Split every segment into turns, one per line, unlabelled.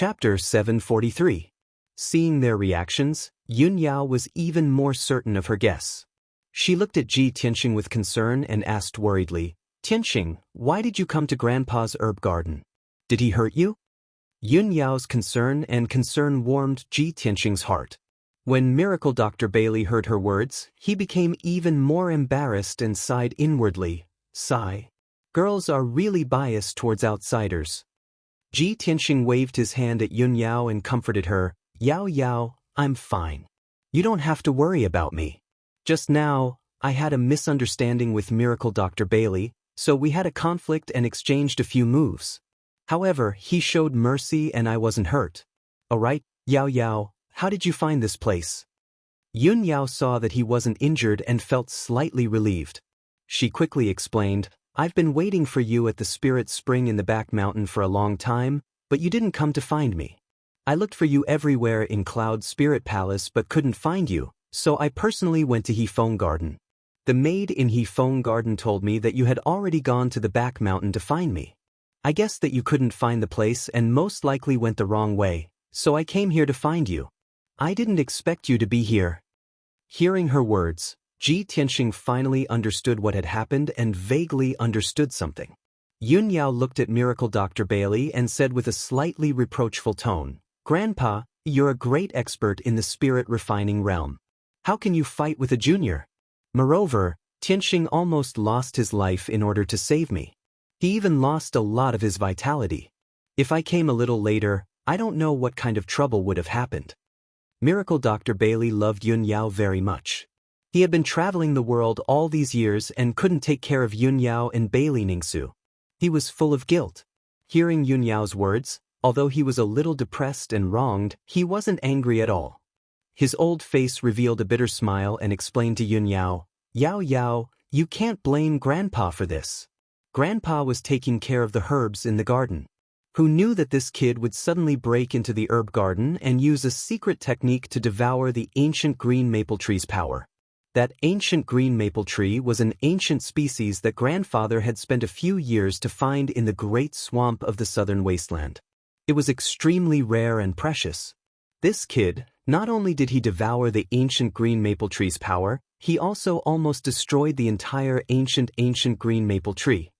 Chapter 743. Seeing their reactions, Yun Yao was even more certain of her guess. She looked at Ji Tianxing with concern and asked worriedly, "Tianxing, why did you come to Grandpa's herb garden? Did he hurt you?" Yun Yao's concern warmed Ji Tianxing's heart. When Miracle Dr. Bailey heard her words, he became even more embarrassed and sighed inwardly. Sigh. Girls are really biased towards outsiders. Ji Tianxing waved his hand at Yun Yao and comforted her. "Yao Yao, I'm fine. You don't have to worry about me. Just now, I had a misunderstanding with Miracle Dr. Bailey, so we had a conflict and exchanged a few moves. However, he showed mercy and I wasn't hurt. Alright, Yao Yao, how did you find this place?" Yun Yao saw that he wasn't injured and felt slightly relieved. She quickly explained, "I've been waiting for you at the Spirit Spring in the back mountain for a long time, but you didn't come to find me. I looked for you everywhere in Cloud Spirit Palace but couldn't find you, so I personally went to Hefeng Garden. The maid in Hefeng Garden told me that you had already gone to the back mountain to find me. I guess that you couldn't find the place and most likely went the wrong way, so I came here to find you. I didn't expect you to be here." Hearing her words, Ji Tianxing finally understood what had happened and vaguely understood something. Yun Yao looked at Miracle Dr. Bailey and said with a slightly reproachful tone, "Grandpa, you're a great expert in the spirit refining realm. How can you fight with a junior? Moreover, Tianxing almost lost his life in order to save me. He even lost a lot of his vitality. If I came a little later, I don't know what kind of trouble would have happened." Miracle Dr. Bailey loved Yun Yao very much. He had been traveling the world all these years and couldn't take care of Yun Yao and Bailey Ningsu. He was full of guilt. Hearing Yun Yao's words, although he was a little depressed and wronged, he wasn't angry at all. His old face revealed a bitter smile and explained to Yun Yao, "Yao Yao, you can't blame Grandpa for this. Grandpa was taking care of the herbs in the garden. Who knew that this kid would suddenly break into the herb garden and use a secret technique to devour the ancient green maple tree's power? That ancient green maple tree was an ancient species that Grandfather had spent a few years to find in the great swamp of the southern wasteland. It was extremely rare and precious. This kid, not only did he devour the ancient green maple tree's power, he also almost destroyed the entire ancient green maple tree.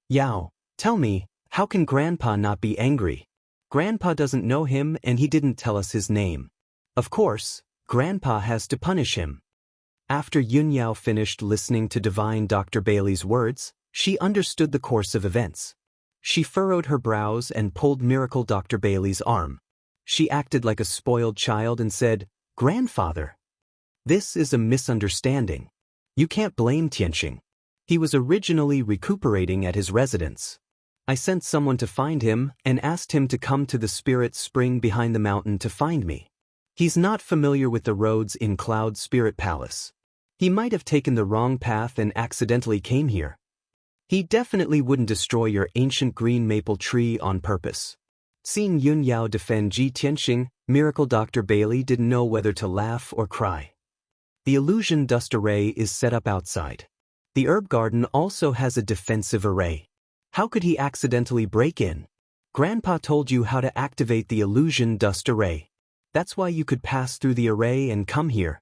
Yao, tell me, how can Grandpa not be angry? Grandpa doesn't know him and he didn't tell us his name. Of course, Grandpa has to punish him." After Yun Yao finished listening to Divine Dr. Bailey's words, she understood the course of events. She furrowed her brows and pulled Miracle Dr. Bailey's arm. She acted like a spoiled child and said, "Grandfather, this is a misunderstanding. You can't blame Tianxing. He was originally recuperating at his residence. I sent someone to find him and asked him to come to the Spirit Spring behind the mountain to find me. He's not familiar with the roads in Cloud Spirit Palace. He might have taken the wrong path and accidentally came here. He definitely wouldn't destroy your ancient green maple tree on purpose." Seeing Yun Yao defend Ji Tianxing, Miracle Dr. Bailey didn't know whether to laugh or cry. The illusion dust array is set up outside. The herb garden also has a defensive array. How could he accidentally break in? Grandpa told you how to activate the illusion dust array. That's why you could pass through the array and come here.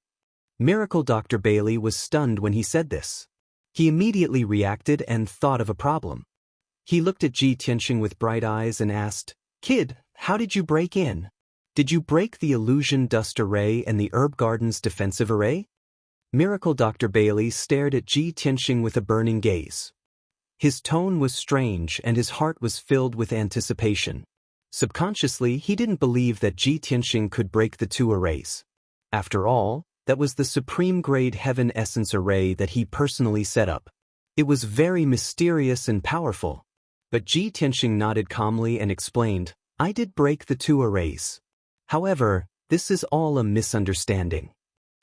Miracle Dr. Bailey was stunned when he said this. He immediately reacted and thought of a problem. He looked at Ji Tianxing with bright eyes and asked, "Kid, how did you break in? Did you break the illusion dust array and the herb garden's defensive array?" Miracle Dr. Bailey stared at Ji Tianxing with a burning gaze. His tone was strange and his heart was filled with anticipation. Subconsciously, he didn't believe that Ji Tianxing could break the two arrays. After all, that was the supreme-grade Heaven Essence array that he personally set up. It was very mysterious and powerful. But Ji Tianxing nodded calmly and explained, "I did break the two arrays. However, this is all a misunderstanding."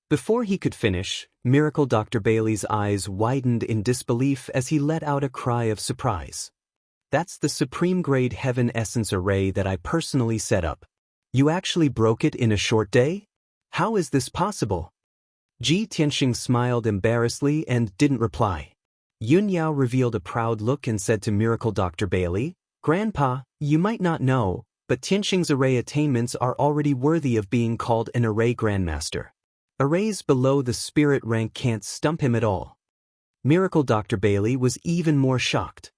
Before he could finish, Miracle Dr. Bailey's eyes widened in disbelief as he let out a cry of surprise. "That's the supreme-grade Heaven Essence array that I personally set up. You actually broke it in a short day? How is this possible?" Ji Tianxing smiled embarrassedly and didn't reply. Yun Yao revealed a proud look and said to Miracle Dr. Bailey, "Grandpa, you might not know, but Tianxing's array attainments are already worthy of being called an array grandmaster. Arrays below the spirit rank can't stump him at all. Miracle Dr. Bailey was even more shocked.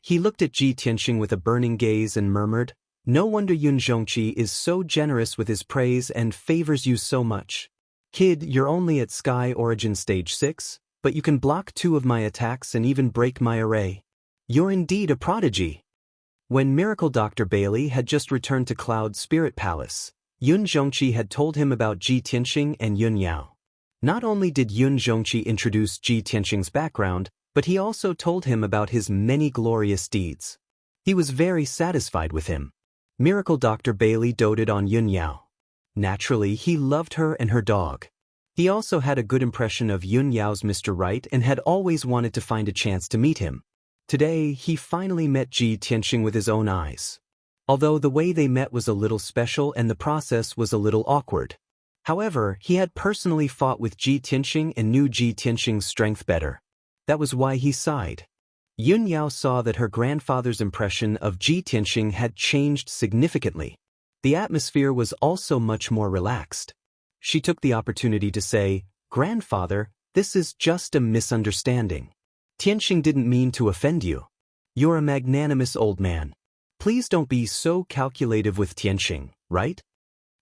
He looked at Ji Tianxing with a burning gaze and murmured, "No wonder Yun Zhongqi is so generous with his praise and favors you so much. Kid, you're only at Sky Origin Stage 6, but you can block 2 of my attacks and even break my array. You're indeed a prodigy." When Miracle Dr. Bailey had just returned to Cloud Spirit Palace, Yun Zhongqi had told him about Ji Tianxing and Yun Yao. Not only did Yun Zhongqi introduce Ji Tianxing's background, but he also told him about his many glorious deeds. He was very satisfied with him. Miracle Dr. Bailey doted on Yun Yao. Naturally, he loved her and her dog. He also had a good impression of Yun Yao's Mr. Right and had always wanted to find a chance to meet him. Today, he finally met Ji Tianxing with his own eyes. Although the way they met was a little special and the process was a little awkward. However, he had personally fought with Ji Tianxing and knew Ji Tianxing's strength better. That was why he sighed. Yun Yao saw that her grandfather's impression of Ji Tianxing had changed significantly. The atmosphere was also much more relaxed. She took the opportunity to say, "Grandfather, this is just a misunderstanding. Tianxing didn't mean to offend you. You're a magnanimous old man. Please don't be so calculative with Tianxing, right?"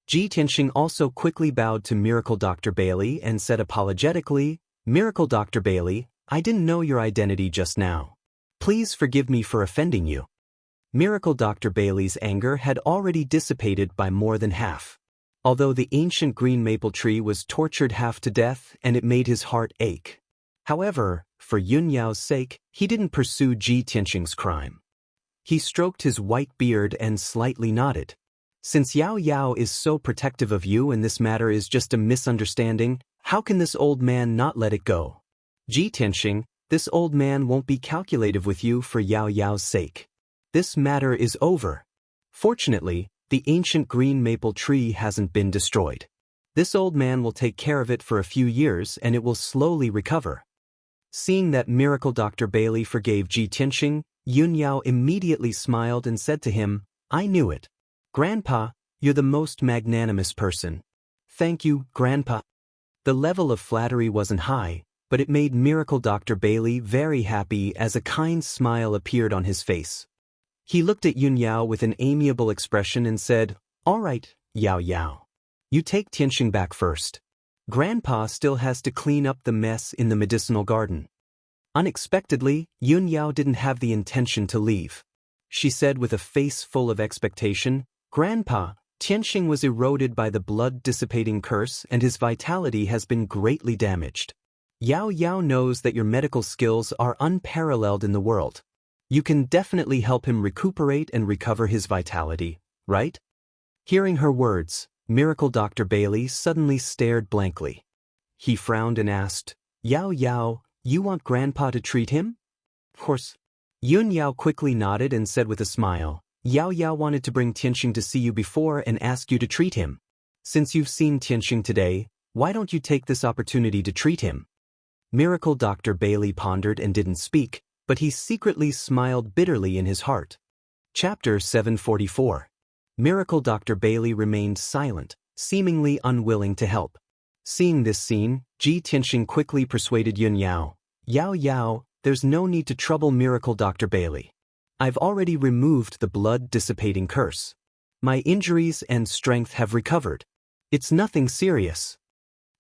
Ji Tianxing also quickly bowed to Miracle Dr. Bailey and said apologetically, "Miracle Dr. Bailey, I didn't know your identity just now. Please forgive me for offending you." Miracle Dr. Bailey's anger had already dissipated by more than half. Although the ancient green maple tree was tortured half to death and it made his heart ache. However, for Yun Yao's sake, he didn't pursue Ji Tianxing's crime. He stroked his white beard and slightly nodded. "Since Yao Yao is so protective of you and this matter is just a misunderstanding, how can this old man not let it go? Ji Tianxing, this old man won't be calculative with you for Yao Yao's sake. This matter is over. Fortunately, the ancient green maple tree hasn't been destroyed. This old man will take care of it for a few years and it will slowly recover." Seeing that Miracle Dr. Bailey forgave Ji Tianxing, Yun Yao immediately smiled and said to him, "I knew it. Grandpa, you're the most magnanimous person." "Thank you, Grandpa." The level of flattery wasn't high, but it made Miracle Dr. Bailey very happy as a kind smile appeared on his face. He looked at Yun Yao with an amiable expression and said, "All right, Yao Yao. You take Tianxing back first. Grandpa still has to clean up the mess in the medicinal garden." Unexpectedly, Yun Yao didn't have the intention to leave. She said with a face full of expectation, "Grandpa, Tianxing was eroded by the blood-dissipating curse and his vitality has been greatly damaged. Yao Yao knows that your medical skills are unparalleled in the world. You can definitely help him recuperate and recover his vitality, right?" Hearing her words, Miracle Dr. Bailey suddenly stared blankly. He frowned and asked, "Yao Yao, you want Grandpa to treat him?" "Of course." Yun Yao quickly nodded and said with a smile, "Yao Yao wanted to bring Tianxing to see you before and ask you to treat him. Since you've seen Tianxing today, why don't you take this opportunity to treat him?" Miracle Dr. Bailey pondered and didn't speak, but he secretly smiled bitterly in his heart. Chapter 744. Miracle Dr. Bailey remained silent, seemingly unwilling to help. Seeing this scene, Ji Tianxing quickly persuaded Yun Yao, "Yao Yao, there's no need to trouble Miracle Dr. Bailey. I've already removed the blood-dissipating curse. My injuries and strength have recovered. It's nothing serious."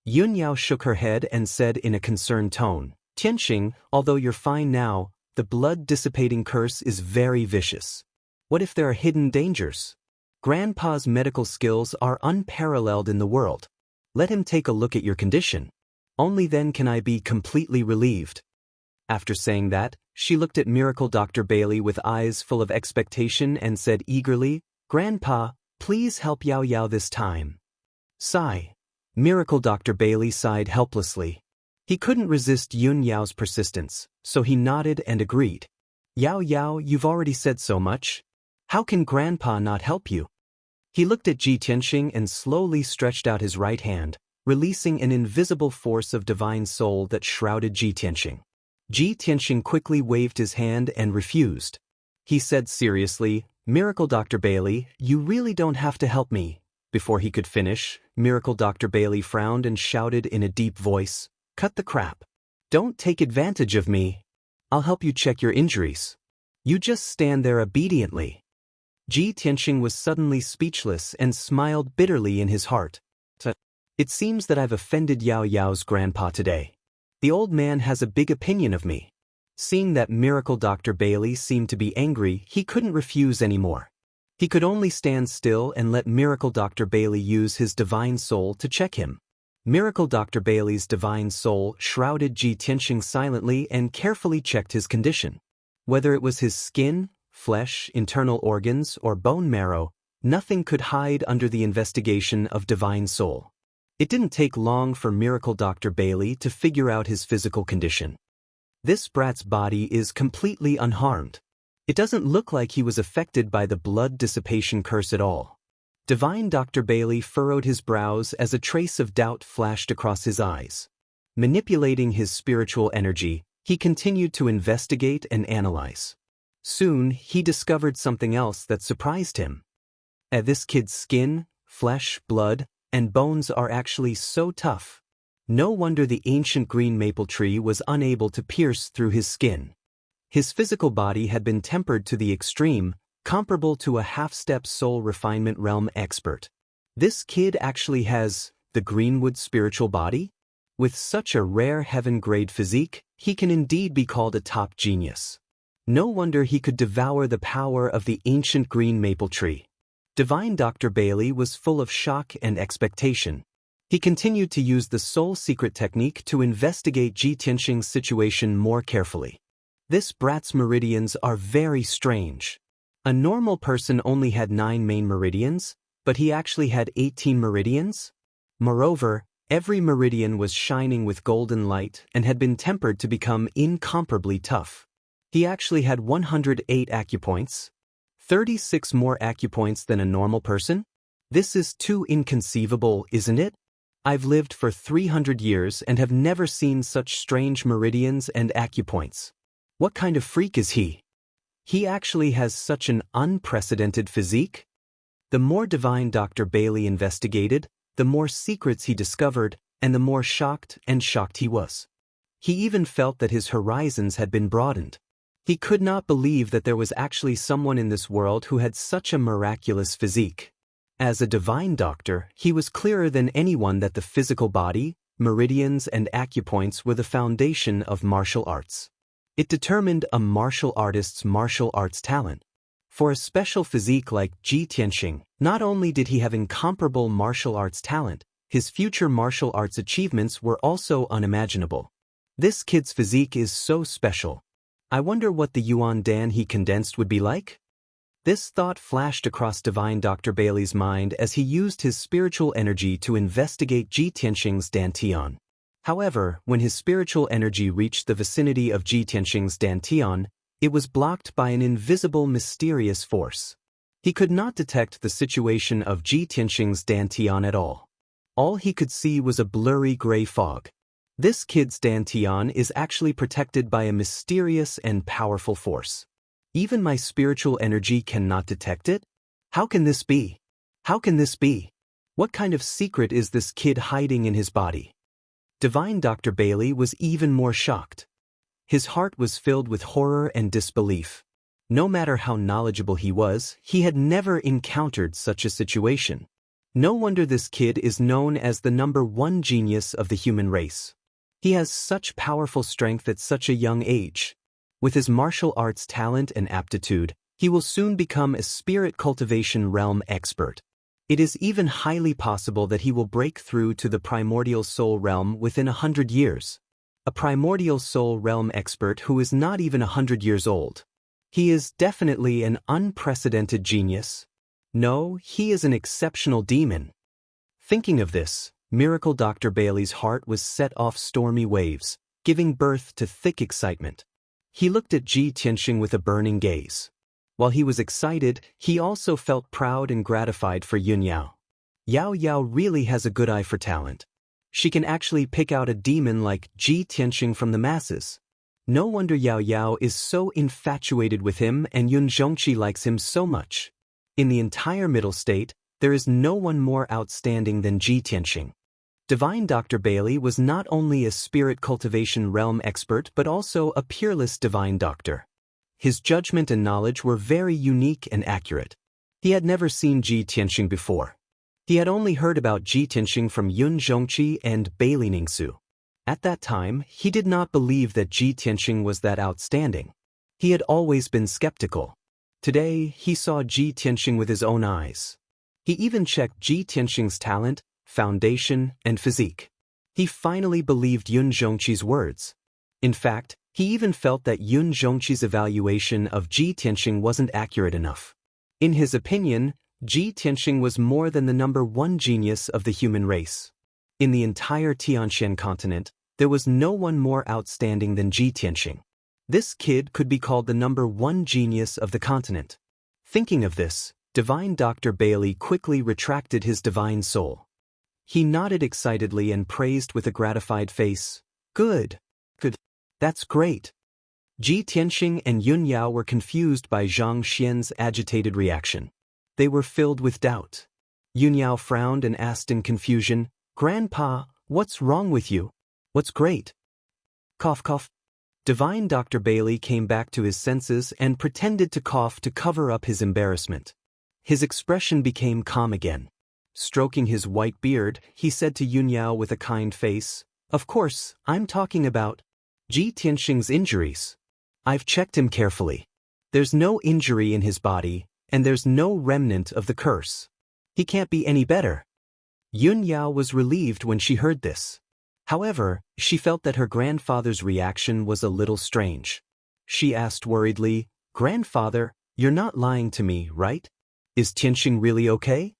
Yun Yao shook her head and said in a concerned tone, "Tianxing, although you're fine now, the blood-dissipating curse is very vicious. What if there are hidden dangers? Grandpa's medical skills are unparalleled in the world. Let him take a look at your condition. Only then can I be completely relieved." After saying that, she looked at Miracle Dr. Bailey with eyes full of expectation and said eagerly, "Grandpa, please help Yao Yao this time." Sigh. Miracle Dr. Bailey sighed helplessly. He couldn't resist Yun Yao's persistence, so he nodded and agreed. "Yao Yao, you've already said so much. How can Grandpa not help you?" He looked at Ji Tianxing and slowly stretched out his right hand, releasing an invisible force of divine soul that shrouded Ji Tianxing. Ji Tianxing quickly waved his hand and refused. He said seriously, Miracle Dr. Bailey, you really don't have to help me. Before he could finish, Miracle Dr. Bailey frowned and shouted in a deep voice, "Cut the crap. Don't take advantage of me. I'll help you check your injuries. You just stand there obediently." Ji Tianxing was suddenly speechless and smiled bitterly in his heart. It seems that I've offended Yao Yao's grandpa today. The old man has a big opinion of me. Seeing that Miracle Dr. Bailey seemed to be angry, he couldn't refuse anymore. He could only stand still and let Miracle Dr. Bailey use his divine soul to check him. Miracle Dr. Bailey's divine soul shrouded Ji Tianxing silently and carefully checked his condition. Whether it was his skin, flesh, internal organs, or bone marrow, nothing could hide under the investigation of divine soul. It didn't take long for Miracle Dr. Bailey to figure out his physical condition. This brat's body is completely unharmed. It doesn't look like he was affected by the blood dissipation curse at all. Divine Dr. Bailey furrowed his brows as a trace of doubt flashed across his eyes. Manipulating his spiritual energy, he continued to investigate and analyze. Soon, he discovered something else that surprised him. This kid's skin, flesh, blood, and bones are actually so tough. No wonder the ancient green maple tree was unable to pierce through his skin. His physical body had been tempered to the extreme, comparable to a half-step soul refinement realm expert. This kid actually has the Greenwood spiritual body? With such a rare heaven-grade physique, he can indeed be called a top genius. No wonder he could devour the power of the ancient green maple tree. Divine Dr. Bailey was full of shock and expectation. He continued to use the soul secret technique to investigate Ji Tianxing's situation more carefully. This brat's meridians are very strange. A normal person only had 9 main meridians, but he actually had 18 meridians. Moreover, every meridian was shining with golden light and had been tempered to become incomparably tough. He actually had 108 acupoints. 36 more acupoints than a normal person? This is too inconceivable, isn't it? I've lived for 300 years and have never seen such strange meridians and acupoints. What kind of freak is he? He actually has such an unprecedented physique? The more Divine Dr. Bailey investigated, the more secrets he discovered, and the more shocked he was. He even felt that his horizons had been broadened. He could not believe that there was actually someone in this world who had such a miraculous physique. As a divine doctor, he was clearer than anyone that the physical body, meridians, and acupoints were the foundation of martial arts. It determined a martial artist's martial arts talent. For a special physique like Ji Tianxing, not only did he have incomparable martial arts talent, his future martial arts achievements were also unimaginable. This kid's physique is so special. I wonder what the Yuan Dan he condensed would be like? This thought flashed across Divine Dr. Bailey's mind as he used his spiritual energy to investigate Ji Tianxing's dantian. However, when his spiritual energy reached the vicinity of Ji Tianxing's dantian, it was blocked by an invisible mysterious force. He could not detect the situation of Ji Tianxing's dantian at all. All he could see was a blurry gray fog. This kid's dantian is actually protected by a mysterious and powerful force. Even my spiritual energy cannot detect it? How can this be? How can this be? What kind of secret is this kid hiding in his body? Divine Dr. Bailey was even more shocked. His heart was filled with horror and disbelief. No matter how knowledgeable he was, he had never encountered such a situation. No wonder this kid is known as the #1 genius of the human race. He has such powerful strength at such a young age. With his martial arts talent and aptitude, he will soon become a spirit cultivation realm expert. It is even highly possible that he will break through to the primordial soul realm within 100 years. A primordial soul realm expert who is not even 100 years old. He is definitely an unprecedented genius. No, he is an exceptional demon. Thinking of this, Miracle Dr. Bailey's heart was set off stormy waves, giving birth to thick excitement. He looked at Ji Tianxing with a burning gaze. While he was excited, he also felt proud and gratified for Yun Yao. Yao Yao really has a good eye for talent. She can actually pick out a demon like Ji Tianxing from the masses. No wonder Yao Yao is so infatuated with him and Yun Zhongqi likes him so much. In the entire Middle State, there is no one more outstanding than Ji Tianxing. Divine Dr. Bailey was not only a spirit cultivation realm expert but also a peerless divine doctor. His judgment and knowledge were very unique and accurate. He had never seen Ji Tianxing before. He had only heard about Ji Tianxing from Yun Zhongqi and Bailey Ningsu. At that time, he did not believe that Ji Tianxing was that outstanding. He had always been skeptical. Today, he saw Ji Tianxing with his own eyes. He even checked Ji Tianxing's talent, foundation, and physique. He finally believed Yun Zhongqi's words. In fact, he even felt that Yun Zhongqi's evaluation of Ji Tianxing wasn't accurate enough. In his opinion, Ji Tianxing was more than the number one genius of the human race. In the entire Tianxian continent, there was no one more outstanding than Ji Tianxing. This kid could be called the number one genius of the continent. Thinking of this, Divine Dr. Bailey quickly retracted his divine soul. He nodded excitedly and praised with a gratified face. Good. That's great. Ji Tianxing and Yun Yao were confused by Zhang Xian's agitated reaction. They were filled with doubt. Yun Yao frowned and asked in confusion, Grandpa, what's wrong with you? What's great? Cough cough. Divine Dr. Bailey came back to his senses and pretended to cough to cover up his embarrassment. His expression became calm again. Stroking his white beard, he said to Yun Yao with a kind face, Of course, I'm talking about Ji Tianxing's injuries. I've checked him carefully. There's no injury in his body, and there's no remnant of the curse. He can't be any better. Yun Yao was relieved when she heard this. However, she felt that her grandfather's reaction was a little strange. She asked worriedly, Grandfather, you're not lying to me, right? Is Tianxing really okay?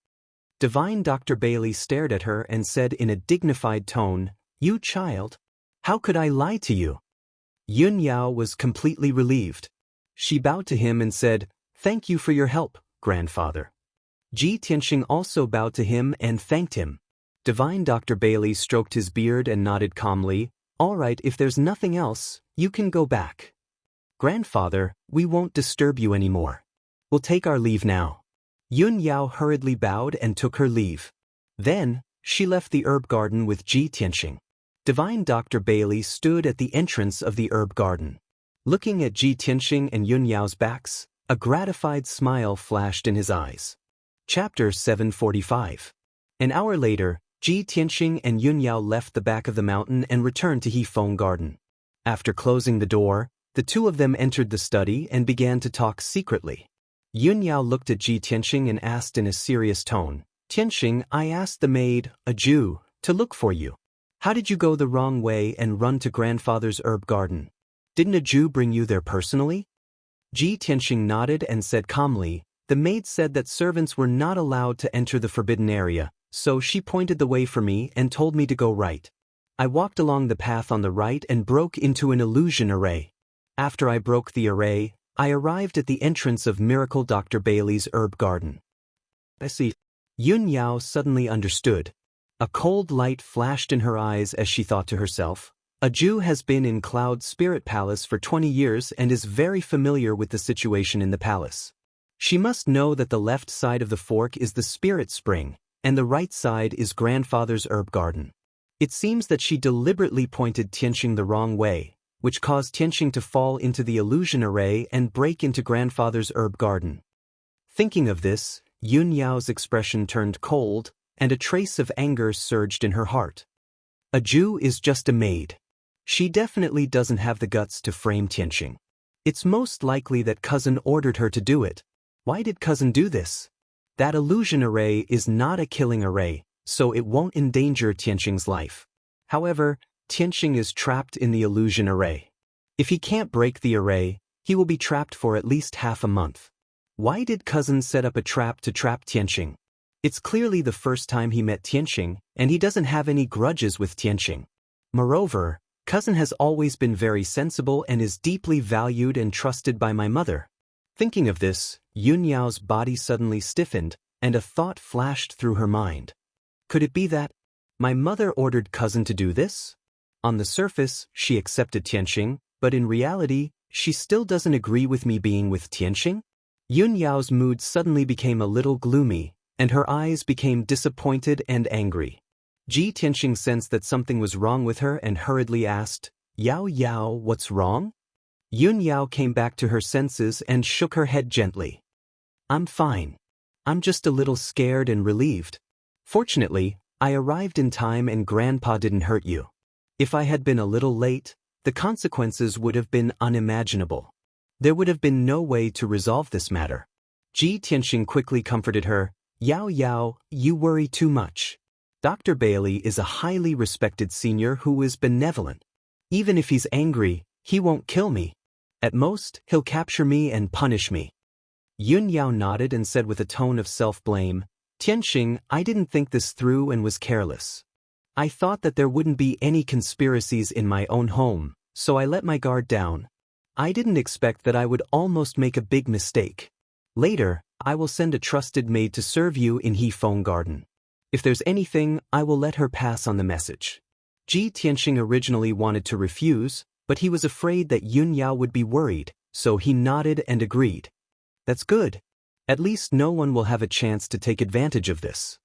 Divine Dr. Bailey stared at her and said in a dignified tone, You child, how could I lie to you? Yun Yao was completely relieved. She bowed to him and said, Thank you for your help, grandfather. Ji Tianxing also bowed to him and thanked him. Divine Dr. Bailey stroked his beard and nodded calmly, All right, if there's nothing else, you can go back. Grandfather, we won't disturb you anymore. We'll take our leave now. Yun Yao hurriedly bowed and took her leave. Then, she left the herb garden with Ji Tianxing. Divine Dr. Bailey stood at the entrance of the herb garden. Looking at Ji Tianxing and Yun Yao's backs, a gratified smile flashed in his eyes. Chapter 745. An hour later, Ji Tianxing and Yun Yao left the back of the mountain and returned to Hefeng Garden. After closing the door, the two of them entered the study and began to talk secretly. Yun Yao looked at Ji Tianxing and asked in a serious tone, Tianxing, I asked the maid, a Jew, to look for you. How did you go the wrong way and run to grandfather's herb garden? Didn't a Jew bring you there personally? Ji Tianxing nodded and said calmly, The maid said that servants were not allowed to enter the forbidden area, so she pointed the way for me and told me to go right. I walked along the path on the right and broke into an illusion array. After I broke the array, I arrived at the entrance of Miracle Dr. Bailey's herb garden. I see. Yun Yao suddenly understood. A cold light flashed in her eyes as she thought to herself, A Jew has been in Cloud Spirit Palace for 20 years and is very familiar with the situation in the palace. She must know that the left side of the fork is the spirit spring, and the right side is grandfather's herb garden. It seems that she deliberately pointed Tianxing the wrong way, which caused Tianxing to fall into the illusion array and break into grandfather's herb garden. Thinking of this, Yun Yao's expression turned cold, and a trace of anger surged in her heart. A Jew is just a maid. She definitely doesn't have the guts to frame Tianxing. It's most likely that cousin ordered her to do it. Why did cousin do this? That illusion array is not a killing array, so it won't endanger Tianxing's life. However, Tianxing is trapped in the illusion array. If he can't break the array, he will be trapped for at least half a month. Why did cousin set up a trap to trap Tianxing? It's clearly the first time he met Tianxing, and he doesn't have any grudges with Tianxing. Moreover, cousin has always been very sensible and is deeply valued and trusted by my mother. Thinking of this, Yun Yao's body suddenly stiffened, and a thought flashed through her mind. Could it be that my mother ordered cousin to do this? On the surface, she accepted Tianxing, but in reality, she still doesn't agree with me being with Tianxing? Yun Yao's mood suddenly became a little gloomy, and her eyes became disappointed and angry. Ji Tianxing sensed that something was wrong with her and hurriedly asked, Yao Yao, what's wrong? Yun Yao came back to her senses and shook her head gently. I'm fine. I'm just a little scared and relieved. Fortunately, I arrived in time and Grandpa didn't hurt you. If I had been a little late, the consequences would have been unimaginable. There would have been no way to resolve this matter. Ji Tianxing quickly comforted her. Yao Yao, you worry too much. Dr. Bailey is a highly respected senior who is benevolent. Even if he's angry, he won't kill me. At most, he'll capture me and punish me. Yun Yao nodded and said with a tone of self-blame, Tianxing, I didn't think this through and was careless. I thought that there wouldn't be any conspiracies in my own home, so I let my guard down. I didn't expect that I would almost make a big mistake. Later, I will send a trusted maid to serve you in Hefeng Garden. If there's anything, I will let her pass on the message. Ji Tianxing originally wanted to refuse, but he was afraid that Yun Yao would be worried, so he nodded and agreed. That's good. At least no one will have a chance to take advantage of this.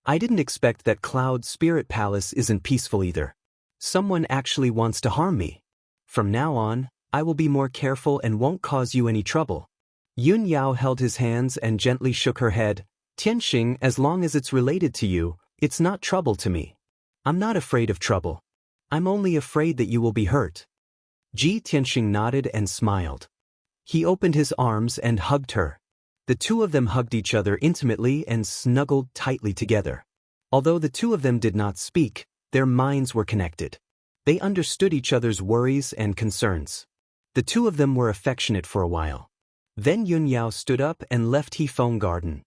I didn't expect that Cloud Spirit Palace isn't peaceful either. Someone actually wants to harm me. From now on, I will be more careful and won't cause you any trouble. Yun Yao held his hands and gently shook her head. Tianxing, as long as it's related to you, it's not trouble to me. I'm not afraid of trouble. I'm only afraid that you will be hurt. Ji Tianxing nodded and smiled. He opened his arms and hugged her. The two of them hugged each other intimately and snuggled tightly together. Although the two of them did not speak, their minds were connected. They understood each other's worries and concerns. The two of them were affectionate for a while. Then Yun Yao stood up and left Hefeng Garden.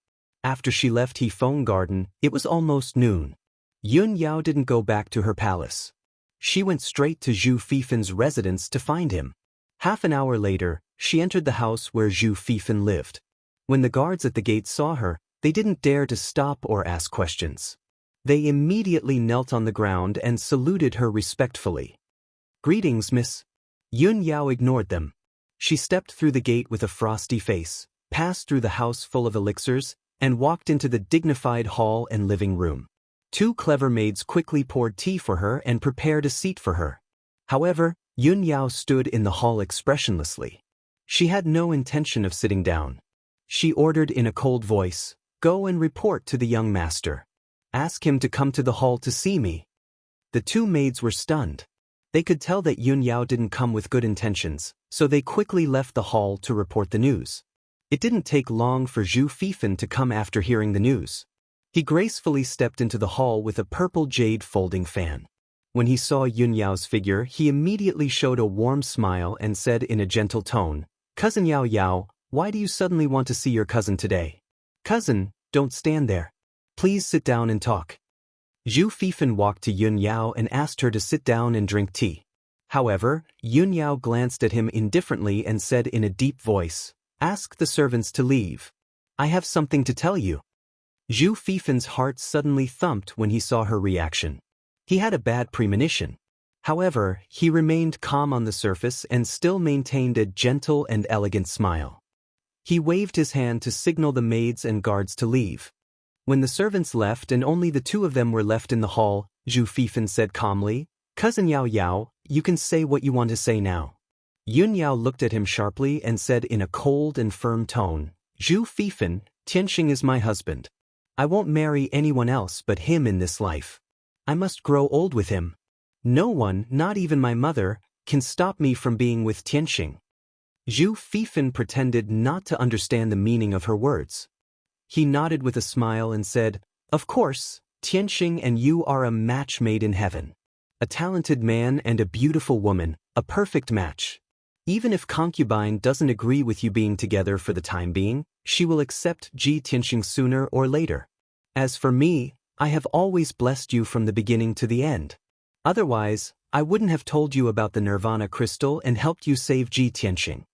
After she left Hefeng Garden, it was almost noon. Yun Yao didn't go back to her palace. She went straight to Zhu Fifen's residence to find him. Half an hour later, she entered the house where Zhu Fifen lived. When the guards at the gate saw her, they didn't dare to stop or ask questions. They immediately knelt on the ground and saluted her respectfully. Greetings, miss. Yun Yao ignored them. She stepped through the gate with a frosty face, passed through the house full of elixirs, and walked into the dignified hall and living room. Two clever maids quickly poured tea for her and prepared a seat for her. However, Yun Yao stood in the hall expressionlessly. She had no intention of sitting down. She ordered in a cold voice, "Go and report to the young master. Ask him to come to the hall to see me." The two maids were stunned. They could tell that Yun Yao didn't come with good intentions, so they quickly left the hall to report the news. It didn't take long for Zhu Fifen to come after hearing the news. He gracefully stepped into the hall with a purple jade folding fan. When he saw Yun Yao's figure, he immediately showed a warm smile and said in a gentle tone, "Cousin Yao Yao, why do you suddenly want to see your cousin today? Cousin, don't stand there. Please sit down and talk." Zhu Fifen walked to Yun Yao and asked her to sit down and drink tea. However, Yun Yao glanced at him indifferently and said in a deep voice, "Ask the servants to leave. I have something to tell you." Zhu Fifen's heart suddenly thumped when he saw her reaction. He had a bad premonition. However, he remained calm on the surface and still maintained a gentle and elegant smile. He waved his hand to signal the maids and guards to leave. When the servants left and only the two of them were left in the hall, Zhu Fifen said calmly, "Cousin Yao Yao, you can say what you want to say now." Yun Yao looked at him sharply and said in a cold and firm tone, "Zhu Fifen, Tianxing is my husband. I won't marry anyone else but him in this life. I must grow old with him. No one, not even my mother, can stop me from being with Tianxing." Zhu Fifen pretended not to understand the meaning of her words. He nodded with a smile and said, "Of course, Tianxing and you are a match made in heaven. A talented man and a beautiful woman, a perfect match. Even if concubine doesn't agree with you being together for the time being, she will accept Ji Tianxing sooner or later. As for me, I have always blessed you from the beginning to the end. Otherwise, I wouldn't have told you about the Nirvana crystal and helped you save Ji Tianxing."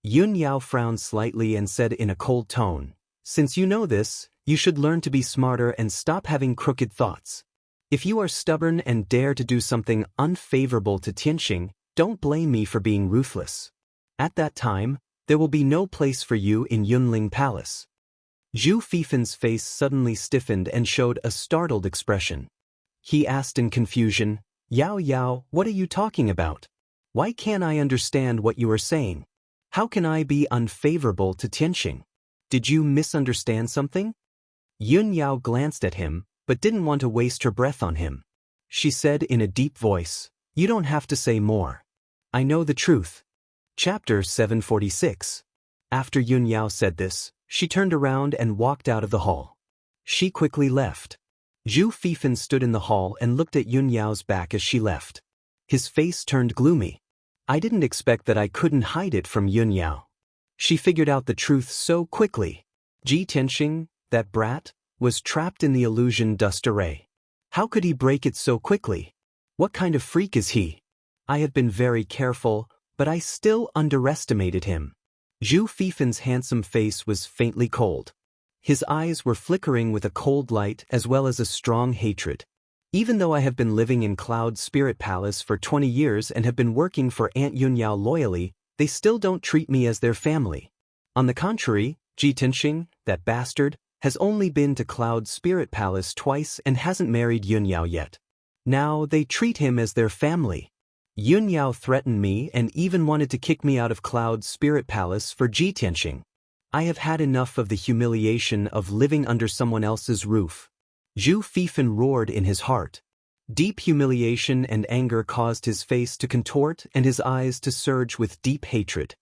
Yun Yao frowned slightly and said in a cold tone, "Since you know this, you should learn to be smarter and stop having crooked thoughts. If you are stubborn and dare to do something unfavorable to Tianxing, Don't blame me for being ruthless. At that time, there will be no place for you in Yunling Palace. Zhu Fifan's face suddenly stiffened and showed a startled expression. He asked in confusion, Yao Yao, what are you talking about? Why can't I understand what you are saying? How can I be unfavorable to Tianqing? Did you misunderstand something? Yun Yao glanced at him, but didn't want to waste her breath on him. She said in a deep voice, You don't have to say more. I know the truth. Chapter 746. After Yun Yao said this, she turned around and walked out of the hall. She quickly left. Zhu Fifan stood in the hall and looked at Yun Yao's back as she left. His face turned gloomy. I didn't expect that I couldn't hide it from Yun Yao. She figured out the truth so quickly. Ji Tianqing, that brat, was trapped in the illusion dust array. How could he break it so quickly? What kind of freak is he? I have been very careful, but I still underestimated him. Zhu Fifan's handsome face was faintly cold. His eyes were flickering with a cold light as well as a strong hatred. Even though I have been living in Cloud Spirit Palace for 20 years and have been working for Aunt Yun Yao loyally, they still don't treat me as their family. On the contrary, Ji Tianqing, that bastard, has only been to Cloud Spirit Palace twice and hasn't married Yun Yao yet. Now they treat him as their family. Yun Yao threatened me and even wanted to kick me out of Cloud Spirit Palace for Ji Tianqing. I have had enough of the humiliation of living under someone else's roof. Zhu Fifan roared in his heart. Deep humiliation and anger caused his face to contort and his eyes to surge with deep hatred.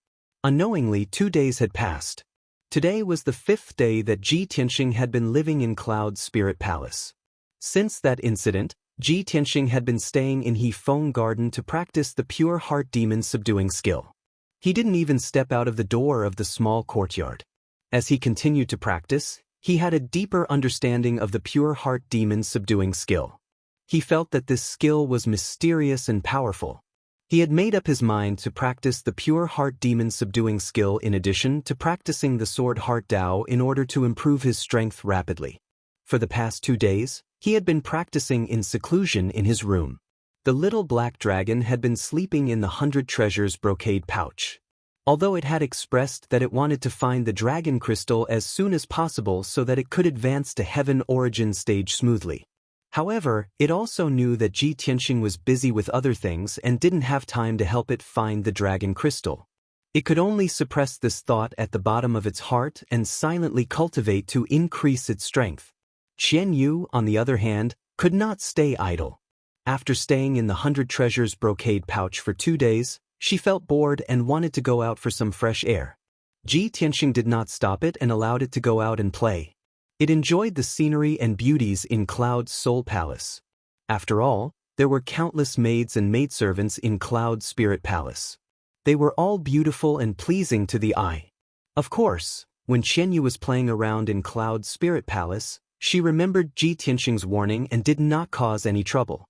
Unknowingly, 2 days had passed. Today was the 5th day that Ji Tianqing had been living in Cloud Spirit Palace. Since that incident, Ji Tianqing had been staying in He Feng Garden to practice the pure heart demon subduing skill. He didn't even step out of the door of the small courtyard. As he continued to practice, he had a deeper understanding of the pure heart demon subduing skill. He felt that this skill was mysterious and powerful. He had made up his mind to practice the pure heart demon subduing skill in addition to practicing the sword heart Dao in order to improve his strength rapidly. For the past 2 days, he had been practicing in seclusion in his room. The little black dragon had been sleeping in the 100 treasures brocade pouch. Although it had expressed that it wanted to find the dragon crystal as soon as possible so that it could advance to heaven origin stage smoothly. However, it also knew that Ji Tianqing was busy with other things and didn't have time to help it find the dragon crystal. It could only suppress this thought at the bottom of its heart and silently cultivate to increase its strength. Qian Yu, on the other hand, could not stay idle. After staying in the 100 treasures brocade pouch for 2 days, she felt bored and wanted to go out for some fresh air. Ji Tianqing did not stop it and allowed it to go out and play. It enjoyed the scenery and beauties in Cloud's Soul Palace. After all, there were countless maids and maidservants in Cloud Spirit Palace. They were all beautiful and pleasing to the eye. Of course, when Qian Yu was playing around in Cloud Spirit Palace, she remembered Ji Tianqing's warning and did not cause any trouble.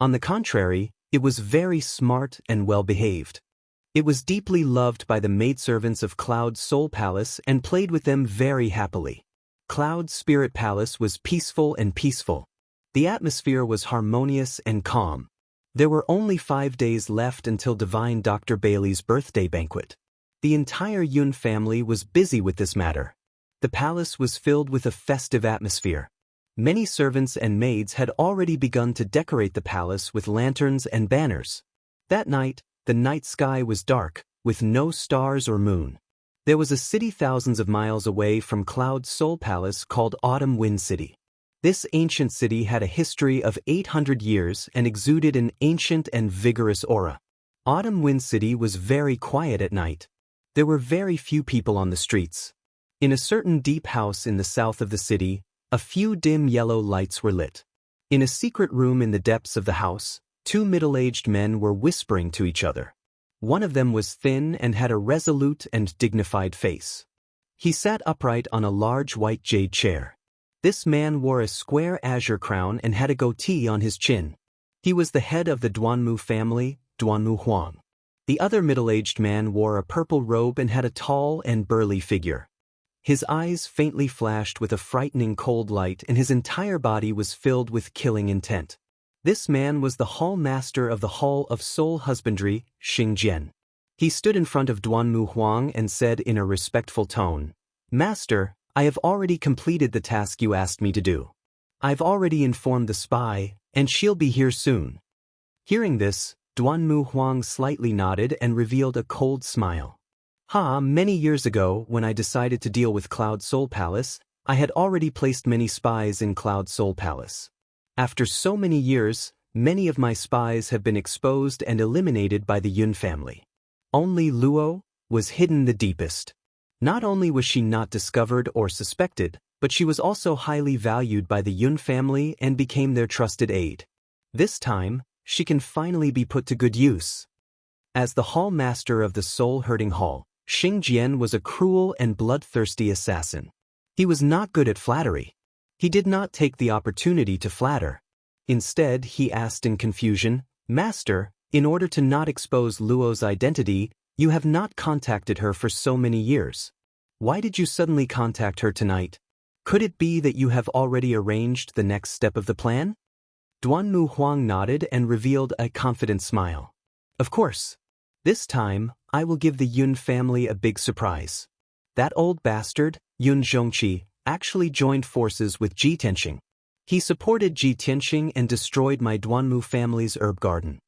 On the contrary, it was very smart and well-behaved. It was deeply loved by the maidservants of Cloud Soul Palace and played with them very happily. Cloud Spirit Palace was peaceful and peaceful. The atmosphere was harmonious and calm. There were only 5 days left until Divine Dr. Bailey's birthday banquet. The entire Yun family was busy with this matter. The palace was filled with a festive atmosphere. Many servants and maids had already begun to decorate the palace with lanterns and banners. That night, the night sky was dark, with no stars or moon. There was a city thousands of miles away from Cloud Soul Palace called Autumn Wind City. This ancient city had a history of 800 years and exuded an ancient and vigorous aura. Autumn Wind City was very quiet at night. There were very few people on the streets. In a certain deep house in the south of the city, a few dim yellow lights were lit. In a secret room in the depths of the house, 2 middle-aged men were whispering to each other. One of them was thin and had a resolute and dignified face. He sat upright on a large white jade chair. This man wore a square azure crown and had a goatee on his chin. He was the head of the Duanmu family, Duanmu Huang. The other middle-aged man wore a purple robe and had a tall and burly figure. His eyes faintly flashed with a frightening cold light and his entire body was filled with killing intent. This man was the hall master of the Hall of Soul Husbandry, Xingjian. He stood in front of Duanmu Huang and said in a respectful tone, "Master, I have already completed the task you asked me to do. I've already informed the spy, and she'll be here soon." Hearing this, Duanmu Huang slightly nodded and revealed a cold smile. Many years ago, when I decided to deal with Cloud Soul Palace, I had already placed many spies in Cloud Soul Palace. After so many years, many of my spies have been exposed and eliminated by the Yun family. Only Luo was hidden the deepest. Not only was she not discovered or suspected, but she was also highly valued by the Yun family and became their trusted aide. This time, she can finally be put to good use. As the hall master of the soul-hurting hall, Xingjian was a cruel and bloodthirsty assassin. He was not good at flattery. He did not take the opportunity to flatter. Instead, he asked in confusion, "Master, in order to not expose Luo's identity, you have not contacted her for so many years. Why did you suddenly contact her tonight? Could it be that you have already arranged the next step of the plan?" Duanmu Huang nodded and revealed a confident smile. "Of course. This time, I will give the Yun family a big surprise. That old bastard, Yun Zhongqi, actually joined forces with Ji Tianqing. He supported Ji Tianqing and destroyed my Duanmu family's herb garden.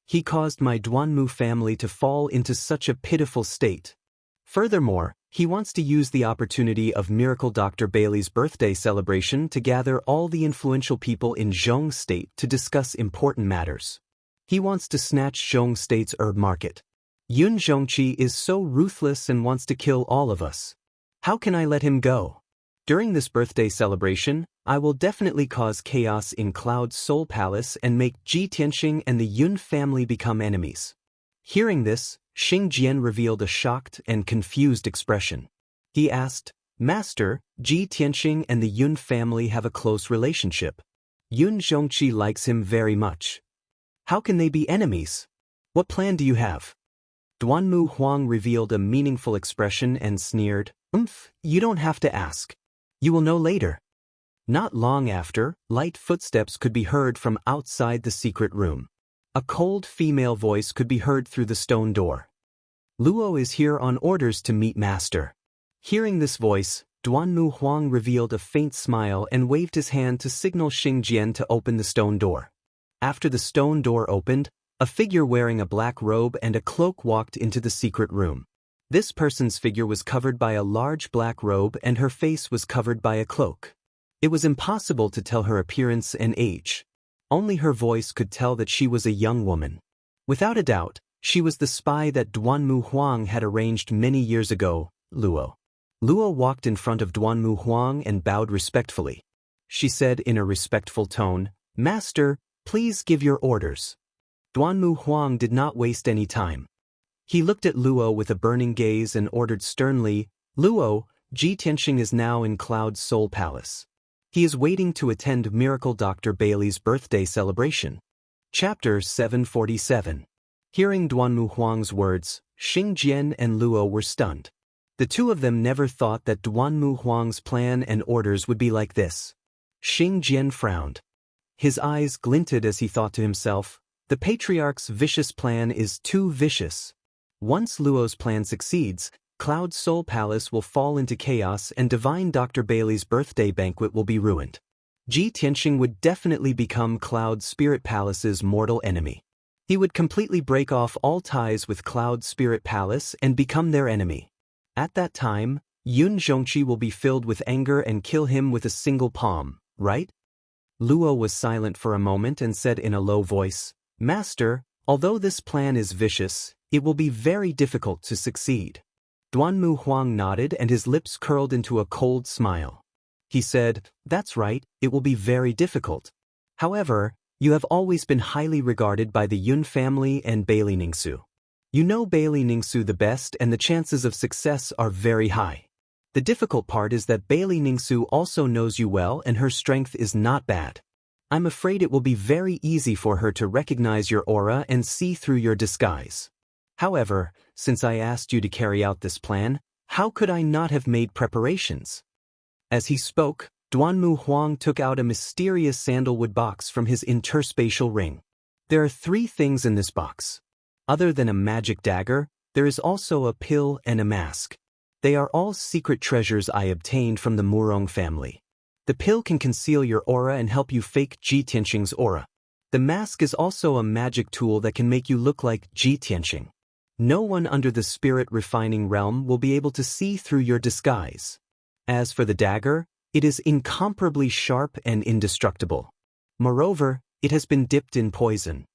He caused my Duanmu family to fall into such a pitiful state. Furthermore, he wants to use the opportunity of Miracle Dr. Bailey's birthday celebration to gather all the influential people in Zhong State to discuss important matters. He wants to snatch Zhong State's herb market. Yun Zhongqi is so ruthless and wants to kill all of us. How can I let him go? During this birthday celebration, I will definitely cause chaos in Cloud Soul Palace and make Ji Tianqing and the Yun family become enemies." Hearing this, Xingjian revealed a shocked and confused expression. He asked, "Master, Ji Tianqing and the Yun family have a close relationship. Yun Zhongqi likes him very much. How can they be enemies? What plan do you have?" Duanmu Huang revealed a meaningful expression and sneered, "You don't have to ask. You will know later." Not long after, light footsteps could be heard from outside the secret room. A cold female voice could be heard through the stone door. "Luo is here on orders to meet Master." Hearing this voice, Duanmu Huang revealed a faint smile and waved his hand to signal Xingjian to open the stone door. After the stone door opened, a figure wearing a black robe and a cloak walked into the secret room. This person's figure was covered by a large black robe and her face was covered by a cloak. It was impossible to tell her appearance and age. Only her voice could tell that she was a young woman. Without a doubt, she was the spy that Duanmu Huang had arranged many years ago, Luo. Luo walked in front of Duanmu Huang and bowed respectfully. She said in a respectful tone, "Master, please give your orders." Duanmu Huang did not waste any time. He looked at Luo with a burning gaze and ordered sternly, "Luo, Ji Tianqing is now in Cloud Soul Palace. He is waiting to attend Miracle Dr. Bailey's birthday celebration." Chapter 747. Hearing Duanmu Huang's words, Xingjian and Luo were stunned. The two of them never thought that Duanmu Huang's plan and orders would be like this. Xingjian frowned. His eyes glinted as he thought to himself, "The Patriarch's vicious plan is too vicious. Once Luo's plan succeeds, Cloud Soul Palace will fall into chaos and Divine Dr. Bailey's birthday banquet will be ruined. Ji Tianqing would definitely become Cloud Spirit Palace's mortal enemy. He would completely break off all ties with Cloud Spirit Palace and become their enemy. At that time, Yun Zhongqi will be filled with anger and kill him with a single palm, right?" Luo was silent for a moment and said in a low voice, "Master, although this plan is vicious, it will be very difficult to succeed." Duanmu Huang nodded and his lips curled into a cold smile. He said, "That's right, it will be very difficult. However, you have always been highly regarded by the Yun family and Bailey Ningsu. You know Bailey Ningsu the best and the chances of success are very high. The difficult part is that Bailey Ningsu also knows you well and her strength is not bad. I'm afraid it will be very easy for her to recognize your aura and see through your disguise. However, since I asked you to carry out this plan, how could I not have made preparations?" As he spoke, Duanmu Huang took out a mysterious sandalwood box from his interspatial ring. There are 3 things in this box. Other than a magic dagger, there is also a pill and a mask. They are all secret treasures I obtained from the Murong family. The pill can conceal your aura and help you fake Ji Tianxing's aura. The mask is also a magic tool that can make you look like Ji Tianxing. No one under the spirit refining realm will be able to see through your disguise. As for the dagger, it is incomparably sharp and indestructible. Moreover, it has been dipped in poison.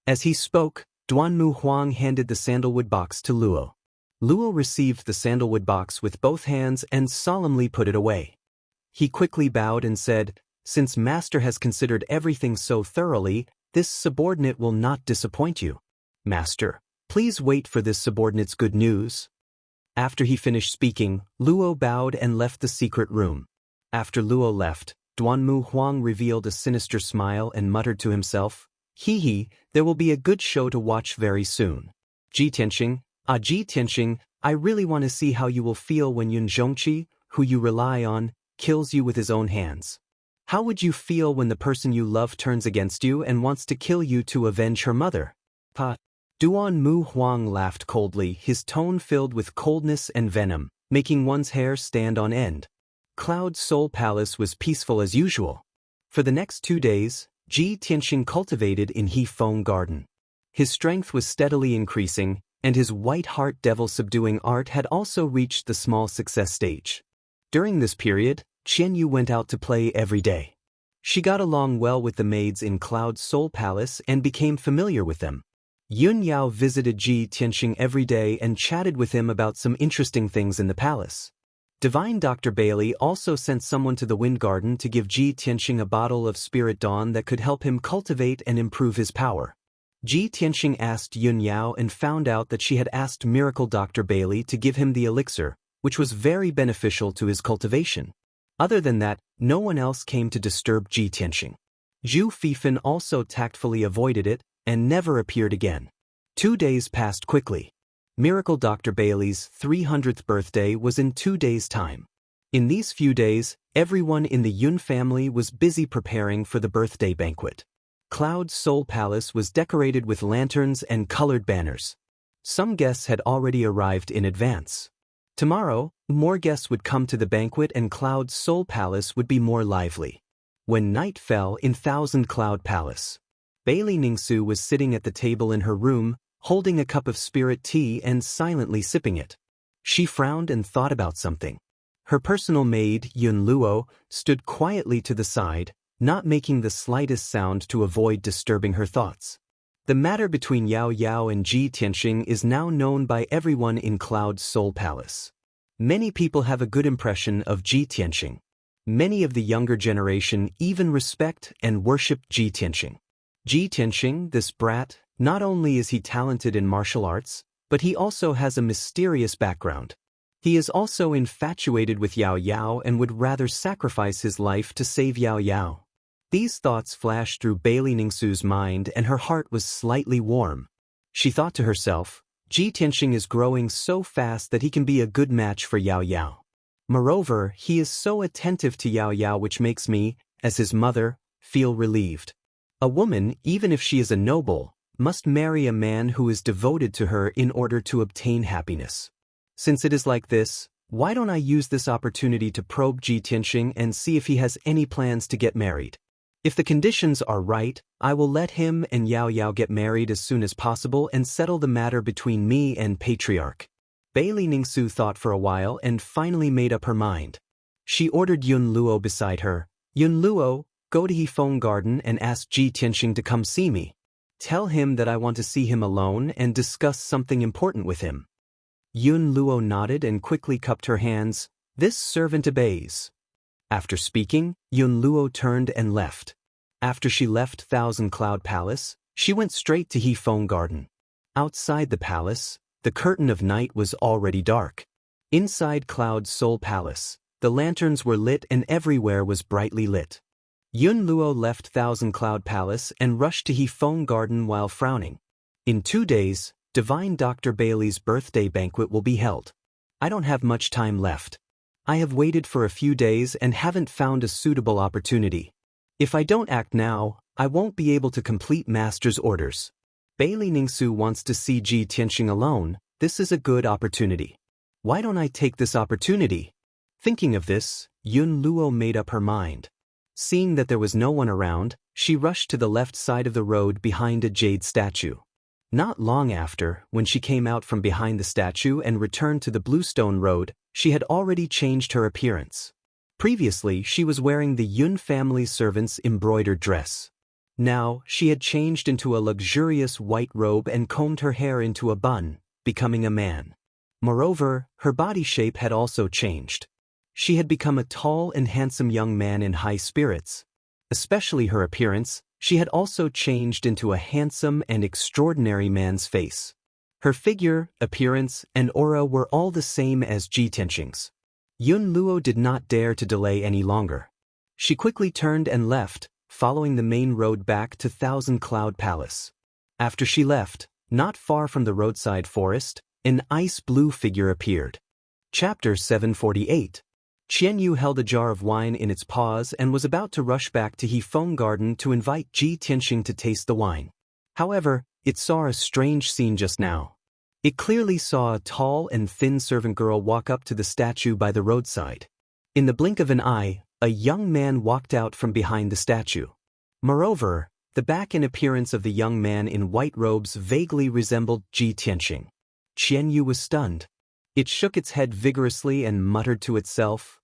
As he spoke, Duanmu Huang handed the sandalwood box to Luo. Luo received the sandalwood box with both hands and solemnly put it away. He quickly bowed and said, "Since Master has considered everything so thoroughly, this subordinate will not disappoint you. Master, please wait for this subordinate's good news." After he finished speaking, Luo bowed and left the secret room. After Luo left, Duanmu Huang revealed a sinister smile and muttered to himself, "Hee hee, there will be a good show to watch very soon. Ji Tianxing, Ji Tianxing, I really want to see how you will feel when Yun Zhongqi, who you rely on, kills you with his own hands. How would you feel when the person you love turns against you and wants to kill you to avenge her mother?" Pa. Duanmu Huang laughed coldly, his tone filled with coldness and venom, making one's hair stand on end. Cloud Soul Palace was peaceful as usual. For the next 2 days, Ji Tianxing cultivated in He Feng Garden. His strength was steadily increasing, and his white heart devil subduing art had also reached the small success stage. During this period, Qian Yu went out to play every day. She got along well with the maids in Cloud Soul Palace and became familiar with them. Yun Yao visited Ji Tianxing every day and chatted with him about some interesting things in the palace. Divine Dr. Bailey also sent someone to the Wind Garden to give Ji Tianxing a bottle of Spirit Dawn that could help him cultivate and improve his power. Ji Tianxing asked Yun Yao and found out that she had asked Miracle Dr. Bailey to give him the elixir, which was very beneficial to his cultivation. Other than that, no one else came to disturb Ji Tianxing. Zhu Fifan also tactfully avoided it and never appeared again. 2 days passed quickly. Miracle Dr. Bailey's 300th birthday was in 2 days' time. In these few days, everyone in the Yun family was busy preparing for the birthday banquet. Cloud Soul Palace was decorated with lanterns and colored banners. Some guests had already arrived in advance. Tomorrow, more guests would come to the banquet and Cloud Soul Palace would be more lively. When night fell in Thousand Cloud Palace, Bailey Ningsu was sitting at the table in her room, holding a cup of spirit tea and silently sipping it. She frowned and thought about something. Her personal maid, Yun Luo, stood quietly to the side, not making the slightest sound to avoid disturbing her thoughts. The matter between Yao Yao and Ji Tianxing is now known by everyone in Cloud Soul Palace. Many people have a good impression of Ji Tianxing. Many of the younger generation even respect and worship Ji Tianxing. Ji Tianxing, this brat, not only is he talented in martial arts, but he also has a mysterious background. He is also infatuated with Yao Yao and would rather sacrifice his life to save Yao Yao. These thoughts flashed through Bailey Ningsu's mind and her heart was slightly warm. She thought to herself, Ji Tianxing is growing so fast that he can be a good match for Yao Yao. Moreover, he is so attentive to Yao Yao which makes me, as his mother, feel relieved. A woman, even if she is a noble, must marry a man who is devoted to her in order to obtain happiness. Since it is like this, why don't I use this opportunity to probe Ji Tianxing and see if he has any plans to get married? If the conditions are right, I will let him and Yao Yao get married as soon as possible and settle the matter between me and Patriarch. Bailey Ningsu thought for a while and finally made up her mind. She ordered Yun Luo beside her. Yun Luo, go to He Feng Garden and ask Ji Tianxing to come see me. Tell him that I want to see him alone and discuss something important with him. Yun Luo nodded and quickly cupped her hands. This servant obeys. After speaking, Yun Luo turned and left. After she left Thousand Cloud Palace, she went straight to He Feng Garden. Outside the palace, the curtain of night was already dark. Inside Cloud Soul Palace, the lanterns were lit and everywhere was brightly lit. Yun Luo left Thousand Cloud Palace and rushed to He Feng Garden while frowning. In 2 days, Divine Dr. Bailey's birthday banquet will be held. I don't have much time left. I have waited for a few days and haven't found a suitable opportunity. If I don't act now, I won't be able to complete master's orders. Bailey Ningsu wants to see Ji Tianxing alone. This is a good opportunity. Why don't I take this opportunity? Thinking of this, Yun Luo made up her mind. Seeing that there was no one around, she rushed to the left side of the road behind a jade statue. Not long after, when she came out from behind the statue and returned to the Bluestone Road, she had already changed her appearance. Previously, she was wearing the Yun family servant's embroidered dress. Now, she had changed into a luxurious white robe and combed her hair into a bun, becoming a man. Moreover, her body shape had also changed. She had become a tall and handsome young man in high spirits. Especially her appearance, she had also changed into a handsome and extraordinary man's face. Her figure, appearance, and aura were all the same as Ji Tianxing's. Yun Luo did not dare to delay any longer. She quickly turned and left, following the main road back to Thousand Cloud Palace. After she left, not far from the roadside forest, an ice-blue figure appeared. Chapter 748. Qianyu held a jar of wine in its paws and was about to rush back to Hefeng Garden to invite Ji Tianxing to taste the wine. However, it saw a strange scene just now. It clearly saw a tall and thin servant girl walk up to the statue by the roadside. In the blink of an eye, a young man walked out from behind the statue. Moreover, the back and appearance of the young man in white robes vaguely resembled Ji Tianxing. Qianyu was stunned. It shook its head vigorously and muttered to itself.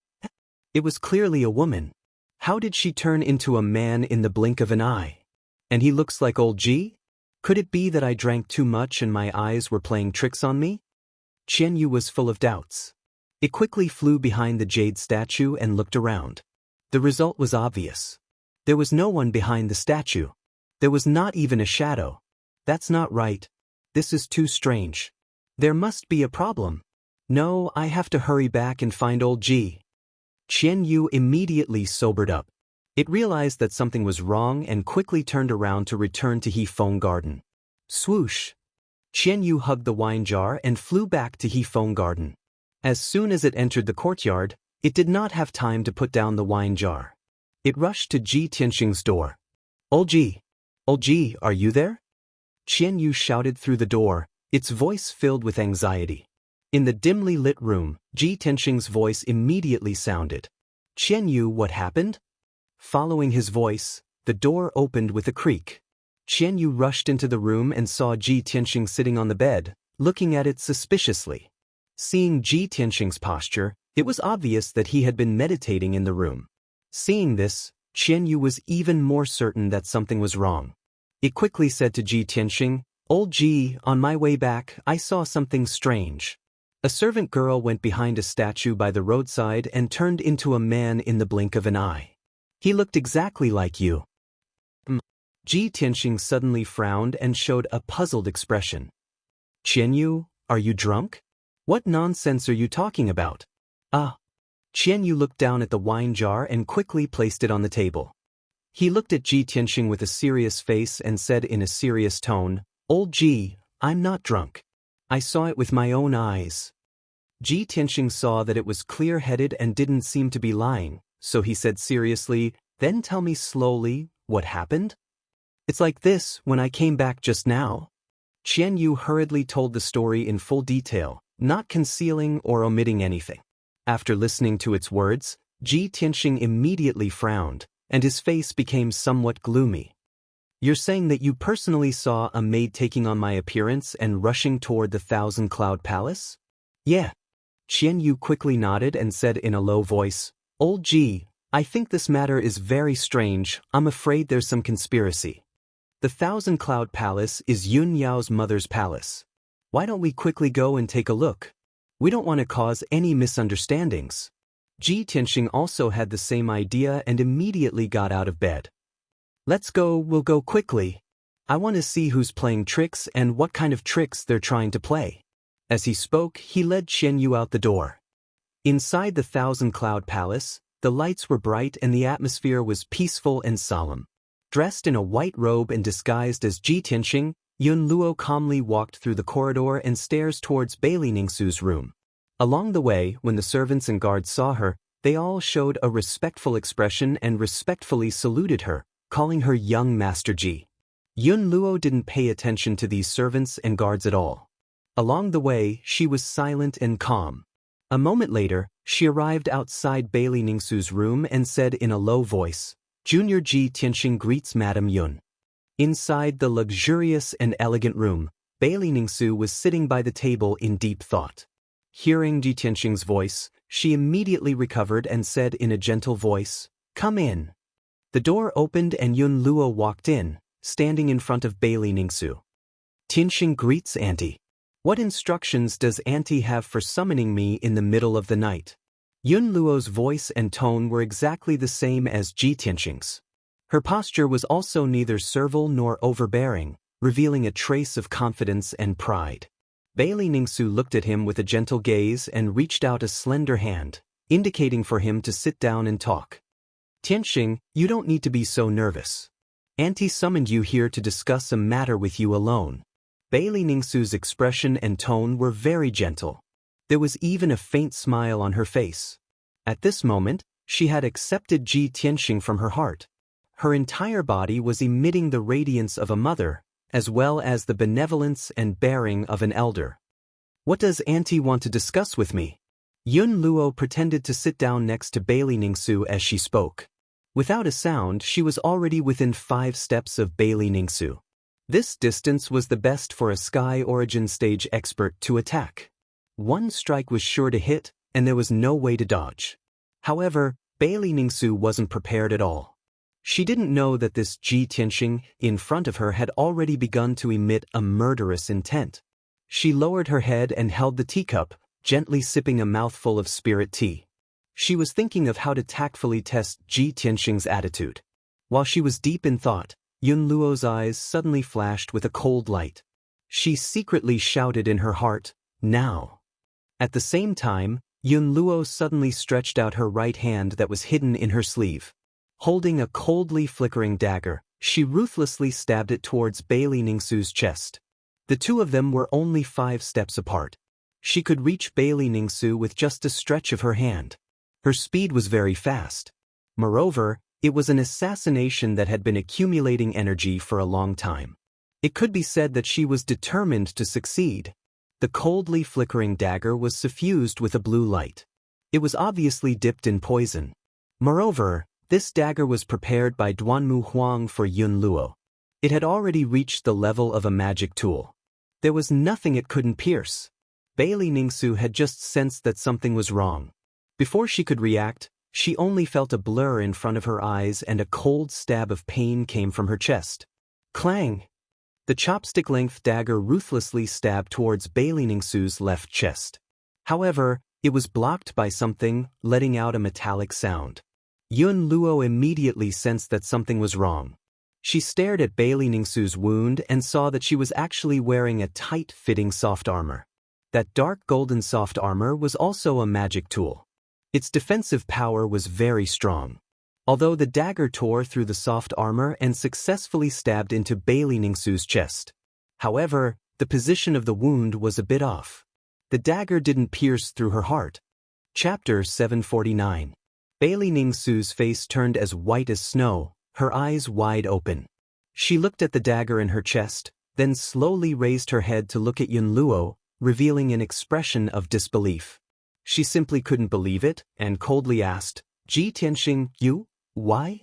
It was clearly a woman. How did she turn into a man in the blink of an eye? And he looks like old Ji? Could it be that I drank too much and my eyes were playing tricks on me? Qianyu was full of doubts. It quickly flew behind the jade statue and looked around. The result was obvious. There was no one behind the statue. There was not even a shadow. That's not right. This is too strange. There must be a problem. No, I have to hurry back and find old Ji. Qianyu immediately sobered up. It realized that something was wrong and quickly turned around to return to Hefeng Garden. Swoosh! Qianyu hugged the wine jar and flew back to Hefeng Garden. As soon as it entered the courtyard, it did not have time to put down the wine jar. It rushed to Ji Tianxing's door. Old Ji, are you there? Qianyu shouted through the door, its voice filled with anxiety. In the dimly lit room, Ji Tianxing's voice immediately sounded. Qianyu, what happened? Following his voice, the door opened with a creak. Qianyu rushed into the room and saw Ji Tianxing sitting on the bed, looking at it suspiciously. Seeing Ji Tianxing's posture, it was obvious that he had been meditating in the room. Seeing this, Qianyu was even more certain that something was wrong. It quickly said to Ji Tianxing, Old Ji, on my way back, I saw something strange. A servant girl went behind a statue by the roadside and turned into a man in the blink of an eye. He looked exactly like you. Ji Tianxing suddenly frowned and showed a puzzled expression. Qianyu, are you drunk? What nonsense are you talking about? Qianyu looked down at the wine jar and quickly placed it on the table. He looked at Ji Tianxing with a serious face and said in a serious tone, Old Ji, I'm not drunk. I saw it with my own eyes. Ji Tianxing saw that it was clear-headed and didn't seem to be lying, so he said seriously, Then tell me slowly, what happened? It's like this, when I came back just now. Qianyu hurriedly told the story in full detail, not concealing or omitting anything. After listening to its words, Ji Tianxing immediately frowned, and his face became somewhat gloomy. You're saying that you personally saw a maid taking on my appearance and rushing toward the Thousand Cloud Palace? Yeah. Qianyu quickly nodded and said in a low voice, Old Ji, I think this matter is very strange. I'm afraid there's some conspiracy. The Thousand Cloud Palace is Yun Yao's mother's palace. Why don't we quickly go and take a look? We don't want to cause any misunderstandings. Ji Tianxing also had the same idea and immediately got out of bed. Let's go, we'll go quickly. I want to see who's playing tricks and what kind of tricks they're trying to play. As he spoke, he led Qianyu out the door. Inside the Thousand Cloud Palace, the lights were bright and the atmosphere was peaceful and solemn. Dressed in a white robe and disguised as Ji Tianxing, Yun Luo calmly walked through the corridor and stairs towards Bailey Ningsu's room. Along the way, when the servants and guards saw her, they all showed a respectful expression and respectfully saluted her, calling her young Master Ji. Yun Luo didn't pay attention to these servants and guards at all. Along the way, she was silent and calm. A moment later, she arrived outside Bailey Ningsu's room and said in a low voice, "Junior Ji Tianxing greets Madam Yun." Inside the luxurious and elegant room, Bailey Ningsu was sitting by the table in deep thought. Hearing Ji Tianxing's voice, she immediately recovered and said in a gentle voice, "Come in." The door opened and Yun Luo walked in, standing in front of Bailey Ningsu. "Tianxing greets Auntie. What instructions does Auntie have for summoning me in the middle of the night?" Yun Luo's voice and tone were exactly the same as Ji Tianxing's. Her posture was also neither servile nor overbearing, revealing a trace of confidence and pride. Bailey Ningsu looked at him with a gentle gaze and reached out a slender hand, indicating for him to sit down and talk. "Tianxing, you don't need to be so nervous. Auntie summoned you here to discuss a matter with you alone." Bailey Ningsu's expression and tone were very gentle. There was even a faint smile on her face. At this moment, she had accepted Ji Tianxing from her heart. Her entire body was emitting the radiance of a mother, as well as the benevolence and bearing of an elder. "What does Auntie want to discuss with me?" Yun Luo pretended to sit down next to Bailey Ningsu as she spoke. Without a sound, she was already within 5 steps of Bailey Ningsu. This distance was the best for a Sky Origin stage expert to attack. One strike was sure to hit, and there was no way to dodge. However, Bailey Ningsu wasn't prepared at all. She didn't know that this Ji Tianxing in front of her had already begun to emit a murderous intent. She lowered her head and held the teacup, gently sipping a mouthful of spirit tea. She was thinking of how to tactfully test Ji Tianxing's attitude. While she was deep in thought, Yun Luo's eyes suddenly flashed with a cold light. She secretly shouted in her heart, "Now!" At the same time, Yun Luo suddenly stretched out her right hand that was hidden in her sleeve. Holding a coldly flickering dagger, she ruthlessly stabbed it towards Bailey Ningsu's chest. The two of them were only 5 steps apart. She could reach Bailey Ningsu with just a stretch of her hand. Her speed was very fast. Moreover, it was an assassination that had been accumulating energy for a long time. It could be said that she was determined to succeed. The coldly flickering dagger was suffused with a blue light. It was obviously dipped in poison. Moreover, this dagger was prepared by Duanmu Huang for Yun Luo. It had already reached the level of a magic tool. There was nothing it couldn't pierce. Bailey Ningsu had just sensed that something was wrong. Before she could react, she only felt a blur in front of her eyes and a cold stab of pain came from her chest. Clang! The chopstick-length dagger ruthlessly stabbed towards Bailey Ningsu's left chest. However, it was blocked by something, letting out a metallic sound. Yun Luo immediately sensed that something was wrong. She stared at Bailey Ningsu's wound and saw that she was actually wearing a tight-fitting soft armor. That dark golden soft armor was also a magic tool. Its defensive power was very strong. Although the dagger tore through the soft armor and successfully stabbed into Bailey Ningsu's chest. However, the position of the wound was a bit off. The dagger didn't pierce through her heart. Chapter 749. Bailey Ningsu's face turned as white as snow, her eyes wide open. She looked at the dagger in her chest, then slowly raised her head to look at Yun Luo, revealing an expression of disbelief. She simply couldn't believe it, and coldly asked, "Ji Tianxing, you? Why?"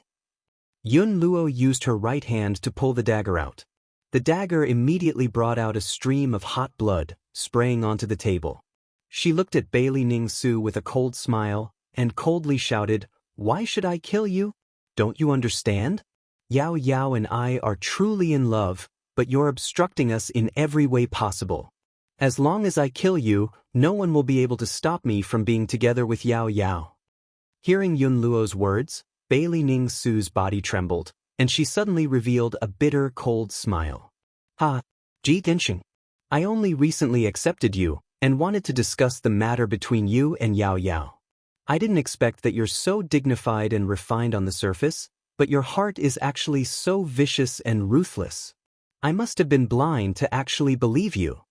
Yun Luo used her right hand to pull the dagger out. The dagger immediately brought out a stream of hot blood, spraying onto the table. She looked at Bailey Ningsu with a cold smile, and coldly shouted, "Why should I kill you? Don't you understand? Yao Yao and I are truly in love, but you're obstructing us in every way possible. As long as I kill you, no one will be able to stop me from being together with Yao Yao." Hearing Yun Luo's words, Bailey Ningsu's body trembled, and she suddenly revealed a bitter, cold smile. "Ha, Ji Tianxing. I only recently accepted you, and wanted to discuss the matter between you and Yao Yao. I didn't expect that you're so dignified and refined on the surface, but your heart is actually so vicious and ruthless. I must have been blind to actually believe you."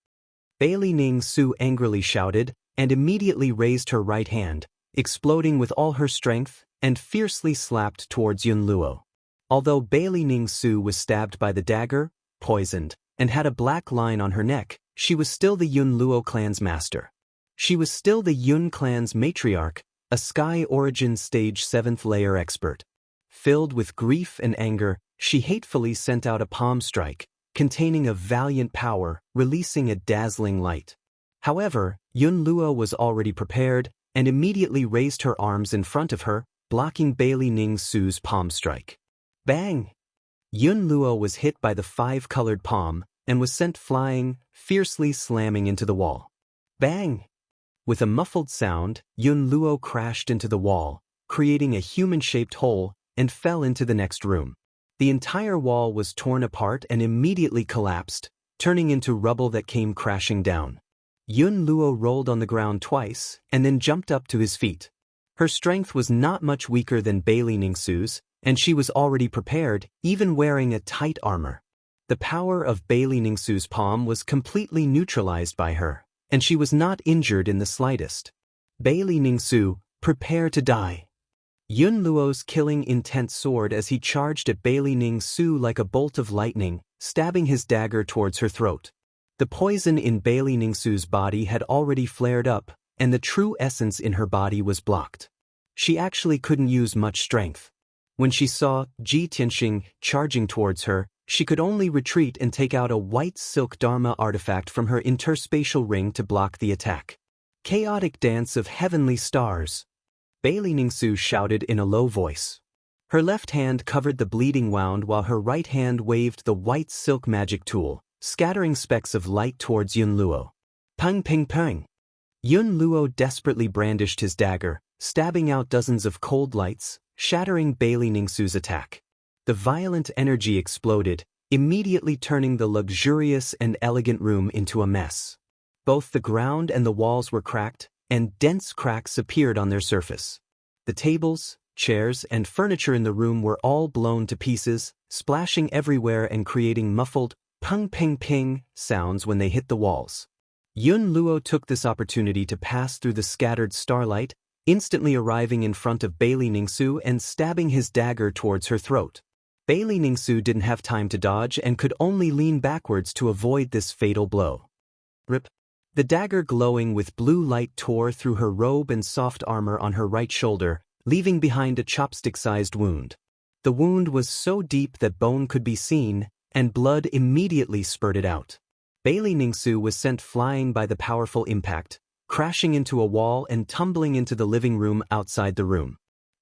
Bailey Ningsu angrily shouted, and immediately raised her right hand, exploding with all her strength, and fiercely slapped towards Yun Luo. Although Bailey Ning Su was stabbed by the dagger, poisoned, and had a black line on her neck, she was still the Yun Luo clan's master. She was still the Yun clan's matriarch, a Sky Origin Stage 7th layer expert. Filled with grief and anger, she hatefully sent out a palm strike, containing a valiant power, releasing a dazzling light. However, Yun Luo was already prepared, and immediately raised her arms in front of her, blocking Bailey Ning Su's palm strike. Bang! Yun Luo was hit by the five-colored palm, and was sent flying, fiercely slamming into the wall. Bang! With a muffled sound, Yun Luo crashed into the wall, creating a human-shaped hole, and fell into the next room. The entire wall was torn apart and immediately collapsed, turning into rubble that came crashing down. Yun Luo rolled on the ground twice, and then jumped up to his feet. Her strength was not much weaker than Bailey Ning Su's, and she was already prepared, even wearing a tight armor. The power of Bailey Ning Su's palm was completely neutralized by her, and she was not injured in the slightest. Bailey Ning Su, prepare to die. Yun Luo's killing intent soared as he charged at Bailey Ning Su like a bolt of lightning, stabbing his dagger towards her throat. The poison in Bailey Ning Su's body had already flared up, and the true essence in her body was blocked. She actually couldn't use much strength. When she saw Ji Tianxing charging towards her, she could only retreat and take out a white silk Dharma artifact from her interspatial ring to block the attack. Chaotic dance of heavenly stars. Bailey Ning Su shouted in a low voice. Her left hand covered the bleeding wound while her right hand waved the white silk magic tool, scattering specks of light towards Yun Luo. Peng ping peng. Yun Luo desperately brandished his dagger, stabbing out dozens of cold lights, shattering Bailey Ning Su's attack. The violent energy exploded, immediately turning the luxurious and elegant room into a mess. Both the ground and the walls were cracked, and dense cracks appeared on their surface. The tables, chairs, and furniture in the room were all blown to pieces, splashing everywhere and creating muffled peng ping ping sounds when they hit the walls. Yun Luo took this opportunity to pass through the scattered starlight, instantly arriving in front of Bailey Ning Su and stabbing his dagger towards her throat. Bailey Ning Su didn't have time to dodge and could only lean backwards to avoid this fatal blow. Rip. The dagger glowing with blue light tore through her robe and soft armor on her right shoulder, leaving behind a chopstick-sized wound. The wound was so deep that bone could be seen, and blood immediately spurted out. Bailey Ning Su was sent flying by the powerful impact, crashing into a wall and tumbling into the living room outside the room.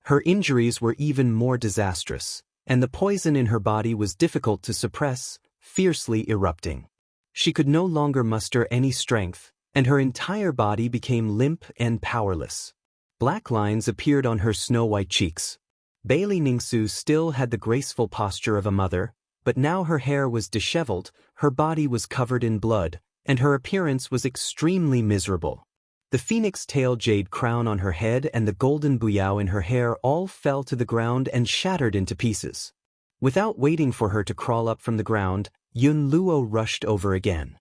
Her injuries were even more disastrous, and the poison in her body was difficult to suppress, fiercely erupting. She could no longer muster any strength, and her entire body became limp and powerless. Black lines appeared on her snow-white cheeks. Bailey Ning Su still had the graceful posture of a mother, but now her hair was disheveled, her body was covered in blood, and her appearance was extremely miserable. The phoenix tail jade crown on her head and the golden buyao in her hair all fell to the ground and shattered into pieces. Without waiting for her to crawl up from the ground, Yun Luo rushed over again.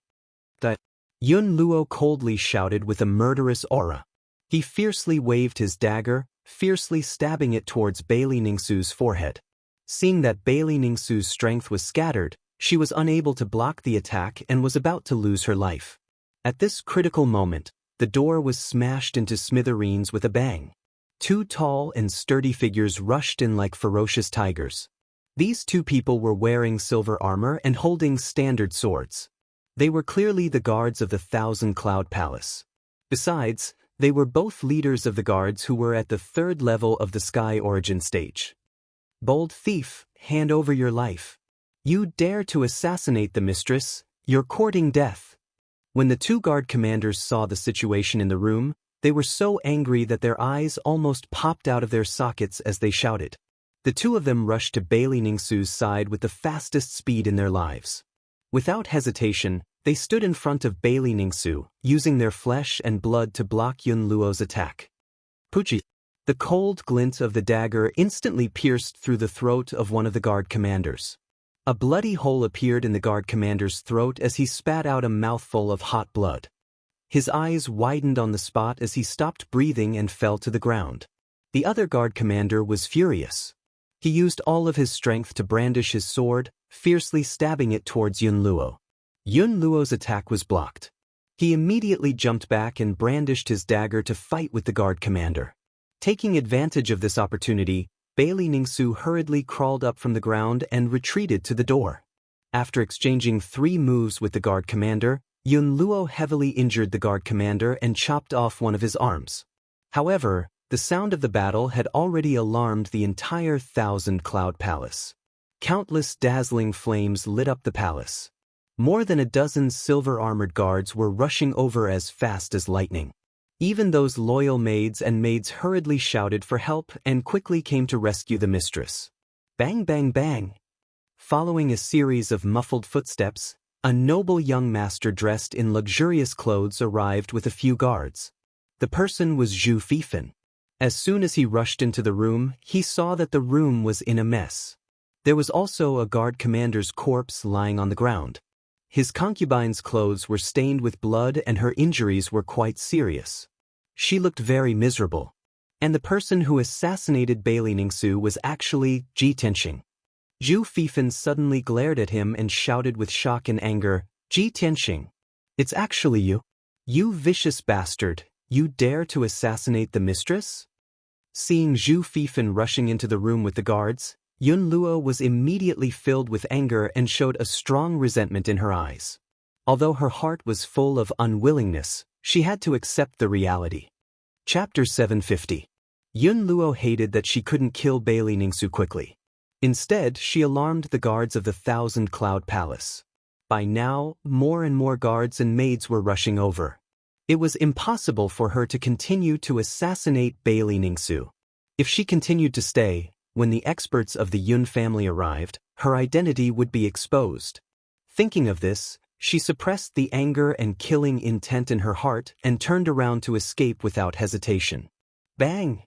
Yun Luo coldly shouted with a murderous aura. He fiercely waved his dagger, fiercely stabbing it towards Bailey Ning Su's forehead. Seeing that Bailey Ning Su's strength was scattered, she was unable to block the attack and was about to lose her life. At this critical moment, the door was smashed into smithereens with a bang. Two tall and sturdy figures rushed in like ferocious tigers. These two people were wearing silver armor and holding standard swords. They were clearly the guards of the Thousand Cloud Palace. Besides, they were both leaders of the guards who were at the third level of the Sky Origin stage. Bold thief, hand over your life. You dare to assassinate the mistress, you're courting death. When the two guard commanders saw the situation in the room, they were so angry that their eyes almost popped out of their sockets as they shouted. The two of them rushed to Bailey Ning Su's side with the fastest speed in their lives. Without hesitation, they stood in front of Bailey Ning Su, using their flesh and blood to block Yun Luo's attack. Puchi! The cold glint of the dagger instantly pierced through the throat of one of the guard commanders. A bloody hole appeared in the guard commander's throat as he spat out a mouthful of hot blood. His eyes widened on the spot as he stopped breathing and fell to the ground. The other guard commander was furious. He used all of his strength to brandish his sword, fiercely stabbing it towards Yun Luo. Yun Luo's attack was blocked. He immediately jumped back and brandished his dagger to fight with the guard commander. Taking advantage of this opportunity, Bailey Ningsu hurriedly crawled up from the ground and retreated to the door. After exchanging 3 moves with the guard commander, Yun Luo heavily injured the guard commander and chopped off one of his arms. However, the sound of the battle had already alarmed the entire Thousand Cloud Palace. Countless dazzling flames lit up the palace. More than a dozen silver-armored guards were rushing over as fast as lightning. Even those loyal maids and maids hurriedly shouted for help and quickly came to rescue the mistress. Bang, bang, bang! Following a series of muffled footsteps, a noble young master dressed in luxurious clothes arrived with a few guards. The person was Zhu Fifan. As soon as he rushed into the room, he saw that the room was in a mess. There was also a guard commander's corpse lying on the ground. His concubine's clothes were stained with blood and her injuries were quite serious. She looked very miserable. And the person who assassinated Bailey Ningsu was actually Ji Tianxing. Zhu Fifan suddenly glared at him and shouted with shock and anger, "Ji Tianxing, it's actually you. You vicious bastard, you dare to assassinate the mistress?" Seeing Zhu Fifan rushing into the room with the guards, Yun Luo was immediately filled with anger and showed a strong resentment in her eyes. Although her heart was full of unwillingness, she had to accept the reality. Chapter 750. Yun Luo hated that she couldn't kill Bailey Ningsu quickly. Instead, she alarmed the guards of the Thousand Cloud Palace. By now, more and more guards and maids were rushing over. It was impossible for her to continue to assassinate Bailey Ningsu. If she continued to stay, when the experts of the Yun family arrived, her identity would be exposed. Thinking of this, she suppressed the anger and killing intent in her heart and turned around to escape without hesitation. Bang!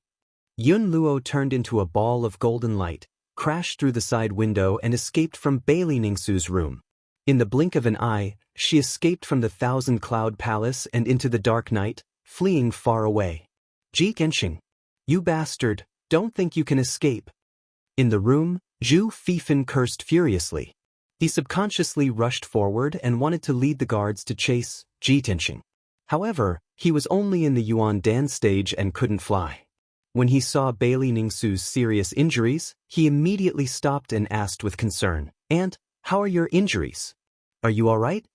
Yun Luo turned into a ball of golden light, crashed through the side window and escaped from Bailey Ningsu's room. In the blink of an eye, she escaped from the Thousand Cloud Palace and into the dark night, fleeing far away. Ji Tianxing, you bastard, don't think you can escape. In the room, Zhu Fifan cursed furiously. He subconsciously rushed forward and wanted to lead the guards to chase Ji Tianxing. However, he was only in the Yuan Dan stage and couldn't fly. When he saw Bailey Ningsu's serious injuries, he immediately stopped and asked with concern, "Aunt, how are your injuries? Are you all right?"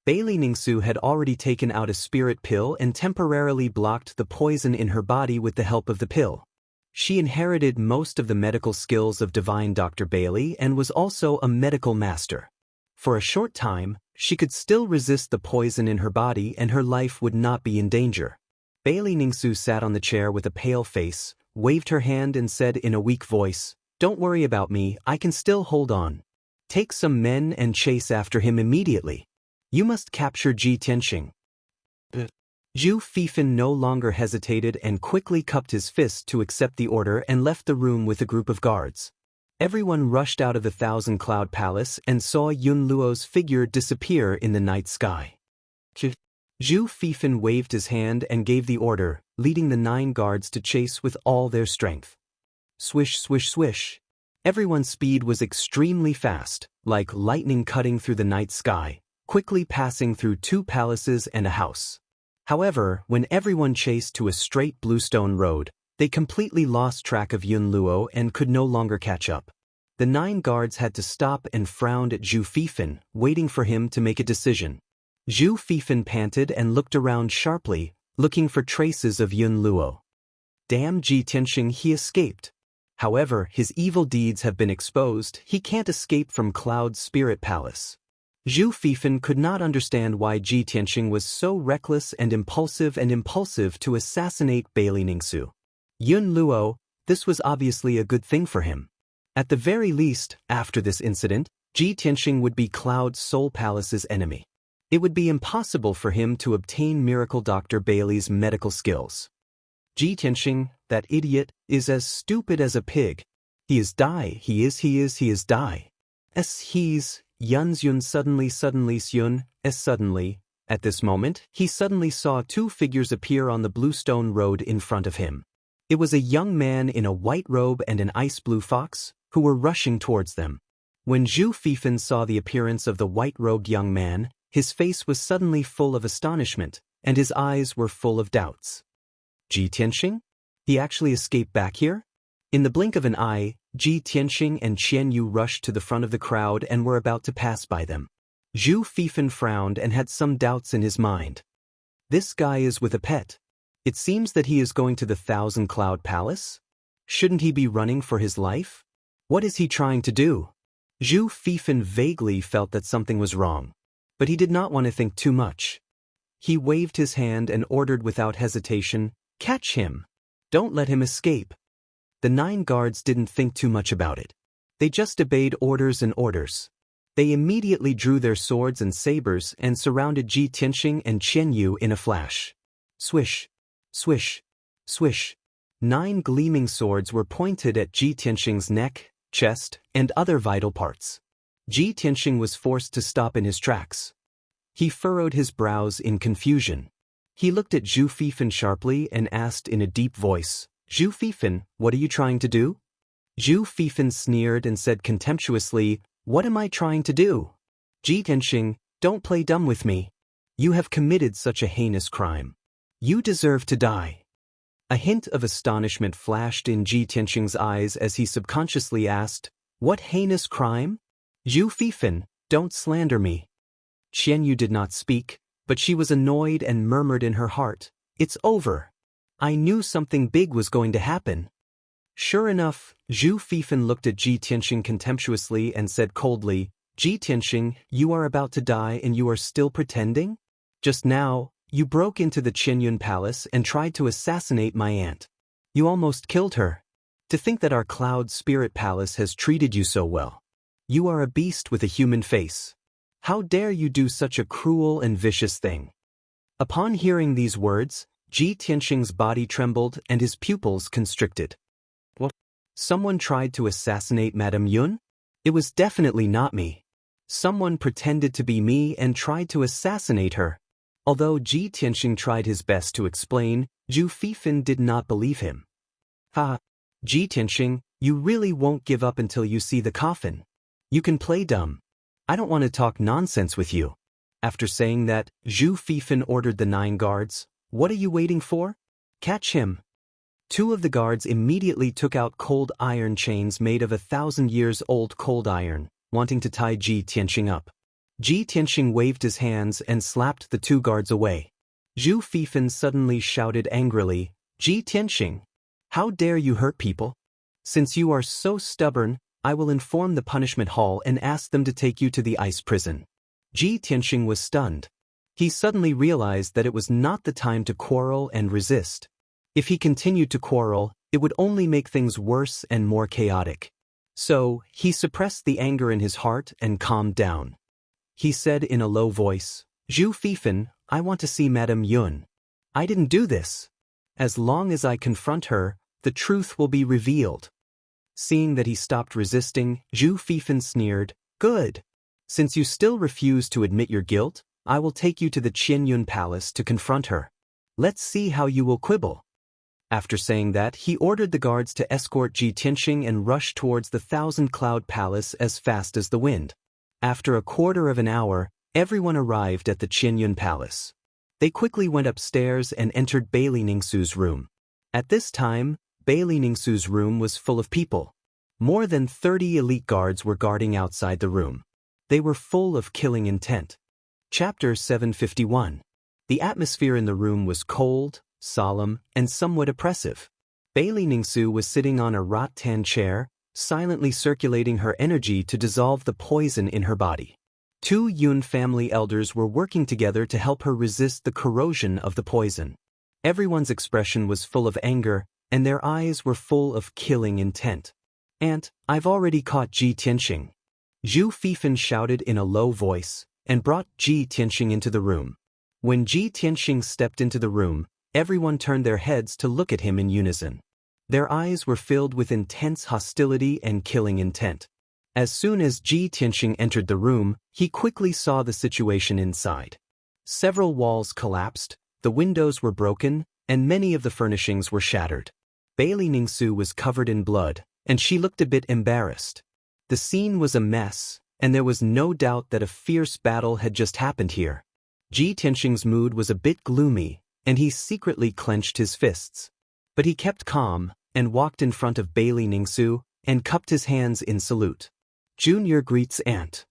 Bailey Ningsu had already taken out a spirit pill and temporarily blocked the poison in her body with the help of the pill. She inherited most of the medical skills of Divine Dr. Bailey and was also a medical master. For a short time, she could still resist the poison in her body and her life would not be in danger. Bailey Ningsu sat on the chair with a pale face, waved her hand and said in a weak voice, "Don't worry about me, I can still hold on. Take some men and chase after him immediately. You must capture Ji Tianxing." Zhu Fifan no longer hesitated and quickly cupped his fist to accept the order and left the room with a group of guards. Everyone rushed out of the Thousand Cloud Palace and saw Yun Luo's figure disappear in the night sky. Zhu Fifan waved his hand and gave the order, leading the 9 guards to chase with all their strength. Swish, swish, swish. Everyone's speed was extremely fast, like lightning cutting through the night sky, quickly passing through 2 palaces and a house. However, when everyone chased to a straight bluestone road, they completely lost track of Yun Luo and could no longer catch up. The 9 guards had to stop and frowned at Zhu Fifan, waiting for him to make a decision. Zhu Fifan panted and looked around sharply, looking for traces of Yun Luo. Damn Ji Tianxing, he escaped. However, his evil deeds have been exposed, he can't escape from Cloud's Spirit Palace. Zhu Fifan could not understand why Ji Tianxing was so reckless and impulsive to assassinate Bailey Ningsu. Yun Luo, this was obviously a good thing for him. At the very least, after this incident, Ji Tianxing would be Cloud's Soul Palace's enemy. It would be impossible for him to obtain Miracle Dr. Bailey's medical skills. Ji Tianxing, that idiot, is as stupid as a pig. He is die, he is die. He's, Yun's Yun suddenly Yun, suddenly, At this moment, he suddenly saw two figures appear on the bluestone road in front of him. It was a young man in a white robe and an ice blue fox, who were rushing towards them. When Zhu Fifan saw the appearance of the white-robed young man, his face was suddenly full of astonishment, and his eyes were full of doubts. Ji Tianxing? He actually escaped back here? In the blink of an eye, Ji Tianxing and Qian Yu rushed to the front of the crowd and were about to pass by them. Zhu Fifan frowned and had some doubts in his mind. This guy is with a pet. It seems that he is going to the Thousand Cloud Palace? Shouldn't he be running for his life? What is he trying to do? Zhu Fifan vaguely felt that something was wrong, but he did not want to think too much. He waved his hand and ordered without hesitation, "Catch him! Don't let him escape." The 9 guards didn't think too much about it. They just obeyed orders and orders. They immediately drew their swords and sabers and surrounded Ji Tianxing and Qian Yu in a flash. Swish, swish, swish. 9 gleaming swords were pointed at Ji Tianxing's neck, chest, and other vital parts. Ji Tianxing was forced to stop in his tracks. He furrowed his brows in confusion. He looked at Zhu Fifan sharply and asked in a deep voice, "Zhu Fifan, what are you trying to do?" Zhu Fifan sneered and said contemptuously, "What am I trying to do? Ji Tianxing, don't play dumb with me. You have committed such a heinous crime. You deserve to die." A hint of astonishment flashed in Ji Tianxing's eyes as he subconsciously asked, "What heinous crime? Zhu Fifan, don't slander me." Qian Yu did not speak, but she was annoyed and murmured in her heart, "It's over. I knew something big was going to happen." Sure enough, Zhu Fifan looked at Ji Tianxing contemptuously and said coldly, "Ji Tianxing, you are about to die and you are still pretending? Just now, you broke into the Qianyun Palace and tried to assassinate my aunt. You almost killed her. To think that our Cloud Spirit Palace has treated you so well. You are a beast with a human face. How dare you do such a cruel and vicious thing?" Upon hearing these words, Ji Tianxing's body trembled and his pupils constricted. What? Someone tried to assassinate Madame Yun? It was definitely not me. Someone pretended to be me and tried to assassinate her. Although Ji Tianxing tried his best to explain, Zhu Fifan did not believe him. "Ha! Ji Tianxing, you really won't give up until you see the coffin. You can play dumb. I don't want to talk nonsense with you." After saying that, Zhu Fifan ordered the 9 guards, "What are you waiting for? Catch him." 2 of the guards immediately took out cold iron chains made of 1,000-years-old cold iron, wanting to tie Ji Tianxing up. Ji Tianxing waved his hands and slapped the 2 guards away. Zhu Fifan suddenly shouted angrily, "Ji Tianxing, how dare you hurt people? Since you are so stubborn, I will inform the punishment hall and ask them to take you to the ice prison." Ji Tianxing was stunned. He suddenly realized that it was not the time to quarrel and resist. If he continued to quarrel, it would only make things worse and more chaotic. So, he suppressed the anger in his heart and calmed down. He said in a low voice, "Zhu Fifan, I want to see Madame Yun. I didn't do this. As long as I confront her, the truth will be revealed." Seeing that he stopped resisting, Zhu Fifan sneered, "Good. Since you still refuse to admit your guilt, I will take you to the Qianyun Palace to confront her. Let's see how you will quibble." After saying that, he ordered the guards to escort Ji Tianxing and rush towards the Thousand Cloud Palace as fast as the wind. After a quarter of an hour, everyone arrived at the Qianyun Palace. They quickly went upstairs and entered Bailey Ningsu's room. At this time, Bailey Ningsu's room was full of people. More than 30 elite guards were guarding outside the room. They were full of killing intent. Chapter 751. The atmosphere in the room was cold, solemn, and somewhat oppressive. Bailey Ningsu was sitting on a rattan chair, silently circulating her energy to dissolve the poison in her body. 2 Yun family elders were working together to help her resist the corrosion of the poison. Everyone's expression was full of anger, and their eyes were full of killing intent. "Aunt, I've already caught Ji Tianxing." Zhu Fifan shouted in a low voice, and brought Ji Tianxing into the room. When Ji Tianxing stepped into the room, everyone turned their heads to look at him in unison. Their eyes were filled with intense hostility and killing intent. As soon as Ji Tianxing entered the room, he quickly saw the situation inside. Several walls collapsed, the windows were broken, and many of the furnishings were shattered. Bailey Ningsu was covered in blood, and she looked a bit embarrassed. The scene was a mess, and there was no doubt that a fierce battle had just happened here. Ji Tianxing's mood was a bit gloomy, and he secretly clenched his fists. But he kept calm, and walked in front of Bailey Ningsu, and cupped his hands in salute. Junior greets aunt.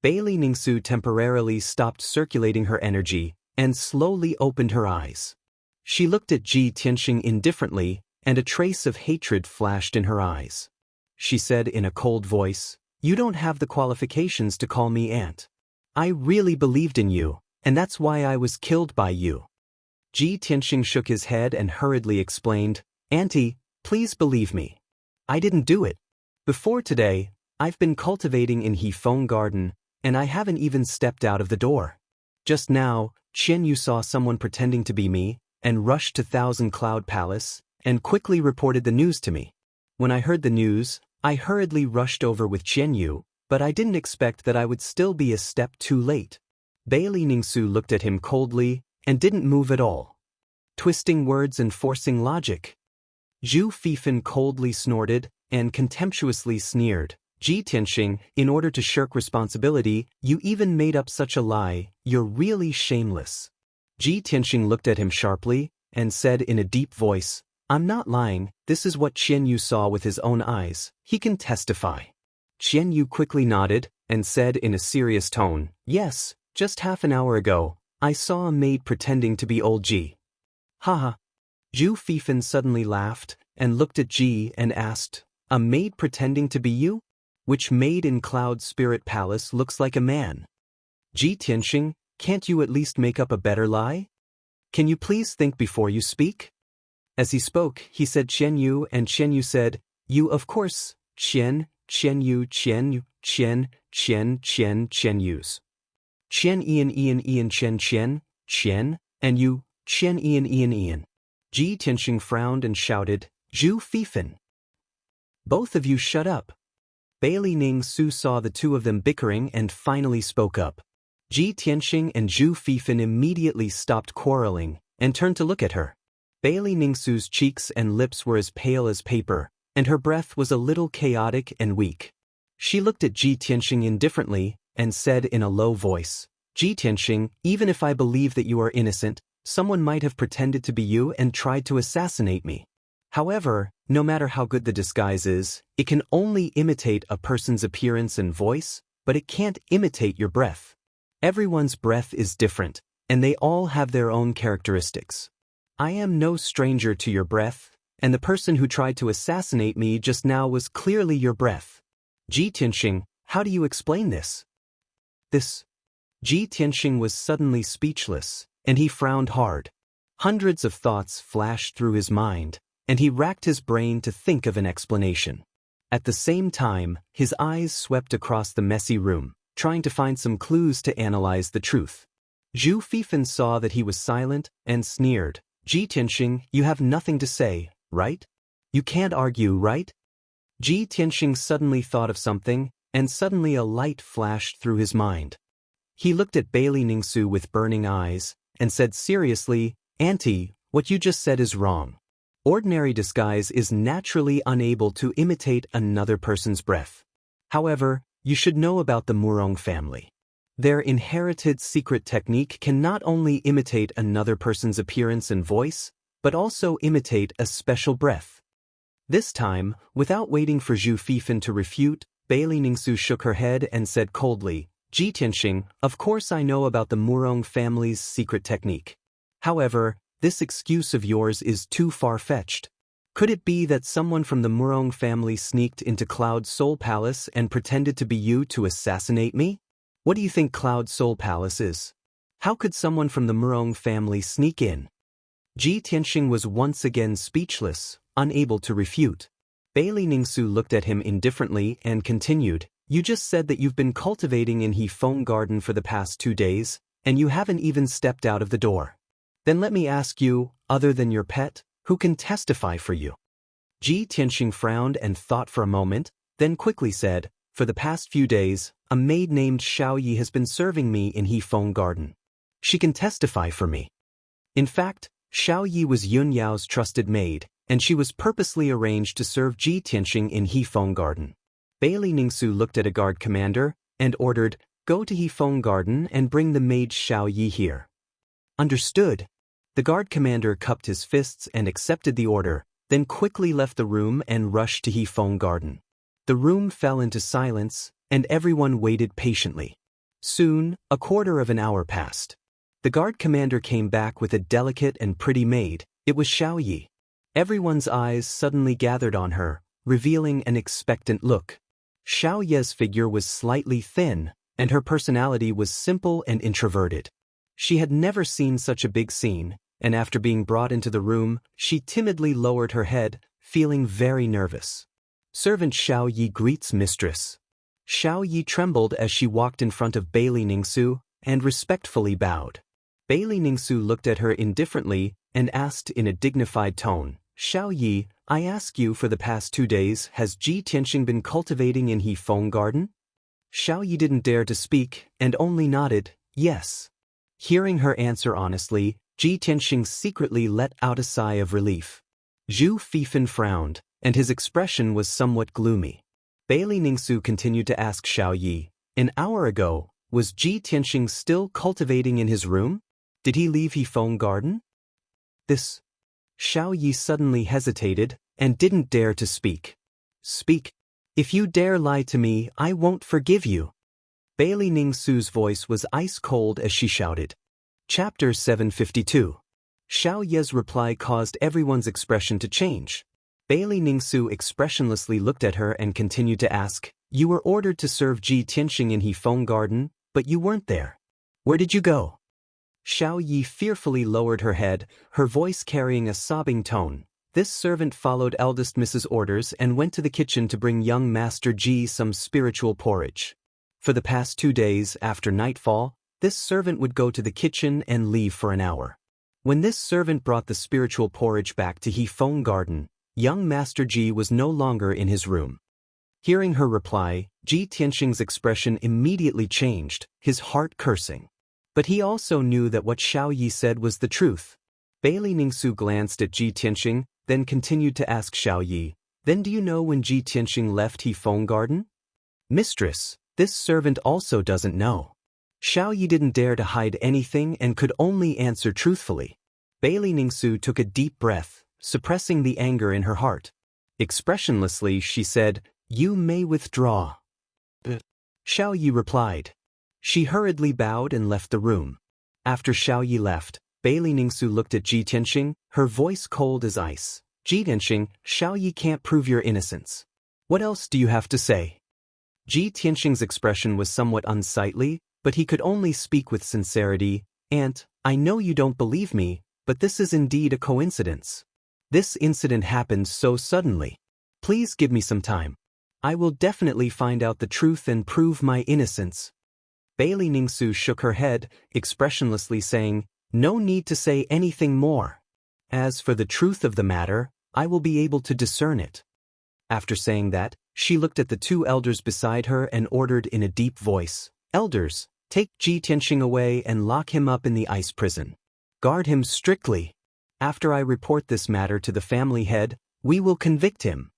Bailey Ningsu temporarily stopped circulating her energy, and slowly opened her eyes. She looked at Ji Tianxing indifferently, and a trace of hatred flashed in her eyes. She said in a cold voice, "You don't have the qualifications to call me aunt. I really believed in you, and that's why I was killed by you." Ji Tianxing shook his head and hurriedly explained, "Auntie, please believe me. I didn't do it. Before today, I've been cultivating in Hefeng Garden, and I haven't even stepped out of the door. Just now, Qian Yu saw someone pretending to be me, and rushed to Thousand Cloud Palace, and quickly reported the news to me. When I heard the news, I hurriedly rushed over with Qian Yu, but I didn't expect that I would still be a step too late." Bailey Ningsu looked at him coldly, and didn't move at all. Twisting words and forcing logic. Zhu Fifan coldly snorted, and contemptuously sneered, "Ji Tianxing, in order to shirk responsibility, you even made up such a lie, you're really shameless." Ji Tianxing looked at him sharply, and said in a deep voice, "I'm not lying, this is what Qian Yu saw with his own eyes, he can testify." Qian Yu quickly nodded, and said in a serious tone, "Yes, just half an hour ago, I saw a maid pretending to be old Ji." Haha. Zhu Fifan suddenly laughed, and looked at Ji and asked, "A maid pretending to be you? Which maid in Cloud Spirit Palace looks like a man?" "Ji Tianxing, can't you at least make up a better lie? Can you please think before you speak?" As he spoke, he said Qian Yu, and Qian Yu said, "You of course, Qian Yu, Qian Yu's. Qian Ian Qian, and you, Qian Ian. Ji Tianxing frowned and shouted, "Zhu Fifan! Both of you shut up." Bailey Ningsu saw the two of them bickering and finally spoke up. Ji Tianxing and Zhu Fifan immediately stopped quarreling, and turned to look at her. Bailey Ningsu's cheeks and lips were as pale as paper, and her breath was a little chaotic and weak. She looked at Ji Tianxing indifferently, and said in a low voice, "Ji Tianxing, even if I believe that you are innocent, someone might have pretended to be you and tried to assassinate me. However, no matter how good the disguise is, it can only imitate a person's appearance and voice, but it can't imitate your breath. Everyone's breath is different, and they all have their own characteristics. I am no stranger to your breath, and the person who tried to assassinate me just now was clearly your breath. Ji Tianxing, how do you explain this?" Ji Tianxing was suddenly speechless, and he frowned hard. Hundreds of thoughts flashed through his mind, and he racked his brain to think of an explanation. At the same time, his eyes swept across the messy room, trying to find some clues to analyze the truth. Zhu Fifan saw that he was silent, and sneered, "Ji Tianxing, you have nothing to say, right? You can't argue, right?" Ji Tianxing suddenly thought of something, and suddenly a light flashed through his mind. He looked at Bailey Ningsu with burning eyes, and said seriously, "Auntie, what you just said is wrong. Ordinary disguise is naturally unable to imitate another person's breath. However, you should know about the Murong family. Their inherited secret technique can not only imitate another person's appearance and voice, but also imitate a special breath." This time, without waiting for Zhu Fifan to refute, Bailey Ningsu shook her head and said coldly, "Ji Tianxing, of course I know about the Murong family's secret technique. However, this excuse of yours is too far-fetched. Could it be that someone from the Murong family sneaked into Cloud Soul Palace and pretended to be you to assassinate me? What do you think Cloud Soul Palace is? How could someone from the Murong family sneak in?" Ji Tianxing was once again speechless, unable to refute. Bailey Ningsu looked at him indifferently and continued, "You just said that you've been cultivating in Hefeng Garden for the past 2 days, and you haven't even stepped out of the door. Then let me ask you, other than your pet, who can testify for you?" Ji Tianxing frowned and thought for a moment, then quickly said, "For the past few days, a maid named Xiao Yi has been serving me in Hefeng Garden. She can testify for me. In fact, Xiao Yi was Yun Yao's trusted maid, and she was purposely arranged to serve Ji Tianxing in Hefeng Garden. Bailey Ningsu looked at a guard commander and ordered, "Go to Hefeng Garden and bring the maid Xiao Yi here." Understood. The guard commander cupped his fists and accepted the order, then quickly left the room and rushed to Hefeng Garden. The room fell into silence, and everyone waited patiently. Soon, a quarter of an hour passed. The guard commander came back with a delicate and pretty maid. It was Xiao Yi. Everyone's eyes suddenly gathered on her, revealing an expectant look. Xiao Yi's figure was slightly thin, and her personality was simple and introverted. She had never seen such a big scene, and after being brought into the room, she timidly lowered her head, feeling very nervous. "Servant Xiao Yi greets mistress." Xiao Yi trembled as she walked in front of Bailey Ningsu and respectfully bowed. Bailey Ningsu looked at her indifferently and asked in a dignified tone, "Xiao Yi, I ask you, for the past 2 days, has Ji Tianxing been cultivating in Hefeng Garden?" Xiao Yi didn't dare to speak and only nodded, "Yes." Hearing her answer honestly, Ji Tianxing secretly let out a sigh of relief. Zhu Fifan frowned, and his expression was somewhat gloomy. Bailey Ningsu continued to ask Xiao Yi, "An hour ago, was Ji Tianxing still cultivating in his room? Did he leave Hefeng Garden?" This. Xiao Yi suddenly hesitated and didn't dare to speak. "Speak. If you dare lie to me, I won't forgive you." Bailey Ningsu's voice was ice-cold as she shouted. Chapter 752. Xiao Yi's reply caused everyone's expression to change. Bailey Ningsu expressionlessly looked at her and continued to ask, "You were ordered to serve Ji Tianxing in Hefeng Garden, but you weren't there. Where did you go?" Xiao Yi fearfully lowered her head, her voice carrying a sobbing tone. "This servant followed eldest Mrs. orders and went to the kitchen to bring young Master Ji some spiritual porridge. For the past 2 days, after nightfall, this servant would go to the kitchen and leave for an hour. When this servant brought the spiritual porridge back to Hefeng Garden, young Master Ji was no longer in his room." Hearing her reply, Ji Tianxing's expression immediately changed, his heart cursing. But he also knew that what Xiao Yi said was the truth. Bailey Ningsu glanced at Ji Tianxing, then continued to ask Xiao Yi, "Then do you know when Ji Tianxing left Hefeng Garden?" "Mistress, this servant also doesn't know." Xiao Yi didn't dare to hide anything and could only answer truthfully. Bailey Ningsu took a deep breath, suppressing the anger in her heart. Expressionlessly, she said, "You may withdraw." Xiao Yi replied. She hurriedly bowed and left the room. After Xiao Yi left, Bailey Ningsu looked at Ji Tianxing, her voice cold as ice. "Ji Tianxing, Xiao Yi can't prove your innocence. What else do you have to say?" Ji Tianxing's expression was somewhat unsightly, but he could only speak with sincerity. "Aunt, I know you don't believe me, but this is indeed a coincidence. This incident happened so suddenly. Please give me some time. I will definitely find out the truth and prove my innocence." Bailey Ningsu shook her head, expressionlessly saying, "No need to say anything more. As for the truth of the matter, I will be able to discern it." After saying that, she looked at the 2 elders beside her and ordered in a deep voice, "Elders, take Ji Tianxing away and lock him up in the ice prison. Guard him strictly. After I report this matter to the family head, we will convict him."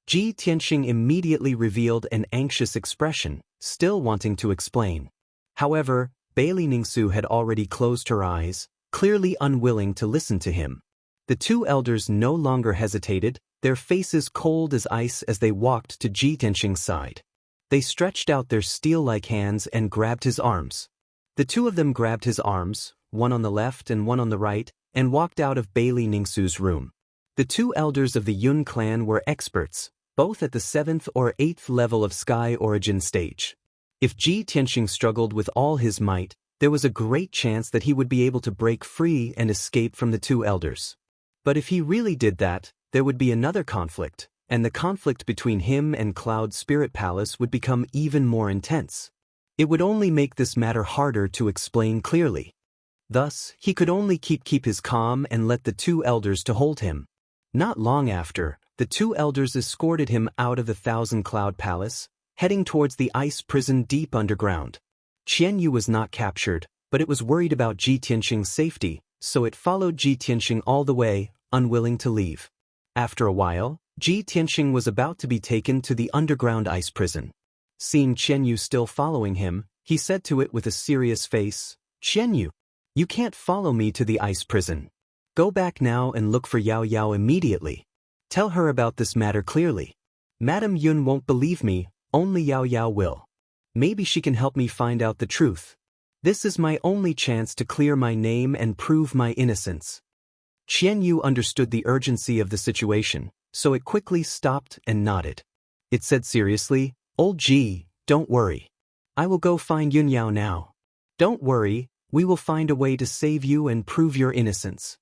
Ji Tianxing immediately revealed an anxious expression, still wanting to explain. However, Bailey Ningsu had already closed her eyes, clearly unwilling to listen to him. The 2 elders no longer hesitated, their faces cold as ice as they walked to Ji Tianxing's side. They stretched out their steel-like hands and grabbed his arms. The 2 of them grabbed his arms, one on the left and one on the right, and walked out of Bailey Ningsu's room. The 2 elders of the Yun clan were experts, both at the 7th or 8th level of Sky Origin stage. If Ji Tianxing struggled with all his might, there was a great chance that he would be able to break free and escape from the 2 elders. But if he really did that, there would be another conflict, and the conflict between him and Cloud Spirit Palace would become even more intense. It would only make this matter harder to explain clearly. Thus, he could only keep his calm and let the 2 elders to hold him. Not long after, the 2 elders escorted him out of the Thousand Cloud Palace, heading towards the ice prison deep underground. Qian Yu was not captured, but it was worried about Ji Tianqing's safety, so it followed Ji Tianqing all the way, unwilling to leave. After a while, Ji Tianqing was about to be taken to the underground ice prison. Seeing Qianyu still following him, he said to it with a serious face, "Qianyu, you can't follow me to the ice prison. Go back now and look for Yao Yao immediately. Tell her about this matter clearly. Madame Yun won't believe me, only Yao Yao will. Maybe she can help me find out the truth. This is my only chance to clear my name and prove my innocence." Qianyu understood the urgency of the situation, so it quickly stopped and nodded. It said seriously, "Old Ji, don't worry. I will go find Yun Yao now. Don't worry, we will find a way to save you and prove your innocence."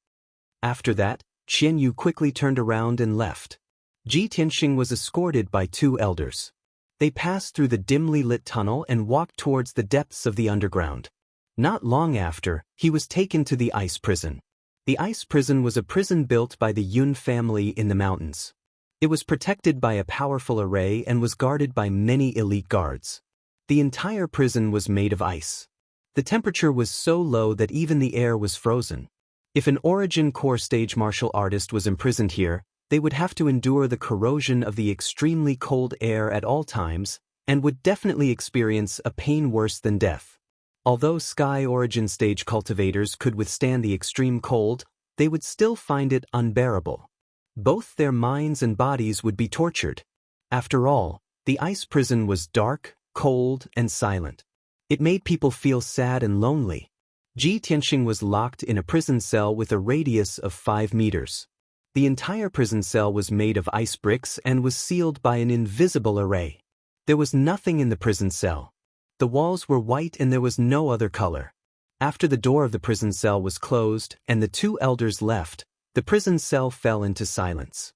After that, Qianyu quickly turned around and left. Ji Tianqing was escorted by two elders. They passed through the dimly lit tunnel and walked towards the depths of the underground. Not long after, he was taken to the ice prison. The ice prison was a prison built by the Yun family in the mountains. It was protected by a powerful array and was guarded by many elite guards. The entire prison was made of ice. The temperature was so low that even the air was frozen. If an Origin Core stage martial artist was imprisoned here, they would have to endure the corrosion of the extremely cold air at all times, and would definitely experience a pain worse than death. Although Sky Origin stage cultivators could withstand the extreme cold, they would still find it unbearable. Both their minds and bodies would be tortured. After all, the ice prison was dark, cold, and silent. It made people feel sad and lonely. Ji Tianqing was locked in a prison cell with a radius of 5 meters. The entire prison cell was made of ice bricks and was sealed by an invisible array. There was nothing in the prison cell. The walls were white and there was no other color. After the door of the prison cell was closed and the two elders left, the prison cell fell into silence.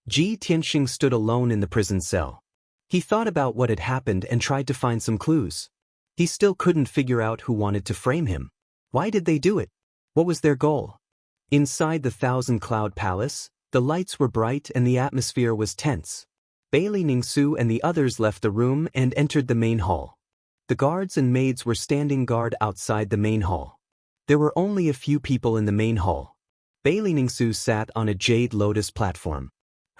Ji Tianqing stood alone in the prison cell. He thought about what had happened and tried to find some clues. He still couldn't figure out who wanted to frame him. Why did they do it? What was their goal? Inside the Thousand Cloud Palace, the lights were bright and the atmosphere was tense. Bailey Ningsu and the others left the room and entered the main hall. The guards and maids were standing guard outside the main hall. There were only a few people in the main hall. Bailey Ningsu sat on a jade lotus platform.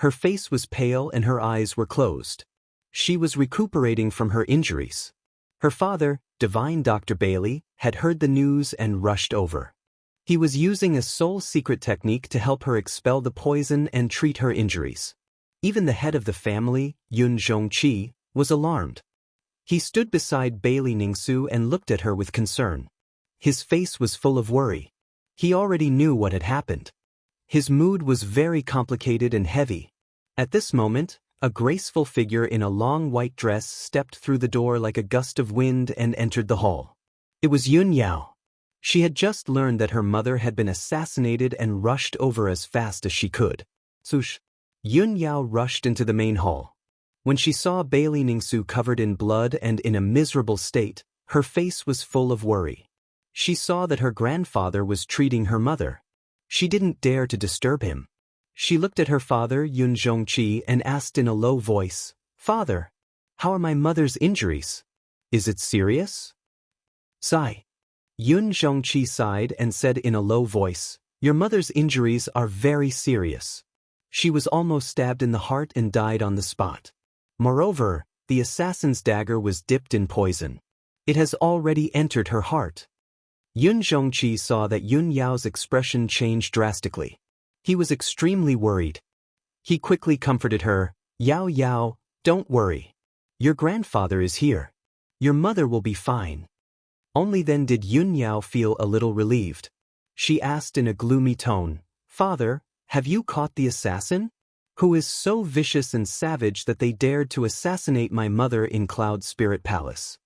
Her face was pale and her eyes were closed. She was recuperating from her injuries. Her father, Divine Dr. Bailey, had heard the news and rushed over. He was using a soul secret technique to help her expel the poison and treat her injuries. Even the head of the family, Yun Zhongqi, was alarmed. He stood beside Bailey Ningsu and looked at her with concern. His face was full of worry. He already knew what had happened. His mood was very complicated and heavy. At this moment, a graceful figure in a long white dress stepped through the door like a gust of wind and entered the hall. It was Yun Yao. She had just learned that her mother had been assassinated and rushed over as fast as she could. Sush. Yun Yao rushed into the main hall. When she saw Bailey Ningsu covered in blood and in a miserable state, her face was full of worry. She saw that her grandfather was treating her mother. She didn't dare to disturb him. She looked at her father, Yun Zhongqi, and asked in a low voice, "Father, how are my mother's injuries? Is it serious?" Sigh. Yun Zhongqi sighed and said in a low voice, "Your mother's injuries are very serious. She was almost stabbed in the heart and died on the spot. Moreover, the assassin's dagger was dipped in poison. It has already entered her heart." Yun Zhongqi saw that Yun Yao's expression changed drastically. He was extremely worried. He quickly comforted her, "Yao Yao, don't worry. Your grandfather is here. Your mother will be fine." Only then did Yun Yao feel a little relieved. She asked in a gloomy tone, "Father, have you caught the assassin? Who is so vicious and savage that they dared to assassinate my mother in Cloud Spirit Palace?"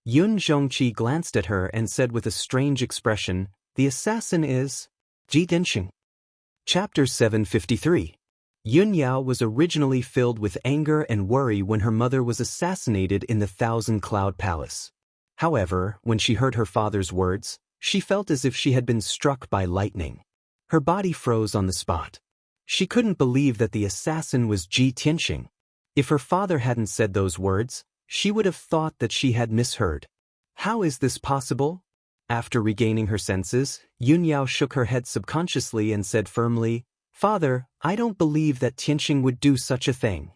Yun Zhongqi glanced at her and said with a strange expression, "The assassin is Ji Tianqing." Chapter 753. Yun Yao was originally filled with anger and worry when her mother was assassinated in the Thousand Cloud Palace. However, when she heard her father's words, she felt as if she had been struck by lightning. Her body froze on the spot. She couldn't believe that the assassin was Ji Tianqing. If her father hadn't said those words, she would have thought that she had misheard. How is this possible? After regaining her senses, Yunyao shook her head subconsciously and said firmly, "Father, I don't believe that Tianqing would do such a thing.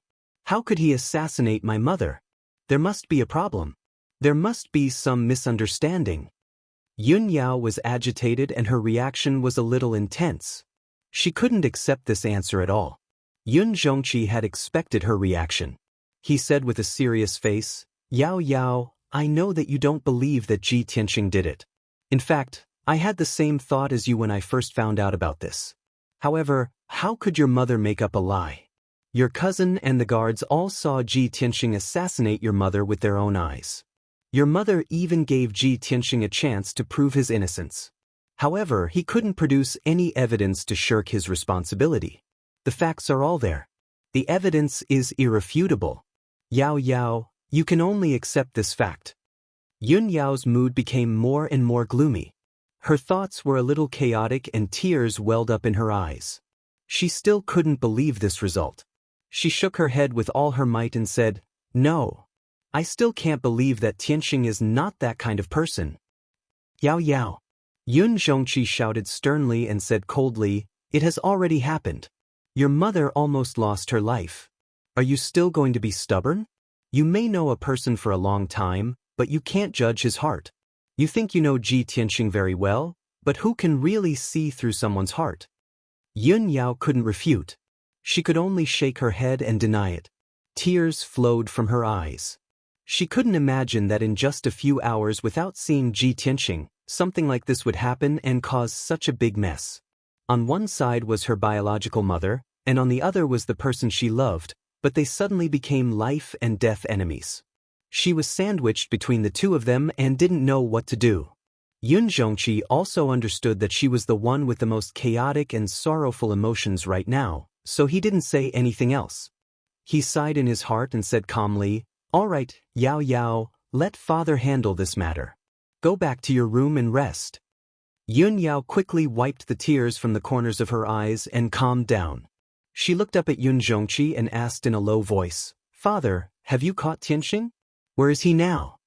How could he assassinate my mother? There must be a problem. There must be some misunderstanding." Yunyao was agitated and her reaction was a little intense. She couldn't accept this answer at all. Yun Zhongqi had expected her reaction. He said with a serious face, "Yao Yao, I know that you don't believe that Ji Tianqing did it. In fact, I had the same thought as you when I first found out about this. However, how could your mother make up a lie? Your cousin and the guards all saw Ji Tianqing assassinate your mother with their own eyes. Your mother even gave Ji Tianqing a chance to prove his innocence. However, he couldn't produce any evidence to shirk his responsibility. The facts are all there. The evidence is irrefutable. Yao Yao, you can only accept this fact." Yun Yao's mood became more and more gloomy. Her thoughts were a little chaotic and tears welled up in her eyes. She still couldn't believe this result. She shook her head with all her might and said, "No. I still can't believe that Tianqing is not that kind of person." "Yao Yao." Yun Zhongqi shouted sternly and said coldly, "It has already happened. Your mother almost lost her life. Are you still going to be stubborn? You may know a person for a long time, but you can't judge his heart. You think you know Ji Tianqing very well, but who can really see through someone's heart?" Yun Yao couldn't refute. She could only shake her head and deny it. Tears flowed from her eyes. She couldn't imagine that in just a few hours without seeing Ji Tianqing, something like this would happen and cause such a big mess. On one side was her biological mother, and on the other was the person she loved, but they suddenly became life and death enemies. She was sandwiched between the two of them and didn't know what to do. Yun Zhongqi also understood that she was the one with the most chaotic and sorrowful emotions right now, so he didn't say anything else. He sighed in his heart and said calmly, "All right, Yao Yao, let father handle this matter. Go back to your room and rest." Yun Yao quickly wiped the tears from the corners of her eyes and calmed down. She looked up at Yun Zhongqi and asked in a low voice, "Father, have you caught Tianqing? Where is he now?"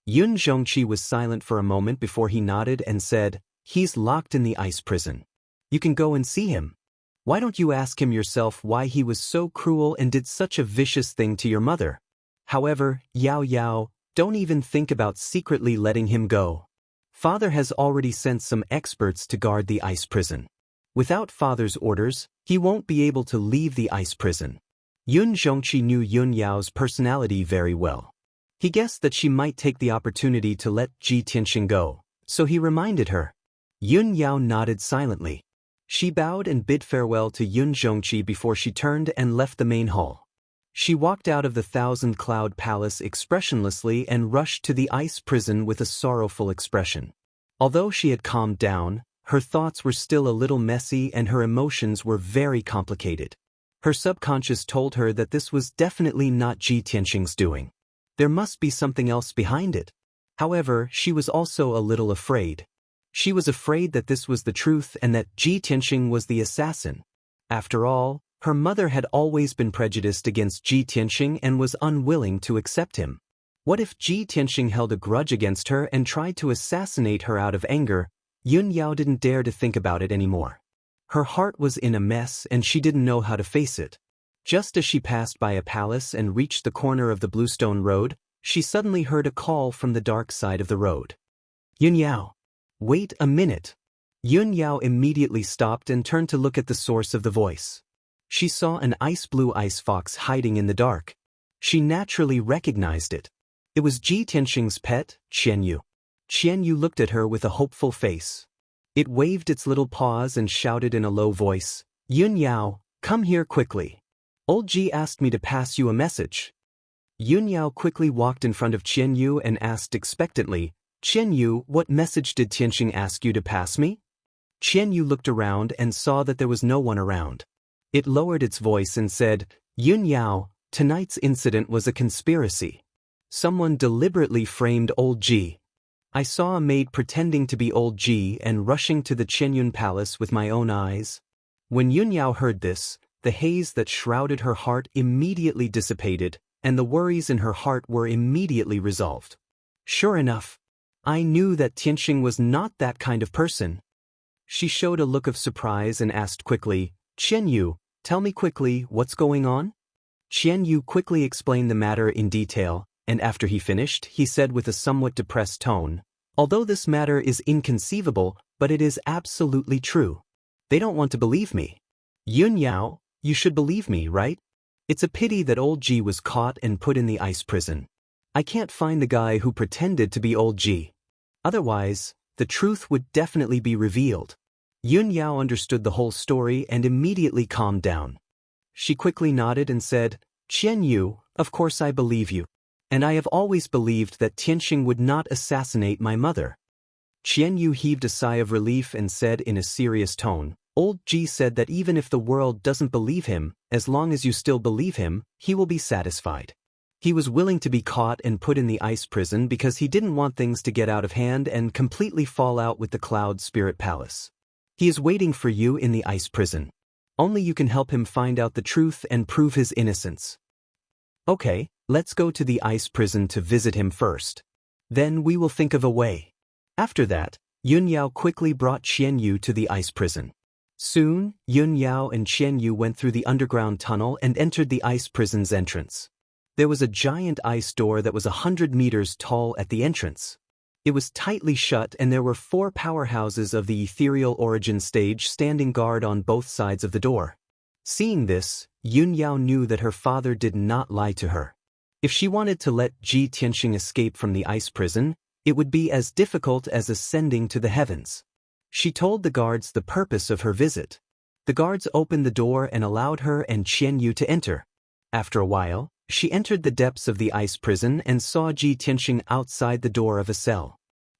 Yun Zhongqi was silent for a moment before he nodded and said, "He's locked in the ice prison. You can go and see him. Why don't you ask him yourself why he was so cruel and did such a vicious thing to your mother? However, Yao Yao, don't even think about secretly letting him go. Father has already sent some experts to guard the ice prison. Without father's orders, he won't be able to leave the ice prison." Yun Zhongqi knew Yun Yao's personality very well. He guessed that she might take the opportunity to let Ji Tianqing go, so he reminded her. Yun Yao nodded silently. She bowed and bid farewell to Yun Zhongqi before she turned and left the main hall. She walked out of the thousand-cloud palace expressionlessly and rushed to the ice prison with a sorrowful expression. Although she had calmed down, her thoughts were still a little messy and her emotions were very complicated. Her subconscious told her that this was definitely not Ji Tianqing's doing. There must be something else behind it. However, she was also a little afraid. She was afraid that this was the truth and that Ji Tianqing was the assassin. After all, her mother had always been prejudiced against Ji Tianqing and was unwilling to accept him. What if Ji Tianqing held a grudge against her and tried to assassinate her out of anger? Yun Yao didn't dare to think about it anymore. Her heart was in a mess and she didn't know how to face it. Just as she passed by a palace and reached the corner of the Bluestone Road, she suddenly heard a call from the dark side of the road. "Yun Yao! Wait a minute!" Yun Yao immediately stopped and turned to look at the source of the voice. She saw an ice-blue ice fox hiding in the dark. She naturally recognized it. It was Ji Tianqing's pet, Qianyu. Qianyu looked at her with a hopeful face. It waved its little paws and shouted in a low voice, "Yun Yao, come here quickly. Old Ji asked me to pass you a message." Yun Yao quickly walked in front of Qianyu and asked expectantly, "Qianyu, what message did Tianqing ask you to pass me?" Qianyu looked around and saw that there was no one around. It lowered its voice and said, "Yun Yao, tonight's incident was a conspiracy. Someone deliberately framed Old Ji. I saw a maid pretending to be Old Ji and rushing to the Qianyun Palace with my own eyes." When Yun Yao heard this, the haze that shrouded her heart immediately dissipated, and the worries in her heart were immediately resolved. Sure enough, I knew that Tianxing was not that kind of person. She showed a look of surprise and asked quickly, Qian Yu, tell me quickly what's going on? Qian Yu quickly explained the matter in detail, and after he finished, he said with a somewhat depressed tone, although this matter is inconceivable, but it is absolutely true. They don't want to believe me. Yun Yao, you should believe me, right? It's a pity that old Ji was caught and put in the ice prison. I can't find the guy who pretended to be old Ji. Otherwise, the truth would definitely be revealed. Yun Yao understood the whole story and immediately calmed down. She quickly nodded and said, Qian Yu, of course I believe you. And I have always believed that Tianxing would not assassinate my mother. Qian Yu heaved a sigh of relief and said in a serious tone, Old Ji said that even if the world doesn't believe him, as long as you still believe him, he will be satisfied. He was willing to be caught and put in the ice prison because he didn't want things to get out of hand and completely fall out with the Cloud Spirit Palace. He is waiting for you in the ice prison. Only you can help him find out the truth and prove his innocence. Okay, let's go to the ice prison to visit him first. Then we will think of a way. After that, Yun Yao quickly brought Qian Yu to the ice prison. Soon, Yun Yao and Qian Yu went through the underground tunnel and entered the ice prison's entrance. There was a giant ice door that was 100 meters tall at the entrance. It was tightly shut and there were 4 powerhouses of the ethereal origin stage standing guard on both sides of the door. Seeing this, Yun Yao knew that her father did not lie to her. If she wanted to let Ji Tianxing escape from the ice prison, it would be as difficult as ascending to the heavens. She told the guards the purpose of her visit. The guards opened the door and allowed her and Qian Yu to enter. After a while, she entered the depths of the ice prison and saw Ji Tianxing outside the door of a cell.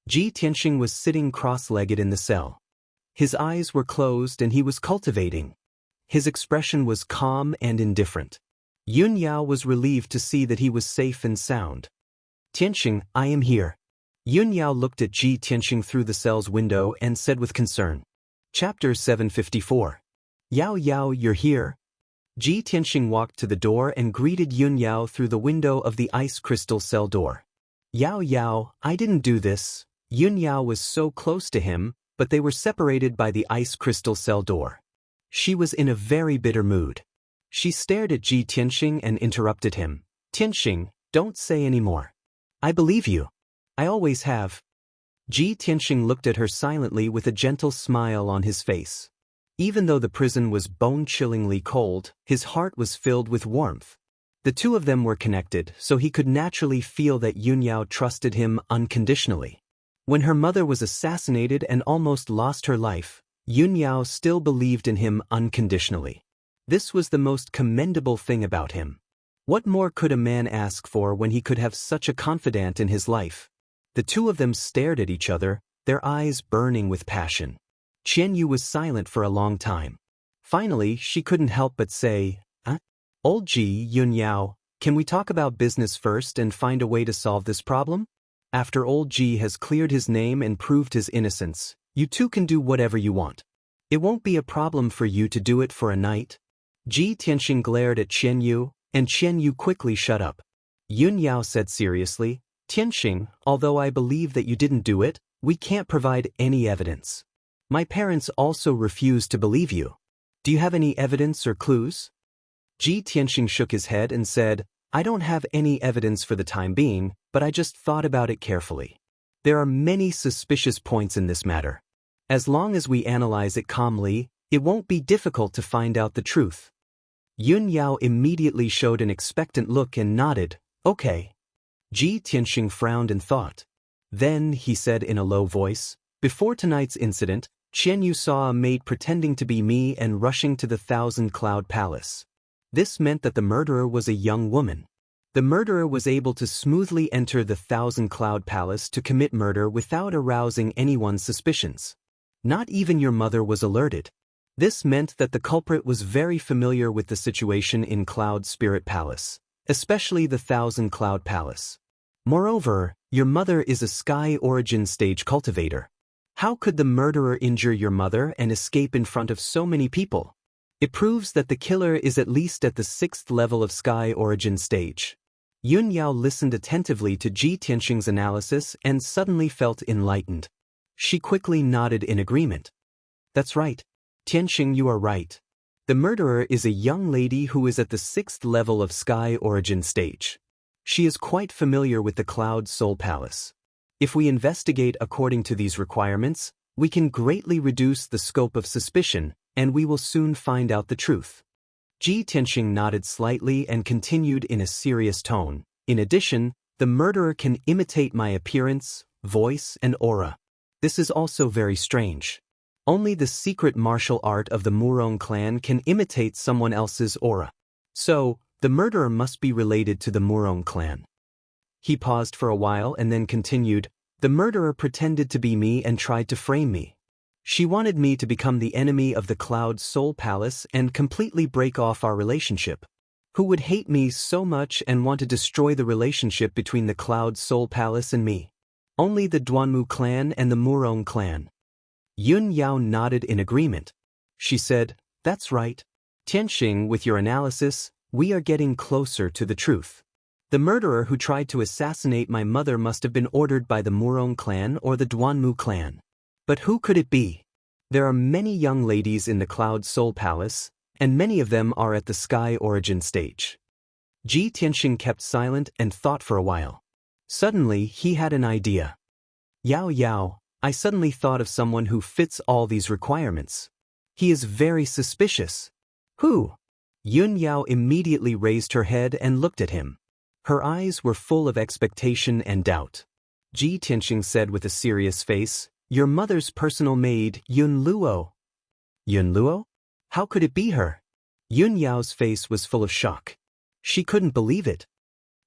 Ji Tianxing was sitting cross-legged in the cell. His eyes were closed and he was cultivating. His expression was calm and indifferent. Yun Yao was relieved to see that he was safe and sound. Tianxing, I am here. Yun Yao looked at Ji Tianxing through the cell's window and said with concern. Chapter 754. Yao Yao, you're here? Ji Tianxing walked to the door and greeted Yun Yao through the window of the ice crystal cell door. Yao Yao, I didn't do this. Yun Yao was so close to him, but they were separated by the ice crystal cell door. She was in a very bitter mood. She stared at Ji Tianxing and interrupted him. Tianxing, don't say any more. I believe you. I always have. Ji Tianxing looked at her silently with a gentle smile on his face. Even though the prison was bone-chillingly cold, his heart was filled with warmth. The two of them were connected, so he could naturally feel that Yun Yao trusted him unconditionally. When her mother was assassinated and almost lost her life, Yun Yao still believed in him unconditionally. This was the most commendable thing about him. What more could a man ask for when he could have such a confidant in his life? The two of them stared at each other, their eyes burning with passion. Qian Yu was silent for a long time. Finally, she couldn't help but say, Old Ji, Yun Yao, can we talk about business first and find a way to solve this problem? After Old Ji has cleared his name and proved his innocence, you two can do whatever you want. It won't be a problem for you to do it for a night. Ji Tianxing glared at Qian Yu, and Qian Yu quickly shut up. Yun Yao said seriously, Tianxing, although I believe that you didn't do it, we can't provide any evidence. My parents also refuse to believe you. Do you have any evidence or clues? Ji Tianxing shook his head and said, I don't have any evidence for the time being, but I just thought about it carefully. There are many suspicious points in this matter. As long as we analyze it calmly, it won't be difficult to find out the truth. Yun Yao immediately showed an expectant look and nodded, okay. Ji Tianxing frowned and thought. Then, he said in a low voice, before tonight's incident, Qian Yu saw a maid pretending to be me and rushing to the Thousand Cloud Palace. This meant that the murderer was a young woman. The murderer was able to smoothly enter the Thousand Cloud Palace to commit murder without arousing anyone's suspicions. Not even your mother was alerted. This meant that the culprit was very familiar with the situation in Cloud Spirit Palace, especially the Thousand Cloud Palace. Moreover, your mother is a Sky Origin Stage cultivator. How could the murderer injure your mother and escape in front of so many people? It proves that the killer is at least at the 6th level of Sky Origin Stage. Yun Yao listened attentively to Ji Tianxing's analysis and suddenly felt enlightened. She quickly nodded in agreement. That's right. Tianxing, you are right. The murderer is a young lady who is at the 6th level of Sky Origin stage. She is quite familiar with the Cloud Soul Palace. If we investigate according to these requirements, we can greatly reduce the scope of suspicion, and we will soon find out the truth. Ji Tianxing nodded slightly and continued in a serious tone. In addition, the murderer can imitate my appearance, voice, and aura. This is also very strange. Only the secret martial art of the Murong clan can imitate someone else's aura. So, the murderer must be related to the Murong clan. He paused for a while and then continued, the murderer pretended to be me and tried to frame me. She wanted me to become the enemy of the Cloud Soul Palace and completely break off our relationship. Who would hate me so much and want to destroy the relationship between the Cloud Soul Palace and me? Only the Duanmu clan and the Murong clan. Yun Yao nodded in agreement. She said, that's right. Tianxing, with your analysis, we are getting closer to the truth. The murderer who tried to assassinate my mother must have been ordered by the Murong clan or the Duanmu clan. But who could it be? There are many young ladies in the Cloud Soul Palace, and many of them are at the Sky Origin stage. Ji Tianxing kept silent and thought for a while. Suddenly, he had an idea. Yao Yao, I suddenly thought of someone who fits all these requirements. He is very suspicious. Who? Yun Yao immediately raised her head and looked at him. Her eyes were full of expectation and doubt. Ji Tianxing said with a serious face, your mother's personal maid, Yun Luo. Yun Luo? How could it be her? Yun Yao's face was full of shock. She couldn't believe it.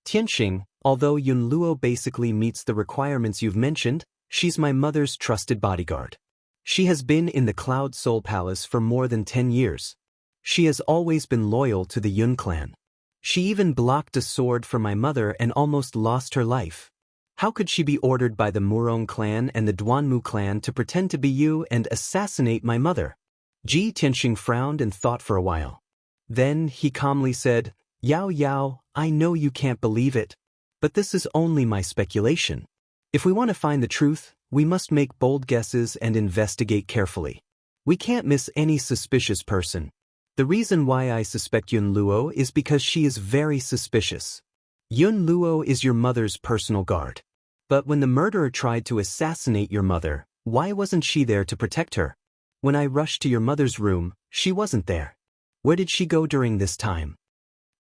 Tianxing, although Yun Luo basically meets the requirements you've mentioned, she's my mother's trusted bodyguard. She has been in the Cloud Soul Palace for more than 10 years. She has always been loyal to the Yun clan. She even blocked a sword for my mother and almost lost her life. How could she be ordered by the Murong clan and the Duanmu clan to pretend to be you and assassinate my mother? Ji Tianxing frowned and thought for a while. Then he calmly said, Yao Yao, I know you can't believe it, but this is only my speculation. If we want to find the truth, we must make bold guesses and investigate carefully. We can't miss any suspicious person. The reason why I suspect Yun Luo is because she is very suspicious. Yun Luo is your mother's personal guard. But when the murderer tried to assassinate your mother, why wasn't she there to protect her? When I rushed to your mother's room, she wasn't there. Where did she go during this time?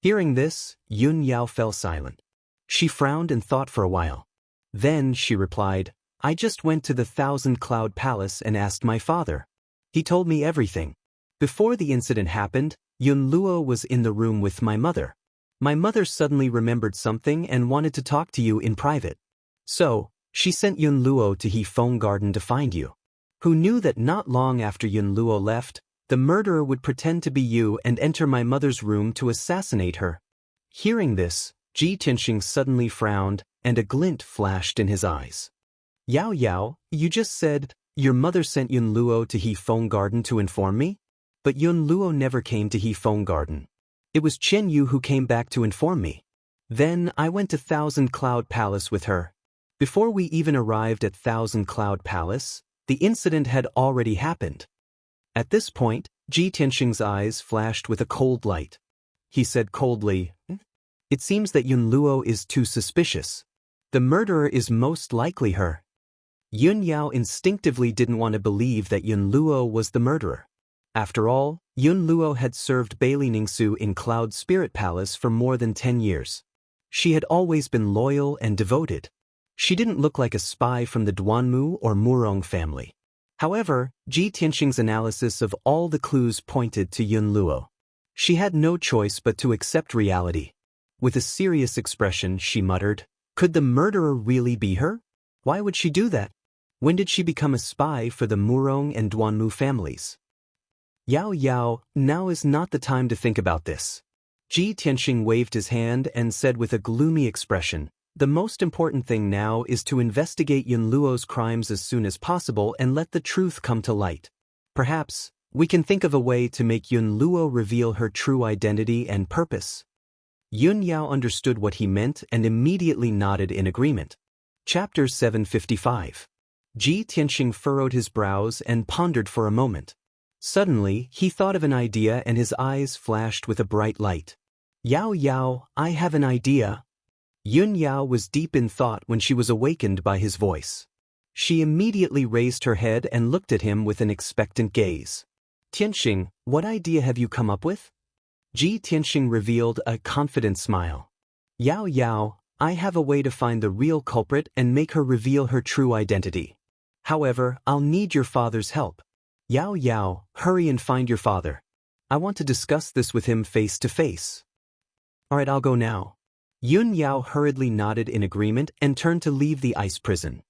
Hearing this, Yun Yao fell silent. She frowned and thought for a while. Then she replied, I just went to the Thousand Cloud Palace and asked my father. He told me everything. Before the incident happened, Yun Luo was in the room with my mother. My mother suddenly remembered something and wanted to talk to you in private. So, she sent Yun Luo to Hefeng Garden to find you. Who knew that not long after Yun Luo left, the murderer would pretend to be you and enter my mother's room to assassinate her. Hearing this, Ji Tianxing suddenly frowned, and a glint flashed in his eyes. Yao Yao, you just said, your mother sent Yun Luo to Hefeng Garden to inform me? But Yun Luo never came to Hefeng Garden. It was Chen Yu who came back to inform me. Then I went to Thousand Cloud Palace with her. Before we even arrived at Thousand Cloud Palace, the incident had already happened. At this point, Ji Tianxing's eyes flashed with a cold light. He said coldly, It seems that Yun Luo is too suspicious. The murderer is most likely her. Yun Yao instinctively didn't want to believe that Yun Luo was the murderer. After all, Yun Luo had served Bailey Ningsu in Cloud Spirit Palace for more than 10 years. She had always been loyal and devoted. She didn't look like a spy from the Duanmu or Murong family. However, Ji Tianxing's analysis of all the clues pointed to Yun Luo. She had no choice but to accept reality. With a serious expression, she muttered, Could the murderer really be her? Why would she do that? When did she become a spy for the Murong and Duanmu families? Yao Yao, now is not the time to think about this. Ji Tianxing waved his hand and said with a gloomy expression, The most important thing now is to investigate Yun Luo's crimes as soon as possible and let the truth come to light. Perhaps, we can think of a way to make Yun Luo reveal her true identity and purpose. Yun Yao understood what he meant and immediately nodded in agreement. Chapter 755. Ji Tianxing furrowed his brows and pondered for a moment. Suddenly, he thought of an idea and his eyes flashed with a bright light. Yao Yao, I have an idea. Yun Yao was deep in thought when she was awakened by his voice. She immediately raised her head and looked at him with an expectant gaze. Tianxing, what idea have you come up with? Ji Tianxing revealed a confident smile. Yao Yao, I have a way to find the real culprit and make her reveal her true identity. However, I'll need your father's help. Yao Yao, hurry and find your father. I want to discuss this with him face to face. Alright, I'll go now. Yun Yao hurriedly nodded in agreement and turned to leave the ice prison.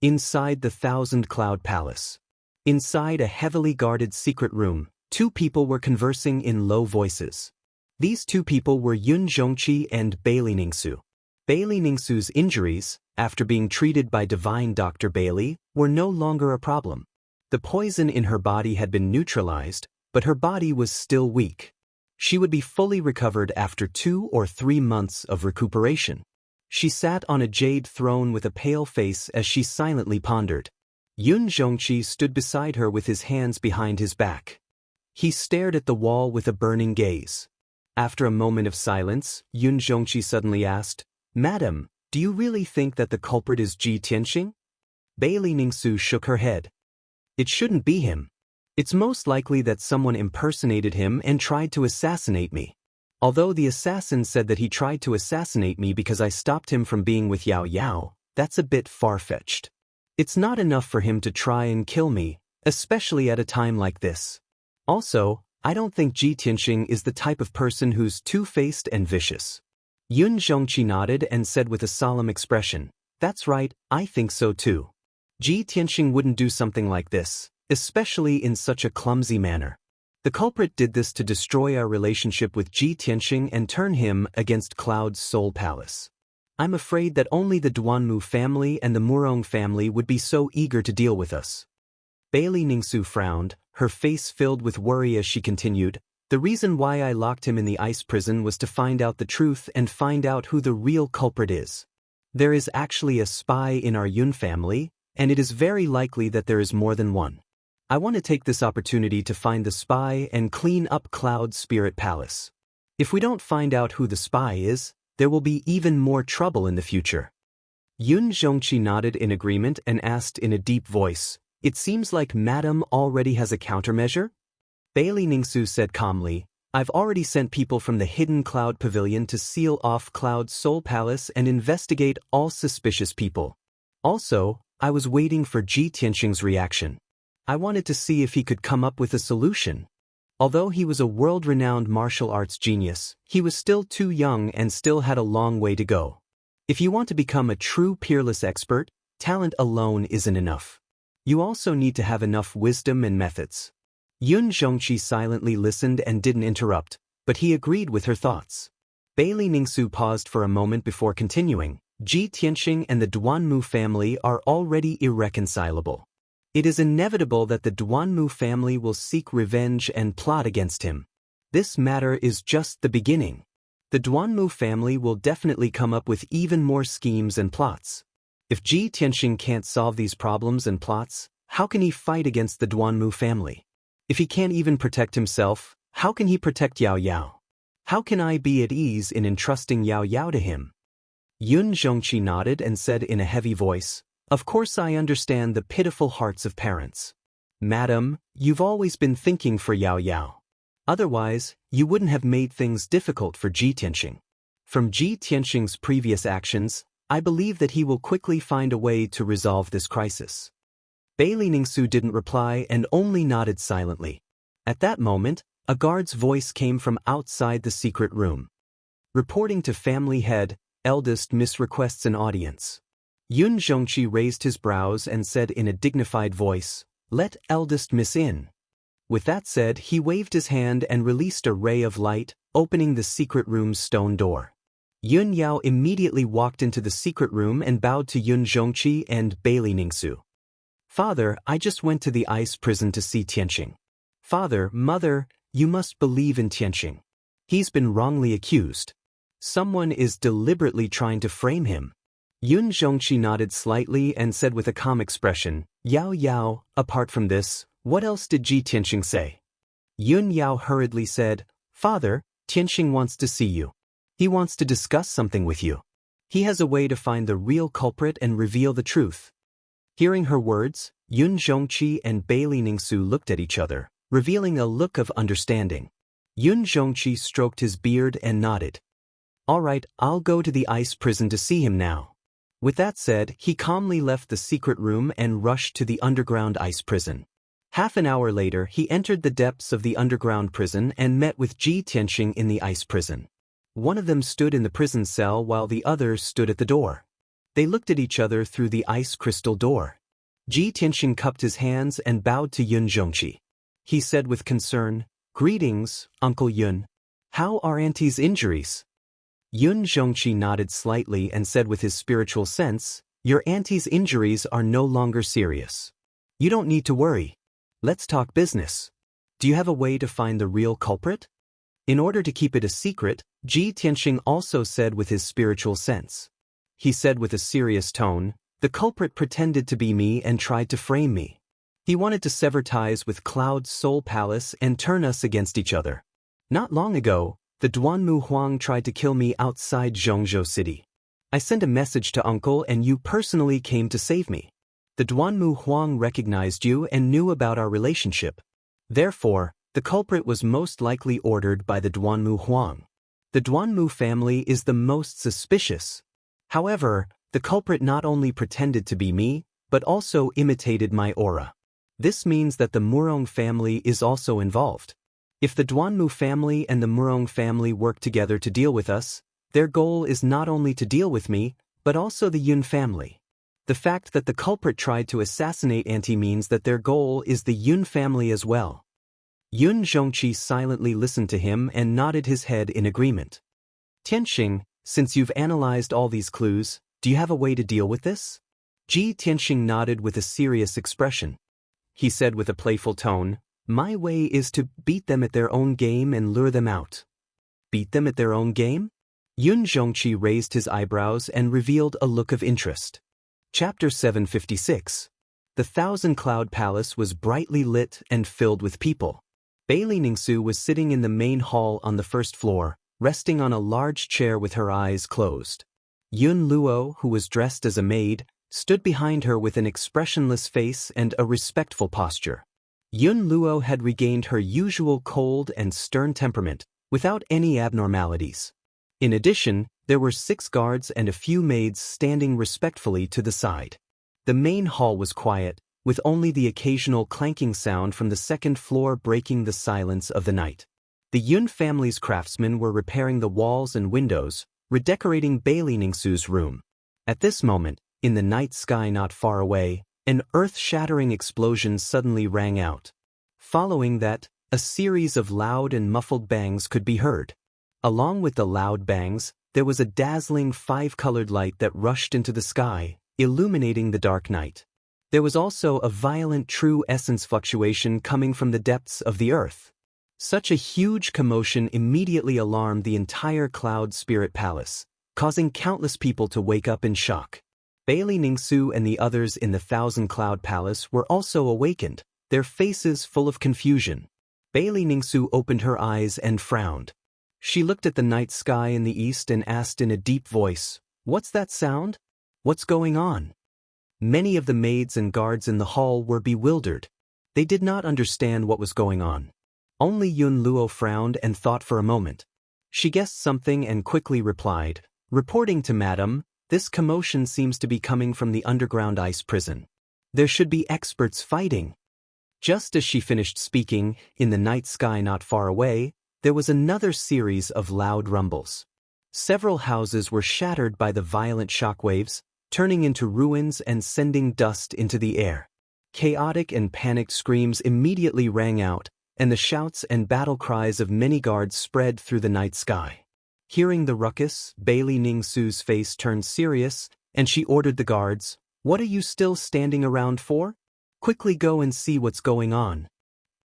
Inside the Thousand Cloud Palace. Inside a heavily guarded secret room, two people were conversing in low voices. These two people were Yun Zhongqi and Bailey Ningsu. Bailey Ningsu's injuries, after being treated by divine Dr. Bailey, were no longer a problem. The poison in her body had been neutralized, but her body was still weak. She would be fully recovered after 2 or 3 months of recuperation. She sat on a jade throne with a pale face as she silently pondered. Yun Zhongqi stood beside her with his hands behind his back. He stared at the wall with a burning gaze. After a moment of silence, Yun Zhongqi suddenly asked, Madam, do you really think that the culprit is Ji Tianxing? Bailey Ningsu shook her head. It shouldn't be him. It's most likely that someone impersonated him and tried to assassinate me. Although the assassin said that he tried to assassinate me because I stopped him from being with Yao Yao, that's a bit far-fetched. It's not enough for him to try and kill me, especially at a time like this. Also, I don't think Ji Tianxing is the type of person who's two-faced and vicious. Yun Zhongqi nodded and said with a solemn expression, That's right, I think so too. Ji Tianxing wouldn't do something like this, especially in such a clumsy manner. The culprit did this to destroy our relationship with Ji Tianxing and turn him against Cloud's Soul Palace. I'm afraid that only the Duanmu family and the Murong family would be so eager to deal with us. Bailey Ningsu frowned, her face filled with worry as she continued, The reason why I locked him in the ice prison was to find out the truth and find out who the real culprit is. There is actually a spy in our Yun family, and it is very likely that there is more than one. I want to take this opportunity to find the spy and clean up Cloud's Spirit Palace. If we don't find out who the spy is, there will be even more trouble in the future. Yun Zhongqi nodded in agreement and asked in a deep voice, It seems like Madam already has a countermeasure? Bailey Ningsu said calmly, I've already sent people from the Hidden Cloud Pavilion to seal off Cloud's Soul Palace and investigate all suspicious people. Also, I was waiting for Ji Tianxing's reaction. I wanted to see if he could come up with a solution. Although he was a world-renowned martial arts genius, he was still too young and still had a long way to go. If you want to become a true peerless expert, talent alone isn't enough. You also need to have enough wisdom and methods. Yun Zhongqi silently listened and didn't interrupt, but he agreed with her thoughts. Bailey Ningsu paused for a moment before continuing. Ji Tianxing and the Duanmu family are already irreconcilable. It is inevitable that the Duanmu family will seek revenge and plot against him. This matter is just the beginning. The Duanmu family will definitely come up with even more schemes and plots. If Ji Tianxing can't solve these problems and plots, how can he fight against the Duanmu family? If he can't even protect himself, how can he protect Yao Yao? How can I be at ease in entrusting Yao Yao to him? Yun Zhongqi nodded and said in a heavy voice, Of course I understand the pitiful hearts of parents. Madam, you've always been thinking for Yao Yao. Otherwise, you wouldn't have made things difficult for Ji Tianxing. From Ji Tianxing's previous actions, I believe that he will quickly find a way to resolve this crisis. Bailey Ningsu didn't reply and only nodded silently. At that moment, a guard's voice came from outside the secret room. Reporting to family head, eldest miss requests an audience. Yun Zhongqi raised his brows and said in a dignified voice, Let eldest miss in. With that said, he waved his hand and released a ray of light, opening the secret room's stone door. Yun Yao immediately walked into the secret room and bowed to Yun Zhongqi and Bailey Ningsu. Father, I just went to the ice prison to see Tianxing. Father, mother, you must believe in Tianxing. He's been wrongly accused. Someone is deliberately trying to frame him. Yun Zhongqi nodded slightly and said with a calm expression, Yao Yao, apart from this, what else did Ji Tianxing say? Yun Yao hurriedly said, Father, Tianxing wants to see you. He wants to discuss something with you. He has a way to find the real culprit and reveal the truth. Hearing her words, Yun Zhongqi and Bei Ningsu looked at each other, revealing a look of understanding. Yun Zhongqi stroked his beard and nodded. All right, I'll go to the ice prison to see him now. With that said, he calmly left the secret room and rushed to the underground ice prison. Half an hour later, he entered the depths of the underground prison and met with Ji Tianxing in the ice prison. One of them stood in the prison cell while the other stood at the door. They looked at each other through the ice crystal door. Ji Tianxing cupped his hands and bowed to Yun Zhongqi. He said with concern, Greetings, Uncle Yun. How are Auntie's injuries? Yun Zhongqi nodded slightly and said with his spiritual sense, Your auntie's injuries are no longer serious. You don't need to worry. Let's talk business. Do you have a way to find the real culprit? In order to keep it a secret, Ji Tianxing also said with his spiritual sense. He said with a serious tone, The culprit pretended to be me and tried to frame me. He wanted to sever ties with Cloud's Soul Palace and turn us against each other. Not long ago, the Duanmu Huang tried to kill me outside Zhongzhou City. I sent a message to Uncle and you personally came to save me. The Duanmu Huang recognized you and knew about our relationship. Therefore, the culprit was most likely ordered by the Duanmu Huang. The Duanmu family is the most suspicious. However, the culprit not only pretended to be me, but also imitated my aura. This means that the Murong family is also involved. If the Duanmu family and the Murong family work together to deal with us, their goal is not only to deal with me, but also the Yun family. The fact that the culprit tried to assassinate Auntie means that their goal is the Yun family as well. Yun Zhongqi silently listened to him and nodded his head in agreement. Tianxing, since you've analyzed all these clues, do you have a way to deal with this? Ji Tianxing nodded with a serious expression. He said with a playful tone, My way is to beat them at their own game and lure them out. Beat them at their own game? Yun Zhongqi raised his eyebrows and revealed a look of interest. Chapter 756. The Thousand Cloud Palace was brightly lit and filled with people. Bei Ningsu was sitting in the main hall on the first floor, resting on a large chair with her eyes closed. Yun Luo, who was dressed as a maid, stood behind her with an expressionless face and a respectful posture. Yun Luo had regained her usual cold and stern temperament, without any abnormalities. In addition, there were 6 guards and a few maids standing respectfully to the side. The main hall was quiet, with only the occasional clanking sound from the second floor breaking the silence of the night. The Yun family's craftsmen were repairing the walls and windows, redecorating Bei Ningsu's room. At this moment, in the night sky not far away, an earth-shattering explosion suddenly rang out. Following that, a series of loud and muffled bangs could be heard. Along with the loud bangs, there was a dazzling 5-colored light that rushed into the sky, illuminating the dark night. There was also a violent true essence fluctuation coming from the depths of the earth. Such a huge commotion immediately alarmed the entire Cloud Spirit Palace, causing countless people to wake up in shock. Bei Ningsu and the others in the Thousand Cloud Palace were also awakened, their faces full of confusion. Bei Ningsu opened her eyes and frowned. She looked at the night sky in the east and asked in a deep voice, What's that sound? What's going on? Many of the maids and guards in the hall were bewildered. They did not understand what was going on. Only Yun Luo frowned and thought for a moment. She guessed something and quickly replied, Reporting to Madam, this commotion seems to be coming from the underground ice prison. There should be experts fighting. Just as she finished speaking, in the night sky not far away, there was another series of loud rumbles. Several houses were shattered by the violent shockwaves, turning into ruins and sending dust into the air. Chaotic and panicked screams immediately rang out, and the shouts and battle cries of many guards spread through the night sky. Hearing the ruckus, Bei Ningsu's face turned serious, and she ordered the guards, What are you still standing around for? Quickly go and see what's going on.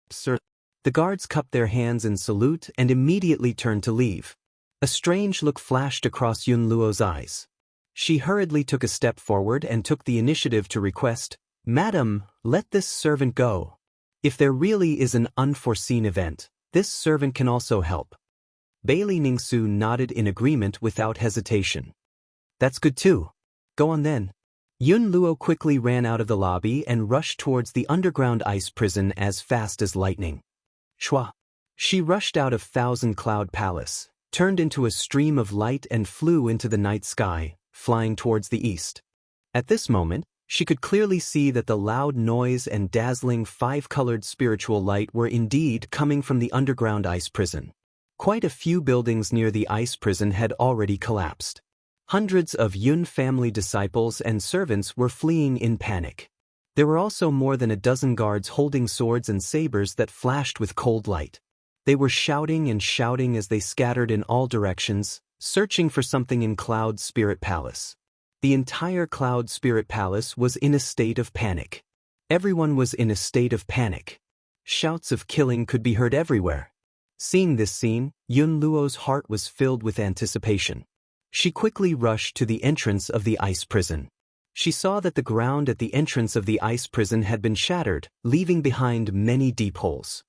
Sir. The guards cupped their hands in salute and immediately turned to leave. A strange look flashed across Yun Luo's eyes. She hurriedly took a step forward and took the initiative to request, "Madam, let this servant go. If there really is an unforeseen event, this servant can also help." Bailey Ningsu nodded in agreement without hesitation. "That's good too. Go on then." Yun Luo quickly ran out of the lobby and rushed towards the underground ice prison as fast as lightning. Shwa! She rushed out of Thousand Cloud Palace, turned into a stream of light and flew into the night sky, flying towards the east. At this moment, she could clearly see that the loud noise and dazzling five-colored spiritual light were indeed coming from the underground ice prison. Quite a few buildings near the ice prison had already collapsed. Hundreds of Yun family disciples and servants were fleeing in panic. There were also more than a dozen guards holding swords and sabers that flashed with cold light. They were shouting and shouting as they scattered in all directions, searching for something in Cloud Spirit Palace. The entire Cloud Spirit Palace was in a state of panic. Everyone was in a state of panic. Shouts of killing could be heard everywhere. Seeing this scene, Yun Luo's heart was filled with anticipation. She quickly rushed to the entrance of the ice prison. She saw that the ground at the entrance of the ice prison had been shattered, leaving behind many deep holes.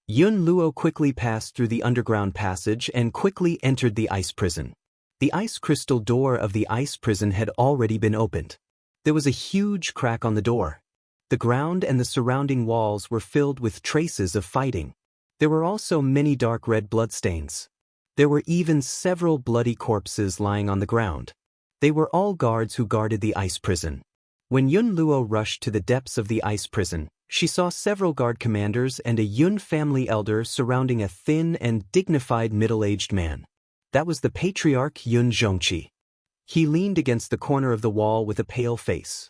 Yun Luo quickly passed through the underground passage and quickly entered the ice prison. The ice crystal door of the ice prison had already been opened. There was a huge crack on the door. The ground and the surrounding walls were filled with traces of fighting. There were also many dark red bloodstains. There were even several bloody corpses lying on the ground. They were all guards who guarded the ice prison. When Yun Luo rushed to the depths of the ice prison, she saw several guard commanders and a Yun family elder surrounding a thin and dignified middle-aged man. That was the patriarch Yun Zhongqi. He leaned against the corner of the wall with a pale face.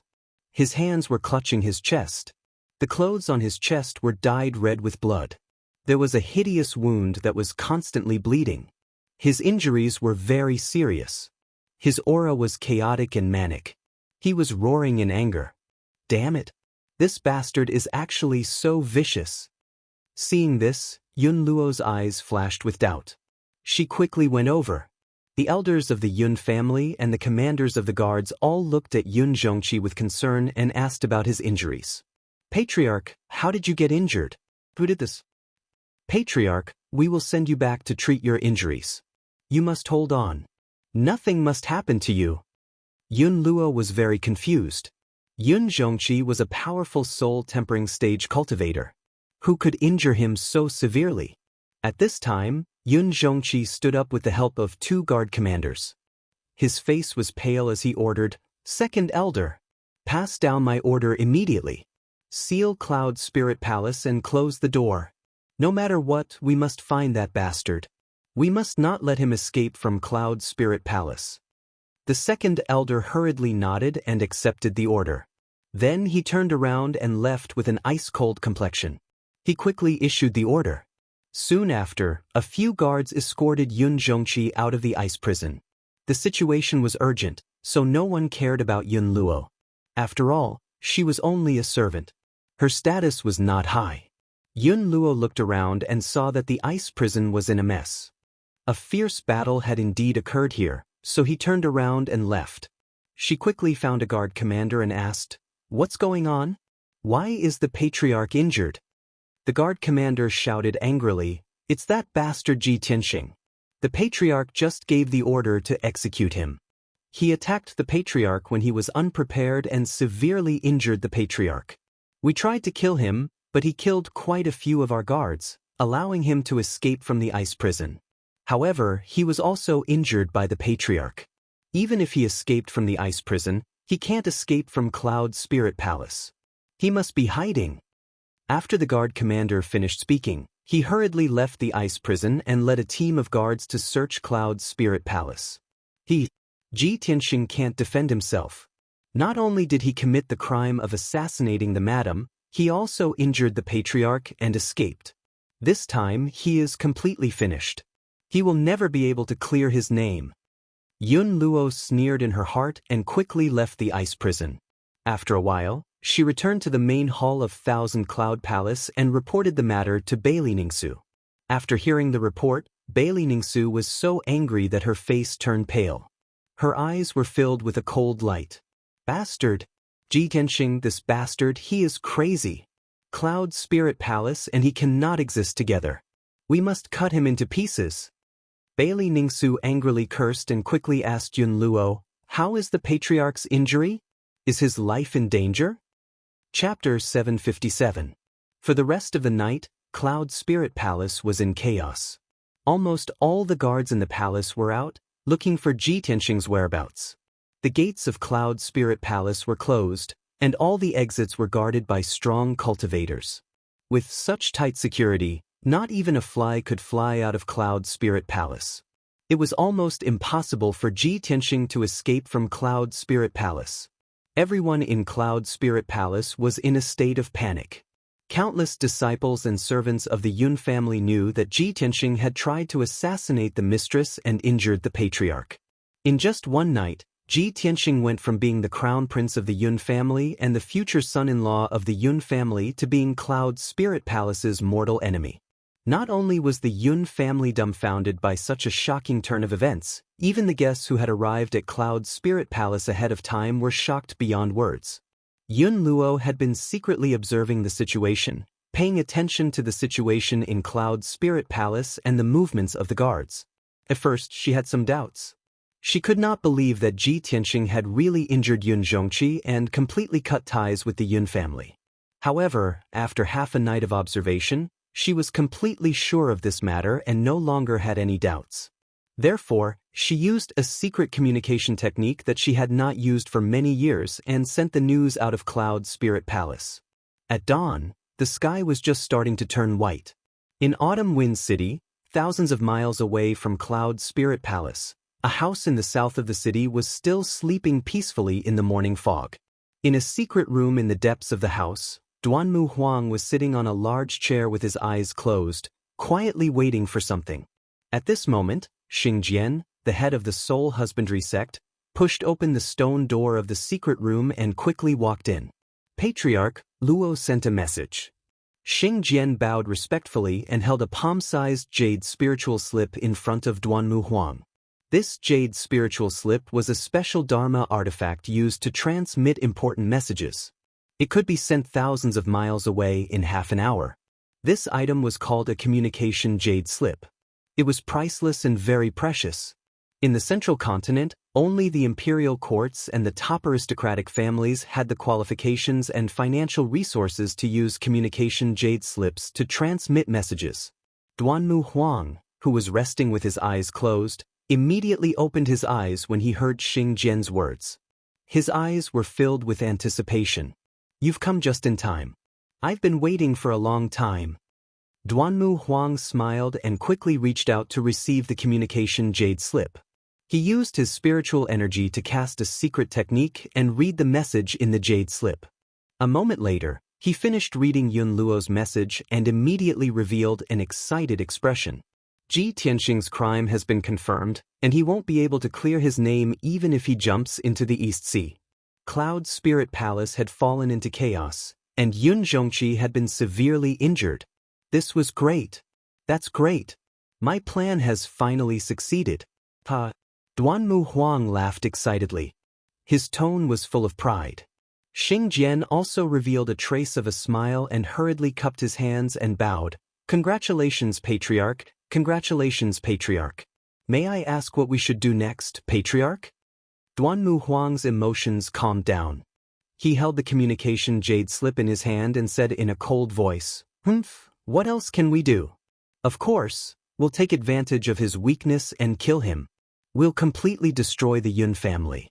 His hands were clutching his chest. The clothes on his chest were dyed red with blood. There was a hideous wound that was constantly bleeding. His injuries were very serious. His aura was chaotic and manic. He was roaring in anger. "Damn it! This bastard is actually so vicious." Seeing this, Yun Luo's eyes flashed with doubt. She quickly went over. The elders of the Yun family and the commanders of the guards all looked at Yun Zhongqi with concern and asked about his injuries. "Patriarch, how did you get injured?" "Who did this?" "Patriarch, we will send you back to treat your injuries. You must hold on. Nothing must happen to you." Yun Luo was very confused. Yun Zhongqi was a powerful soul-tempering stage cultivator. Who could injure him so severely? At this time, Yun Zhongqi stood up with the help of two guard commanders. His face was pale as he ordered, "Second Elder, pass down my order immediately. Seal Cloud Spirit Palace and close the door. No matter what, we must find that bastard. We must not let him escape from Cloud Spirit Palace." The second elder hurriedly nodded and accepted the order. Then he turned around and left with an ice-cold complexion. He quickly issued the order. Soon after, a few guards escorted Yun Zhongqi out of the ice prison. The situation was urgent, so no one cared about Yun Luo. After all, she was only a servant. Her status was not high. Yun Luo looked around and saw that the ice prison was in a mess. A fierce battle had indeed occurred here, so he turned around and left. She quickly found a guard commander and asked, "What's going on? Why is the patriarch injured?" The guard commander shouted angrily, "It's that bastard Ji Tianxing. The patriarch just gave the order to execute him. He attacked the patriarch when he was unprepared and severely injured the patriarch. We tried to kill him, but he killed quite a few of our guards, allowing him to escape from the ice prison. However, he was also injured by the patriarch. Even if he escaped from the ice prison, he can't escape from Cloud Spirit Palace. He must be hiding." After the guard commander finished speaking, he hurriedly left the ice prison and led a team of guards to search Cloud Spirit Palace. Ji Tianxing can't defend himself. Not only did he commit the crime of assassinating the madam, he also injured the patriarch and escaped. This time, he is completely finished. He will never be able to clear his name. Yun Luo sneered in her heart and quickly left the ice prison. After a while, she returned to the main hall of Thousand Cloud Palace and reported the matter to Bailey Ningsu. After hearing the report, Bailey Ningsu was so angry that her face turned pale. Her eyes were filled with a cold light. Bastard! Ji Tianxing, this bastard, he is crazy. Cloud Spirit Palace and he cannot exist together. We must cut him into pieces. Bailey Ningsu angrily cursed and quickly asked Yun Luo, how is the patriarch's injury? Is his life in danger? Chapter 757. For the rest of the night, Cloud Spirit Palace was in chaos. Almost all the guards in the palace were out, looking for Ji Tianxing's whereabouts. The gates of Cloud Spirit Palace were closed, and all the exits were guarded by strong cultivators. With such tight security, not even a fly could fly out of Cloud Spirit Palace. It was almost impossible for Ji Tianxing to escape from Cloud Spirit Palace. Everyone in Cloud Spirit Palace was in a state of panic. Countless disciples and servants of the Yun family knew that Ji Tianxing had tried to assassinate the mistress and injured the patriarch. In just one night, Ji Tianxing went from being the crown prince of the Yun family and the future son-in-law of the Yun family to being Cloud Spirit Palace's mortal enemy. Not only was the Yun family dumbfounded by such a shocking turn of events, even the guests who had arrived at Cloud Spirit Palace ahead of time were shocked beyond words. Yun Luo had been secretly observing the situation, paying attention to the situation in Cloud Spirit Palace and the movements of the guards. At first, she had some doubts. She could not believe that Ji Tianxing had really injured Yun Zhongqi and completely cut ties with the Yun family. However, after half a night of observation, she was completely sure of this matter and no longer had any doubts. Therefore, she used a secret communication technique that she had not used for many years and sent the news out of Cloud Spirit Palace. At dawn, the sky was just starting to turn white. In Autumn Wind City, thousands of miles away from Cloud Spirit Palace, a house in the south of the city was still sleeping peacefully in the morning fog. In a secret room in the depths of the house, Duanmu Huang was sitting on a large chair with his eyes closed, quietly waiting for something. At this moment, Xing Jian, the head of the Soul Husbandry sect, pushed open the stone door of the secret room and quickly walked in. Patriarch, Luo sent a message. Xing Jian bowed respectfully and held a palm-sized jade spiritual slip in front of Duanmu Huang. This jade spiritual slip was a special Dharma artifact used to transmit important messages. It could be sent thousands of miles away in half an hour. This item was called a communication jade slip. It was priceless and very precious. In the central continent, only the imperial courts and the top aristocratic families had the qualifications and financial resources to use communication jade slips to transmit messages. Duanmu Huang, who was resting with his eyes closed, immediately opened his eyes when he heard Xing Jian's words. His eyes were filled with anticipation. You've come just in time. I've been waiting for a long time. Duanmu Huang smiled and quickly reached out to receive the communication jade slip. He used his spiritual energy to cast a secret technique and read the message in the jade slip. A moment later, he finished reading Yun Luo's message and immediately revealed an excited expression. Ji Tianxing's crime has been confirmed, and he won't be able to clear his name even if he jumps into the East Sea. Cloud Spirit Palace had fallen into chaos, and Yun Zhongqi had been severely injured. This was great. That's great. My plan has finally succeeded. Duanmu Huang laughed excitedly. His tone was full of pride. Xing Jian also revealed a trace of a smile and hurriedly cupped his hands and bowed. Congratulations, Patriarch. Congratulations, Patriarch. May I ask what we should do next, Patriarch? Duanmu Huang's emotions calmed down. He held the communication jade slip in his hand and said in a cold voice, What else can we do? Of course, we'll take advantage of his weakness and kill him. We'll completely destroy the Yun family.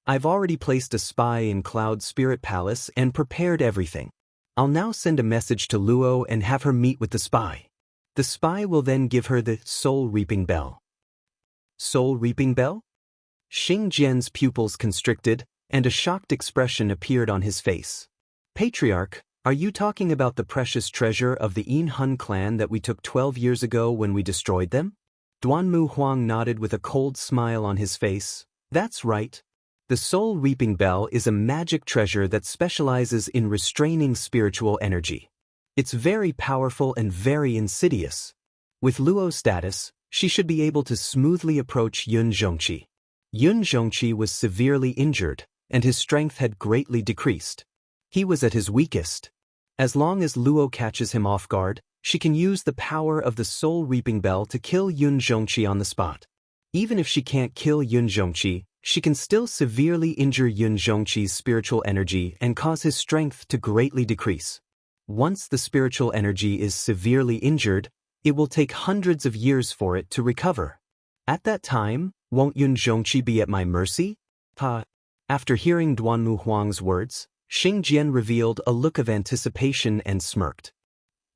I've already placed a spy in Cloud Spirit Palace and prepared everything. I'll now send a message to Luo and have her meet with the spy. The spy will then give her the Soul Reaping Bell. Soul Reaping Bell? Xing Jian's pupils constricted, and a shocked expression appeared on his face. Patriarch, are you talking about the precious treasure of the Yin Hun clan that we took 12 years ago when we destroyed them? Duanmu Huang nodded with a cold smile on his face. That's right. The Soul Reaping Bell is a magic treasure that specializes in restraining spiritual energy. It's very powerful and very insidious. With Luo's status, She should be able to smoothly approach Yun Zhongqi. Yun Zhongqi was severely injured, and his strength had greatly decreased. He was at his weakest. As long as Luo catches him off guard, she can use the power of the Soul Reaping Bell to kill Yun Zhongqi on the spot. Even if she can't kill Yun Zhongqi, she can still severely injure Yun Zhongqi's spiritual energy and cause his strength to greatly decrease. Once the spiritual energy is severely injured, it will take hundreds of years for it to recover. At that time, won't Yun Zhongqi be at my mercy? After hearing Duanmu Huang's words, Xing Jian revealed a look of anticipation and smirked.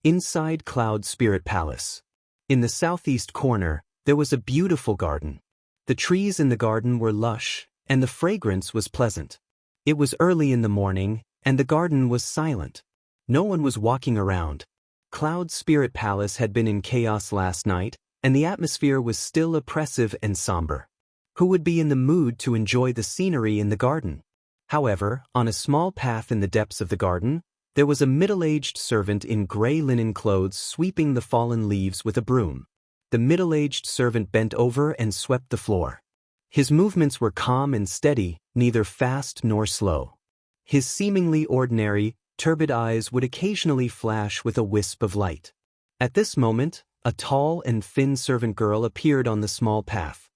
Inside Cloud Spirit Palace. In the southeast corner, there was a beautiful garden. The trees in the garden were lush, and the fragrance was pleasant. It was early in the morning, and the garden was silent. No one was walking around. Cloud Spirit Palace had been in chaos last night, and the atmosphere was still oppressive and somber. Who would be in the mood to enjoy the scenery in the garden? However, on a small path in the depths of the garden, there was a middle-aged servant in gray linen clothes sweeping the fallen leaves with a broom. The middle-aged servant bent over and swept the floor. His movements were calm and steady, neither fast nor slow. His seemingly ordinary, turbid eyes would occasionally flash with a wisp of light. At this moment, a tall and thin servant girl appeared on the small path.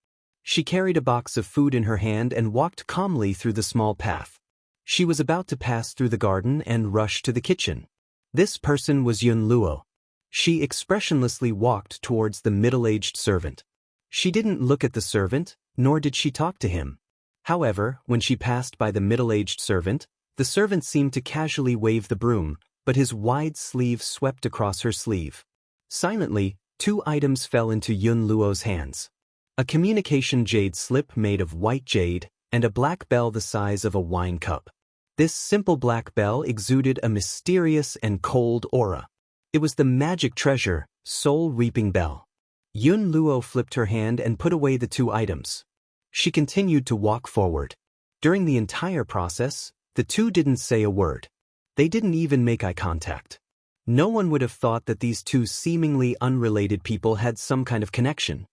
She carried a box of food in her hand and walked calmly through the small path. She was about to pass through the garden and rush to the kitchen. This person was Yun Luo. She expressionlessly walked towards the middle-aged servant. She didn't look at the servant, nor did she talk to him. However, when she passed by the middle-aged servant, the servant seemed to casually wave the broom, but his wide sleeve swept across her sleeve. Silently, 2 items fell into Yun Luo's hands. A communication jade slip made of white jade, and a black bell the size of a wine cup. This simple black bell exuded a mysterious and cold aura. It was the magic treasure, Soul Reaping Bell. Yun Luo flipped her hand and put away the 2 items. She continued to walk forward. During the entire process, the 2 didn't say a word. They didn't even make eye contact. No one would have thought that these 2 seemingly unrelated people had some kind of connection.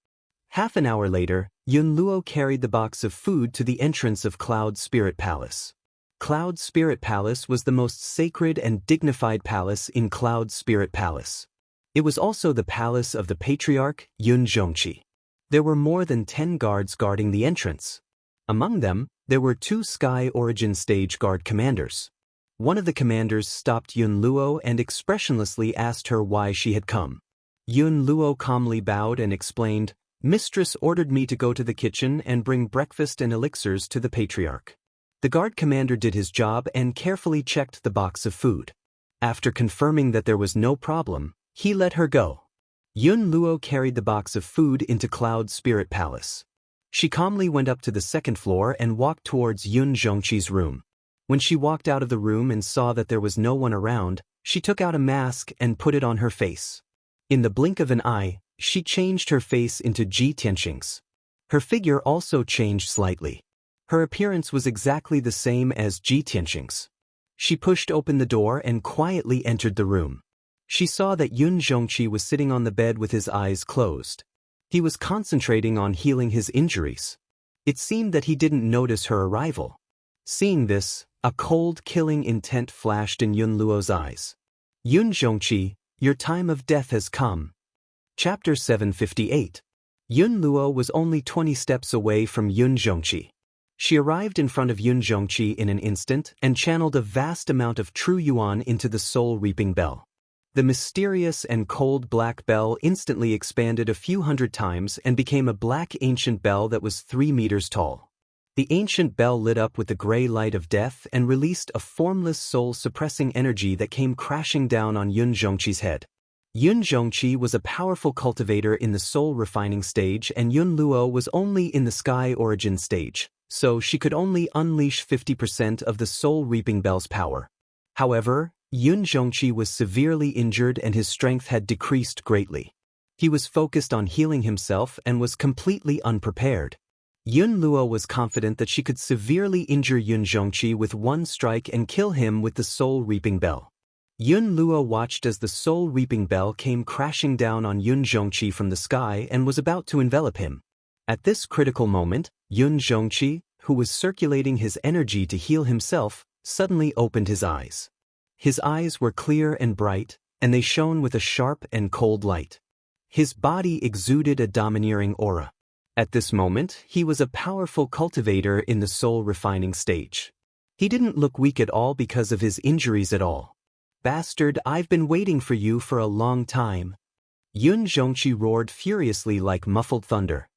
Half an hour later, Yun Luo carried the box of food to the entrance of Cloud Spirit Palace. Cloud Spirit Palace was the most sacred and dignified palace in Cloud Spirit Palace. It was also the palace of the patriarch, Yun Zhongqi. There were more than 10 guards guarding the entrance. Among them, there were 2 Sky Origin Stage Guard commanders. One of the commanders stopped Yun Luo and expressionlessly asked her why she had come. Yun Luo calmly bowed and explained, "Mistress ordered me to go to the kitchen and bring breakfast and elixirs to the patriarch." The guard commander did his job and carefully checked the box of food. After confirming that there was no problem, he let her go. Yun Luo carried the box of food into Cloud Spirit Palace. She calmly went up to the 2nd floor and walked towards Yun Zhongqi's room. When she walked out of the room and saw that there was no one around, she took out a mask and put it on her face. In the blink of an eye, she changed her face into Ji Tianxing's. Her figure also changed slightly. Her appearance was exactly the same as Ji Tianxing's. She pushed open the door and quietly entered the room. She saw that Yun Zhongqi was sitting on the bed with his eyes closed. He was concentrating on healing his injuries. It seemed that he didn't notice her arrival. Seeing this, a cold, killing intent flashed in Yun Luo's eyes. "Yun Zhongqi, your time of death has come." Chapter 758. Yun Luo was only 20 steps away from Yun Zhongqi. She arrived in front of Yun Zhongqi in an instant and channeled a vast amount of true yuan into the Soul Reaping Bell. The mysterious and cold black bell instantly expanded a few hundred times and became a black ancient bell that was 3 meters tall. The ancient bell lit up with the gray light of death and released a formless soul-suppressing energy that came crashing down on Yun Zhongqi's head. Yun Zhongqi was a powerful cultivator in the soul refining stage, and Yun Luo was only in the Sky Origin stage, so she could only unleash 50% of the Soul Reaping Bell's power. However, Yun Zhongqi was severely injured and his strength had decreased greatly. He was focused on healing himself and was completely unprepared. Yun Luo was confident that she could severely injure Yun Zhongqi with one strike and kill him with the Soul Reaping Bell. Yun Luo watched as the soul-reaping bell came crashing down on Yun Zhongqi from the sky and was about to envelop him. At this critical moment, Yun Zhongqi, who was circulating his energy to heal himself, suddenly opened his eyes. His eyes were clear and bright, and they shone with a sharp and cold light. His body exuded a domineering aura. At this moment, he was a powerful cultivator in the soul-refining stage. He didn't look weak at all because of his injuries at all. "Bastard, I've been waiting for you for a long time." Yun Zhongqi roared furiously like muffled thunder.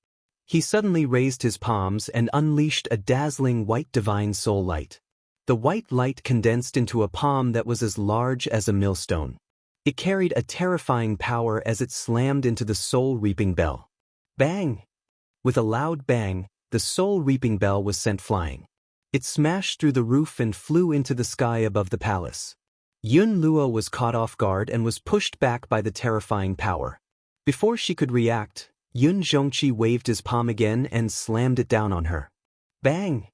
He suddenly raised his palms and unleashed a dazzling white divine soul light. The white light condensed into a palm that was as large as a millstone. It carried a terrifying power as it slammed into the soul-reaping bell. Bang! With a loud bang, the soul-reaping bell was sent flying. It smashed through the roof and flew into the sky above the palace. Yun Luo was caught off guard and was pushed back by the terrifying power. Before she could react, Yun Zhongqi waved his palm again and slammed it down on her. Bang!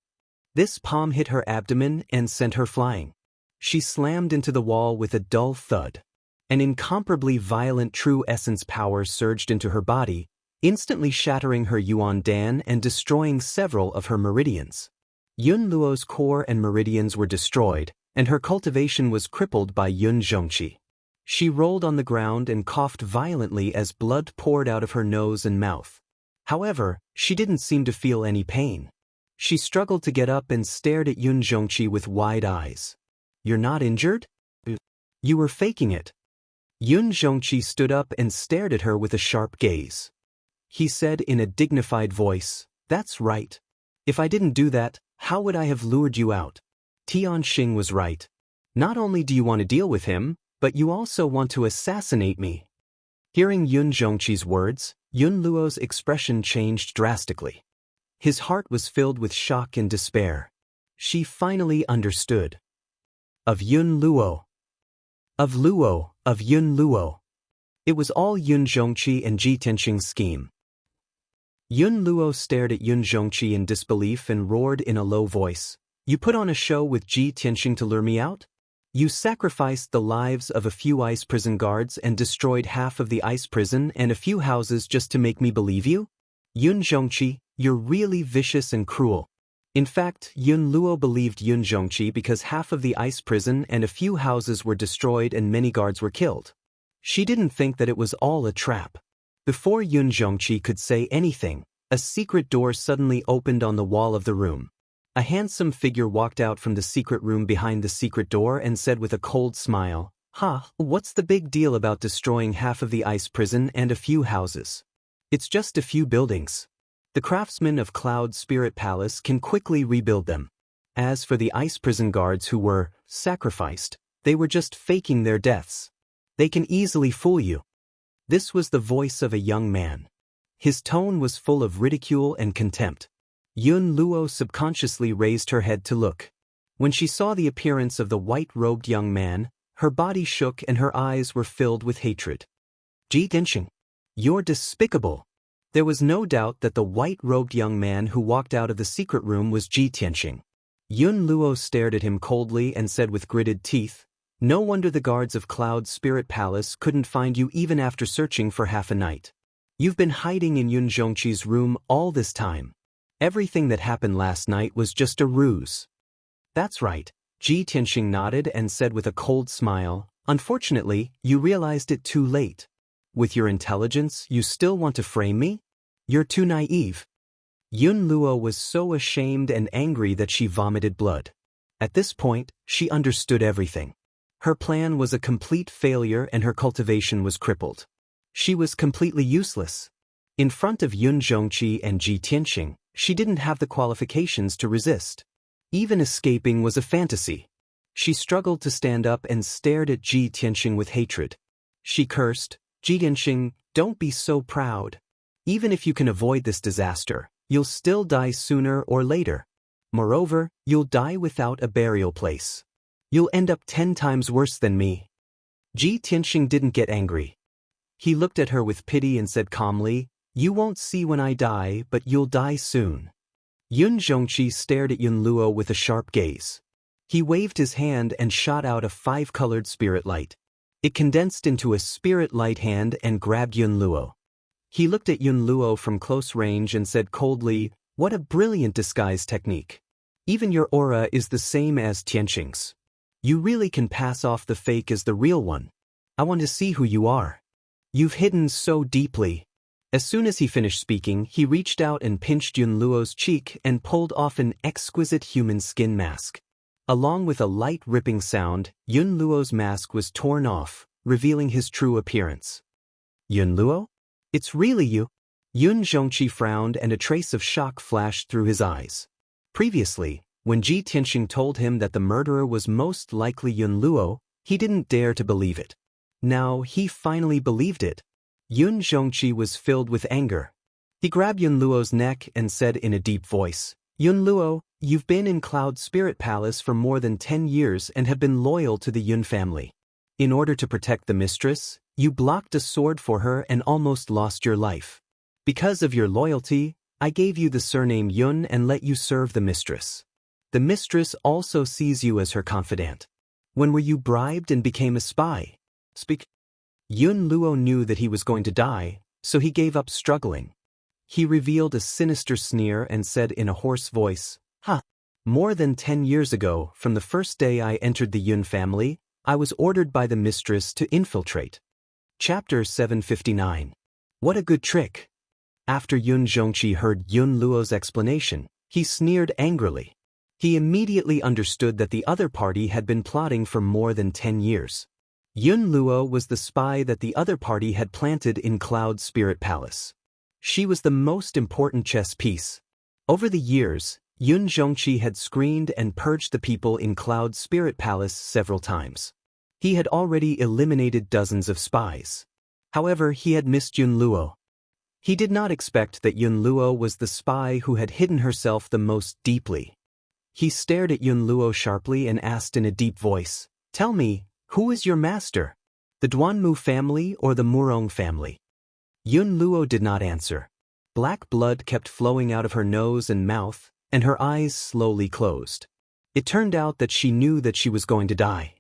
This palm hit her abdomen and sent her flying. She slammed into the wall with a dull thud. An incomparably violent true essence power surged into her body, instantly shattering her Yuan Dan and destroying several of her meridians. Yun Luo's core and meridians were destroyed, and her cultivation was crippled by Yun Zhongqi. She rolled on the ground and coughed violently as blood poured out of her nose and mouth. However, she didn't seem to feel any pain. She struggled to get up and stared at Yun Zhongqi with wide eyes. "You're not injured? You were faking it." Yun Zhongqi stood up and stared at her with a sharp gaze. He said in a dignified voice, "That's right. If I didn't do that, how would I have lured you out?" Tianxing was right. Not only do you want to deal with him, but you also want to assassinate me. Hearing Yun Zhongqi's words, Yun Luo's expression changed drastically. His heart was filled with shock and despair. She finally understood. Of Yun Luo. Of Yun Luo. It was all Yun Zhongqi and Ji Tianxing's scheme. Yun Luo stared at Yun Zhongqi in disbelief and roared in a low voice, "You put on a show with Ji Tianxing to lure me out? You sacrificed the lives of a few ice prison guards and destroyed half of the ice prison and a few houses just to make me believe you? Yun Zhongqi, you're really vicious and cruel." In fact, Yun Luo believed Yun Zhongqi because half of the ice prison and a few houses were destroyed and many guards were killed. She didn't think that it was all a trap. Before Yun Zhongqi could say anything, a secret door suddenly opened on the wall of the room. A handsome figure walked out from the secret room behind the secret door and said with a cold smile, "What's the big deal about destroying half of the ice prison and a few houses? It's just a few buildings. The craftsmen of Cloud Spirit Palace can quickly rebuild them. As for the ice prison guards who were sacrificed, they were just faking their deaths. They can easily fool you." This was the voice of a young man. His tone was full of ridicule and contempt. Yun Luo subconsciously raised her head to look. When she saw the appearance of the white-robed young man, her body shook and her eyes were filled with hatred. "Ji Tianxing, you're despicable." There was no doubt that the white-robed young man who walked out of the secret room was Ji Tianxing. Yun Luo stared at him coldly and said with gritted teeth, "No wonder the guards of Cloud Spirit Palace couldn't find you even after searching for half a night. You've been hiding in Yun Zhongqi's room all this time. Everything that happened last night was just a ruse." "That's right," Ji Tianxing nodded and said with a cold smile, "Unfortunately, you realized it too late. With your intelligence, you still want to frame me? You're too naive." Yun Luo was so ashamed and angry that she vomited blood. At this point, she understood everything. Her plan was a complete failure and her cultivation was crippled. She was completely useless. In front of Yun Zhongqi and Ji Tianxing, she didn't have the qualifications to resist. Even escaping was a fantasy. She struggled to stand up and stared at Ji Tianxing with hatred. She cursed, "Ji Tianxing, don't be so proud. Even if you can avoid this disaster, you'll still die sooner or later. Moreover, you'll die without a burial place. You'll end up 10 times worse than me." Ji Tianxing didn't get angry. He looked at her with pity and said calmly, "You won't see when I die, but you'll die soon." Yun Zhongqi stared at Yun Luo with a sharp gaze. He waved his hand and shot out a 5-colored spirit light. It condensed into a spirit light hand and grabbed Yun Luo. He looked at Yun Luo from close range and said coldly, "What a brilliant disguise technique. Even your aura is the same as Tianqing's. You really can pass off the fake as the real one. I want to see who you are. You've hidden so deeply." As soon as he finished speaking, he reached out and pinched Yun Luo's cheek and pulled off an exquisite human skin mask. Along with a light ripping sound, Yun Luo's mask was torn off, revealing his true appearance. "Yun Luo? It's really you?" Yun Zhongqi frowned and a trace of shock flashed through his eyes. Previously, when Ji Tianxing told him that the murderer was most likely Yun Luo, he didn't dare to believe it. Now he finally believed it. Yun Zhongqi was filled with anger. He grabbed Yun Luo's neck and said in a deep voice, "Yun Luo, you've been in Cloud Spirit Palace for more than 10 years and have been loyal to the Yun family. In order to protect the mistress, you blocked a sword for her and almost lost your life. Because of your loyalty, I gave you the surname Yun and let you serve the mistress. The mistress also sees you as her confidant. When were you bribed and became a spy?" Speak. Yun Luo knew that he was going to die, so he gave up struggling. He revealed a sinister sneer and said in a hoarse voice, "Ha! More than 10 years ago, from the first day I entered the Yun family, I was ordered by the mistress to infiltrate." Chapter 759. What a good trick. After Yun Zhongqi heard Yun Luo's explanation, he sneered angrily. He immediately understood that the other party had been plotting for more than 10 years. Yun Luo was the spy that the other party had planted in Cloud Spirit Palace. She was the most important chess piece. Over the years, Yun Zhongqi had screened and purged the people in Cloud Spirit Palace several times. He had already eliminated dozens of spies. However, he had missed Yun Luo. He did not expect that Yun Luo was the spy who had hidden herself the most deeply. He stared at Yun Luo sharply and asked in a deep voice, "Tell me, who is your master? The Duanmu family or the Murong family?" Yun Luo did not answer. Black blood kept flowing out of her nose and mouth, and her eyes slowly closed. It turned out that she knew that she was going to die.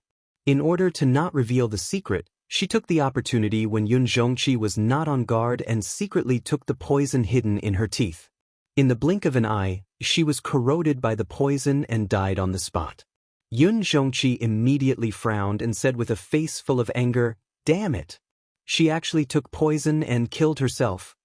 In order to not reveal the secret, she took the opportunity when Yun Zhongqi was not on guard and secretly took the poison hidden in her teeth. In the blink of an eye, she was corroded by the poison and died on the spot. Yun Zhongqi immediately frowned and said with a face full of anger, "Damn it! She actually took poison and killed herself."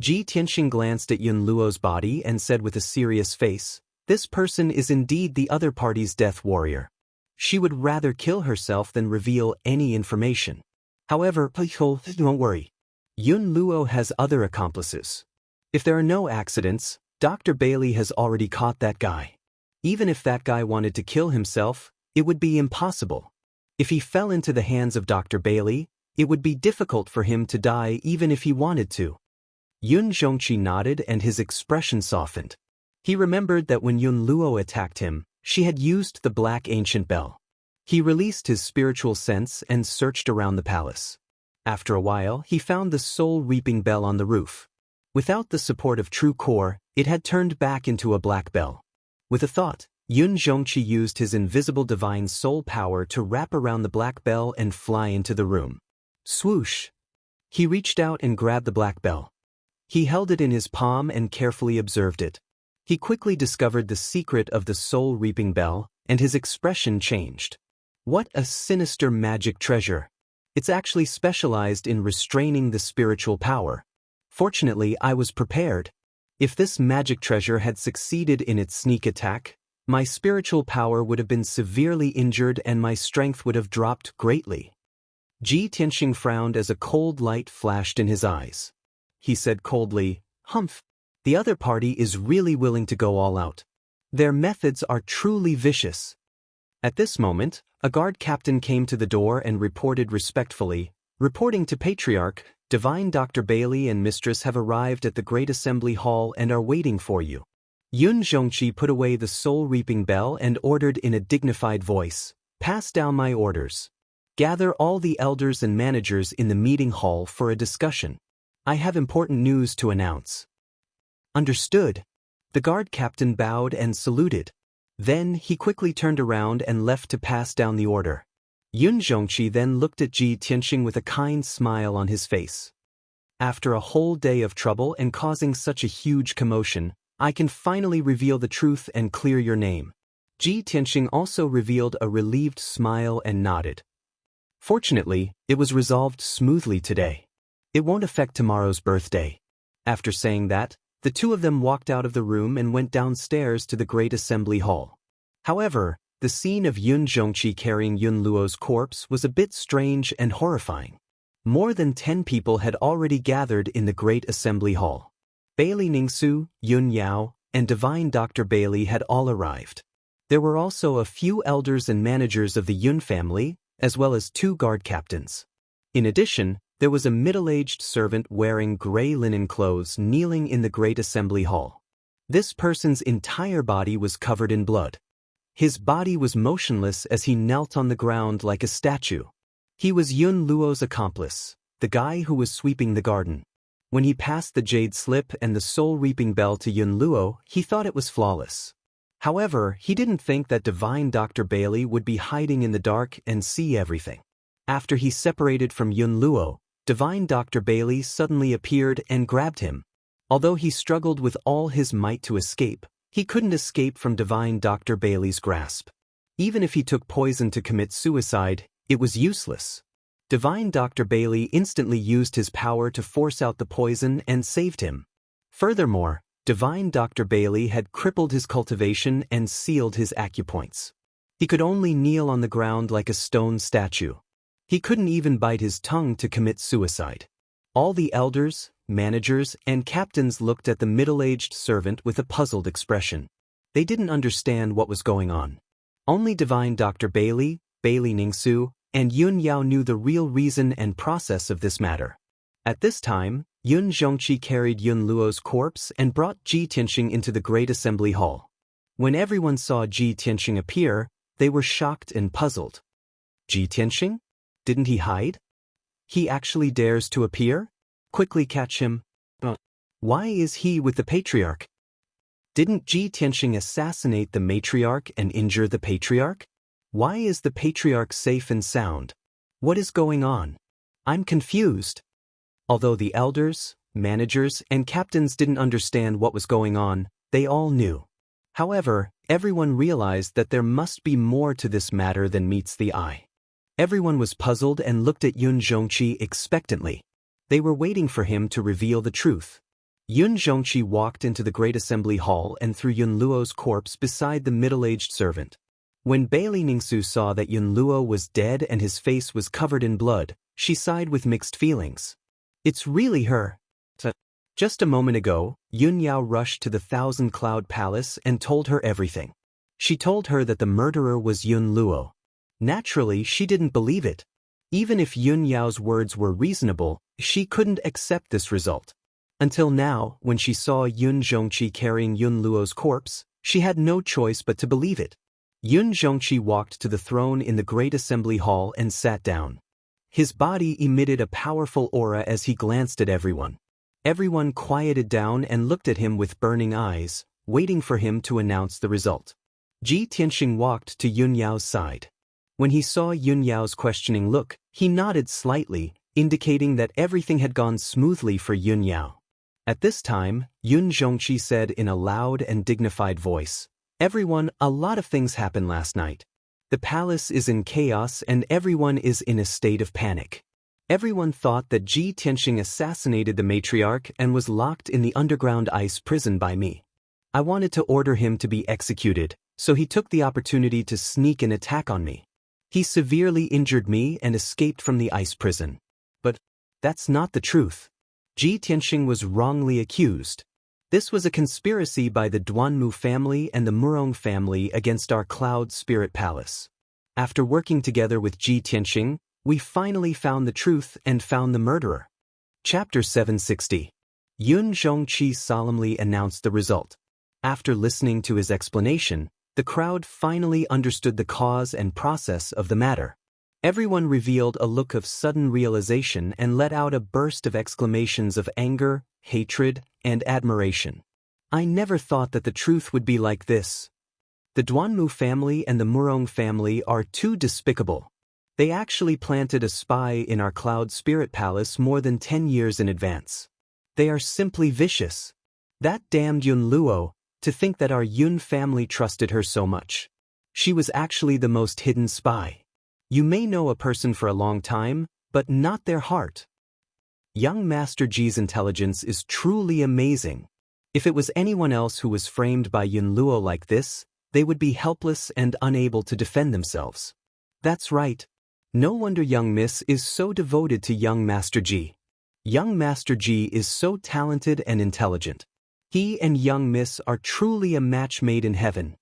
Ji Tianxing glanced at Yun Luo's body and said with a serious face, "This person is indeed the other party's death warrior. She would rather kill herself than reveal any information. However, don't worry. Yun Luo has other accomplices. If there are no accidents, Dr. Bailey has already caught that guy. Even if that guy wanted to kill himself, it would be impossible. If he fell into the hands of Dr. Bailey, it would be difficult for him to die even if he wanted to." Yun Zhongqi nodded and his expression softened. He remembered that when Yun Luo attacked him, she had used the black ancient bell. He released his spiritual sense and searched around the palace. After a while, he found the soul-reaping bell on the roof. Without the support of true core, it had turned back into a black bell. With a thought, Yun Zhongqi used his invisible divine soul power to wrap around the black bell and fly into the room. Swoosh! He reached out and grabbed the black bell. He held it in his palm and carefully observed it. He quickly discovered the secret of the soul-reaping bell, and his expression changed. What a sinister magic treasure! It's actually specialized in restraining the spiritual power. Fortunately, I was prepared. If this magic treasure had succeeded in its sneak attack, my spiritual power would have been severely injured and my strength would have dropped greatly. Ji Tianxing frowned as a cold light flashed in his eyes. He said coldly, "Humph! The other party is really willing to go all out. Their methods are truly vicious." At this moment, a guard captain came to the door and reported respectfully, "Reporting to Patriarch, Divine Dr. Bailey and Mistress have arrived at the Great Assembly Hall and are waiting for you." Yun Zhongqi put away the soul-reaping bell and ordered in a dignified voice, "Pass down my orders. Gather all the elders and managers in the meeting hall for a discussion. I have important news to announce." Understood. The guard captain bowed and saluted. Then he quickly turned around and left to pass down the order. Yun Zhongqi then looked at Ji Tianxing with a kind smile on his face. After a whole day of trouble and causing such a huge commotion, I can finally reveal the truth and clear your name. Ji Tianxing also revealed a relieved smile and nodded. Fortunately, it was resolved smoothly today. It won't affect tomorrow's birthday. After saying that, the two of them walked out of the room and went downstairs to the great assembly hall. However, the scene of Yun Zhongqi carrying Yun Luo's corpse was a bit strange and horrifying. More than 10 people had already gathered in the great assembly hall. Bailey Ningsu, Yun Yao, and Divine Dr. Bailey had all arrived. There were also a few elders and managers of the Yun family, as well as 2 guard captains. In addition, there was a middle-aged servant wearing gray linen clothes kneeling in the great assembly hall. This person's entire body was covered in blood. His body was motionless as he knelt on the ground like a statue. He was Yun Luo's accomplice, the guy who was sweeping the garden. When he passed the jade slip and the soul-reaping bell to Yun Luo, he thought it was flawless. However, he didn't think that Divine Dr. Bailey would be hiding in the dark and see everything. After he separated from Yun Luo, Divine Dr. Bailey suddenly appeared and grabbed him. Although he struggled with all his might to escape, he couldn't escape from Divine Dr. Bailey's grasp. Even if he took poison to commit suicide, it was useless. Divine Dr. Bailey instantly used his power to force out the poison and saved him. Furthermore, Divine Dr. Bailey had crippled his cultivation and sealed his acupoints. He could only kneel on the ground like a stone statue. He couldn't even bite his tongue to commit suicide. All the elders, managers, and captains looked at the middle-aged servant with a puzzled expression. They didn't understand what was going on. Only Divine Dr. Bailey, Bailey Ningsu, and Yun Yao knew the real reason and process of this matter. At this time, Yun Zhongqi carried Yun Luo's corpse and brought Ji Tianxing into the great assembly hall. When everyone saw Ji Tianxing appear, they were shocked and puzzled. Ji Tianxing? Didn't he hide? He actually dares to appear? Quickly catch him. Why is he with the patriarch? Didn't Ji Tianxing assassinate the matriarch and injure the patriarch? Why is the patriarch safe and sound? What is going on? I'm confused. Although the elders, managers, and captains didn't understand what was going on, they all knew. However, everyone realized that there must be more to this matter than meets the eye. Everyone was puzzled and looked at Yun Zhongqi expectantly. They were waiting for him to reveal the truth. Yun Zhongqi walked into the great assembly hall and threw Yun Luo's corpse beside the middle-aged servant. When Bailey Ningsu saw that Yun Luo was dead and his face was covered in blood, she sighed with mixed feelings. It's really her. Just a moment ago, Yun Yao rushed to the Thousand Cloud Palace and told her everything. She told her that the murderer was Yun Luo. Naturally, she didn't believe it. Even if Yun Yao's words were reasonable, she couldn't accept this result. Until now, when she saw Yun Zhongqi carrying Yun Luo's corpse, she had no choice but to believe it. Yun Zhongqi walked to the throne in the great assembly hall and sat down. His body emitted a powerful aura as he glanced at everyone. Everyone quieted down and looked at him with burning eyes, waiting for him to announce the result. Ji Tianxing walked to Yun Yao's side. When he saw Yun Yao's questioning look, he nodded slightly, indicating that everything had gone smoothly for Yun Yao. At this time, Yun Zhongqi said in a loud and dignified voice, "Everyone, a lot of things happened last night. The palace is in chaos and everyone is in a state of panic. Everyone thought that Ji Tianxing assassinated the matriarch and was locked in the underground ice prison by me. I wanted to order him to be executed, so he took the opportunity to sneak an attack on me. He severely injured me and escaped from the ice prison. But that's not the truth. Ji Tianxing was wrongly accused. This was a conspiracy by the Duanmu family and the Murong family against our Cloud Spirit Palace. After working together with Ji Tianxing, we finally found the truth and found the murderer." Chapter 760. Yun Zhongqi solemnly announced the result. After listening to his explanation, the crowd finally understood the cause and process of the matter. Everyone revealed a look of sudden realization and let out a burst of exclamations of anger, hatred, and admiration. "I never thought that the truth would be like this." The Duanmu family and the Murong family are too despicable. They actually planted a spy in our Cloud Spirit Palace more than 10 years in advance. They are simply vicious. That damned Yun Luo, to think that our Yun family trusted her so much. She was actually the most hidden spy. You may know a person for a long time, but not their heart. Young Master Ji's intelligence is truly amazing. If it was anyone else who was framed by Yun Luo like this, they would be helpless and unable to defend themselves. That's right. No wonder young Miss is so devoted to young Master Ji. Young Master Ji is so talented and intelligent. He and young Miss are truly a match made in heaven.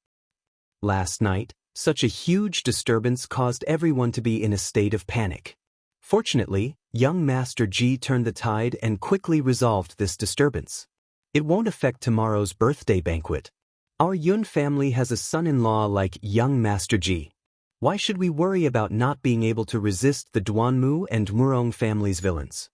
Last night, such a huge disturbance caused everyone to be in a state of panic. Fortunately, young Master Ji turned the tide and quickly resolved this disturbance. It won't affect tomorrow's birthday banquet. Our Yun family has a son-in-law like young Master Ji. Why should we worry about not being able to resist the Duanmu and Murong family's villains?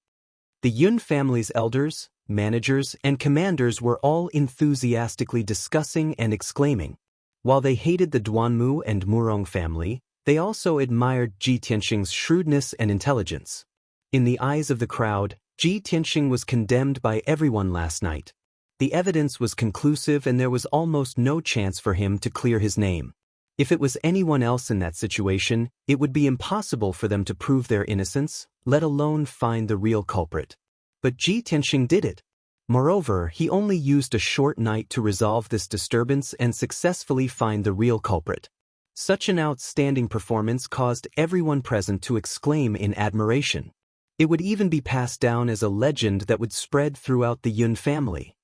The Yun family's elders, managers, and commanders were all enthusiastically discussing and exclaiming. While they hated the Duanmu and Murong family, they also admired Ji Tianxing's shrewdness and intelligence. In the eyes of the crowd, Ji Tianxing was condemned by everyone last night. The evidence was conclusive and there was almost no chance for him to clear his name. If it was anyone else in that situation, it would be impossible for them to prove their innocence, let alone find the real culprit. But Ji Tianxing did it. Moreover, he only used a short night to resolve this disturbance and successfully find the real culprit. Such an outstanding performance caused everyone present to exclaim in admiration. It would even be passed down as a legend that would spread throughout the Yun family.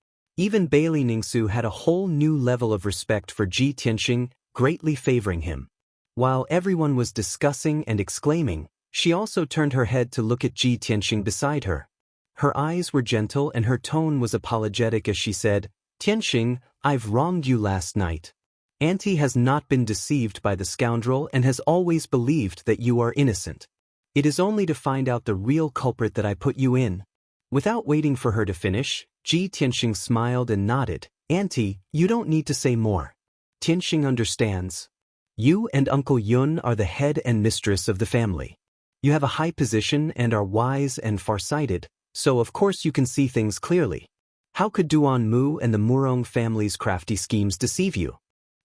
Even Bailey Ningsu had a whole new level of respect for Ji Tianxing, greatly favoring him. While everyone was discussing and exclaiming, she also turned her head to look at Ji Tianxing beside her. Her eyes were gentle and her tone was apologetic as she said, "Tianxing, I've wronged you last night. Auntie has not been deceived by the scoundrel and has always believed that you are innocent. It is only to find out the real culprit that I put you in." Without waiting for her to finish, Ji Tianxing smiled and nodded. "Auntie, you don't need to say more. Tianxing understands. You and Uncle Yun are the head and mistress of the family. You have a high position and are wise and farsighted, so of course you can see things clearly. How could Duanmu and the Murong family's crafty schemes deceive you?"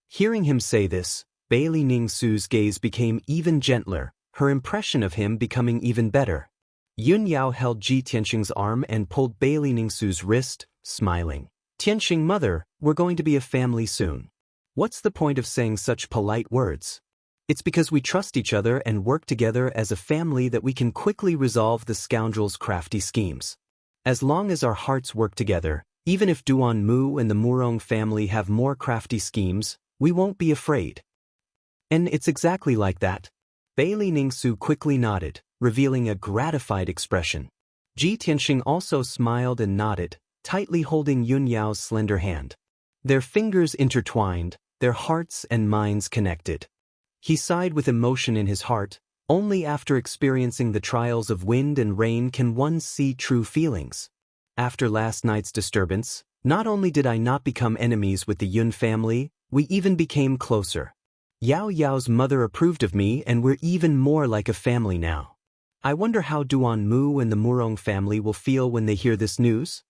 Hearing him say this, Bailey Ningsu's gaze became even gentler, her impression of him becoming even better. Yun Yao held Ji Tianxing's arm and pulled Bailey Ningsu's wrist, smiling. "Tianxing mother, we're going to be a family soon. What's the point of saying such polite words? It's because we trust each other and work together as a family that we can quickly resolve the scoundrel's crafty schemes. As long as our hearts work together, even if Duanmu and the Murong family have more crafty schemes, we won't be afraid." And it's exactly like that. Bailey Ningsu quickly nodded, revealing a gratified expression. Ji Tianxing also smiled and nodded, tightly holding Yun Yao's slender hand. Their fingers intertwined, their hearts and minds connected. He sighed with emotion in his heart. Only after experiencing the trials of wind and rain can one see true feelings. After last night's disturbance, not only did I not become enemies with the Yun family, we even became closer. Yao Yao's mother approved of me and we're even more like a family now. I wonder how Duanmu and the Murong family will feel when they hear this news.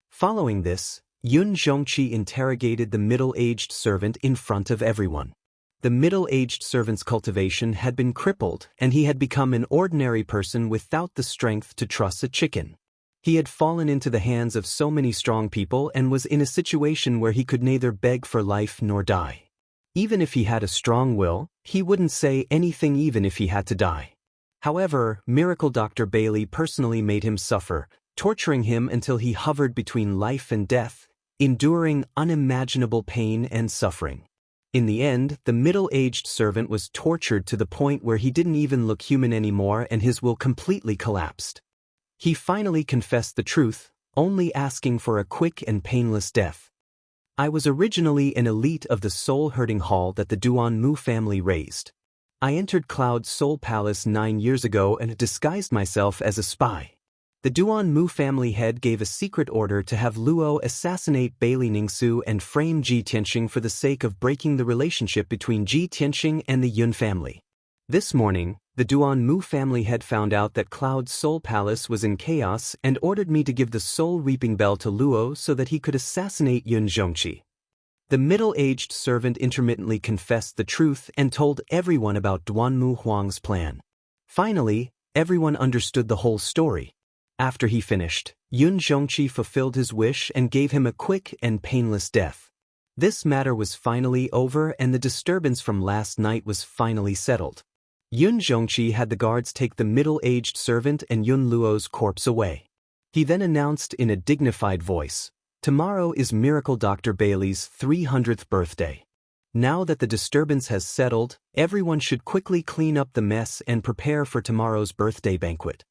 Following this, Yun Zhongqi interrogated the middle-aged servant in front of everyone. The middle-aged servant's cultivation had been crippled and he had become an ordinary person without the strength to truss a chicken. He had fallen into the hands of so many strong people and was in a situation where he could neither beg for life nor die. Even if he had a strong will, he wouldn't say anything even if he had to die. However, Miracle Dr. Bailey personally made him suffer, torturing him until he hovered between life and death, enduring unimaginable pain and suffering. In the end, the middle-aged servant was tortured to the point where he didn't even look human anymore and his will completely collapsed. He finally confessed the truth, only asking for a quick and painless death. I was originally an elite of the soul-herding hall that the Duanmu family raised. I entered Cloud's Soul Palace 9 years ago and disguised myself as a spy. The Duanmu family head gave a secret order to have Luo assassinate Bailey Ningsu and frame Ji Tianxing for the sake of breaking the relationship between Ji Tianxing and the Yun family. This morning, the Duanmu family head found out that Cloud's Soul Palace was in chaos and ordered me to give the Soul Reaping Bell to Luo so that he could assassinate Yun Zhongqi. The middle-aged servant intermittently confessed the truth and told everyone about Duanmu Huang's plan. Finally, everyone understood the whole story. After he finished, Yun Zhongqi fulfilled his wish and gave him a quick and painless death. This matter was finally over and the disturbance from last night was finally settled. Yun Zhongqi had the guards take the middle-aged servant and Yun Luo's corpse away. He then announced in a dignified voice, "Tomorrow is Miracle Dr. Bailey's 300th birthday. Now that the disturbance has settled, everyone should quickly clean up the mess and prepare for tomorrow's birthday banquet."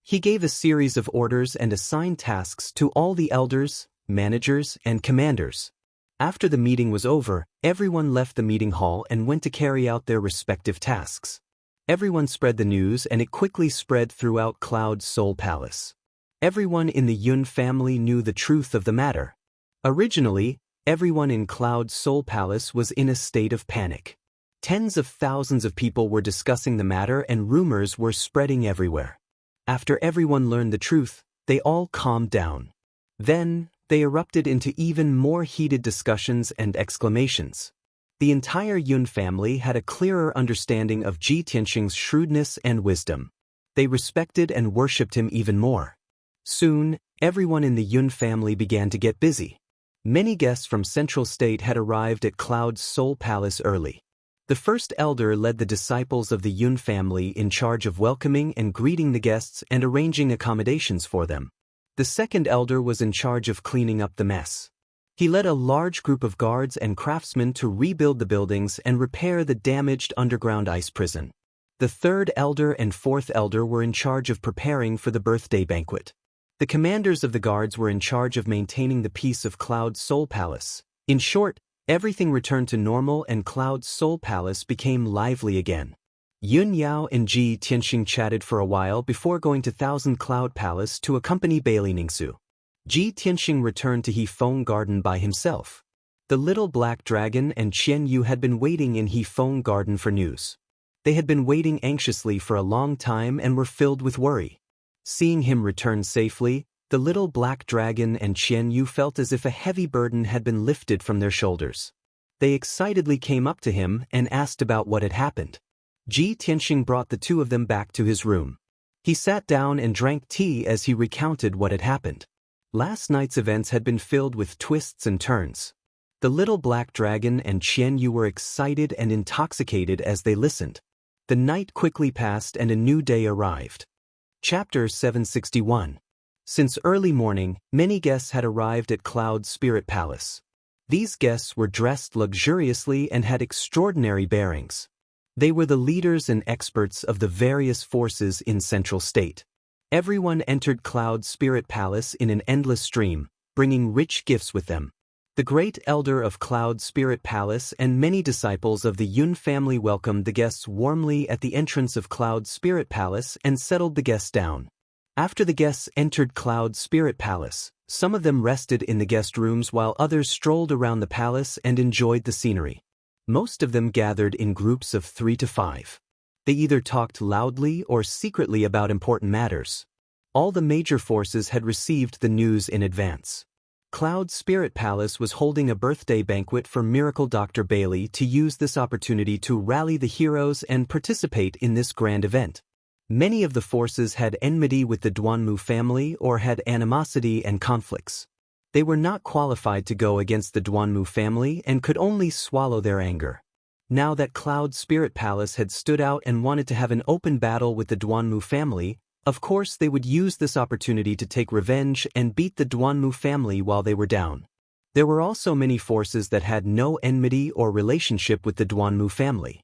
He gave a series of orders and assigned tasks to all the elders, managers, and commanders. After the meeting was over, everyone left the meeting hall and went to carry out their respective tasks. Everyone spread the news and it quickly spread throughout Cloud's Soul Palace. Everyone in the Yun family knew the truth of the matter. Originally, everyone in Cloud's Soul Palace was in a state of panic. Tens of thousands of people were discussing the matter and rumors were spreading everywhere. After everyone learned the truth, they all calmed down. Then, they erupted into even more heated discussions and exclamations. The entire Yun family had a clearer understanding of Ji Tianxing's shrewdness and wisdom. They respected and worshipped him even more. Soon, everyone in the Yun family began to get busy. Many guests from Central State had arrived at Cloud's Soul Palace early. The first elder led the disciples of the Yun family in charge of welcoming and greeting the guests and arranging accommodations for them. The second elder was in charge of cleaning up the mess. He led a large group of guards and craftsmen to rebuild the buildings and repair the damaged underground ice prison. The third elder and fourth elder were in charge of preparing for the birthday banquet. The commanders of the guards were in charge of maintaining the peace of Cloud's Soul Palace. In short, everything returned to normal and Cloud's Soul Palace became lively again. Yun Yao and Ji Tianxing chatted for a while before going to Thousand Cloud Palace to accompany Bailey Ningsu. Ji Tianxing returned to Hefeng Garden by himself. The little black dragon and Qian Yu had been waiting in Hefeng Garden for news. They had been waiting anxiously for a long time and were filled with worry. Seeing him return safely, the little black dragon and Qian Yu felt as if a heavy burden had been lifted from their shoulders. They excitedly came up to him and asked about what had happened. Ji Tianxing brought the two of them back to his room. He sat down and drank tea as he recounted what had happened. Last night's events had been filled with twists and turns. The little black dragon and Qian Yu were excited and intoxicated as they listened. The night quickly passed and a new day arrived. Chapter 761. Since early morning, many guests had arrived at Cloud's Spirit Palace. These guests were dressed luxuriously and had extraordinary bearings. They were the leaders and experts of the various forces in Central State. Everyone entered Cloud's Spirit Palace in an endless stream, bringing rich gifts with them. The great elder of Cloud's Spirit Palace and many disciples of the Yun family welcomed the guests warmly at the entrance of Cloud's Spirit Palace and settled the guests down. After the guests entered Cloud's Spirit Palace, some of them rested in the guest rooms while others strolled around the palace and enjoyed the scenery. Most of them gathered in groups of 3 to 5. They either talked loudly or secretly about important matters. All the major forces had received the news in advance. Cloud's Spirit Palace was holding a birthday banquet for Miracle Dr. Bailey to use this opportunity to rally the heroes and participate in this grand event. Many of the forces had enmity with the Duanmu family or had animosity and conflicts. They were not qualified to go against the Duanmu family and could only swallow their anger. Now that Cloud Spirit Palace had stood out and wanted to have an open battle with the Duanmu family, of course they would use this opportunity to take revenge and beat the Duanmu family while they were down. There were also many forces that had no enmity or relationship with the Duanmu family.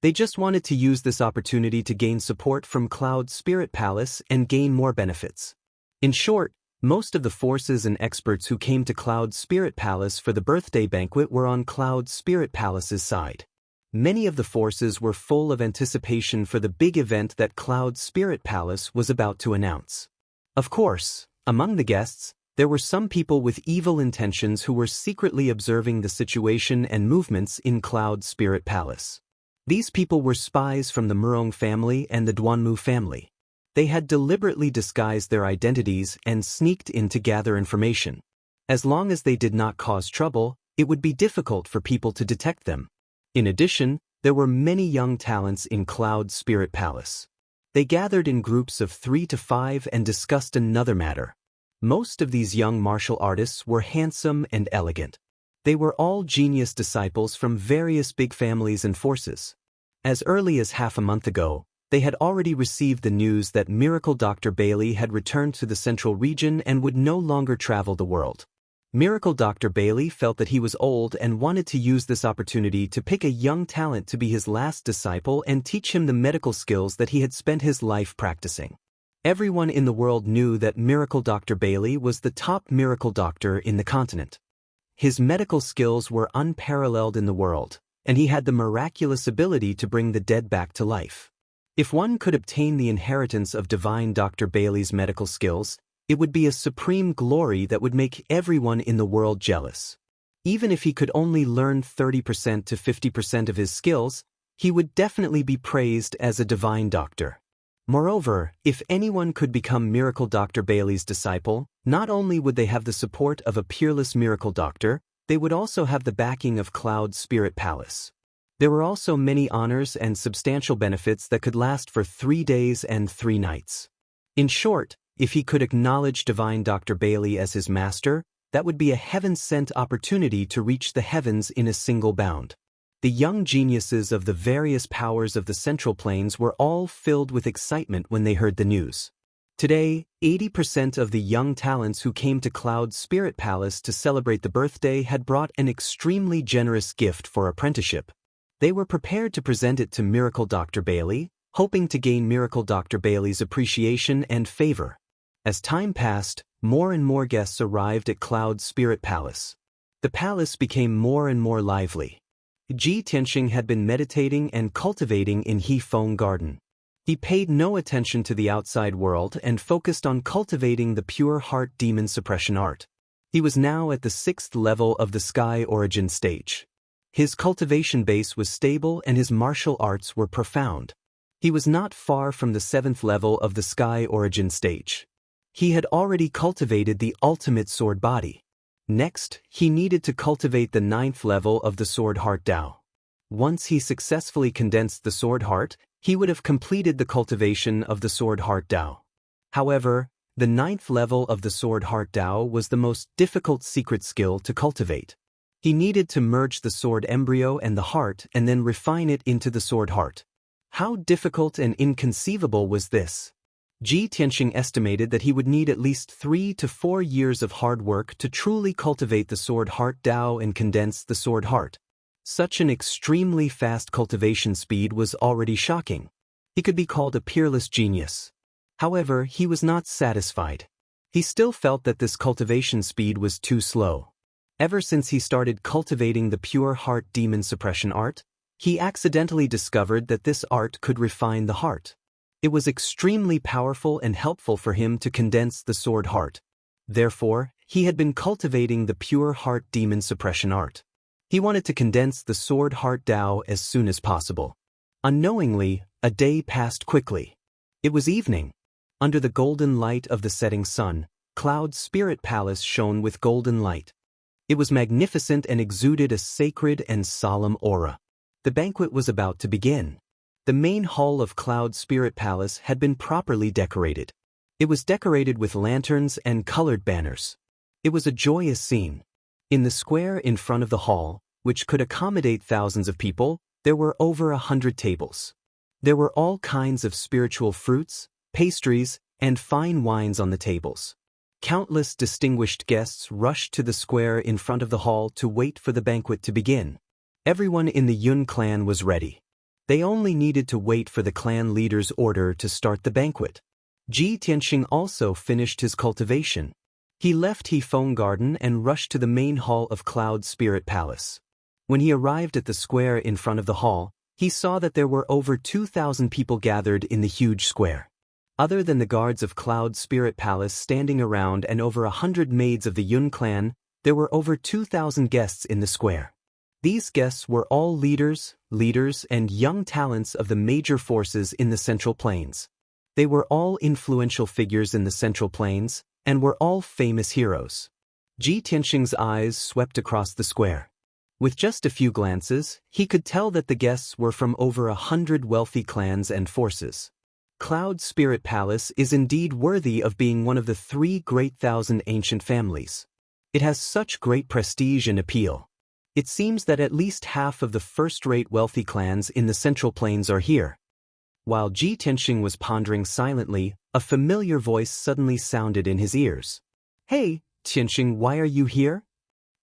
They just wanted to use this opportunity to gain support from Cloud Spirit Palace and gain more benefits. In short, most of the forces and experts who came to Cloud Spirit Palace for the birthday banquet were on Cloud Spirit Palace's side. Many of the forces were full of anticipation for the big event that Cloud Spirit Palace was about to announce. Of course, among the guests, there were some people with evil intentions who were secretly observing the situation and movements in Cloud Spirit Palace. These people were spies from the Murong family and the Duanmu family. They had deliberately disguised their identities and sneaked in to gather information. As long as they did not cause trouble, it would be difficult for people to detect them. In addition, there were many young talents in Cloud Spirit Palace. They gathered in groups of 3 to 5 and discussed another matter. Most of these young martial artists were handsome and elegant. They were all genius disciples from various big families and forces. As early as half a month ago, they had already received the news that Miracle Dr. Bailey had returned to the central region and would no longer travel the world. Miracle Dr. Bailey felt that he was old and wanted to use this opportunity to pick a young talent to be his last disciple and teach him the medical skills that he had spent his life practicing. Everyone in the world knew that Miracle Dr. Bailey was the top miracle doctor in the continent. His medical skills were unparalleled in the world, and he had the miraculous ability to bring the dead back to life. If one could obtain the inheritance of divine Dr. Bailey's medical skills, it would be a supreme glory that would make everyone in the world jealous. Even if he could only learn 30% to 50% of his skills, he would definitely be praised as a divine doctor. Moreover, if anyone could become Miracle Dr. Bailey's disciple, not only would they have the support of a peerless miracle doctor, they would also have the backing of Cloud Spirit Palace. There were also many honors and substantial benefits that could last for 3 days and 3 nights. In short, if he could acknowledge divine Dr. Bailey as his master, that would be a heaven-sent opportunity to reach the heavens in a single bound. The young geniuses of the various powers of the Central Plains were all filled with excitement when they heard the news. Today, 80% of the young talents who came to Cloud Spirit Palace to celebrate the birthday had brought an extremely generous gift for apprenticeship. They were prepared to present it to Miracle Dr. Bailey, hoping to gain Miracle Dr. Bailey's appreciation and favor. As time passed, more and more guests arrived at Cloud Spirit Palace. The palace became more and more lively. Ji Tianxing had been meditating and cultivating in Hefeng Garden. He paid no attention to the outside world and focused on cultivating the pure heart demon suppression art. He was now at the 6th level of the Sky Origin stage. His cultivation base was stable and his martial arts were profound. He was not far from the 7th level of the Sky Origin stage. He had already cultivated the ultimate sword body. Next, he needed to cultivate the 9th level of the Sword Heart Tao. Once he successfully condensed the Sword Heart, he would have completed the cultivation of the Sword Heart Tao. However, the 9th level of the Sword Heart Tao was the most difficult secret skill to cultivate. He needed to merge the sword embryo and the heart and then refine it into the sword heart. How difficult and inconceivable was this? Ji Tianxing estimated that he would need at least 3 to 4 years of hard work to truly cultivate the Sword Heart Tao and condense the Sword Heart. Such an extremely fast cultivation speed was already shocking. He could be called a peerless genius. However, he was not satisfied. He still felt that this cultivation speed was too slow. Ever since he started cultivating the pure heart demon suppression art, he accidentally discovered that this art could refine the heart. It was extremely powerful and helpful for him to condense the sword heart. Therefore, he had been cultivating the pure heart demon suppression art. He wanted to condense the sword heart Tao as soon as possible. Unknowingly, a day passed quickly. It was evening. Under the golden light of the setting sun, Cloud Spirit Palace shone with golden light. It was magnificent and exuded a sacred and solemn aura. The banquet was about to begin. The main hall of Cloud Spirit Palace had been properly decorated. It was decorated with lanterns and colored banners. It was a joyous scene. In the square in front of the hall, which could accommodate thousands of people, there were over 100 tables. There were all kinds of spiritual fruits, pastries, and fine wines on the tables. Countless distinguished guests rushed to the square in front of the hall to wait for the banquet to begin. Everyone in the Yun clan was ready. They only needed to wait for the clan leader's order to start the banquet. Ji Tianxing also finished his cultivation. He left Hefeng Garden and rushed to the main hall of Cloud Spirit Palace. When he arrived at the square in front of the hall, he saw that there were over 2,000 people gathered in the huge square. Other than the guards of Cloud Spirit Palace standing around and over 100 maids of the Yun clan, there were over 2,000 guests in the square. These guests were all leaders, and young talents of the major forces in the Central Plains. They were all influential figures in the Central Plains, and were all famous heroes. Ji Tianxing's eyes swept across the square. With just a few glances, he could tell that the guests were from over 100 wealthy clans and forces. Cloud Spirit Palace is indeed worthy of being one of the 3 great thousand ancient families. It has such great prestige and appeal. It seems that at least half of the first-rate wealthy clans in the Central Plains are here. While Ji Tianxing was pondering silently, a familiar voice suddenly sounded in his ears. "Hey, Tianxing, why are you here?"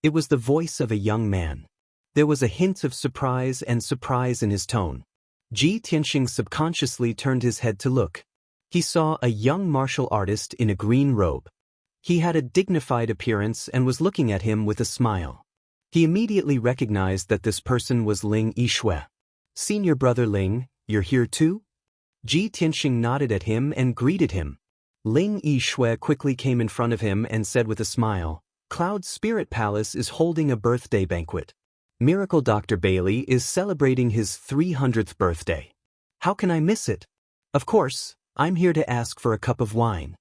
It was the voice of a young man. There was a hint of surprise in his tone. Ji Tianxing subconsciously turned his head to look. He saw a young martial artist in a green robe. He had a dignified appearance and was looking at him with a smile. He immediately recognized that this person was Ling Yishui. "Senior brother Ling, you're here too?" Ji Tianxing nodded at him and greeted him. Ling Yishui quickly came in front of him and said with a smile, "Cloud Spirit Palace is holding a birthday banquet. Miracle Dr. Bailey is celebrating his 300th birthday. How can I miss it? Of course, I'm here to ask for a cup of wine."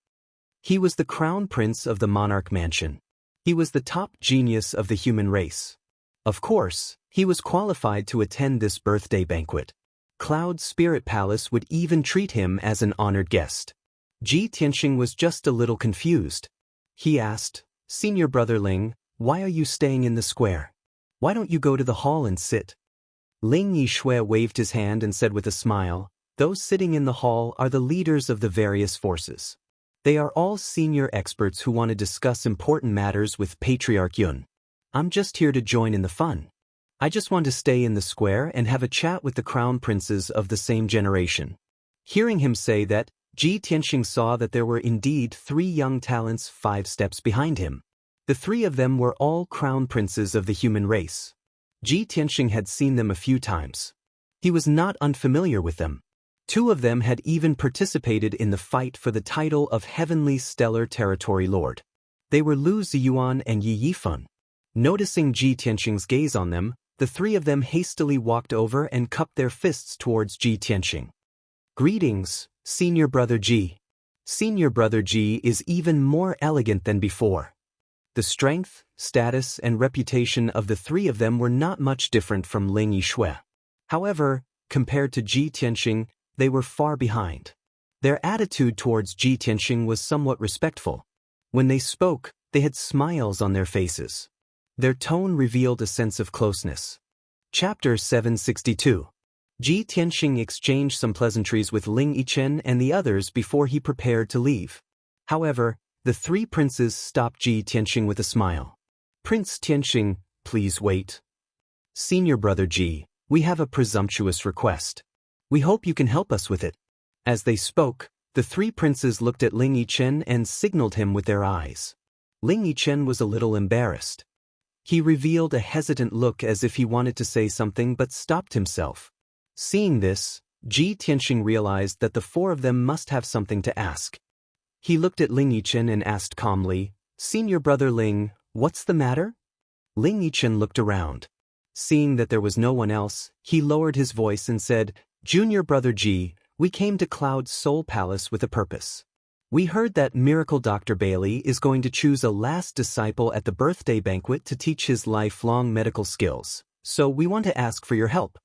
He was the crown prince of the monarch mansion. He was the top genius of the human race. Of course, he was qualified to attend this birthday banquet. Cloud Spirit Palace would even treat him as an honored guest. Ji Tianxing was just a little confused. He asked, "Senior brother Ling, why are you staying in the square? Why don't you go to the hall and sit?" Ling Yishui waved his hand and said with a smile, "Those sitting in the hall are the leaders of the various forces. They are all senior experts who want to discuss important matters with Patriarch Yun. I'm just here to join in the fun. I just want to stay in the square and have a chat with the crown princes of the same generation." Hearing him say that, Ji Tianxing saw that there were indeed 3 young talents 5 steps behind him. The 3 of them were all crown princes of the human race. Ji Tianxing had seen them a few times. He was not unfamiliar with them. 2 of them had even participated in the fight for the title of Heavenly Stellar Territory Lord. They were Lu Ziyuan and Yi Yifeng. Noticing Ji Tianxing's gaze on them, the 3 of them hastily walked over and cupped their fists towards Ji Tianxing. "Greetings, Senior Brother Ji." Senior Brother Ji is even more elegant than before. The strength, status, and reputation of the 3 of them were not much different from Ling Yishui. However, compared to Ji Tianxing, they were far behind. Their attitude towards Ji Tianxing was somewhat respectful. When they spoke, they had smiles on their faces. Their tone revealed a sense of closeness. Chapter 762. Ji Tianxing exchanged some pleasantries with Ling Yichen and the others before he prepared to leave. However, the 3 princes stopped Ji Tianxing with a smile. "Prince Tianxing, please wait. Senior brother Ji, we have a presumptuous request. We hope you can help us with it." As they spoke, the 3 princes looked at Ling Yichen and signaled him with their eyes. Ling Yichen was a little embarrassed. He revealed a hesitant look as if he wanted to say something but stopped himself. Seeing this, Ji Tianxing realized that the 4 of them must have something to ask. He looked at Ling Yichen and asked calmly, "Senior brother Ling, what's the matter?" Ling Yichen looked around. Seeing that there was no one else, he lowered his voice and said, "Junior brother Ji, we came to Cloud Soul Palace with a purpose. We heard that Miracle Dr. Bailey is going to choose a last disciple at the birthday banquet to teach his lifelong medical skills, so we want to ask for your help."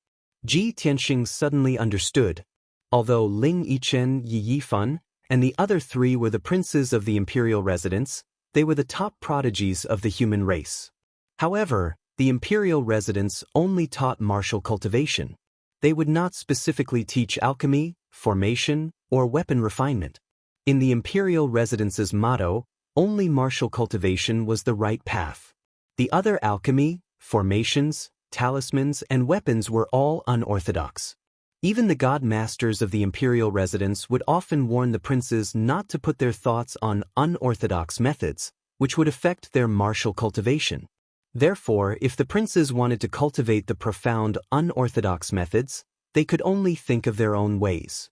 Ji Tianxing suddenly understood. Although Ling Yichen, Yi Yifeng, and the other 3 were the princes of the imperial residence, they were the top prodigies of the human race. However, the imperial residence only taught martial cultivation. They would not specifically teach alchemy, formation, or weapon refinement. In the imperial residence's motto, only martial cultivation was the right path. The other alchemy, formations, talismans, and weapons were all unorthodox. Even the god masters of the imperial residence would often warn the princes not to put their thoughts on unorthodox methods, which would affect their martial cultivation. Therefore, if the princes wanted to cultivate the profound unorthodox methods, they could only think of their own ways.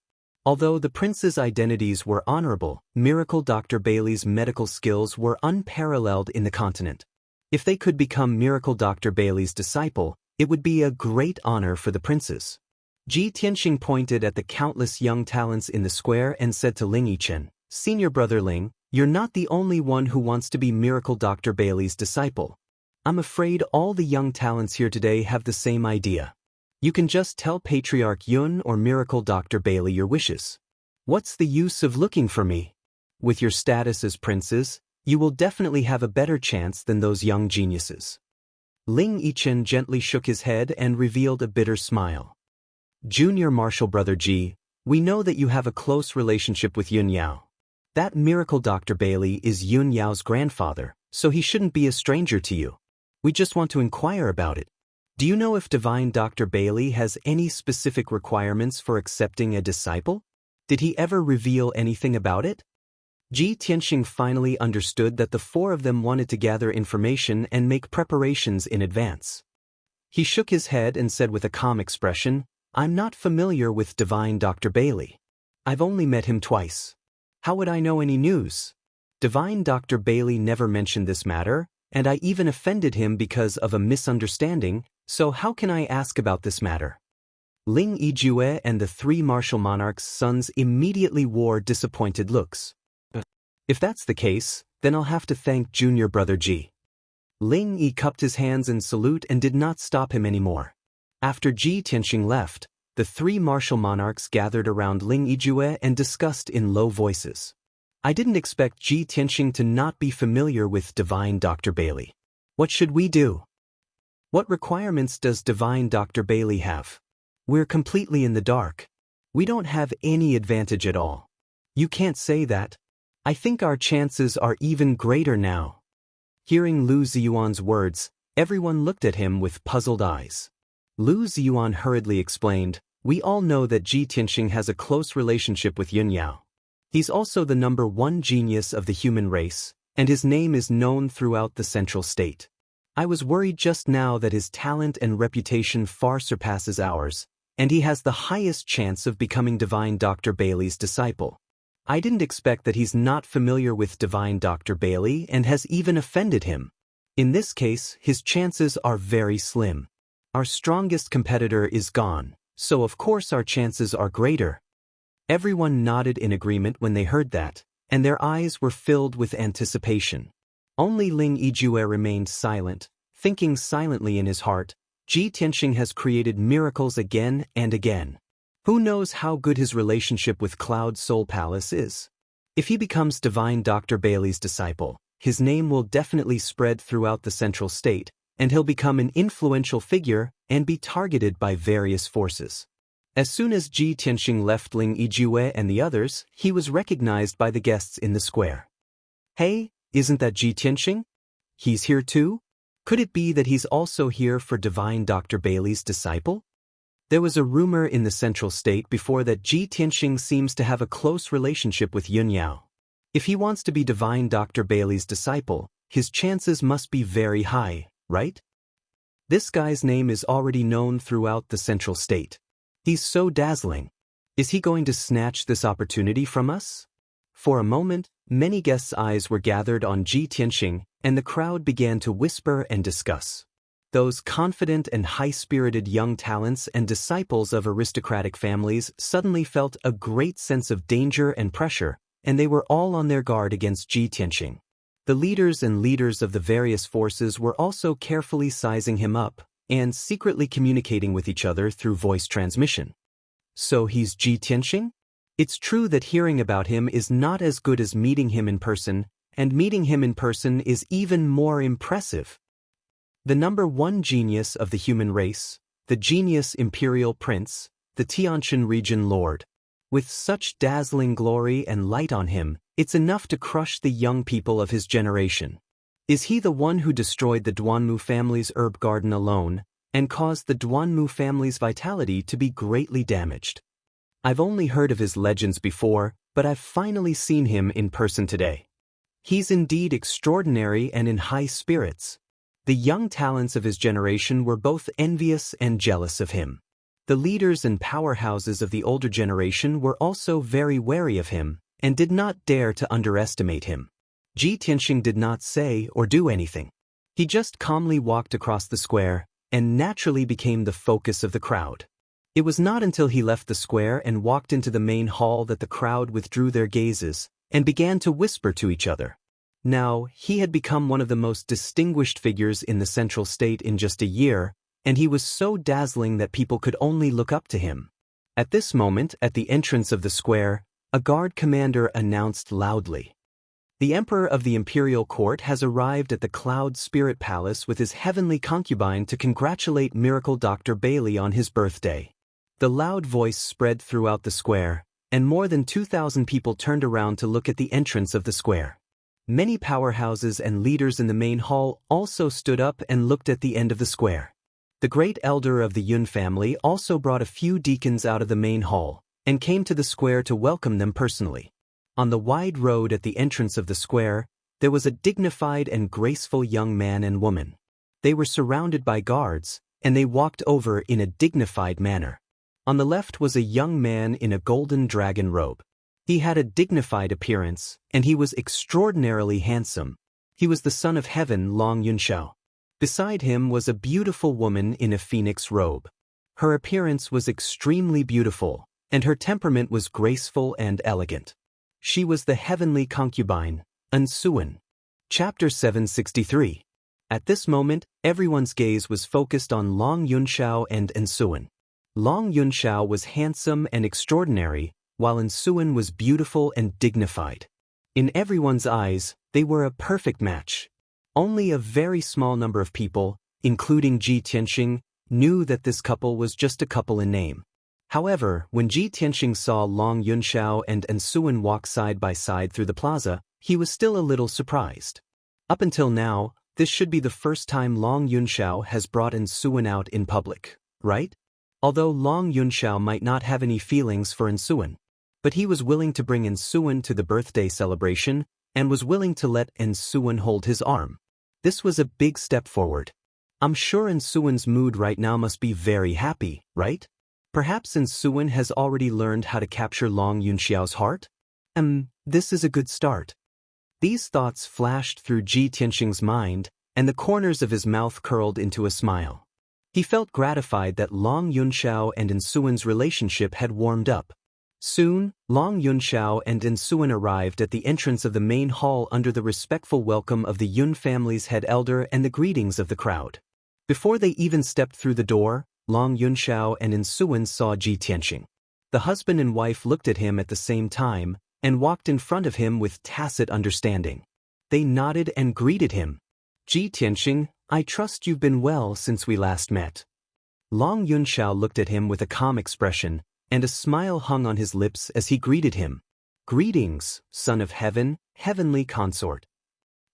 Although the prince's identities were honorable, Miracle Dr. Bailey's medical skills were unparalleled in the continent. If they could become Miracle Dr. Bailey's disciple, it would be a great honor for the princes. Ji Tianxing pointed at the countless young talents in the square and said to Ling Yichen, "Senior brother Ling, you're not the only one who wants to be Miracle Dr. Bailey's disciple. I'm afraid all the young talents here today have the same idea. You can just tell Patriarch Yun or Miracle Dr. Bailey your wishes. What's the use of looking for me? With your status as princes, you will definitely have a better chance than those young geniuses." Ling Yichen gently shook his head and revealed a bitter smile. "Junior Marshal Brother Ji, we know that you have a close relationship with Yun Yao. That Miracle Dr. Bailey is Yun Yao's grandfather, so he shouldn't be a stranger to you. We just want to inquire about it. Do you know if Divine Dr. Bailey has any specific requirements for accepting a disciple? Did he ever reveal anything about it?" Ji Tianxing finally understood that the four of them wanted to gather information and make preparations in advance. He shook his head and said with a calm expression, "I'm not familiar with Divine Dr. Bailey. I've only met him twice. How would I know any news? Divine Dr. Bailey never mentioned this matter, and I even offended him because of a misunderstanding, so how can I ask about this matter?" Ling Yijue and the three martial monarchs' sons immediately wore disappointed looks. "If that's the case, then I'll have to thank Junior Brother Ji." Ling Yi cupped his hands in salute and did not stop him anymore. After Ji Tianxing left, the three martial monarchs gathered around Ling Yijue and discussed in low voices. "I didn't expect Ji Tianxing to not be familiar with Divine Dr. Bailey. What should we do? What requirements does Divine Dr. Bailey have? We're completely in the dark. We don't have any advantage at all." "You can't say that. I think our chances are even greater now." Hearing Lu Ziyuan's words, everyone looked at him with puzzled eyes. Lu Ziyuan hurriedly explained, "We all know that Ji Tianxing has a close relationship with Yun Yao. He's also the #1 genius of the human race, and his name is known throughout the central state. I was worried just now that his talent and reputation far surpasses ours, and he has the highest chance of becoming Divine Dr. Bailey's disciple. I didn't expect that he's not familiar with Divine Dr. Bailey and has even offended him. In this case, his chances are very slim. Our strongest competitor is gone, so of course our chances are greater." Everyone nodded in agreement when they heard that, and their eyes were filled with anticipation. Only Ling Yijue remained silent, thinking silently in his heart, "Ji Tianxing has created miracles again and again. Who knows how good his relationship with Cloud Soul Palace is? If he becomes Divine Dr. Bailey's disciple, his name will definitely spread throughout the central state, and he'll become an influential figure and be targeted by various forces." As soon as Ji Tianxing left Ling Yijue and the others, he was recognized by the guests in the square. "Hey, isn't that Ji Tianxing? He's here too? Could it be that he's also here for Divine Dr. Bailey's disciple?" There was a rumor in the central state before that Ji Tianxing seems to have a close relationship with Yun Yao. If he wants to be Divine Dr. Bailey's disciple, his chances must be very high, right? This guy's name is already known throughout the central state. He's so dazzling. Is he going to snatch this opportunity from us? For a moment, many guests' eyes were gathered on Ji Tianxing, and the crowd began to whisper and discuss. Those confident and high-spirited young talents and disciples of aristocratic families suddenly felt a great sense of danger and pressure, and they were all on their guard against Ji Tianxing. The leaders and leaders of the various forces were also carefully sizing him up and secretly communicating with each other through voice transmission. So he's Ji Tianxing? It's true that hearing about him is not as good as meeting him in person, and meeting him in person is even more impressive. The #1 genius of the human race, the genius imperial prince, the Tianshan region lord. With such dazzling glory and light on him, it's enough to crush the young people of his generation. Is he the one who destroyed the Duanmu family's herb garden alone, and caused the Duanmu family's vitality to be greatly damaged? I've only heard of his legends before, but I've finally seen him in person today. He's indeed extraordinary and in high spirits. The young talents of his generation were both envious and jealous of him. The leaders and powerhouses of the older generation were also very wary of him and did not dare to underestimate him. Ji Tianxing did not say or do anything. He just calmly walked across the square and naturally became the focus of the crowd. It was not until he left the square and walked into the main hall that the crowd withdrew their gazes and began to whisper to each other. Now, he had become one of the most distinguished figures in the central state in just a year, and he was so dazzling that people could only look up to him. At this moment, at the entrance of the square, a guard commander announced loudly, "The Emperor of the Imperial Court has arrived at the Cloud Spirit Palace with his heavenly concubine to congratulate Miracle Dr. Bailey on his birthday." The loud voice spread throughout the square, and more than 2,000 people turned around to look at the entrance of the square. Many powerhouses and leaders in the main hall also stood up and looked at the end of the square. The great elder of the Yun family also brought a few deacons out of the main hall and came to the square to welcome them personally. On the wide road at the entrance of the square, there was a dignified and graceful young man and woman. They were surrounded by guards, and they walked over in a dignified manner. On the left was a young man in a golden dragon robe. He had a dignified appearance, and he was extraordinarily handsome. He was the son of heaven, Long Yunxiao. Beside him was a beautiful woman in a phoenix robe. Her appearance was extremely beautiful, and her temperament was graceful and elegant. She was the heavenly concubine, Ensuan. Chapter 763. At this moment, everyone's gaze was focused on Long Yunxiao and Ensuan. Long Yunxiao was handsome and extraordinary, while Ensuan was beautiful and dignified. In everyone's eyes, they were a perfect match. Only a very small number of people, including Ji Tianxing, knew that this couple was just a couple in name. However, when Ji Tianxing saw Long Yunxiao and Ensuan walk side by side through the plaza, he was still a little surprised. Up until now, this should be the first time Long Yunxiao has brought Ensuan out in public, right? Although Long Yunxiao might not have any feelings for Ensuan, but he was willing to bring Ensuan to the birthday celebration and was willing to let Ensuan hold his arm. This was a big step forward. I'm sure Ensuan's mood right now must be very happy, right? Perhaps Ensuan has already learned how to capture Long Yunxiao's heart? This is a good start. These thoughts flashed through Ji Tianxing's mind, and the corners of his mouth curled into a smile. He felt gratified that Long Yunxiao and Ensuan's relationship had warmed up. Soon, Long Yunxiao and Ensuan arrived at the entrance of the main hall under the respectful welcome of the Yun family's head elder and the greetings of the crowd. Before they even stepped through the door, Long Yunxiao and Ensuan saw Ji Tianxing. The husband and wife looked at him at the same time and walked in front of him with tacit understanding. They nodded and greeted him. "Ji Tianxing, I trust you've been well since we last met." Long Yunxiao looked at him with a calm expression, and a smile hung on his lips as he greeted him. "Greetings, son of heaven, heavenly consort."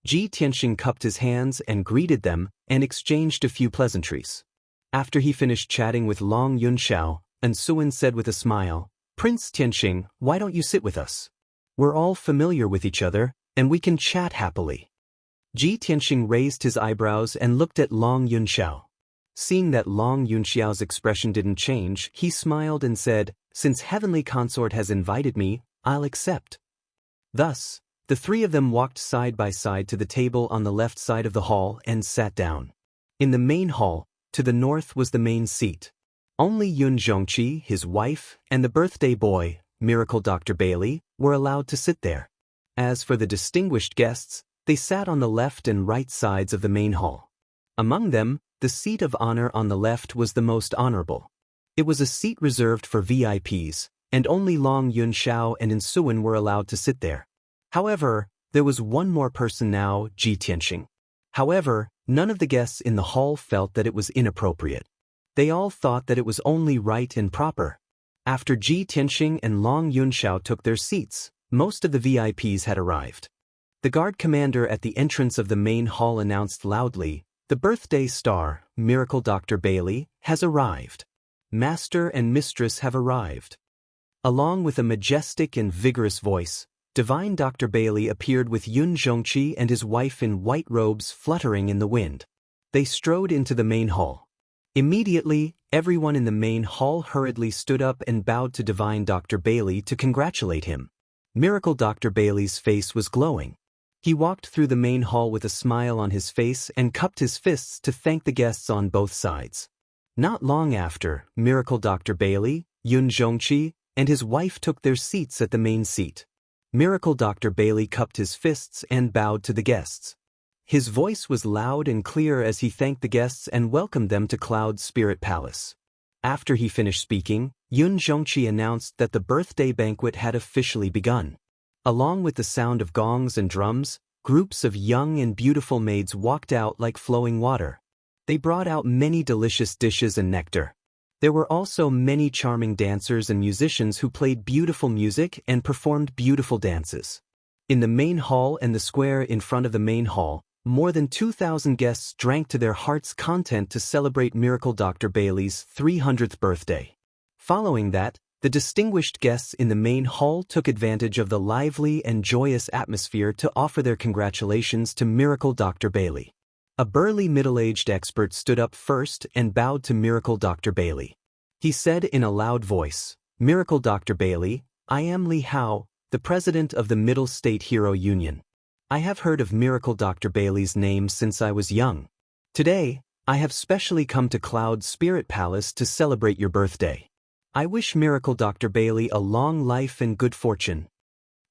Ji Tianxing cupped his hands and greeted them and exchanged a few pleasantries. After he finished chatting with Long Yunxiao, Ensuan said with a smile, "Prince Tianxing, why don't you sit with us? We're all familiar with each other, and we can chat happily." Ji Tianxing raised his eyebrows and looked at Long Yunxiao. Seeing that Long Yunxiao's expression didn't change, he smiled and said, "Since Heavenly Consort has invited me, I'll accept." Thus, the three of them walked side by side to the table on the left side of the hall and sat down. In the main hall, to the north was the main seat. Only Yun Zhongqi, his wife, and the birthday boy, Miracle Dr. Bailey, were allowed to sit there. As for the distinguished guests, they sat on the left and right sides of the main hall. Among them, the seat of honor on the left was the most honorable. It was a seat reserved for VIPs, and only Long Yunxiao and Ensuan were allowed to sit there. However, there was one more person now, Ji Tianxing. However, none of the guests in the hall felt that it was inappropriate. They all thought that it was only right and proper. After Ji Tianxing and Long Yunxiao took their seats, most of the VIPs had arrived. The guard commander at the entrance of the main hall announced loudly, "The birthday star, Miracle Dr. Bailey, has arrived. Master and mistress have arrived." Along with a majestic and vigorous voice, Divine Dr. Bailey appeared with Yun Zhongqi and his wife in white robes fluttering in the wind. They strode into the main hall. Immediately, everyone in the main hall hurriedly stood up and bowed to Divine Dr. Bailey to congratulate him. Miracle Dr. Bailey's face was glowing. He walked through the main hall with a smile on his face and cupped his fists to thank the guests on both sides. Not long after, Miracle Dr. Bailey, Yun Zhongqi, and his wife took their seats at the main seat. Miracle Dr. Bailey cupped his fists and bowed to the guests. His voice was loud and clear as he thanked the guests and welcomed them to Cloud Spirit Palace. After he finished speaking, Yun Zhongqi announced that the birthday banquet had officially begun. Along with the sound of gongs and drums, groups of young and beautiful maids walked out like flowing water. They brought out many delicious dishes and nectar. There were also many charming dancers and musicians who played beautiful music and performed beautiful dances. In the main hall and the square in front of the main hall, more than 2,000 guests drank to their heart's content to celebrate Miracle Dr. Bailey's 300th birthday. Following that, the distinguished guests in the main hall took advantage of the lively and joyous atmosphere to offer their congratulations to Miracle Dr. Bailey. A burly middle-aged expert stood up first and bowed to Miracle Dr. Bailey. He said in a loud voice, "Miracle Dr. Bailey, I am Li Hao, the president of the Middle State Hero Union. I have heard of Miracle Dr. Bailey's name since I was young. Today, I have specially come to Cloud Spirit Palace to celebrate your birthday. I wish Miracle Dr. Bailey a long life and good fortune."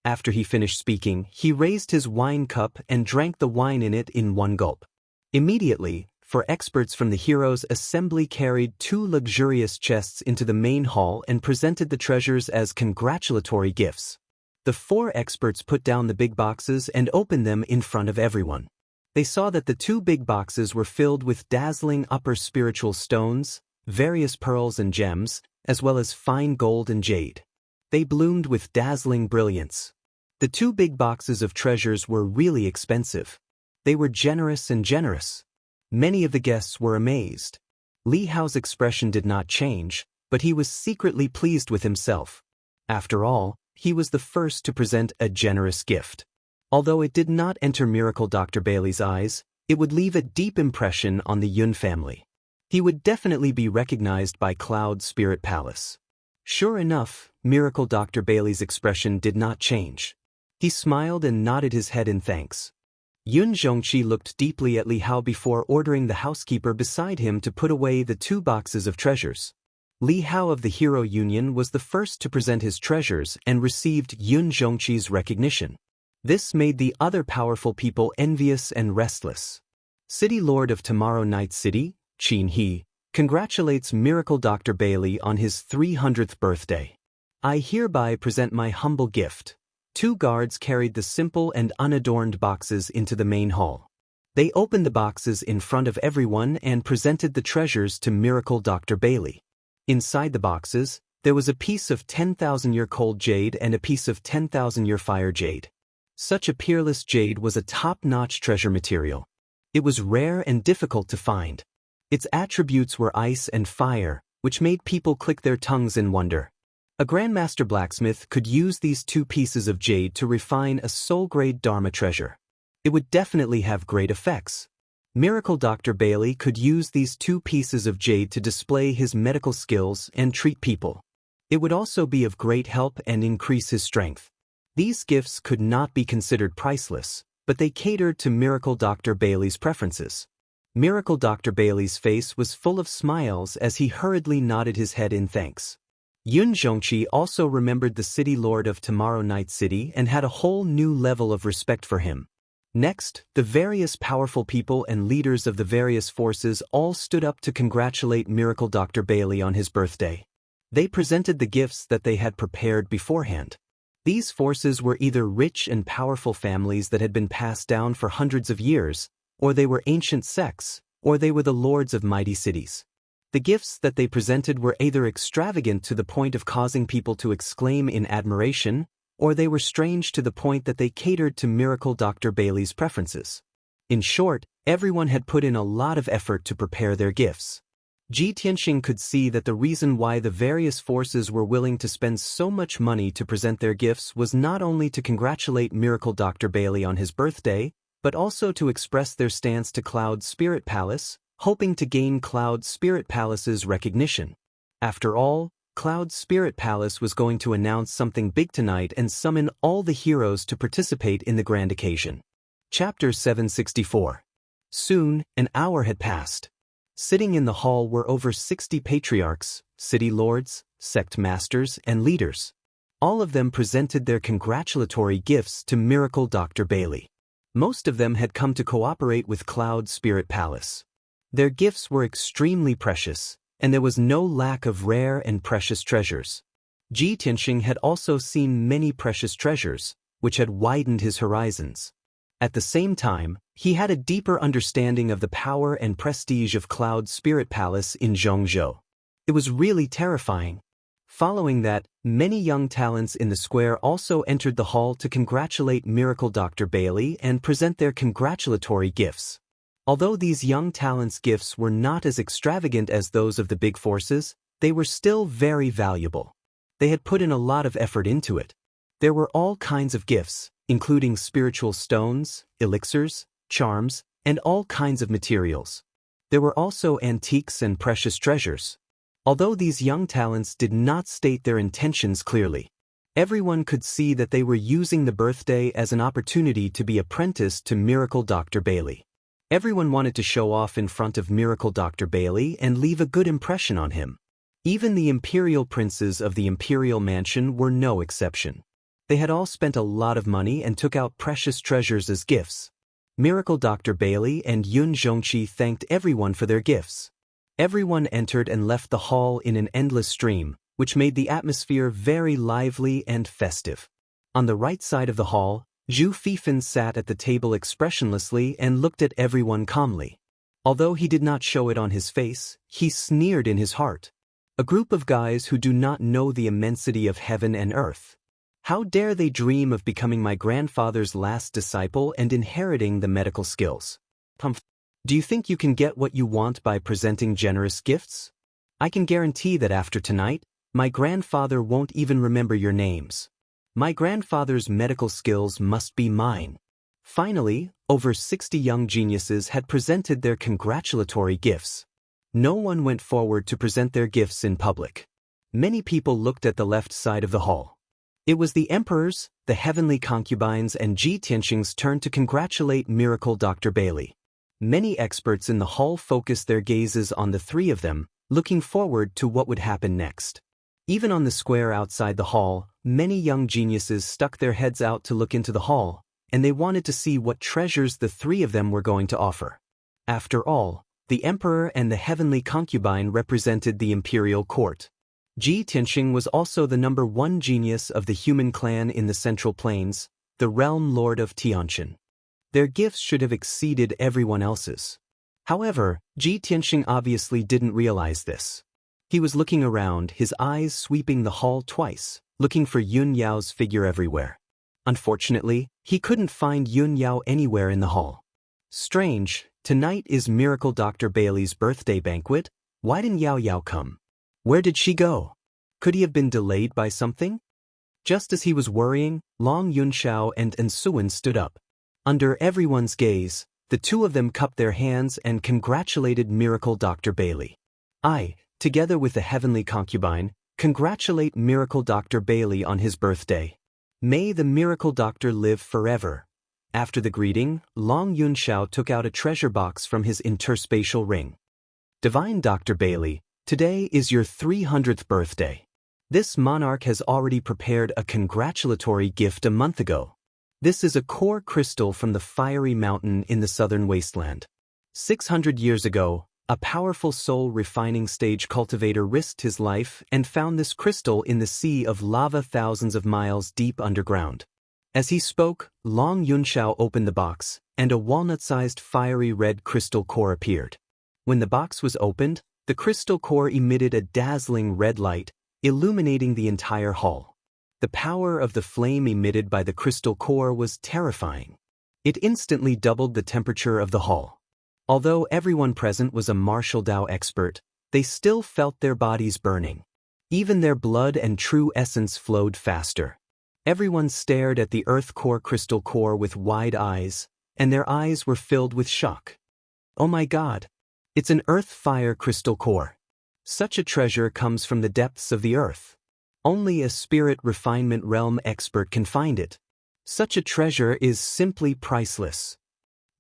After he finished speaking, he raised his wine cup and drank the wine in it in one gulp. Immediately, four experts from the Heroes Assembly carried 2 luxurious chests into the main hall and presented the treasures as congratulatory gifts. The 4 experts put down the big boxes and opened them in front of everyone. They saw that the 2 big boxes were filled with dazzling upper spiritual stones, various pearls and gems, as well as fine gold and jade. They bloomed with dazzling brilliance. The 2 big boxes of treasures were really expensive. They were generous and generous. Many of the guests were amazed. Li Hao's expression did not change, but he was secretly pleased with himself. After all, he was the first to present a generous gift. Although it did not enter Miracle Dr. Bailey's eyes, it would leave a deep impression on the Yun family. He would definitely be recognized by Cloud Spirit Palace. Sure enough, Miracle Dr. Bailey's expression did not change. He smiled and nodded his head in thanks. Yun Zhongqi looked deeply at Li Hao before ordering the housekeeper beside him to put away the 2 boxes of treasures. Li Hao of the Hero Union was the first to present his treasures and received Yun Zhongqi's recognition. This made the other powerful people envious and restless. City Lord of Tomorrow Night City, Qin He, congratulates Miracle Dr. Bailey on his 300th birthday. I hereby present my humble gift. 2 guards carried the simple and unadorned boxes into the main hall. They opened the boxes in front of everyone and presented the treasures to Miracle Dr. Bailey. Inside the boxes, there was a piece of 10,000-year cold jade and a piece of 10,000-year fire jade. Such a peerless jade was a top-notch treasure material. It was rare and difficult to find. Its attributes were ice and fire, which made people click their tongues in wonder. A Grandmaster blacksmith could use these 2 pieces of jade to refine a soul-grade Dharma treasure. It would definitely have great effects. Miracle Dr. Bailey could use these 2 pieces of jade to display his medical skills and treat people. It would also be of great help and increase his strength. These gifts could not be considered priceless, but they catered to Miracle Dr. Bailey's preferences. Miracle Dr. Bailey's face was full of smiles as he hurriedly nodded his head in thanks. Yun Zhongqi also remembered the City Lord of Tomorrow Night City and had a whole new level of respect for him. Next, the various powerful people and leaders of the various forces all stood up to congratulate Miracle Dr. Bailey on his birthday. They presented the gifts that they had prepared beforehand. These forces were either rich and powerful families that had been passed down for hundreds of years, or they were ancient sects, or they were the lords of mighty cities. The gifts that they presented were either extravagant to the point of causing people to exclaim in admiration, or they were strange to the point that they catered to Miracle Dr. Bailey's preferences. In short, everyone had put in a lot of effort to prepare their gifts. Ji Tianxing could see that the reason why the various forces were willing to spend so much money to present their gifts was not only to congratulate Miracle Dr. Bailey on his birthday, but also to express their stance to Cloud Spirit Palace, hoping to gain Cloud Spirit Palace's recognition. After all, Cloud Spirit Palace was going to announce something big tonight and summon all the heroes to participate in the grand occasion. Chapter 764. Soon, an hour had passed. Sitting in the hall were over 60 patriarchs, city lords, sect masters, and leaders. All of them presented their congratulatory gifts to Miracle Dr. Bailey. Most of them had come to cooperate with Cloud Spirit Palace. Their gifts were extremely precious, and there was no lack of rare and precious treasures. Ji Tianxing had also seen many precious treasures, which had widened his horizons. At the same time, he had a deeper understanding of the power and prestige of Cloud Spirit Palace in Zhongzhou. It was really terrifying. Following that, many young talents in the square also entered the hall to congratulate Miracle Dr. Bailey and present their congratulatory gifts. Although these young talents' gifts were not as extravagant as those of the big forces, they were still very valuable. They had put in a lot of effort into it. There were all kinds of gifts, including spiritual stones, elixirs, charms, and all kinds of materials. There were also antiques and precious treasures. Although these young talents did not state their intentions clearly, everyone could see that they were using the birthday as an opportunity to be apprenticed to Miracle Dr. Bailey. Everyone wanted to show off in front of Miracle Dr. Bailey and leave a good impression on him. Even the imperial princes of the imperial mansion were no exception. They had all spent a lot of money and took out precious treasures as gifts. Miracle Dr. Bailey and Yun Zhongqi thanked everyone for their gifts. Everyone entered and left the hall in an endless stream, which made the atmosphere very lively and festive. On the right side of the hall, Zhu Fifan sat at the table expressionlessly and looked at everyone calmly. Although he did not show it on his face, he sneered in his heart. A group of guys who do not know the immensity of heaven and earth. How dare they dream of becoming my grandfather's last disciple and inheriting the medical skills? Do you think you can get what you want by presenting generous gifts? I can guarantee that after tonight, my grandfather won't even remember your names. My grandfather's medical skills must be mine. Finally, over 60 young geniuses had presented their congratulatory gifts. No one went forward to present their gifts in public. Many people looked at the left side of the hall. It was the emperors, the heavenly concubines, and Ji Tianxing's turn to congratulate Miracle Dr. Bailey. Many experts in the hall focused their gazes on the three of them, looking forward to what would happen next. Even on the square outside the hall, many young geniuses stuck their heads out to look into the hall, and they wanted to see what treasures the three of them were going to offer. After all, the emperor and the heavenly concubine represented the imperial court. Ji Tianxing was also the #1 genius of the human clan in the Central Plains, the realm lord of Tianjin. Their gifts should have exceeded everyone else's. However, Ji Tianxing obviously didn't realize this. He was looking around, his eyes sweeping the hall twice, looking for Yun Yao's figure everywhere. Unfortunately, he couldn't find Yun Yao anywhere in the hall. Strange, tonight is Miracle Dr. Bailey's birthday banquet. Why didn't Yao Yao come? Where did she go? Could he have been delayed by something? Just as he was worrying, Long Yunxiao and Ensuan stood up. Under everyone's gaze, the two of them cupped their hands and congratulated Miracle Dr. Bailey. I, together with the heavenly concubine, congratulate Miracle Dr. Bailey on his birthday. May the Miracle Doctor live forever. After the greeting, Long Yunxiao took out a treasure box from his interspatial ring. Divine Dr. Bailey, today is your 300th birthday. This monarch has already prepared a congratulatory gift a month ago. This is a core crystal from the fiery mountain in the southern wasteland. 600 years ago, a powerful soul refining stage cultivator risked his life and found this crystal in the sea of lava thousands of miles deep underground. As he spoke, Long Yunxiao opened the box, and a walnut-sized fiery red crystal core appeared. When the box was opened, the crystal core emitted a dazzling red light, illuminating the entire hall. The power of the flame emitted by the crystal core was terrifying. It instantly doubled the temperature of the hall. Although everyone present was a martial Dao expert, they still felt their bodies burning. Even their blood and true essence flowed faster. Everyone stared at the earth core crystal core with wide eyes, and their eyes were filled with shock. Oh my God! It's an earth fire crystal core. Such a treasure comes from the depths of the earth. Only a spirit refinement realm expert can find it. Such a treasure is simply priceless.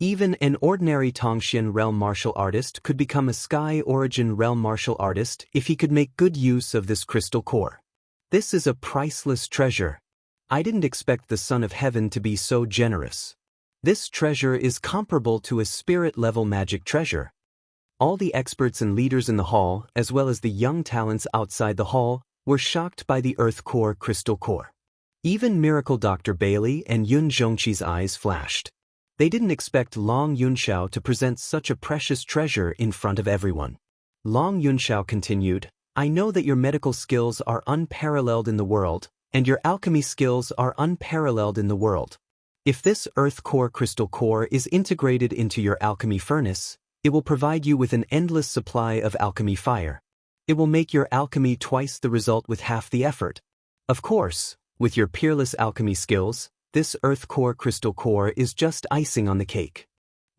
Even an ordinary Tongxian realm martial artist could become a Sky Origin realm martial artist if he could make good use of this crystal core. This is a priceless treasure. I didn't expect the Son of Heaven to be so generous. This treasure is comparable to a spirit-level magic treasure. All the experts and leaders in the hall, as well as the young talents outside the hall, were shocked by the Earth Core crystal core. Even Miracle Dr. Bailey and Yun Zhongqi's eyes flashed. They didn't expect Long Yunxiao to present such a precious treasure in front of everyone. Long Yunxiao continued, I know that your medical skills are unparalleled in the world, and your alchemy skills are unparalleled in the world. If this Earth Core crystal core is integrated into your alchemy furnace, it will provide you with an endless supply of alchemy fire. It will make your alchemy twice the result with half the effort. Of course, with your peerless alchemy skills, this Earth Core crystal core is just icing on the cake.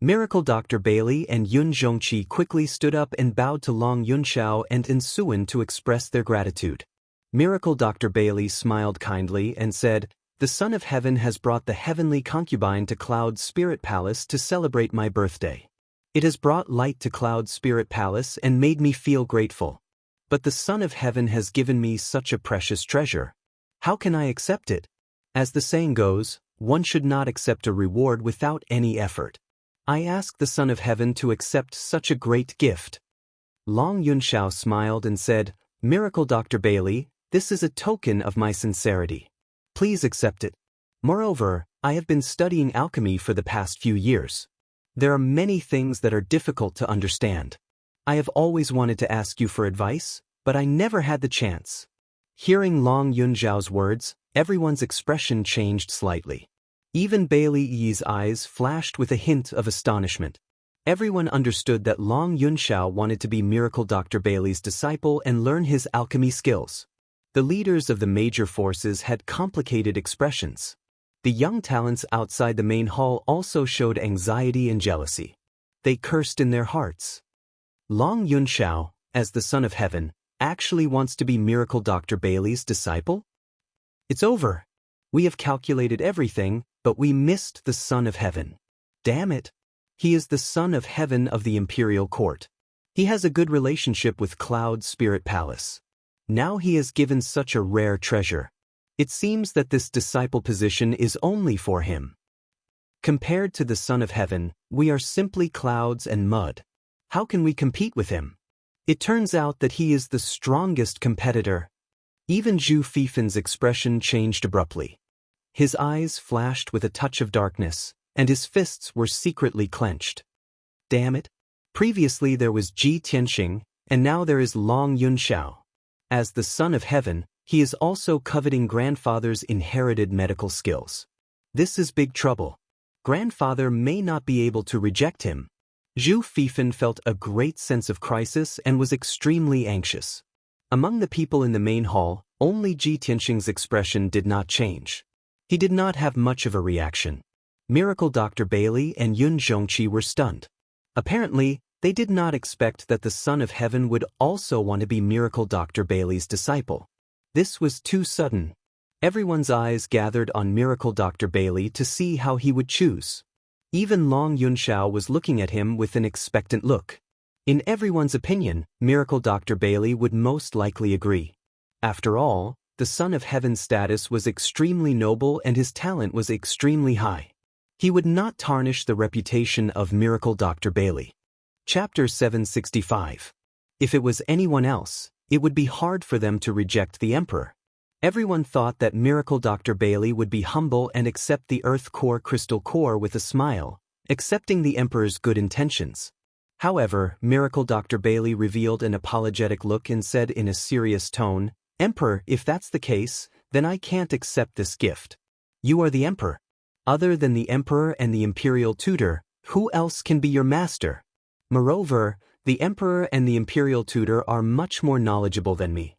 Miracle Dr. Bailey and Yun Zhongqi quickly stood up and bowed to Long Yunxiao and Ensuan to express their gratitude. Miracle Dr. Bailey smiled kindly and said, The Son of Heaven has brought the heavenly concubine to Cloud Spirit Palace to celebrate my birthday. It has brought light to Cloud Spirit Palace and made me feel grateful. But the Son of Heaven has given me such a precious treasure. How can I accept it? As the saying goes, one should not accept a reward without any effort. I ask the Son of Heaven to accept such a great gift. Long Yunxiao smiled and said, Miracle Dr. Bailey, this is a token of my sincerity. Please accept it. Moreover, I have been studying alchemy for the past few years. There are many things that are difficult to understand. I have always wanted to ask you for advice, but I never had the chance. Hearing Long Yunxiao's words, everyone's expression changed slightly. Even Bailey Yi's eyes flashed with a hint of astonishment. Everyone understood that Long Yunxiao wanted to be Miracle Dr. Bailey's disciple and learn his alchemy skills. The leaders of the major forces had complicated expressions. The young talents outside the main hall also showed anxiety and jealousy. They cursed in their hearts. Long Yunxiao, as the Son of Heaven, actually wants to be Miracle Dr. Bailey's disciple? It's over. We have calculated everything, but we missed the Son of Heaven. Damn it. He is the Son of Heaven of the Imperial Court. He has a good relationship with Cloud Spirit Palace. Now he has given such a rare treasure. It seems that this disciple position is only for him. Compared to the Son of Heaven, we are simply clouds and mud. How can we compete with him? It turns out that he is the strongest competitor. Even Zhu Fifan's expression changed abruptly. His eyes flashed with a touch of darkness, and his fists were secretly clenched. Damn it. Previously there was Ji Tianxing, and now there is Long Yunxiao. As the Son of Heaven, he is also coveting Grandfather's inherited medical skills. This is big trouble. Grandfather may not be able to reject him. Zhu Fifan felt a great sense of crisis and was extremely anxious. Among the people in the main hall, only Ji Tianxing's expression did not change. He did not have much of a reaction. Miracle Dr. Bailey and Yun Zhongqi were stunned. Apparently, they did not expect that the Son of Heaven would also want to be Miracle Dr. Bailey's disciple. This was too sudden. Everyone's eyes gathered on Miracle Dr. Bailey to see how he would choose. Even Long Yunxiao was looking at him with an expectant look. In everyone's opinion, Miracle Dr. Bailey would most likely agree. After all, the Son of Heaven's status was extremely noble and his talent was extremely high. He would not tarnish the reputation of Miracle Dr. Bailey. Chapter 765. If it was anyone else, it would be hard for them to reject the Emperor. Everyone thought that Miracle Dr. Bailey would be humble and accept the Earth Core crystal core with a smile, accepting the Emperor's good intentions. However, Miracle Dr. Bailey revealed an apologetic look and said in a serious tone, Emperor, if that's the case, then I can't accept this gift. You are the Emperor. Other than the Emperor and the Imperial Tutor, who else can be your master? Moreover, the Emperor and the Imperial Tutor are much more knowledgeable than me.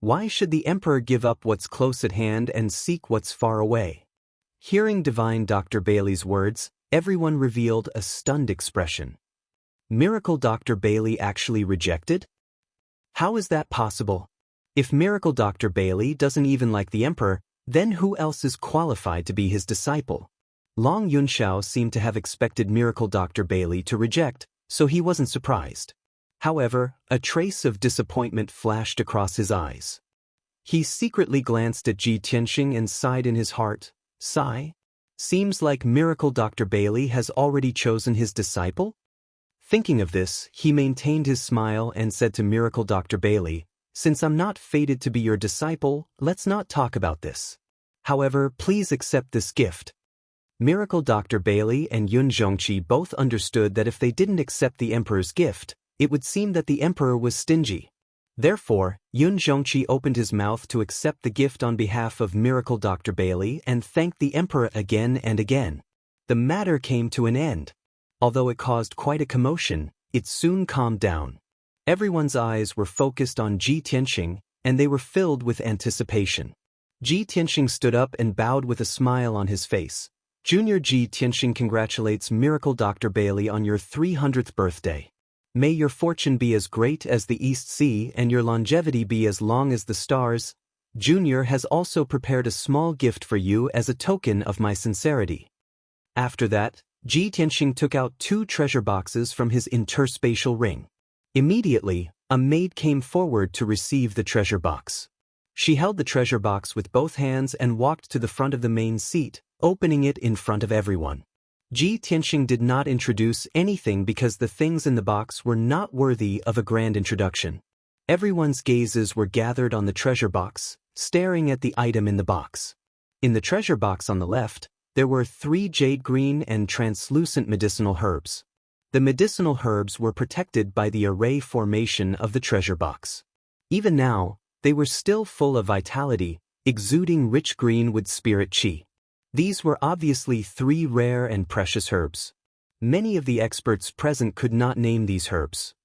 Why should the Emperor give up what's close at hand and seek what's far away? Hearing Divine Dr. Bailey's words, everyone revealed a stunned expression. Miracle Dr. Bailey actually rejected? How is that possible? If Miracle Dr. Bailey doesn't even like the emperor, then who else is qualified to be his disciple? Long Yunxiao seemed to have expected Miracle Dr. Bailey to reject, so he wasn't surprised. However, a trace of disappointment flashed across his eyes. He secretly glanced at Ji Tianxing and sighed in his heart. Sigh? Seems like Miracle Dr. Bailey has already chosen his disciple? Thinking of this, he maintained his smile and said to Miracle Dr. Bailey, "Since I'm not fated to be your disciple, let's not talk about this. However, please accept this gift." Miracle Dr. Bailey and Yun Zhongqi both understood that if they didn't accept the emperor's gift, it would seem that the emperor was stingy. Therefore, Yun Zhongqi opened his mouth to accept the gift on behalf of Miracle Dr. Bailey and thanked the emperor again and again. The matter came to an end. Although it caused quite a commotion, it soon calmed down. Everyone's eyes were focused on Ji Tianxing, and they were filled with anticipation. Ji Tianxing stood up and bowed with a smile on his face. Junior Ji Tianxing congratulates Miracle Dr. Bailey on your 300th birthday. May your fortune be as great as the East Sea and your longevity be as long as the stars. Junior has also prepared a small gift for you as a token of my sincerity. After that, Ji Tianxing took out 2 treasure boxes from his interspatial ring. Immediately, a maid came forward to receive the treasure box. She held the treasure box with both hands and walked to the front of the main seat, opening it in front of everyone. Ji Tianxing did not introduce anything because the things in the box were not worthy of a grand introduction. Everyone's gazes were gathered on the treasure box, staring at the item in the box. In the treasure box on the left, there were 3 jade green and translucent medicinal herbs. The medicinal herbs were protected by the array formation of the treasure box. Even now, they were still full of vitality, exuding rich green with spirit qi. These were obviously 3 rare and precious herbs. Many of the experts present could not name these herbs.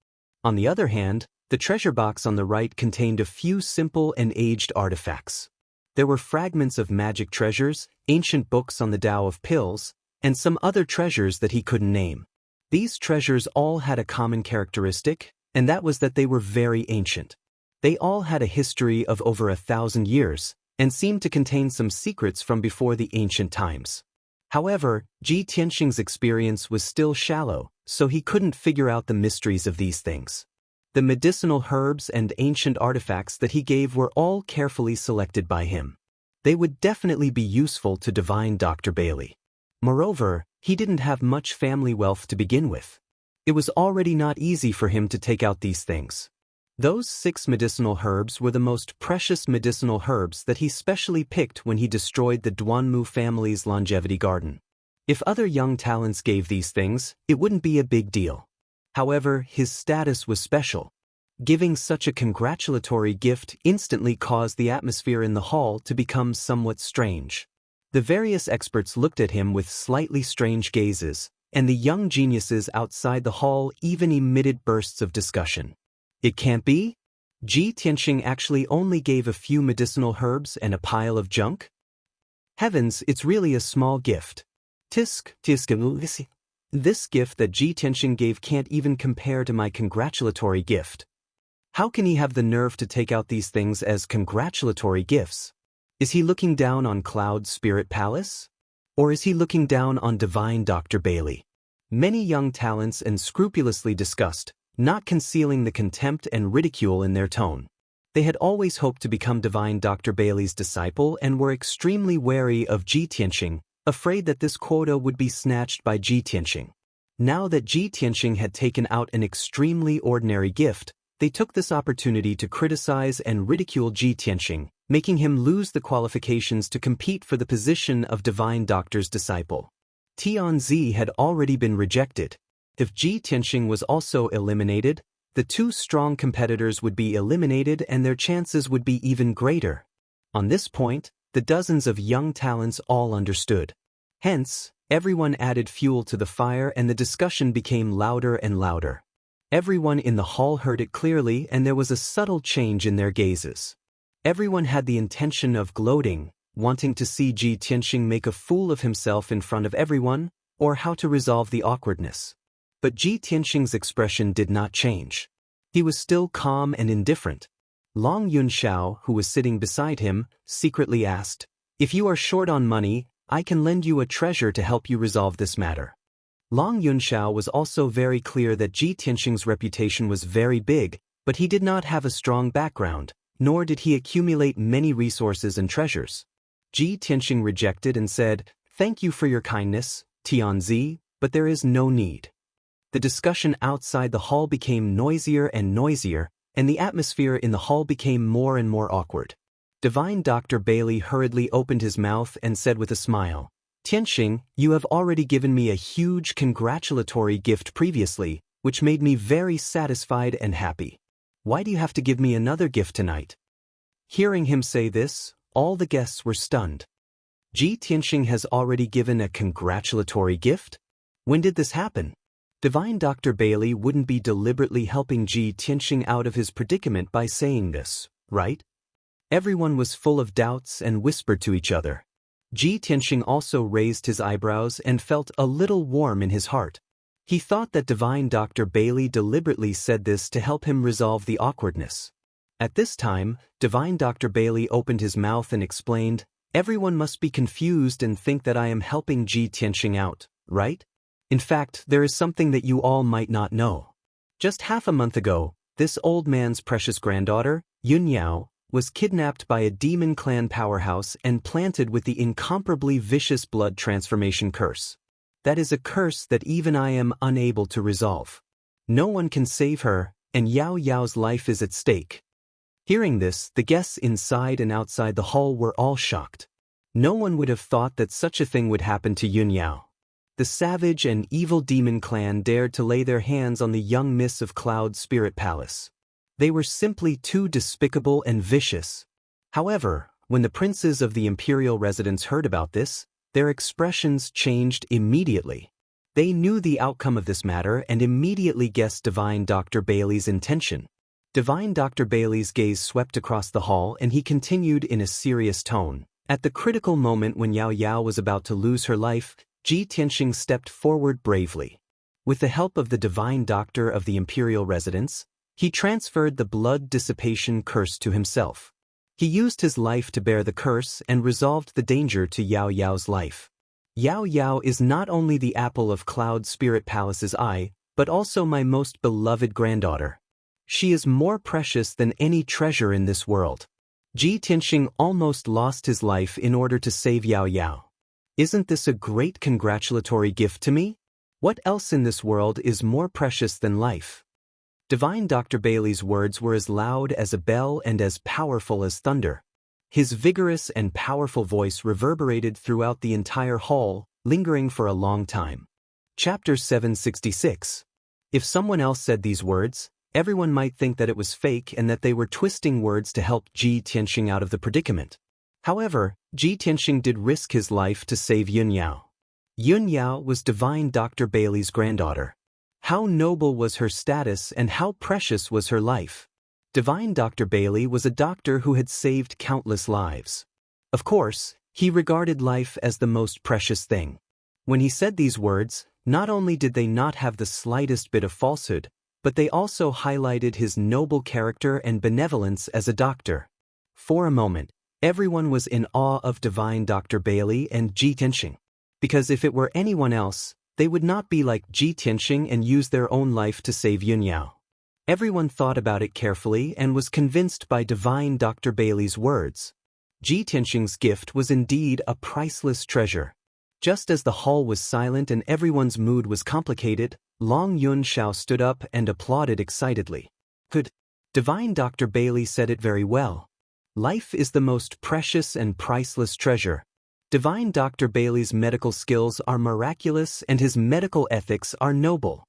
On the other hand, the treasure box on the right contained a few simple and aged artifacts. There were fragments of magic treasures, ancient books on the Tao of pills, and some other treasures that he couldn't name. These treasures all had a common characteristic, and that was that they were very ancient. They all had a history of over 1,000 years, and seemed to contain some secrets from before the ancient times. However, Ji Tianxing's experience was still shallow, so he couldn't figure out the mysteries of these things. The medicinal herbs and ancient artifacts that he gave were all carefully selected by him. They would definitely be useful to divine Dr. Bailey. Moreover, he didn't have much family wealth to begin with. It was already not easy for him to take out these things. Those 6 medicinal herbs were the most precious medicinal herbs that he specially picked when he destroyed the Duanmu family's longevity garden. If other young talents gave these things, it wouldn't be a big deal. However, his status was special. Giving such a congratulatory gift instantly caused the atmosphere in the hall to become somewhat strange. The various experts looked at him with slightly strange gazes, and the young geniuses outside the hall even emitted bursts of discussion. It can't be? Ji Tianxing actually only gave a few medicinal herbs and a pile of junk? Heavens, it's really a small gift. This gift that Ji Tianxing gave can't even compare to my congratulatory gift. How can he have the nerve to take out these things as congratulatory gifts? Is he looking down on Cloud Spirit Palace? Or is he looking down on divine Dr. Bailey? Many young talents and scrupulously discussed, not concealing the contempt and ridicule in their tone. They had always hoped to become divine Dr. Bailey's disciple and were extremely wary of Ji Tianxing, afraid that this quota would be snatched by Ji Tianxing. Now that Ji Tianxing had taken out an extremely ordinary gift, they took this opportunity to criticize and ridicule Ji Tianxing, making him lose the qualifications to compete for the position of divine doctor's disciple. Tianzi had already been rejected. If Ji Tianxing was also eliminated, the 2 strong competitors would be eliminated and their chances would be even greater. On this point, the dozens of young talents all understood. Hence, everyone added fuel to the fire and the discussion became louder and louder. Everyone in the hall heard it clearly and there was a subtle change in their gazes. Everyone had the intention of gloating, wanting to see Ji Tianxing make a fool of himself in front of everyone, or how to resolve the awkwardness. But Ji Tianxing's expression did not change. He was still calm and indifferent. Long Yunxiao, who was sitting beside him, secretly asked, "If you are short on money, I can lend you a treasure to help you resolve this matter." Long Yunxiao was also very clear that Ji Tianxing's reputation was very big, but he did not have a strong background, nor did he accumulate many resources and treasures. Ji Tianxing rejected and said, "Thank you for your kindness, Tianzi, but there is no need." The discussion outside the hall became noisier and noisier, and the atmosphere in the hall became more and more awkward. Divine Dr. Bailey hurriedly opened his mouth and said with a smile, "Tianxing, you have already given me a huge congratulatory gift previously, which made me very satisfied and happy. Why do you have to give me another gift tonight?" Hearing him say this, all the guests were stunned. Ji Tianxing has already given a congratulatory gift? When did this happen? Divine Dr. Bailey wouldn't be deliberately helping Ji Tianxing out of his predicament by saying this, right? Everyone was full of doubts and whispered to each other. Ji Tianxing also raised his eyebrows and felt a little warm in his heart. He thought that Divine Dr. Bailey deliberately said this to help him resolve the awkwardness. At this time, Divine Dr. Bailey opened his mouth and explained, "Everyone must be confused and think that I am helping Ji Tianxing out, right? In fact, there is something that you all might not know. Just half a month ago, this old man's precious granddaughter, Yunyao, was kidnapped by a demon clan powerhouse and planted with the incomparably vicious blood transformation curse. That is a curse that even I am unable to resolve. No one can save her, and Yao Yao's life is at stake." Hearing this, the guests inside and outside the hall were all shocked. No one would have thought that such a thing would happen to Yunyao. The savage and evil demon clan dared to lay their hands on the young miss of Cloud Spirit Palace. They were simply too despicable and vicious. However, when the princes of the imperial residence heard about this, their expressions changed immediately. They knew the outcome of this matter and immediately guessed Divine Dr. Bailey's intention. Divine Dr. Bailey's gaze swept across the hall and he continued in a serious tone. At the critical moment when Yao Yao was about to lose her life, Ji Tianxing stepped forward bravely. With the help of the Divine Doctor of the imperial residence, he transferred the blood dissipation curse to himself. He used his life to bear the curse and resolved the danger to Yao Yao's life. Yao Yao is not only the apple of Cloud Spirit Palace's eye, but also my most beloved granddaughter. She is more precious than any treasure in this world. Ji Tianxing almost lost his life in order to save Yao Yao. Isn't this a great congratulatory gift to me? What else in this world is more precious than life? Divine Dr. Bailey's words were as loud as a bell and as powerful as thunder. His vigorous and powerful voice reverberated throughout the entire hall, lingering for a long time. Chapter 766. If someone else said these words, everyone might think that it was fake and that they were twisting words to help Ji Tianxing out of the predicament. However, Ji Tianxing did risk his life to save Yunyao. Yunyao was Divine Dr. Bailey's granddaughter. How noble was her status and how precious was her life. Divine Dr. Bailey was a doctor who had saved countless lives. Of course, he regarded life as the most precious thing. When he said these words, not only did they not have the slightest bit of falsehood, but they also highlighted his noble character and benevolence as a doctor. For a moment, everyone was in awe of Divine Dr. Bailey and Ji Tianxing. Because if it were anyone else, they would not be like Ji Tianxing and use their own life to save Yunyao. Everyone thought about it carefully and was convinced by Divine Dr. Bailey's words. Ji Tianxing's gift was indeed a priceless treasure. Just as the hall was silent and everyone's mood was complicated, Long Yunxiao stood up and applauded excitedly. Good. Divine Dr. Bailey said it very well. Life is the most precious and priceless treasure. Divine Dr. Bailey's medical skills are miraculous and his medical ethics are noble.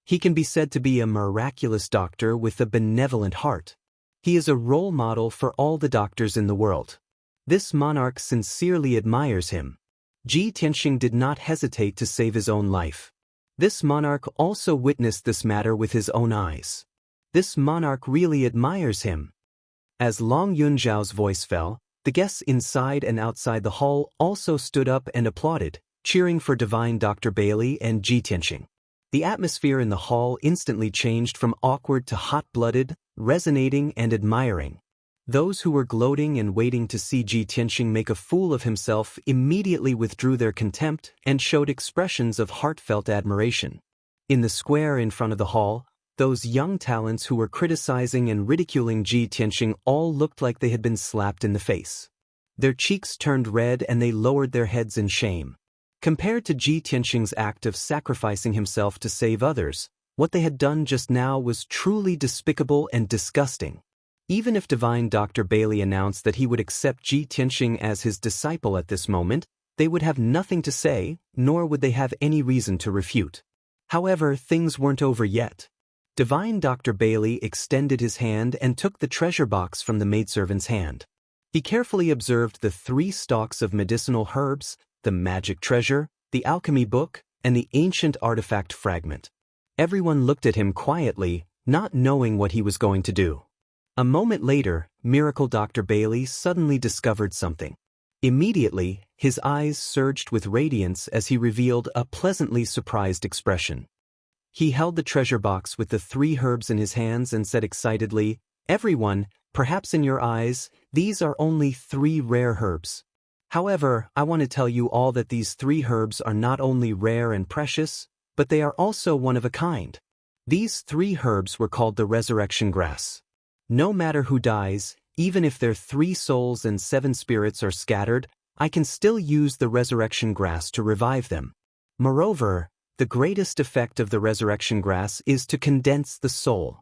He can be said to be a miraculous doctor with a benevolent heart. He is a role model for all the doctors in the world. This monarch sincerely admires him. Ji Tianxing did not hesitate to save his own life. This monarch also witnessed this matter with his own eyes. This monarch really admires him. As Long Yunxiao's voice fell, the guests inside and outside the hall also stood up and applauded, cheering for Divine Dr. Bailey and Ji Tianxing. The atmosphere in the hall instantly changed from awkward to hot-blooded, resonating and admiring. Those who were gloating and waiting to see Ji Tianxing make a fool of himself immediately withdrew their contempt and showed expressions of heartfelt admiration. In the square in front of the hall, those young talents who were criticizing and ridiculing Ji Tianxing all looked like they had been slapped in the face. Their cheeks turned red and they lowered their heads in shame. Compared to Ji Tianxing's act of sacrificing himself to save others, what they had done just now was truly despicable and disgusting. Even if Divine Dr. Bailey announced that he would accept Ji Tianxing as his disciple at this moment, they would have nothing to say, nor would they have any reason to refute. However, things weren't over yet. Divine Dr. Bailey extended his hand and took the treasure box from the maidservant's hand. He carefully observed the 3 stalks of medicinal herbs, the magic treasure, the alchemy book, and the ancient artifact fragment. Everyone looked at him quietly, not knowing what he was going to do. A moment later, Miracle Dr. Bailey suddenly discovered something. Immediately, his eyes surged with radiance as he revealed a pleasantly surprised expression. He held the treasure box with the 3 herbs in his hands and said excitedly, "Everyone, perhaps in your eyes, these are only 3 rare herbs. However, I want to tell you all that these 3 herbs are not only rare and precious, but they are also one of a kind. These 3 herbs were called the resurrection grass. No matter who dies, even if their 3 souls and 7 spirits are scattered, I can still use the resurrection grass to revive them. Moreover, the greatest effect of the resurrection grass is to condense the soul.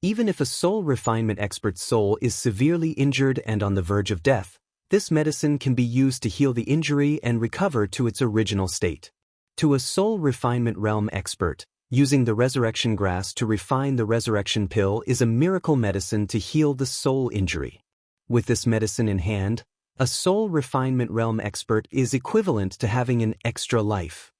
Even if a soul refinement expert's soul is severely injured and on the verge of death, this medicine can be used to heal the injury and recover to its original state. To a soul refinement realm expert, using the resurrection grass to refine the resurrection pill is a miracle medicine to heal the soul injury. With this medicine in hand, a soul refinement realm expert is equivalent to having an extra life."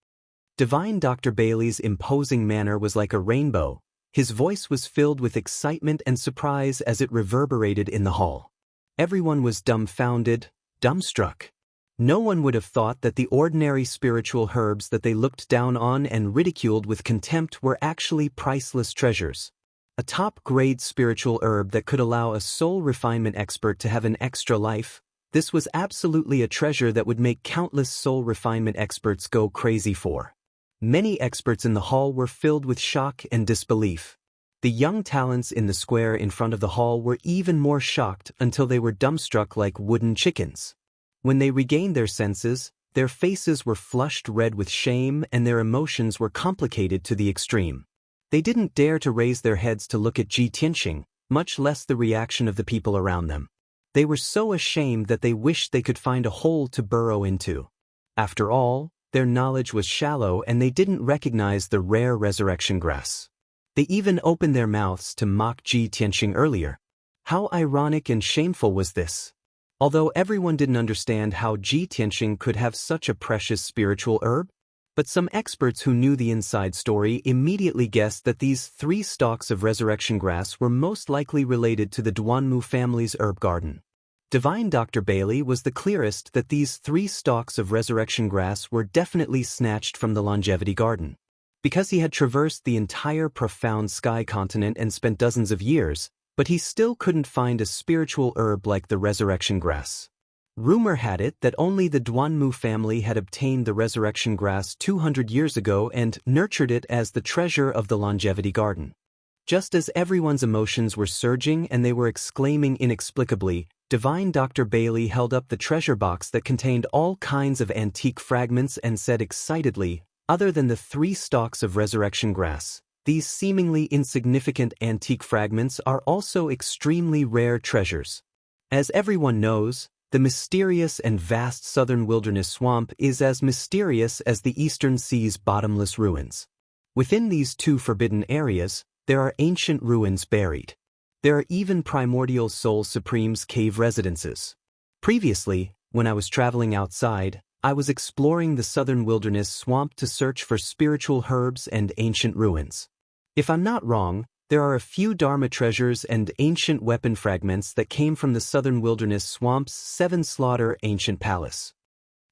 Divine Dr. Bailey's imposing manner was like a rainbow. His voice was filled with excitement and surprise as it reverberated in the hall. Everyone was dumbfounded, dumbstruck. No one would have thought that the ordinary spiritual herbs that they looked down on and ridiculed with contempt were actually priceless treasures. A top-grade spiritual herb that could allow a soul refinement expert to have an extra life, this was absolutely a treasure that would make countless soul refinement experts go crazy for. Many experts in the hall were filled with shock and disbelief. The young talents in the square in front of the hall were even more shocked until they were dumbstruck like wooden chickens. When they regained their senses, their faces were flushed red with shame and their emotions were complicated to the extreme. They didn't dare to raise their heads to look at Ji Tianxing, much less the reaction of the people around them. They were so ashamed that they wished they could find a hole to burrow into. After all, their knowledge was shallow and they didn't recognize the rare resurrection grass. They even opened their mouths to mock Ji Tianxing earlier. How ironic and shameful was this? Although everyone didn't understand how Ji Tianxing could have such a precious spiritual herb, but some experts who knew the inside story immediately guessed that these 3 stalks of resurrection grass were most likely related to the Duanmu family's herb garden. Divine Dr. Bailey was the clearest that these 3 stalks of resurrection grass were definitely snatched from the longevity garden. Because he had traversed the entire profound sky continent and spent dozens of years, but he still couldn't find a spiritual herb like the resurrection grass. Rumor had it that only the Duanmu family had obtained the resurrection grass 200 years ago and nurtured it as the treasure of the longevity garden. Just as everyone's emotions were surging and they were exclaiming inexplicably, Divine Dr. Bailey held up the treasure box that contained all kinds of antique fragments and said excitedly, "Other than the 3 stalks of resurrection grass, these seemingly insignificant antique fragments are also extremely rare treasures. As everyone knows, the mysterious and vast southern wilderness swamp is as mysterious as the eastern sea's bottomless ruins. Within these 2 forbidden areas, there are ancient ruins buried. There are even primordial Soul Supreme's cave residences. Previously, when I was traveling outside, I was exploring the southern wilderness swamp to search for spiritual herbs and ancient ruins. If I'm not wrong, there are a few Dharma treasures and ancient weapon fragments that came from the southern wilderness swamp's 7 Slaughter ancient palace."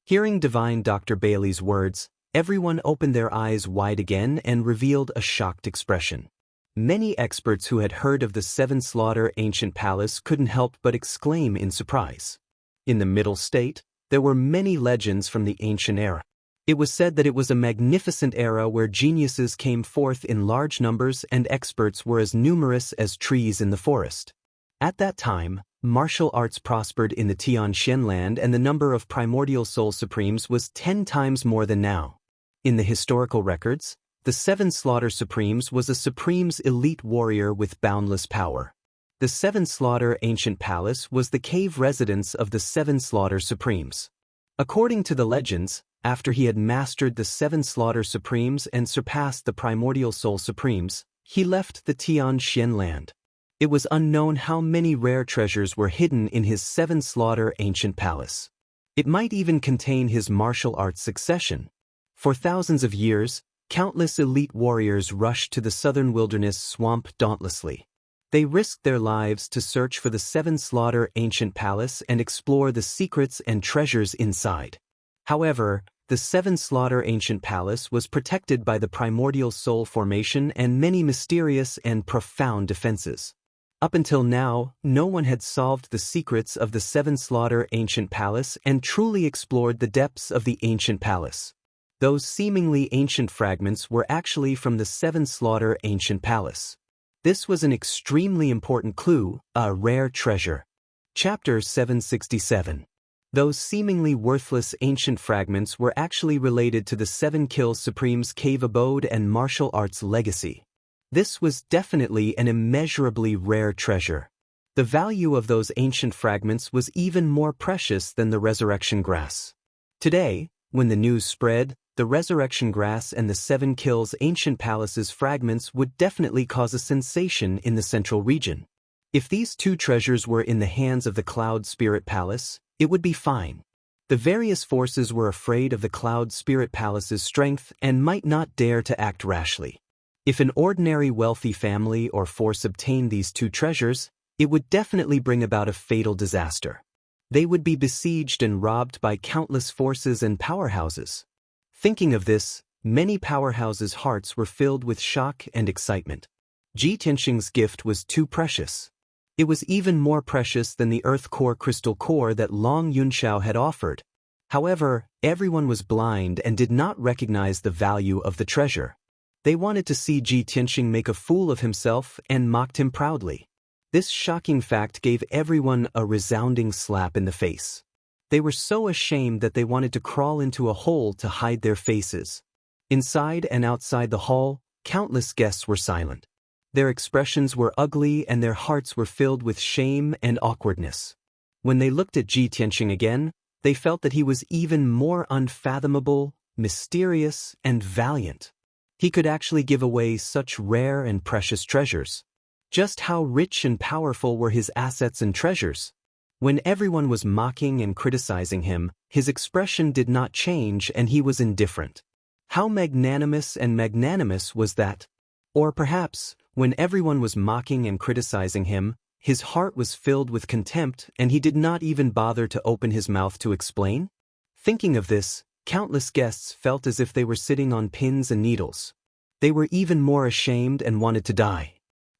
Hearing Divine Dr. Bailey's words, Everyone opened their eyes wide again and revealed a shocked expression. Many experts who had heard of the Seven Slaughter ancient palace couldn't help but exclaim in surprise. In the Middle State, there were many legends from the ancient era. It was said that it was a magnificent era where geniuses came forth in large numbers and experts were as numerous as trees in the forest. At that time, martial arts prospered in the Tian Shen land and the number of primordial soul supremes was 10 times more than now. In the historical records, the Seven Slaughter Supremes was a Supreme's elite warrior with boundless power. The Seven Slaughter ancient palace was the cave residence of the Seven Slaughter Supremes. According to the legends, after he had mastered the Seven Slaughter Supremes and surpassed the primordial soul supremes, he left the Tian Shen land. It was unknown how many rare treasures were hidden in his Seven Slaughter ancient palace. It might even contain his martial arts succession. For thousands of years, countless elite warriors rushed to the southern wilderness swamp dauntlessly. They risked their lives to search for the Seven Slaughter ancient palace and explore the secrets and treasures inside. However, the Seven Slaughter ancient palace was protected by the primordial soul formation and many mysterious and profound defenses. Up until now, no one had solved the secrets of the Seven Slaughter ancient palace and truly explored the depths of the ancient palace. Those seemingly ancient fragments were actually from the Seven Slaughter ancient palace. This was an extremely important clue, a rare treasure. Chapter 767. Those seemingly worthless ancient fragments were actually related to the Seven Kill Supreme's cave abode and martial arts legacy. This was definitely an immeasurably rare treasure. The value of those ancient fragments was even more precious than the resurrection grass. Today, when the news spread, the resurrection grass and the Seven Kills ancient palace's fragments would definitely cause a sensation in the central region. If these two treasures were in the hands of the Cloud Spirit Palace, it would be fine. The various forces were afraid of the Cloud Spirit Palace's strength and might not dare to act rashly. If an ordinary wealthy family or force obtained these two treasures, it would definitely bring about a fatal disaster. They would be besieged and robbed by countless forces and powerhouses. Thinking of this, many powerhouses' hearts were filled with shock and excitement. Ji Tianxing's gift was too precious. It was even more precious than the Earth Core crystal core that Long Yunxiao had offered. However, everyone was blind and did not recognize the value of the treasure. They wanted to see Ji Tianxing make a fool of himself and mocked him proudly. This shocking fact gave everyone a resounding slap in the face. They were so ashamed that they wanted to crawl into a hole to hide their faces. Inside and outside the hall, countless guests were silent. Their expressions were ugly and their hearts were filled with shame and awkwardness. When they looked at Ji Tianxing again, they felt that he was even more unfathomable, mysterious, and valiant. He could actually give away such rare and precious treasures. Just how rich and powerful were his assets and treasures? When everyone was mocking and criticizing him, his expression did not change and he was indifferent. How magnanimous and magnanimous was that? Or perhaps, when everyone was mocking and criticizing him, his heart was filled with contempt and he did not even bother to open his mouth to explain? Thinking of this, countless guests felt as if they were sitting on pins and needles. They were even more ashamed and wanted to die.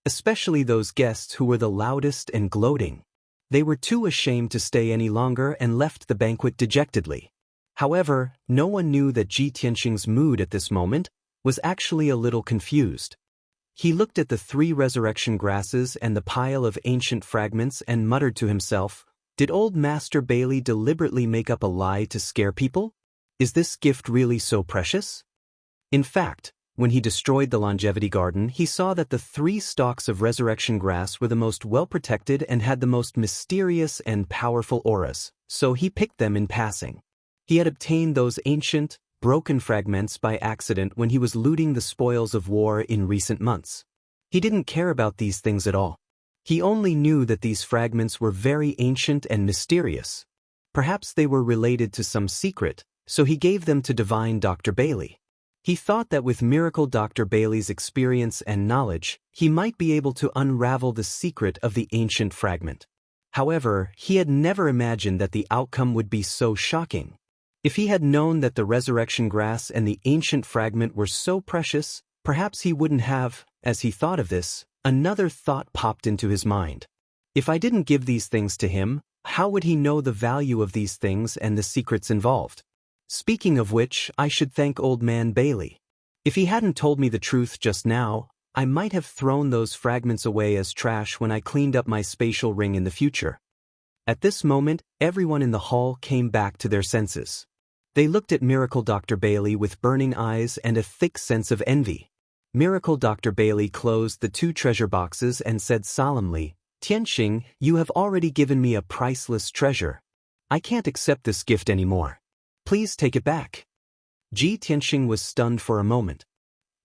Especially those guests who were the loudest and gloating. They were too ashamed to stay any longer and left the banquet dejectedly. However, no one knew that Ji Tianxing's mood at this moment was actually a little confused. He looked at the 3 resurrection grasses and the pile of ancient fragments and muttered to himself, "Did old Master Bailey deliberately make up a lie to scare people? Is this gift really so precious?" In fact, when he destroyed the longevity garden, he saw that the 3 stalks of resurrection grass were the most well-protected and had the most mysterious and powerful auras, so he picked them in passing. He had obtained those ancient, broken fragments by accident when he was looting the spoils of war in recent months. He didn't care about these things at all. He only knew that these fragments were very ancient and mysterious. Perhaps they were related to some secret, so he gave them to divine Dr. Bailey. He thought that with miracle Dr. Bailey's experience and knowledge, he might be able to unravel the secret of the ancient fragment. However, he had never imagined that the outcome would be so shocking. If he had known that the resurrection grass and the ancient fragment were so precious, perhaps he wouldn't have. As he thought of this, another thought popped into his mind. If I didn't give these things to him, how would he know the value of these things and the secrets involved? Speaking of which, I should thank Old Man Bailey. If he hadn't told me the truth just now, I might have thrown those fragments away as trash when I cleaned up my spatial ring in the future. At this moment, everyone in the hall came back to their senses. They looked at Miracle Dr. Bailey with burning eyes and a thick sense of envy. Miracle Dr. Bailey closed the 2 treasure boxes and said solemnly, "Tianxing, you have already given me a priceless treasure. I can't accept this gift anymore. Please take it back." Ji Tianxing was stunned for a moment.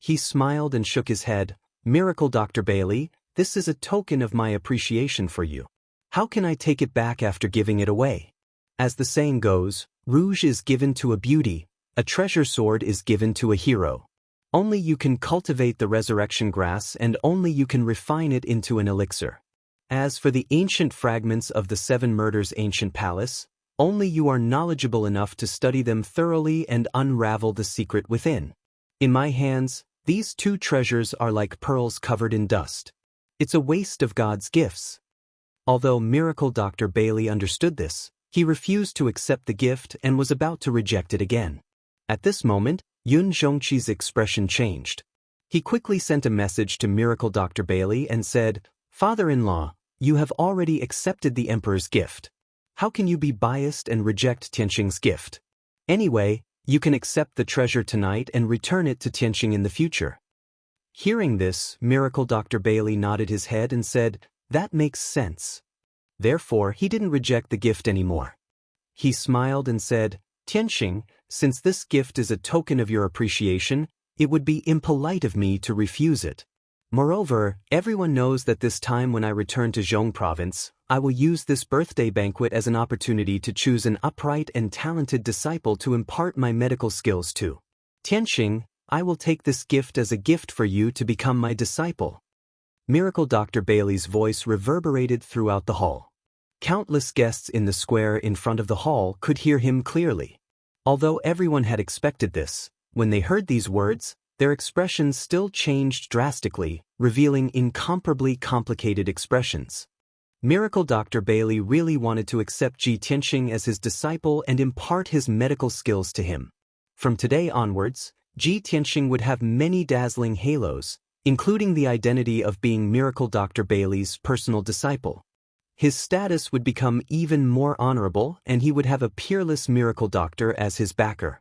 He smiled and shook his head. "Miracle Dr. Bailey, this is a token of my appreciation for you. How can I take it back after giving it away? As the saying goes, rouge is given to a beauty, a treasure sword is given to a hero. Only you can cultivate the resurrection grass and only you can refine it into an elixir. As for the ancient fragments of the 7 murders ancient palace, only you are knowledgeable enough to study them thoroughly and unravel the secret within. In my hands, these 2 treasures are like pearls covered in dust. It's a waste of God's gifts." Although Miracle Dr. Bailey understood this, he refused to accept the gift and was about to reject it again. At this moment, Yun Zhongqi's expression changed. He quickly sent a message to Miracle Dr. Bailey and said, "Father-in-law, you have already accepted the Emperor's gift. How can you be biased and reject Tianxing's gift? Anyway, you can accept the treasure tonight and return it to Tianxing in the future." Hearing this, Miracle Dr. Bailey nodded his head and said, "That makes sense." Therefore, he didn't reject the gift anymore. He smiled and said, "Tianxing, since this gift is a token of your appreciation, it would be impolite of me to refuse it. Moreover, everyone knows that this time when I return to Zhong province, I will use this birthday banquet as an opportunity to choose an upright and talented disciple to impart my medical skills to. Tianxing, I will take this gift as a gift for you to become my disciple." Miracle Dr. Bailey's voice reverberated throughout the hall. Countless guests in the square in front of the hall could hear him clearly. Although everyone had expected this, when they heard these words, their expressions still changed drastically, revealing incomparably complicated expressions. Miracle Dr. Bailey really wanted to accept Ji Tianxing as his disciple and impart his medical skills to him. From today onwards, Ji Tianxing would have many dazzling halos, including the identity of being Miracle Dr. Bailey's personal disciple. His status would become even more honorable and he would have a peerless miracle doctor as his backer.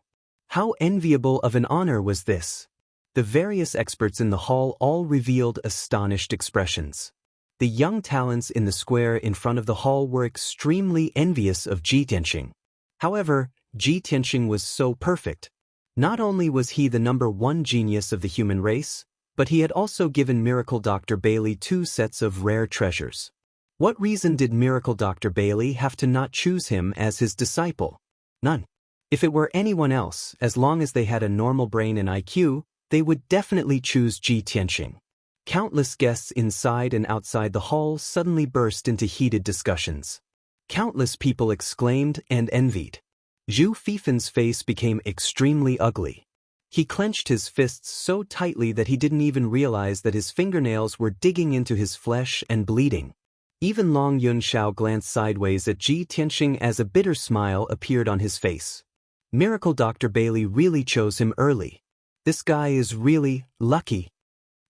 How enviable of an honor was this! The various experts in the hall all revealed astonished expressions. The young talents in the square in front of the hall were extremely envious of Ji Tianxing. However, Ji Tianxing was so perfect. Not only was he the #1 genius of the human race, but he had also given Miracle Dr. Bailey 2 sets of rare treasures. What reason did Miracle Dr. Bailey have to not choose him as his disciple? None. If it were anyone else, as long as they had a normal brain and IQ, they would definitely choose Ji Tianxing. Countless guests inside and outside the hall suddenly burst into heated discussions. Countless people exclaimed and envied. Zhu Fifen's face became extremely ugly. He clenched his fists so tightly that he didn't even realize that his fingernails were digging into his flesh and bleeding. Even Long Yunxiao glanced sideways at Ji Tianxing as a bitter smile appeared on his face. Miracle Dr. Bailey really chose him early. This guy is really lucky.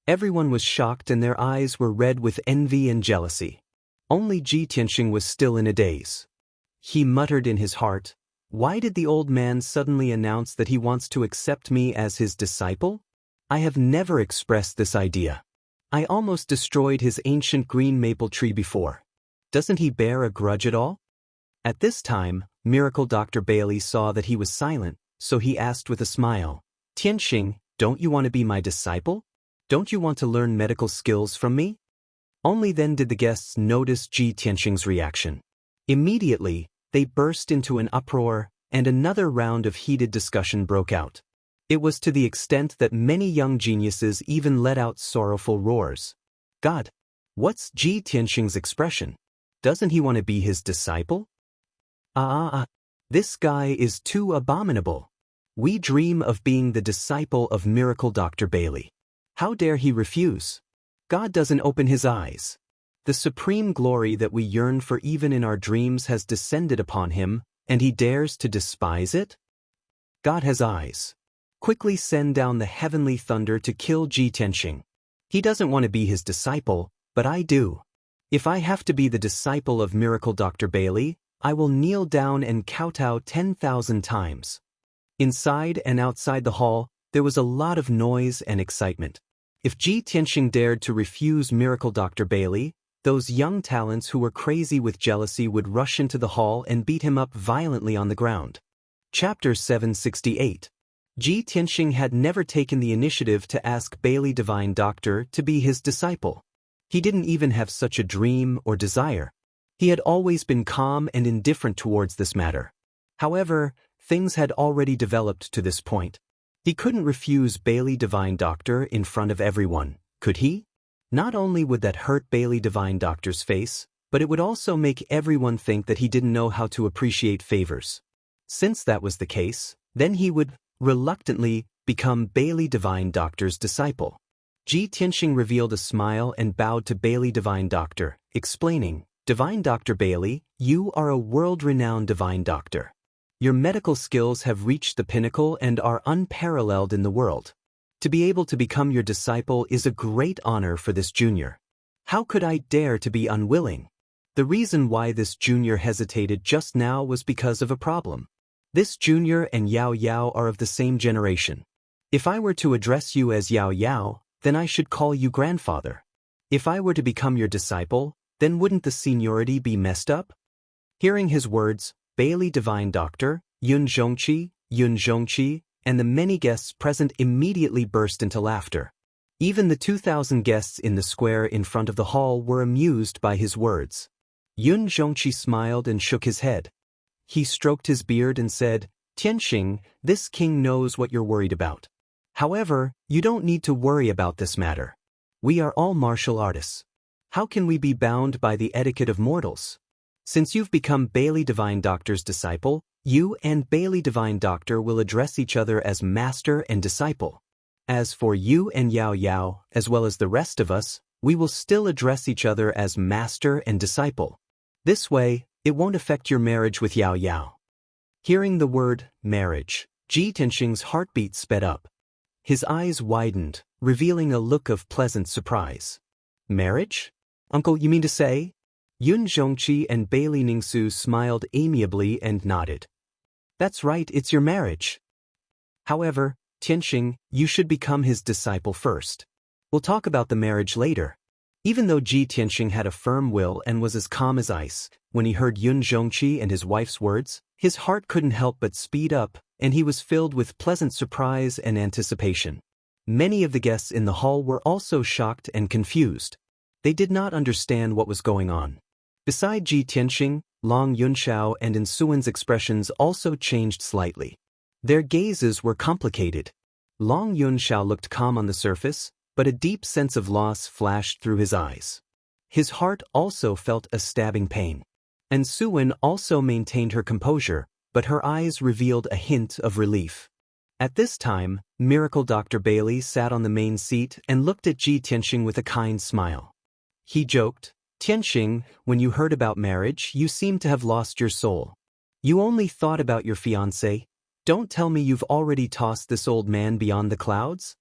Everyone was shocked and their eyes were red with envy and jealousy. Only Ji Tianxing was still in a daze. He muttered in his heart, "Why did the old man suddenly announce that he wants to accept me as his disciple? I have never expressed this idea. I almost destroyed his ancient green maple tree before. Doesn't he bear a grudge at all?" At this time, Miracle Dr. Bailey saw that he was silent, so he asked with a smile, "Tianxing, don't you want to be my disciple? Don't you want to learn medical skills from me?" Only then did the guests notice Ji Tianxing's reaction. Immediately, they burst into an uproar, and another round of heated discussion broke out. It was to the extent that many young geniuses even let out sorrowful roars. God! What's Ji Tianxing's expression? Doesn't he want to be his disciple? This guy is too abominable. We dream of being the disciple of Miracle Dr. Bailey. How dare he refuse? God doesn't open his eyes. The supreme glory that we yearn for even in our dreams has descended upon him, and he dares to despise it? God has eyes. Quickly send down the heavenly thunder to kill Ji Tianxing. He doesn't want to be his disciple, but I do. If I have to be the disciple of Miracle Dr. Bailey, I will kneel down and kowtow 10,000 times. Inside and outside the hall, there was a lot of noise and excitement. If Ji Tianxing dared to refuse Miracle Dr. Bailey, those young talents who were crazy with jealousy would rush into the hall and beat him up violently on the ground. Chapter 768. Ji Tianxing had never taken the initiative to ask Bailey Divine Doctor to be his disciple. He didn't even have such a dream or desire. He had always been calm and indifferent towards this matter. However, things had already developed to this point. He couldn't refuse Bailey Divine Doctor in front of everyone, could he? Not only would that hurt Bailey Divine Doctor's face, but it would also make everyone think that he didn't know how to appreciate favors. Since that was the case, then he would, reluctantly, become Bailey Divine Doctor's disciple. Ji Tianxing revealed a smile and bowed to Bailey Divine Doctor, explaining, "Divine Dr. Bailey, you are a world-renowned Divine Doctor. Your medical skills have reached the pinnacle and are unparalleled in the world. To be able to become your disciple is a great honor for this junior. How could I dare to be unwilling?" The reason why this junior hesitated just now was because of a problem. This junior and Yao Yao are of the same generation. If I were to address you as Yao Yao, then I should call you grandfather. If I were to become your disciple, then wouldn't the seniority be messed up? Hearing his words, Bailey Divine Doctor, Yun Zhongqi, and the many guests present immediately burst into laughter. Even the 2,000 guests in the square in front of the hall were amused by his words. Yun Zhongqi smiled and shook his head. He stroked his beard and said, "Tianxing, this king knows what you're worried about. However, you don't need to worry about this matter. We are all martial artists. How can we be bound by the etiquette of mortals? Since you've become Bailey Divine Doctor's disciple, you and Bailey Divine Doctor will address each other as master and disciple. As for you and Yao Yao, as well as the rest of us, we will still address each other as master and disciple. This way, it won't affect your marriage with Yao Yao." Hearing the word, marriage, Ji Tianxing's heartbeat sped up. His eyes widened, revealing a look of pleasant surprise. "Marriage? Uncle, you mean to say?" Yun Zhongqi and Bailey Ningsu smiled amiably and nodded. "That's right, it's your marriage. However, Tianxing, you should become his disciple first. We'll talk about the marriage later." Even though Ji Tianxing had a firm will and was as calm as ice, when he heard Yun Zhongqi and his wife's words, his heart couldn't help but speed up, and he was filled with pleasant surprise and anticipation. Many of the guests in the hall were also shocked and confused. They did not understand what was going on. Beside Ji Tianxing, Long Yunxiao and Insuin's expressions also changed slightly. Their gazes were complicated. Long Yunxiao looked calm on the surface, but a deep sense of loss flashed through his eyes. His heart also felt a stabbing pain. And Suin also maintained her composure, but her eyes revealed a hint of relief. At this time, Miracle Dr. Bailey sat on the main seat and looked at Ji Tianxing with a kind smile. He joked, "Tianxing, when you heard about marriage, you seem to have lost your soul. You only thought about your fiancé. Don't tell me you've already tossed this old man beyond the clouds?"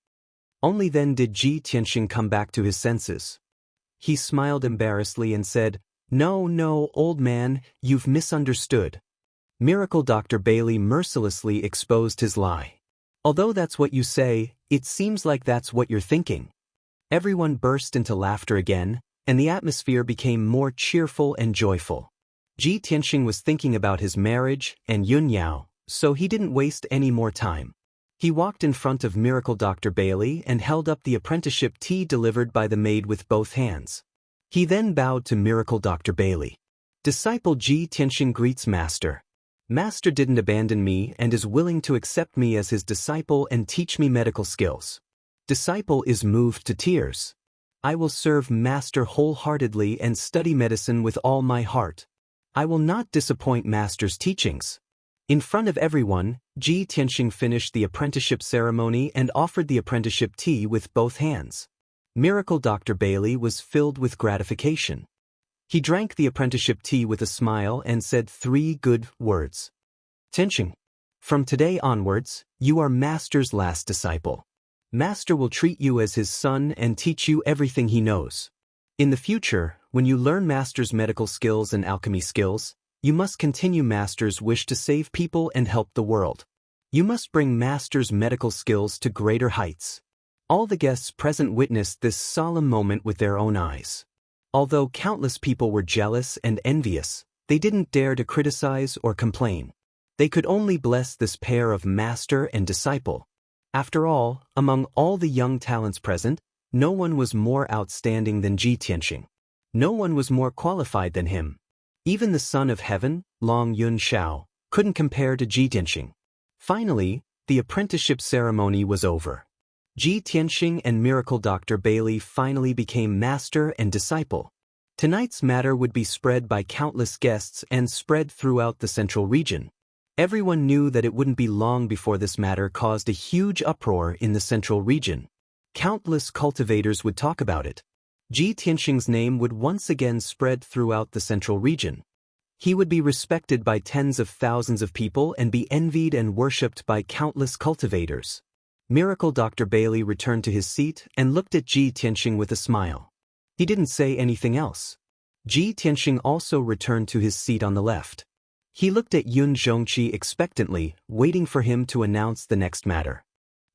Only then did Ji Tianxing come back to his senses. He smiled embarrassedly and said, No, old man, you've misunderstood." Miracle Dr. Bailey mercilessly exposed his lie. "Although that's what you say, it seems like that's what you're thinking." Everyone burst into laughter again, and the atmosphere became more cheerful and joyful. Ji Tianxing was thinking about his marriage and Yun Yao, so he didn't waste any more time. He walked in front of Miracle Dr. Bailey and held up the apprenticeship tea delivered by the maid with both hands. He then bowed to Miracle Dr. Bailey. "Disciple Ji Tianxing greets Master. Master didn't abandon me and is willing to accept me as his disciple and teach me medical skills. Disciple is moved to tears. I will serve Master wholeheartedly and study medicine with all my heart. I will not disappoint Master's teachings." In front of everyone, Ji Tianxing finished the apprenticeship ceremony and offered the apprenticeship tea with both hands. Miracle Dr. Bailey was filled with gratification. He drank the apprenticeship tea with a smile and said 3 good words. Tianxing, from today onwards, you are Master's last disciple. Master will treat you as his son and teach you everything he knows. In the future, when you learn Master's medical skills and alchemy skills, you must continue Master's wish to save people and help the world. You must bring Master's medical skills to greater heights. All the guests present witnessed this solemn moment with their own eyes. Although countless people were jealous and envious, they didn't dare to criticize or complain. They could only bless this pair of master and disciple. After all, among all the young talents present, no one was more outstanding than Ji Tianxing. No one was more qualified than him. Even the Son of Heaven, Long Yun Shao, couldn't compare to Ji Tianxing. Finally, the apprenticeship ceremony was over. Ji Tianxing and Miracle Dr. Bailey finally became master and disciple. Tonight's matter would be spread by countless guests and spread throughout the central region. Everyone knew that it wouldn't be long before this matter caused a huge uproar in the central region. Countless cultivators would talk about it. Ji Tianxing's name would once again spread throughout the central region. He would be respected by tens of thousands of people and be envied and worshipped by countless cultivators. Miracle Dr. Bailey returned to his seat and looked at Ji Tianxing with a smile. He didn't say anything else. Ji Tianxing also returned to his seat on the left. He looked at Yun Zhongqi expectantly, waiting for him to announce the next matter.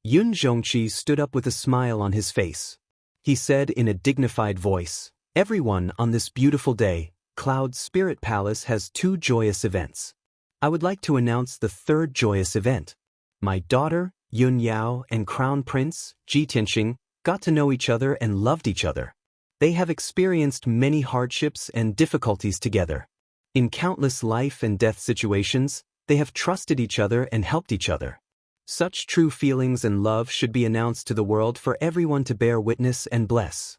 Yun Zhongqi stood up with a smile on his face. He said in a dignified voice, "Everyone, on this beautiful day, Cloud Spirit Palace has 2 joyous events. I would like to announce the 3rd joyous event. My daughter, Yun Yao, and Crown Prince, Ji Tianxing, got to know each other and loved each other. They have experienced many hardships and difficulties together. In countless life and death situations, they have trusted each other and helped each other. Such true feelings and love should be announced to the world for everyone to bear witness and bless.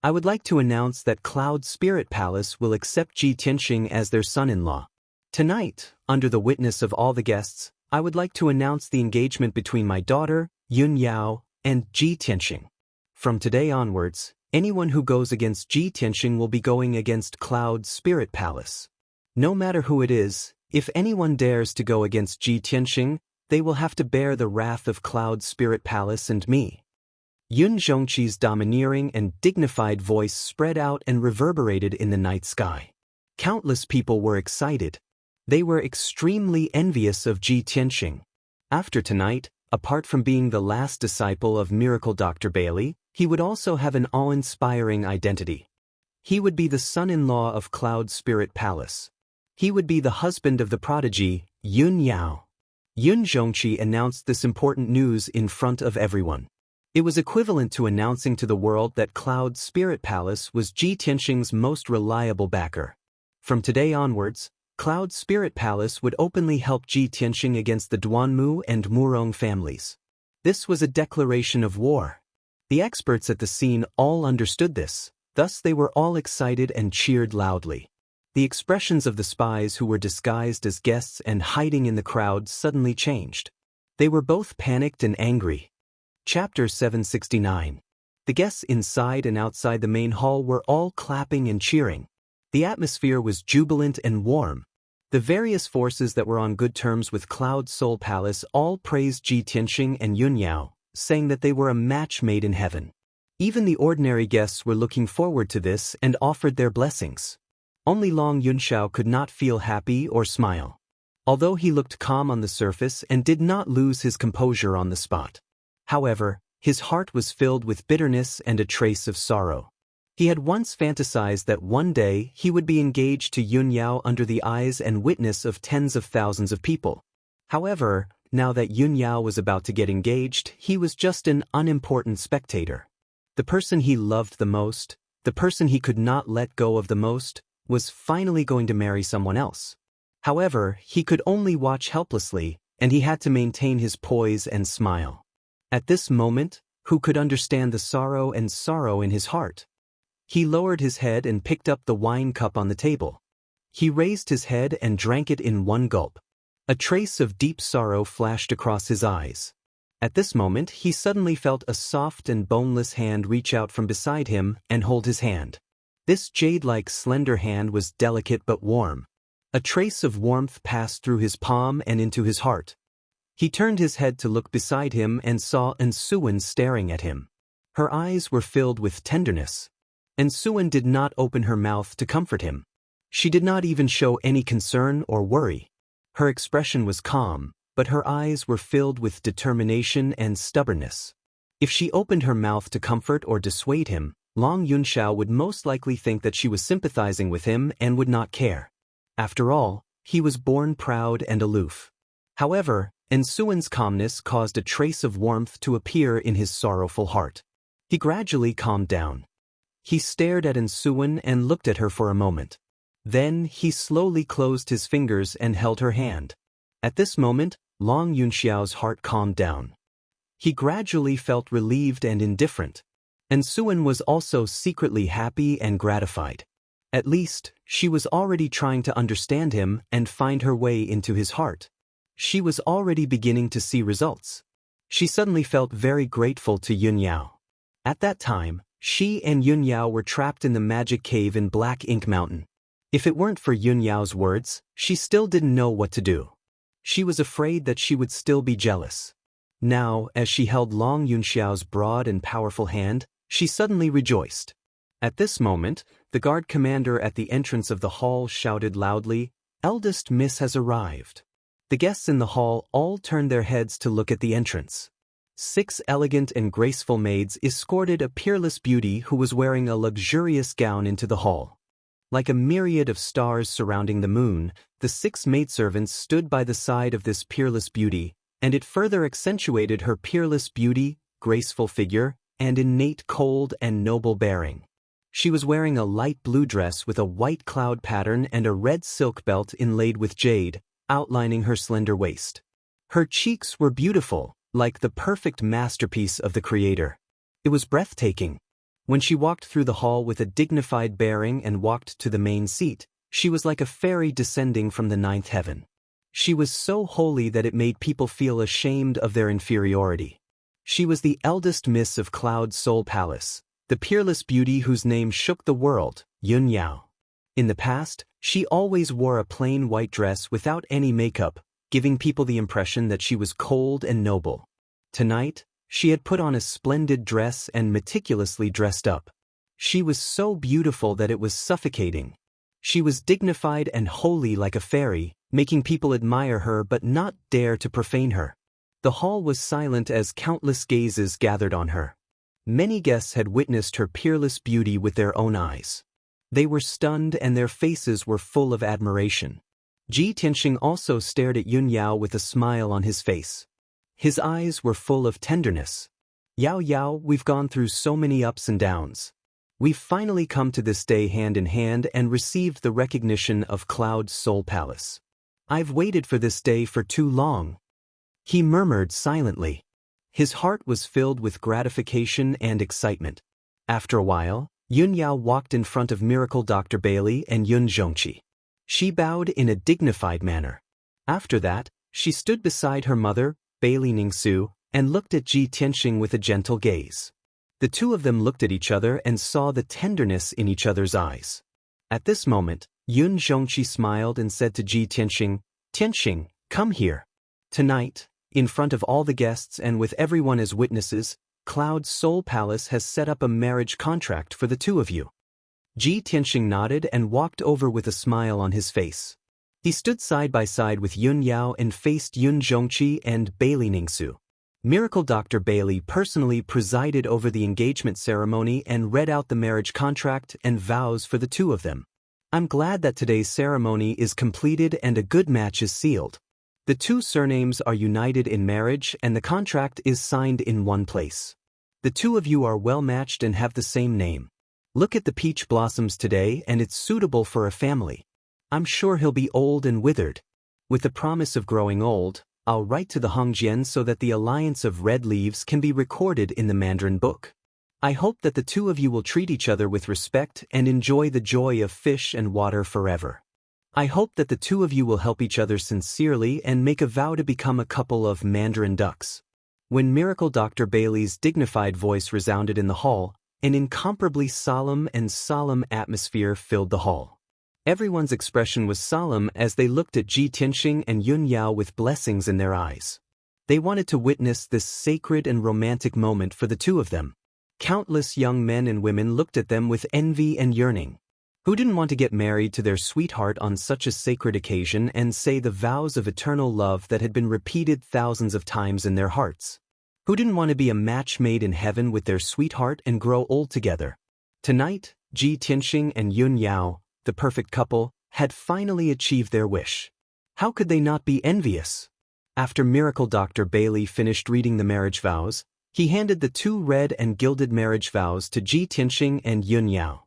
I would like to announce that Cloud Spirit Palace will accept Ji Tianxing as their son-in-law. Tonight, under the witness of all the guests, I would like to announce the engagement between my daughter, Yun Yao, and Ji Tianxing. From today onwards, anyone who goes against Ji Tianxing will be going against Cloud Spirit Palace. No matter who it is, if anyone dares to go against Ji Tianxing, they will have to bear the wrath of Cloud Spirit Palace and me." Yun Zhongqi's domineering and dignified voice spread out and reverberated in the night sky. Countless people were excited. They were extremely envious of Ji Tianxing. After tonight, apart from being the last disciple of Miracle Dr. Bailey, he would also have an awe-inspiring identity. He would be the son-in-law of Cloud Spirit Palace. He would be the husband of the prodigy, Yun Yao. Yun Zhongqi announced this important news in front of everyone. It was equivalent to announcing to the world that Cloud Spirit Palace was Ji Tianxing's most reliable backer. From today onwards, Cloud Spirit Palace would openly help Ji Tianxing against the Duanmu and Murong families. This was a declaration of war. The experts at the scene all understood this, thus they were all excited and cheered loudly. The expressions of the spies who were disguised as guests and hiding in the crowd suddenly changed. They were both panicked and angry. Chapter 769. The guests inside and outside the main hall were all clapping and cheering. The atmosphere was jubilant and warm. The various forces that were on good terms with Cloud Soul Palace all praised Ji Tianxing and Yun Yao, saying that they were a match made in heaven. Even the ordinary guests were looking forward to this and offered their blessings. Only Long Yunshao could not feel happy or smile. Although he looked calm on the surface and did not lose his composure on the spot. However, his heart was filled with bitterness and a trace of sorrow. He had once fantasized that one day he would be engaged to Yun Yao under the eyes and witness of tens of thousands of people. However, now that Yun Yao was about to get engaged, he was just an unimportant spectator. The person he loved the most, the person he could not let go of the most, was finally going to marry someone else. However, he could only watch helplessly, and he had to maintain his poise and smile. At this moment, who could understand the sorrow in his heart? He lowered his head and picked up the wine cup on the table. He raised his head and drank it in one gulp. A trace of deep sorrow flashed across his eyes. At this moment he suddenly felt a soft and boneless hand reach out from beside him and hold his hand. This jade-like slender hand was delicate but warm. A trace of warmth passed through his palm and into his heart. He turned his head to look beside him and saw Ensuan staring at him. Her eyes were filled with tenderness. Ensuan did not open her mouth to comfort him. She did not even show any concern or worry. Her expression was calm, but her eyes were filled with determination and stubbornness. If she opened her mouth to comfort or dissuade him, Long Yunxiao would most likely think that she was sympathizing with him and would not care. After all, he was born proud and aloof. However, Ensuan's calmness caused a trace of warmth to appear in his sorrowful heart. He gradually calmed down. He stared at Ensuan and looked at her for a moment. Then he slowly closed his fingers and held her hand. At this moment, Long Yunxiao's heart calmed down. He gradually felt relieved and indifferent. Ensuan was also secretly happy and gratified. At least, she was already trying to understand him and find her way into his heart. She was already beginning to see results. She suddenly felt very grateful to Yunyao. At that time, she and Yunyao were trapped in the magic cave in Black Ink Mountain. If it weren't for Yunyao's words, she still didn't know what to do. She was afraid that she would still be jealous. Now, as she held Long Yunxiao's broad and powerful hand, she suddenly rejoiced. At this moment, the guard commander at the entrance of the hall shouted loudly, "Eldest Miss has arrived." The guests in the hall all turned their heads to look at the entrance. 6 elegant and graceful maids escorted a peerless beauty who was wearing a luxurious gown into the hall. Like a myriad of stars surrounding the moon, the 6 maidservants stood by the side of this peerless beauty, and it further accentuated her peerless beauty, graceful figure, and innate cold and noble bearing. She was wearing a light blue dress with a white cloud pattern and a red silk belt inlaid with jade, outlining her slender waist. Her cheeks were beautiful, like the perfect masterpiece of the Creator. It was breathtaking. When she walked through the hall with a dignified bearing and walked to the main seat, she was like a fairy descending from the 9th heaven. She was so holy that it made people feel ashamed of their inferiority. She was the eldest miss of Cloud Soul Palace, the peerless beauty whose name shook the world, Yunyao. In the past, she always wore a plain white dress without any makeup, giving people the impression that she was cold and noble. Tonight, she had put on a splendid dress and meticulously dressed up. She was so beautiful that it was suffocating. She was dignified and holy like a fairy, making people admire her but not dare to profane her. The hall was silent as countless gazes gathered on her. Many guests had witnessed her peerless beauty with their own eyes. They were stunned and their faces were full of admiration. Ji Tianxing also stared at Yunyao with a smile on his face. His eyes were full of tenderness. "Yao Yao, we've gone through so many ups and downs. We've finally come to this day hand in hand and received the recognition of Cloud Soul Palace. I've waited for this day for too long," he murmured silently. His heart was filled with gratification and excitement. After a while, Yunyao walked in front of Miracle Dr. Bailey and Yun Zhongqi. She bowed in a dignified manner. After that, she stood beside her mother, Bailey Ningsu, and looked at Ji Tianxing with a gentle gaze. The two of them looked at each other and saw the tenderness in each other's eyes. At this moment, Yun Zhongqi smiled and said to Ji Tianxing, "Tianxing, come here. Tonight, in front of all the guests and with everyone as witnesses, Cloud Soul Palace has set up a marriage contract for the two of you." Ji Tianxing nodded and walked over with a smile on his face. He stood side by side with Yun Yao and faced Yun Zhongqi and Bailey Ningsu. Miracle Dr. Bailey personally presided over the engagement ceremony and read out the marriage contract and vows for the two of them. "I'm glad that today's ceremony is completed and a good match is sealed. The two surnames are united in marriage and the contract is signed in one place. The two of you are well matched and have the same name. Look at the peach blossoms today and it's suitable for a family. I'm sure he'll be old and withered. With the promise of growing old, I'll write to the Hongjian so that the alliance of red leaves can be recorded in the Mandarin book. I hope that the two of you will treat each other with respect and enjoy the joy of fish and water forever." I hope that the two of you will help each other sincerely and make a vow to become a couple of mandarin ducks." When Miracle Dr. Bailey's dignified voice resounded in the hall, an incomparably solemn atmosphere filled the hall. Everyone's expression was solemn as they looked at Ji Tianxing and Yun Yao with blessings in their eyes. They wanted to witness this sacred and romantic moment for the two of them. Countless young men and women looked at them with envy and yearning. Who didn't want to get married to their sweetheart on such a sacred occasion and say the vows of eternal love that had been repeated thousands of times in their hearts? Who didn't want to be a match made in heaven with their sweetheart and grow old together? Tonight, Ji Tianxing and Yun Yao, the perfect couple, had finally achieved their wish. How could they not be envious? After Miracle Dr. Bailey finished reading the marriage vows, he handed the two red and gilded marriage vows to Ji Tianxing and Yun Yao.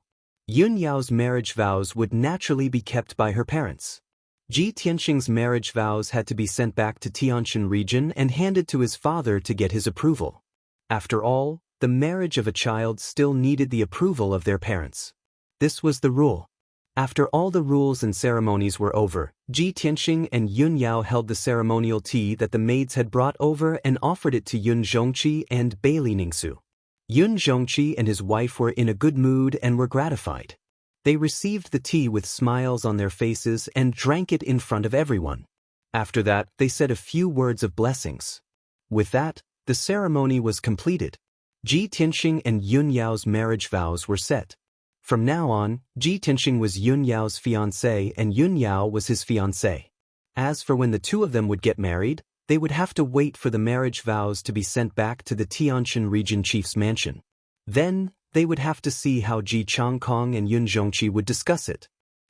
Yun Yao's marriage vows would naturally be kept by her parents. Ji Tianxing's marriage vows had to be sent back to Tianshan region and handed to his father to get his approval. After all, the marriage of a child still needed the approval of their parents. This was the rule. After all the rules and ceremonies were over, Ji Tianxing and Yun Yao held the ceremonial tea that the maids had brought over and offered it to Yun Zhongqi and Bailey Ningsu. Yun Zhongqi and his wife were in a good mood and were gratified. They received the tea with smiles on their faces and drank it in front of everyone. After that, they said a few words of blessings. With that, the ceremony was completed. Ji Tianxing and Yun Yao's marriage vows were set. From now on, Ji Tianxing was Yun Yao's fiancé and Yun Yao was his fiancé. As for when the two of them would get married, they would have to wait for the marriage vows to be sent back to the Tianshan region chief's mansion. Then, they would have to see how Ji Changkong and Yun Zhongqi would discuss it.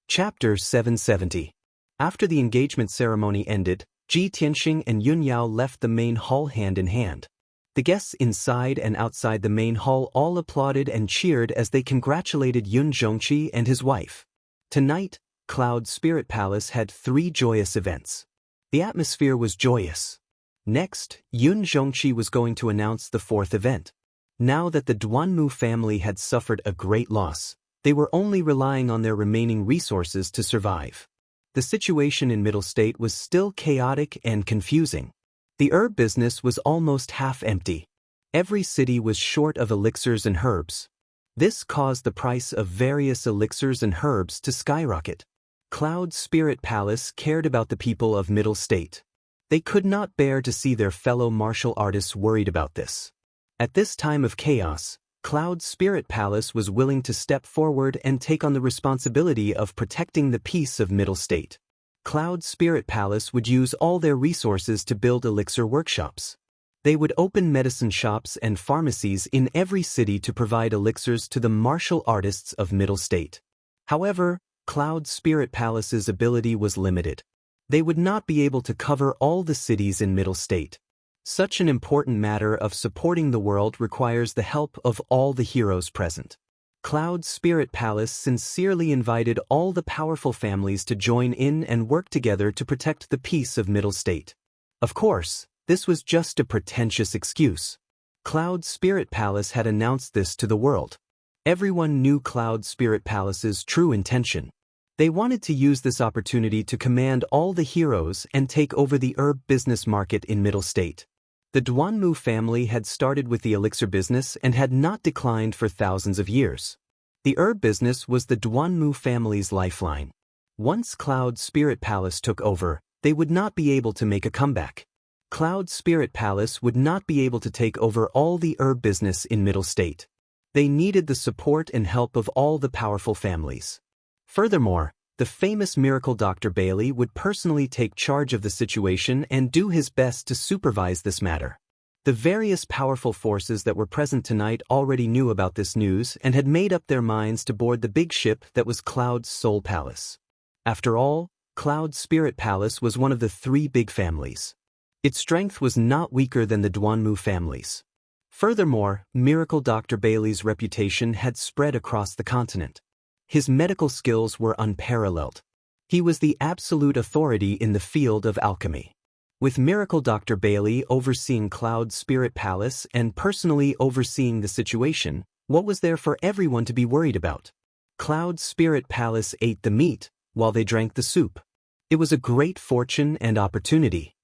Chapter 770. After the engagement ceremony ended, Ji Tianxing and Yun Yao left the main hall hand in hand. The guests inside and outside the main hall all applauded and cheered as they congratulated Yun Zhongqi and his wife. Tonight, Cloud Spirit Palace had 3 joyous events. The atmosphere was joyous. Next, Yun Zhongqi was going to announce the 4th event. Now that the Duanmu family had suffered a great loss, they were only relying on their remaining resources to survive. The situation in Middle State was still chaotic and confusing. The herb business was almost half empty. Every city was short of elixirs and herbs. This caused the price of various elixirs and herbs to skyrocket. Cloud Spirit Palace cared about the people of Middle State. They could not bear to see their fellow martial artists worried about this. At this time of chaos, Cloud Spirit Palace was willing to step forward and take on the responsibility of protecting the peace of Middle State. Cloud Spirit Palace would use all their resources to build elixir workshops. They would open medicine shops and pharmacies in every city to provide elixirs to the martial artists of Middle State. However, Cloud Spirit Palace's ability was limited. They would not be able to cover all the cities in Middle State. Such an important matter of supporting the world requires the help of all the heroes present. Cloud Spirit Palace sincerely invited all the powerful families to join in and work together to protect the peace of Middle State. Of course, this was just a pretentious excuse. Cloud Spirit Palace had announced this to the world. Everyone knew Cloud Spirit Palace's true intention. They wanted to use this opportunity to command all the heroes and take over the herb business market in Middle State. The Duanmu family had started with the elixir business and had not declined for thousands of years. The herb business was the Duanmu family's lifeline. Once Cloud Spirit Palace took over, they would not be able to make a comeback. Cloud Spirit Palace would not be able to take over all the herb business in Middle State. They needed the support and help of all the powerful families. Furthermore, the famous miracle Dr. Bailey would personally take charge of the situation and do his best to supervise this matter. The various powerful forces that were present tonight already knew about this news and had made up their minds to board the big ship that was Cloud's Soul Palace. After all, Cloud Spirit Palace was one of the 3 big families. Its strength was not weaker than the Duanmu families. Furthermore, Miracle Dr. Bailey's reputation had spread across the continent. His medical skills were unparalleled. He was the absolute authority in the field of alchemy. With Miracle Dr. Bailey overseeing Cloud Spirit Palace and personally overseeing the situation, what was there for everyone to be worried about? Cloud Spirit Palace ate the meat, while they drank the soup. It was a great fortune and opportunity.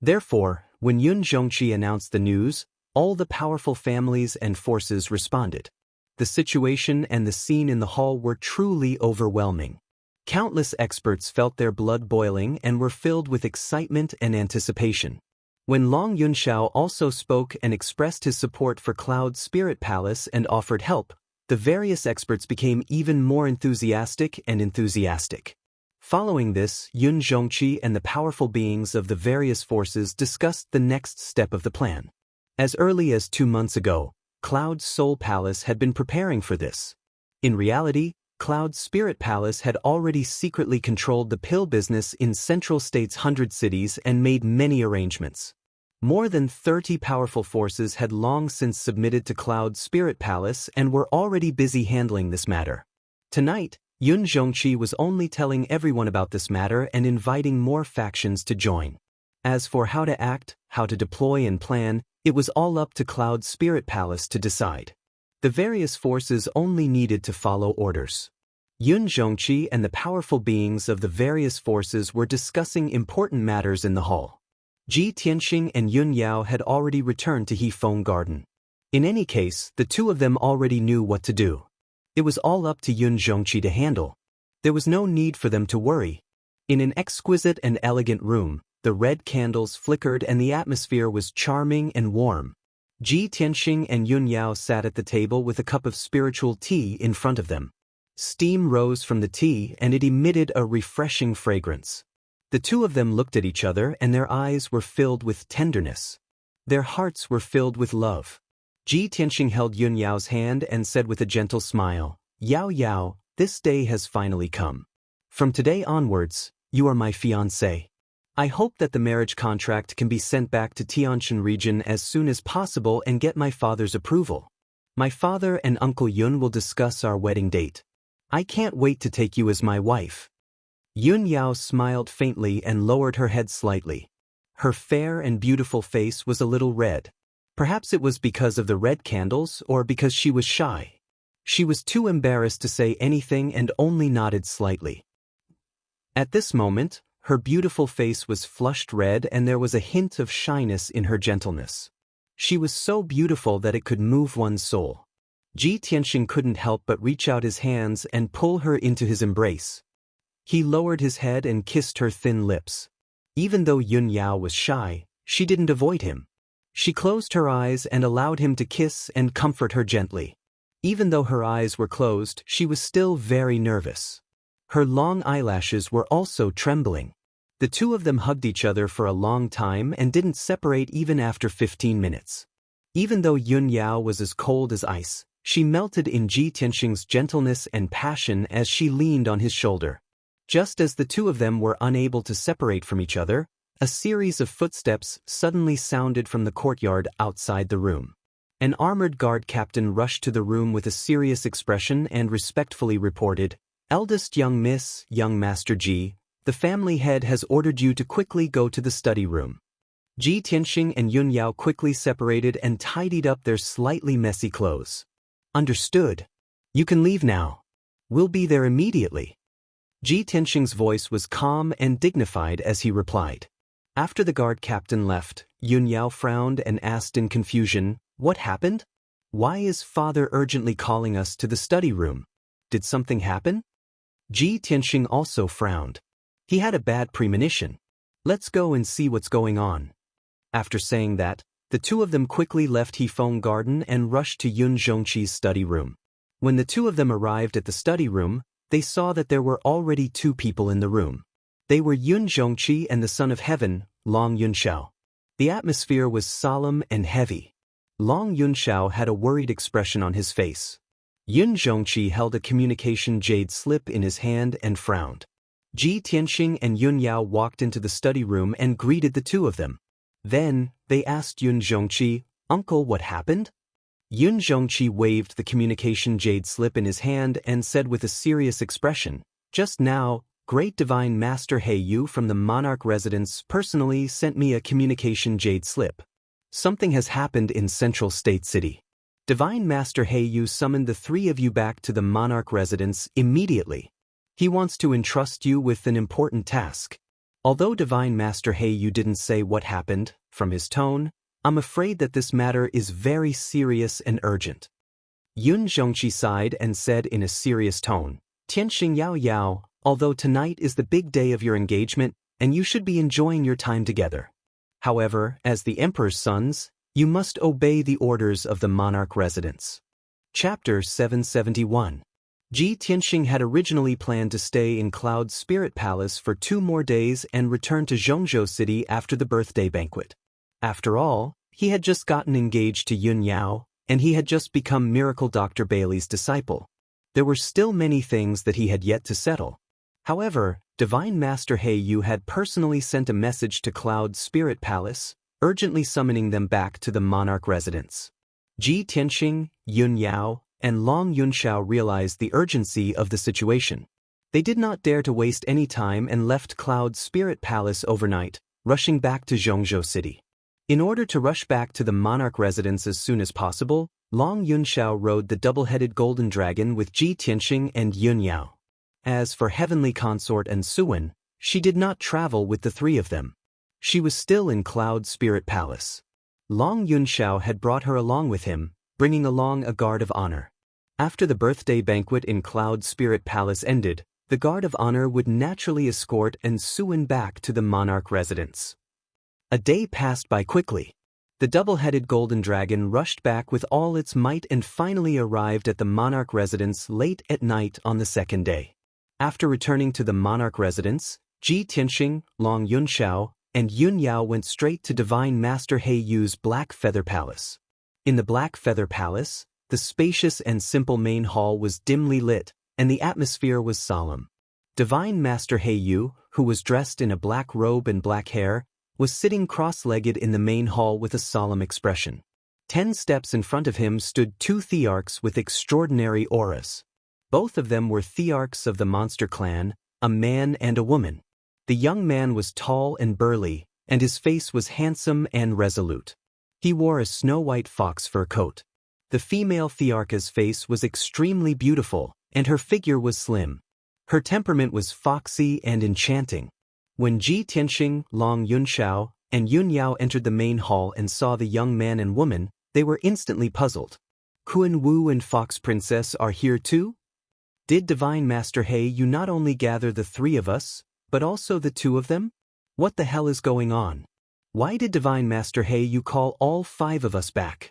Therefore, when Yun Zhongqi announced the news, all the powerful families and forces responded. The situation and the scene in the hall were truly overwhelming. Countless experts felt their blood boiling and were filled with excitement and anticipation. When Long Yunxiao also spoke and expressed his support for Cloud's Spirit Palace and offered help, the various experts became even more enthusiastic. Following this, Yun Zhongqi and the powerful beings of the various forces discussed the next step of the plan. As early as 2 months ago, Cloud's Soul Palace had been preparing for this. In reality, Cloud's Spirit Palace had already secretly controlled the pill business in Central State's 100 cities and made many arrangements. More than 30 powerful forces had long since submitted to Cloud's Spirit Palace and were already busy handling this matter. Tonight, Yun Zhongqi was only telling everyone about this matter and inviting more factions to join. As for how to act, how to deploy and plan, it was all up to Cloud's Spirit Palace to decide. The various forces only needed to follow orders. Yun Zhongqi and the powerful beings of the various forces were discussing important matters in the hall. Ji Tianxing and Yun Yao had already returned to Hefeng Garden. In any case, the two of them already knew what to do. It was all up to Yun Zhongqi to handle. There was no need for them to worry. In an exquisite and elegant room, the red candles flickered and the atmosphere was charming and warm. Ji Tianxing and Yun Yao sat at the table with a cup of spiritual tea in front of them. Steam rose from the tea and it emitted a refreshing fragrance. The two of them looked at each other and their eyes were filled with tenderness. Their hearts were filled with love. Ji Tianxing held Yun Yao's hand and said with a gentle smile, "Yao Yao, this day has finally come. From today onwards, you are my fiancé. I hope that the marriage contract can be sent back to Tianshan region as soon as possible and get my father's approval. My father and Uncle Yun will discuss our wedding date. I can't wait to take you as my wife." Yun Yao smiled faintly and lowered her head slightly. Her fair and beautiful face was a little red. Perhaps it was because of the red candles or because she was shy. She was too embarrassed to say anything and only nodded slightly. At this moment, her beautiful face was flushed red and there was a hint of shyness in her gentleness. She was so beautiful that it could move one's soul. Ji Tianxing couldn't help but reach out his hands and pull her into his embrace. He lowered his head and kissed her thin lips. Even though Yun Yao was shy, she didn't avoid him. She closed her eyes and allowed him to kiss and comfort her gently. Even though her eyes were closed, she was still very nervous. Her long eyelashes were also trembling. The two of them hugged each other for a long time and didn't separate even after 15 minutes. Even though Yun Yao was as cold as ice, she melted in Ji Tianxing's gentleness and passion as she leaned on his shoulder. Just as the two of them were unable to separate from each other, a series of footsteps suddenly sounded from the courtyard outside the room. An armored guard captain rushed to the room with a serious expression and respectfully reported, "Eldest young Miss, young Master Ji, the family head has ordered you to quickly go to the study room." Ji Tianxing and Yun Yao quickly separated and tidied up their slightly messy clothes. "Understood. You can leave now. We'll be there immediately." Ji Tianxing's voice was calm and dignified as he replied. After the guard captain left, Yun Yao frowned and asked in confusion, "What happened? Why is father urgently calling us to the study room? Did something happen?" Ji Tianxing also frowned. He had a bad premonition. "Let's go and see what's going on." After saying that, the two of them quickly left Hefeng Garden and rushed to Yun Zhongqi's study room. When the two of them arrived at the study room, they saw that there were already two people in the room. They were Yun Zhongqi and the son of heaven, Long Yunxiao. The atmosphere was solemn and heavy. Long Yunxiao had a worried expression on his face. Yun Zhongqi held a communication jade slip in his hand and frowned. Ji Tianxing and Yun Yao walked into the study room and greeted the two of them. Then, they asked Yun Zhongqi, "Uncle, what happened?" Yun Zhongqi waved the communication jade slip in his hand and said with a serious expression, "Just now, Great Divine Master He Yu from the Monarch Residence personally sent me a communication jade slip. Something has happened in Central State City. Divine Master He Yu summoned the three of you back to the Monarch Residence immediately. He wants to entrust you with an important task. Although Divine Master Yu didn't say what happened, from his tone, I'm afraid that this matter is very serious and urgent. Yun Zhongqi sighed and said in a serious tone, Tianxing Yao Yao, although tonight is the big day of your engagement, and you should be enjoying your time together. However, as the Emperor's sons, you must obey the orders of the monarch residence. Chapter 771. Ji Tianxing had originally planned to stay in Cloud's Spirit Palace for 2 more days and return to Zhongzhou City after the birthday banquet. After all, he had just gotten engaged to Yun Yao, and he had just become Miracle Dr. Bailey's disciple. There were still many things that he had yet to settle. However, Divine Master Yu had personally sent a message to Cloud's Spirit Palace, urgently summoning them back to the monarch residence. Ji Tianxing, Yun Yao, and Long Yunxiao realized the urgency of the situation. They did not dare to waste any time and left Cloud's Spirit Palace overnight, rushing back to Zhongzhou City. In order to rush back to the monarch residence as soon as possible, Long Yunxiao rode the double-headed golden dragon with Ji Tianxing and Yun Yao. As for Heavenly Consort and Suwen, she did not travel with the 3 of them. She was still in Cloud Spirit Palace. Long Yunxiao had brought her along with him, bringing along a guard of honor. After the birthday banquet in Cloud Spirit Palace ended, the guard of honor would naturally escort and Suwen back to the monarch residence. A day passed by quickly. The double-headed golden dragon rushed back with all its might and finally arrived at the monarch residence late at night on the 2nd day. After returning to the monarch residence, Ji Tianxing, Long Yunxiao, and Yun Yao went straight to Divine Master Yu's Black Feather Palace. In the Black Feather Palace, the spacious and simple main hall was dimly lit, and the atmosphere was solemn. Divine Master Yu, who was dressed in a black robe and black hair, was sitting cross-legged in the main hall with a solemn expression. 10 steps in front of him stood 2 thearchs with extraordinary auras. Both of them were thearchs of the monster clan, a man and a woman. The young man was tall and burly, and his face was handsome and resolute. He wore a snow-white fox fur coat. The female thearch's face was extremely beautiful, and her figure was slim. Her temperament was foxy and enchanting. When Ji Tianxing, Long Yunxiao, and Yun Yao entered the main hall and saw the young man and woman, they were instantly puzzled. Kun Wu and Fox Princess are here too? Did Divine Master Yu not only gather the 3 of us, but also the 2 of them? What the hell is going on? Why did Divine Master Yu call all 5 of us back?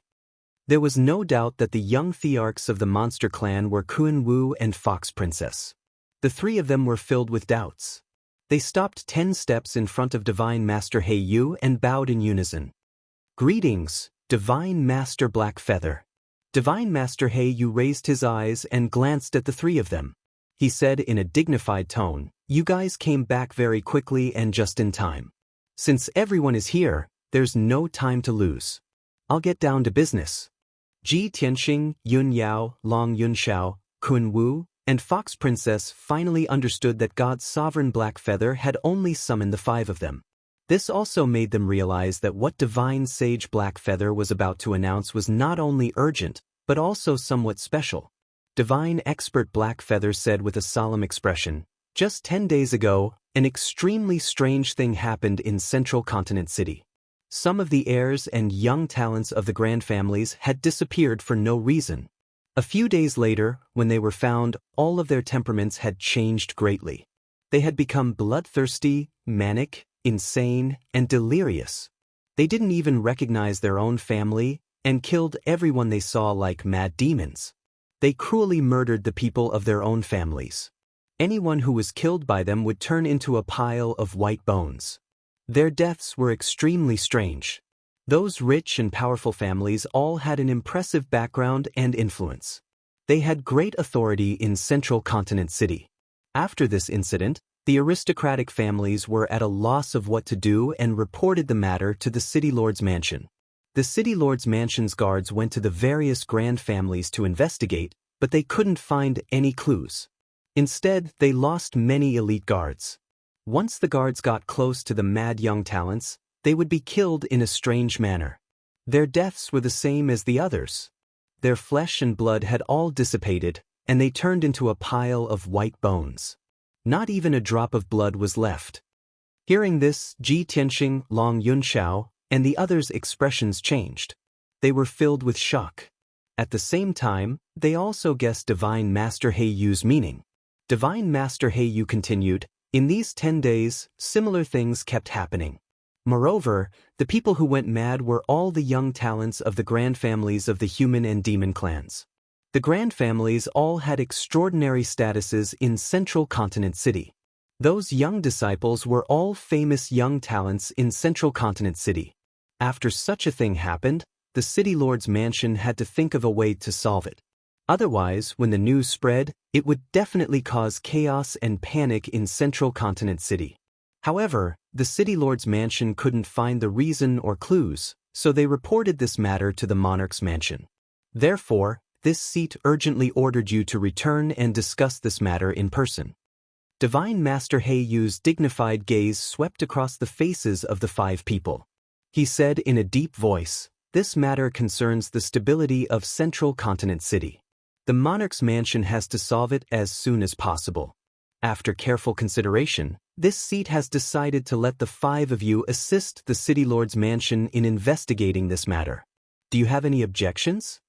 There was no doubt that the young thearchs of the monster clan were Kun Wu and Fox Princess. The 3 of them were filled with doubts. They stopped 10 steps in front of Divine Master Yu and bowed in unison. Greetings, Divine Master Blackfeather. Divine Master Yu raised his eyes and glanced at the 3 of them. He said in a dignified tone, You guys came back very quickly and just in time. Since everyone is here, there's no time to lose. I'll get down to business. Ji Tianxing, Yun Yao, Long Yunxiao, Kun Wu, and Fox Princess finally understood that God's sovereign Blackfeather had only summoned the 5 of them. This also made them realize that what Divine Sage Blackfeather was about to announce was not only urgent, but also somewhat special. Divine Expert Blackfeather said with a solemn expression, Just 10 days ago, an extremely strange thing happened in Central Continent City. Some of the heirs and young talents of the grand families had disappeared for no reason. A few days later, when they were found, all of their temperaments had changed greatly. They had become bloodthirsty, manic, insane, and delirious. They didn't even recognize their own family and killed everyone they saw like mad demons. They cruelly murdered the people of their own families. Anyone who was killed by them would turn into a pile of white bones. Their deaths were extremely strange. Those rich and powerful families all had an impressive background and influence. They had great authority in Central Continent City. After this incident, the aristocratic families were at a loss of what to do and reported the matter to the City Lord's mansion. The City Lord's mansion's guards went to the various grand families to investigate, but they couldn't find any clues. Instead, they lost many elite guards. Once the guards got close to the mad young talents, they would be killed in a strange manner. Their deaths were the same as the others. Their flesh and blood had all dissipated, and they turned into a pile of white bones. Not even a drop of blood was left. Hearing this, Ji Tianxing, Long Yunxiao, and the others' expressions changed. They were filled with shock. At the same time, they also guessed Divine Master He Yu's meaning. Divine Master He Yu continued, "In these 10 days, similar things kept happening. Moreover, the people who went mad were all the young talents of the grand families of the human and demon clans. The grand families all had extraordinary statuses in Central Continent City. Those young disciples were all famous young talents in Central Continent City. After such a thing happened, the city lord's mansion had to think of a way to solve it. Otherwise, when the news spread, it would definitely cause chaos and panic in Central Continent City. However, the city lord's mansion couldn't find the reason or clues, so they reported this matter to the monarch's mansion. Therefore, this seat urgently ordered you to return and discuss this matter in person." Divine Master He Yu's dignified gaze swept across the faces of the 5 people. He said in a deep voice, "This matter concerns the stability of Central Continent City. The monarch's mansion has to solve it as soon as possible. After careful consideration, this seat has decided to let the 5 of you assist the city lord's mansion in investigating this matter. Do you have any objections?"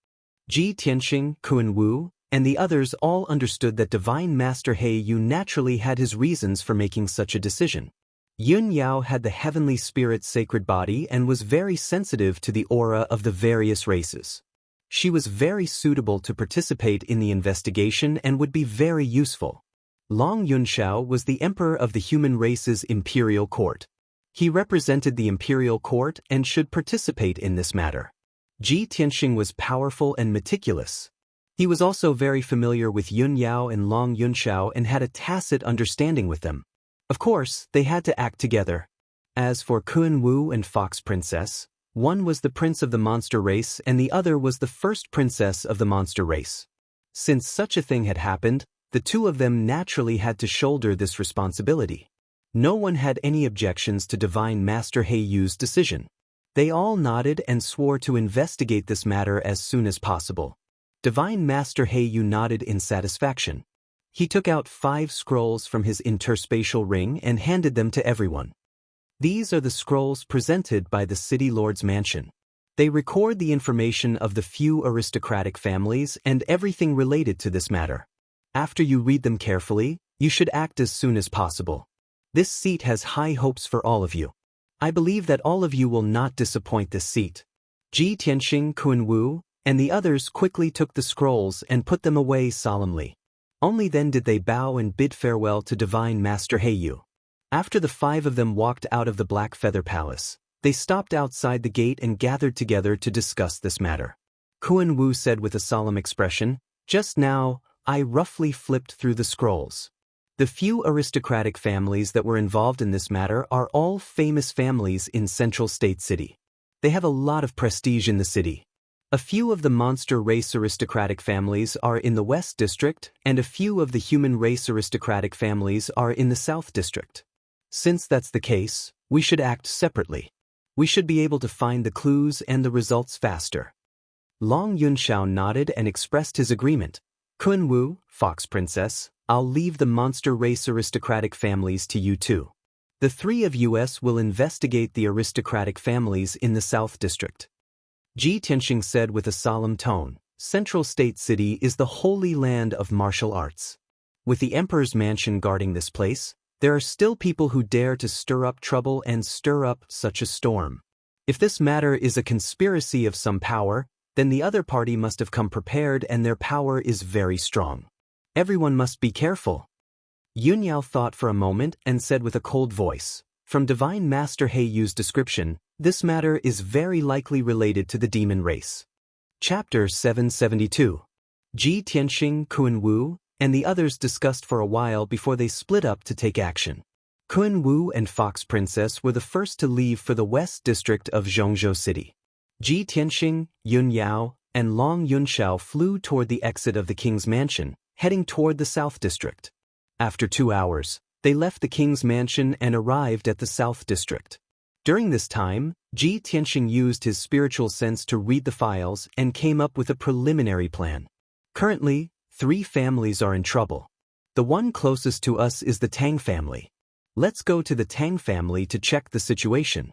Ji Tianxing, Kun Wu, and the others all understood that Divine Master He Yu naturally had his reasons for making such a decision. Yun Yao had the heavenly spirit's sacred body and was very sensitive to the aura of the various races. She was very suitable to participate in the investigation and would be very useful. Long Yunxiao was the emperor of the human race's imperial court. He represented the imperial court and should participate in this matter. Ji Tianxing was powerful and meticulous. He was also very familiar with Yun Yao and Long Yunxiao and had a tacit understanding with them. Of course, they had to act together. As for Kun Wu and Fox Princess, one was the prince of the monster race and the other was the first princess of the monster race. Since such a thing had happened, the 2 of them naturally had to shoulder this responsibility. No one had any objections to Divine Master He Yu's decision. They all nodded and swore to investigate this matter as soon as possible. Divine Master He Yu nodded in satisfaction. He took out 5 scrolls from his interspatial ring and handed them to everyone. These are the scrolls presented by the city lord's mansion. They record the information of the few aristocratic families and everything related to this matter. After you read them carefully, you should act as soon as possible. This seat has high hopes for all of you. I believe that all of you will not disappoint this seat." Ji Tianxing, Kun Wu, and the others quickly took the scrolls and put them away solemnly. Only then did they bow and bid farewell to Divine Master He Yu. After the 5 of them walked out of the Black Feather Palace, they stopped outside the gate and gathered together to discuss this matter. Kun Wu said with a solemn expression, "Just now, I roughly flipped through the scrolls. The few aristocratic families that were involved in this matter are all famous families in Central State City. They have a lot of prestige in the city. A few of the monster race aristocratic families are in the West District, and a few of the human race aristocratic families are in the South District. Since that's the case, we should act separately. We should be able to find the clues and the results faster." Long Yunxiao nodded and expressed his agreement. "Kun Wu, Fox Princess, I'll leave the monster race aristocratic families to you too. The 3 of us will investigate the aristocratic families in the South District." Ji Tianxing said with a solemn tone, "Central State City is the holy land of martial arts. With the Emperor's mansion guarding this place, there are still people who dare to stir up trouble and stir up such a storm. If this matter is a conspiracy of some power, then the other party must have come prepared and their power is very strong. Everyone must be careful." Yun Yao thought for a moment and said with a cold voice, "From Divine Master He Yu's description, this matter is very likely related to the demon race." Chapter 772. Ji Tianxing, Kun Wu, and the others discussed for a while before they split up to take action. Kun Wu and Fox Princess were the first to leave for the West District of Zhongzhou City. Ji Tianxing, Yun Yao, and Long Yunxiao flew toward the exit of the king's mansion, heading toward the South District. After 2 hours, they left the king's mansion and arrived at the South District. During this time, Ji Tianxing used his spiritual sense to read the files and came up with a preliminary plan. Currently, 3 families are in trouble. The one closest to us is the Tang family. Let's go to the Tang family to check the situation.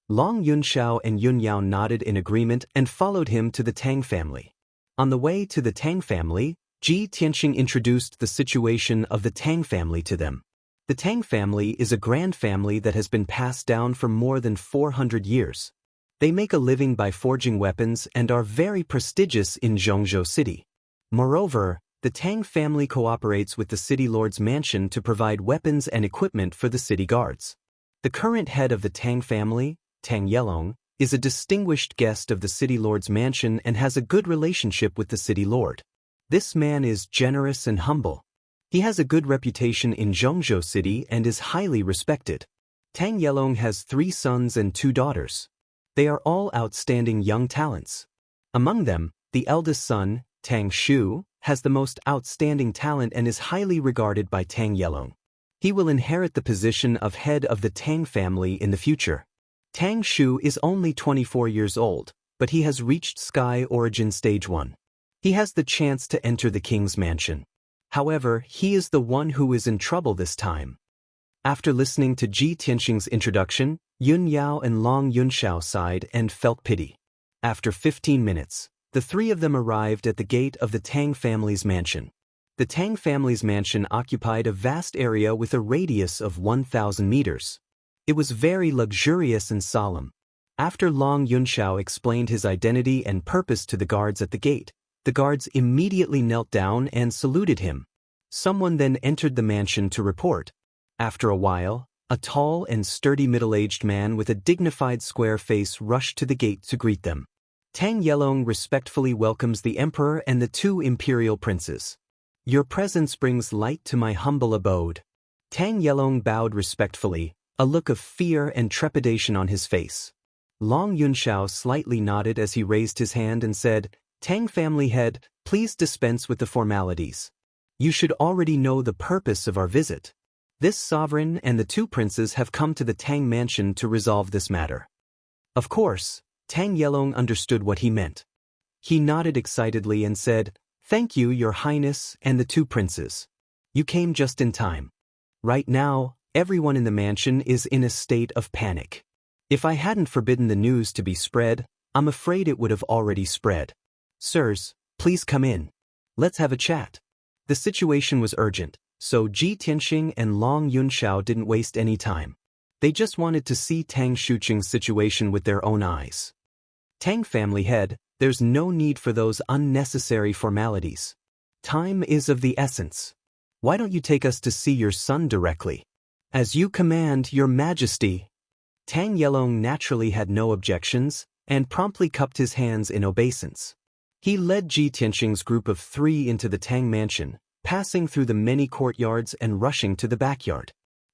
Long Yunxiao and Yun Yao nodded in agreement and followed him to the Tang family. On the way to the Tang family, Ji Tianxing introduced the situation of the Tang family to them. The Tang family is a grand family that has been passed down for more than 400 years. They make a living by forging weapons and are very prestigious in Zhongzhou City. Moreover, the Tang family cooperates with the city lord's mansion to provide weapons and equipment for the city guards. The current head of the Tang family, Tang Yelong, is a distinguished guest of the city lord's mansion and has a good relationship with the city lord. This man is generous and humble. He has a good reputation in Zhongzhou City and is highly respected. Tang Yelong has 3 sons and 2 daughters. They are all outstanding young talents. Among them, the eldest son, Tang Shu, has the most outstanding talent and is highly regarded by Tang Yelong. He will inherit the position of head of the Tang family in the future. Tang Shu is only 24 years old, but he has reached Sky Origin Stage 1. He has the chance to enter the king's mansion. However, he is the one who is in trouble this time. After listening to Ji Tianxing's introduction, Yun Yao and Long Yunxiao sighed and felt pity. After 15 minutes, the 3 of them arrived at the gate of the Tang family's mansion. The Tang family's mansion occupied a vast area with a radius of 1,000 meters. It was very luxurious and solemn. After Long Yunxiao explained his identity and purpose to the guards at the gate, the guards immediately knelt down and saluted him. Someone then entered the mansion to report. After a while, a tall and sturdy middle-aged man with a dignified square face rushed to the gate to greet them. Tang Yelong respectfully welcomes the emperor and the 2 imperial princes. Your presence brings light to my humble abode. Tang Yelong bowed respectfully, a look of fear and trepidation on his face. Long Yunxiao slightly nodded as he raised his hand and said, Tang family head, please dispense with the formalities. You should already know the purpose of our visit. This sovereign and the 2 princes have come to the Tang mansion to resolve this matter. Of course, Tang Yelong understood what he meant. He nodded excitedly and said, Thank you, Your Highness and the 2 princes. You came just in time. Right now, everyone in the mansion is in a state of panic. If I hadn't forbidden the news to be spread, I'm afraid it would have already spread. Sirs, please come in. Let's have a chat. The situation was urgent, so Ji Tianxing and Long Yunxiao didn't waste any time. They just wanted to see Tang Shuqing's situation with their own eyes. Tang family head, there's no need for those unnecessary formalities. Time is of the essence. Why don't you take us to see your son directly? As you command, Your Majesty. Tang Yelong naturally had no objections and promptly cupped his hands in obeisance. He led Ji Tianxing's group of 3 into the Tang mansion, passing through the many courtyards and rushing to the backyard.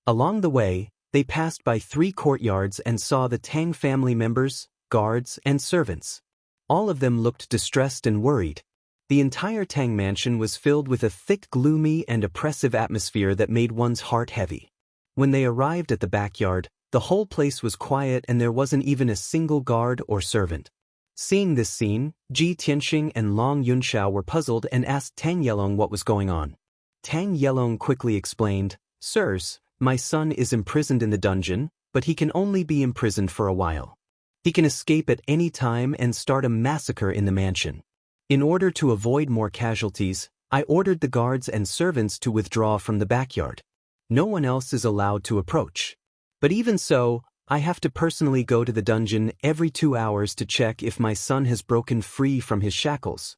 Along the way, they passed by 3 courtyards and saw the Tang family members, guards, and servants. All of them looked distressed and worried. The entire Tang mansion was filled with a thick, gloomy, and oppressive atmosphere that made one's heart heavy. When they arrived at the backyard, the whole place was quiet and there wasn't even a single guard or servant. Seeing this scene, Ji Tianxing and Long Yunxiao were puzzled and asked Tang Yelong what was going on. Tang Yelong quickly explained, Sirs, my son is imprisoned in the dungeon, but he can only be imprisoned for a while. He can escape at any time and start a massacre in the mansion. In order to avoid more casualties, I ordered the guards and servants to withdraw from the backyard. No one else is allowed to approach. But even so, I have to personally go to the dungeon every 2 hours to check if my son has broken free from his shackles.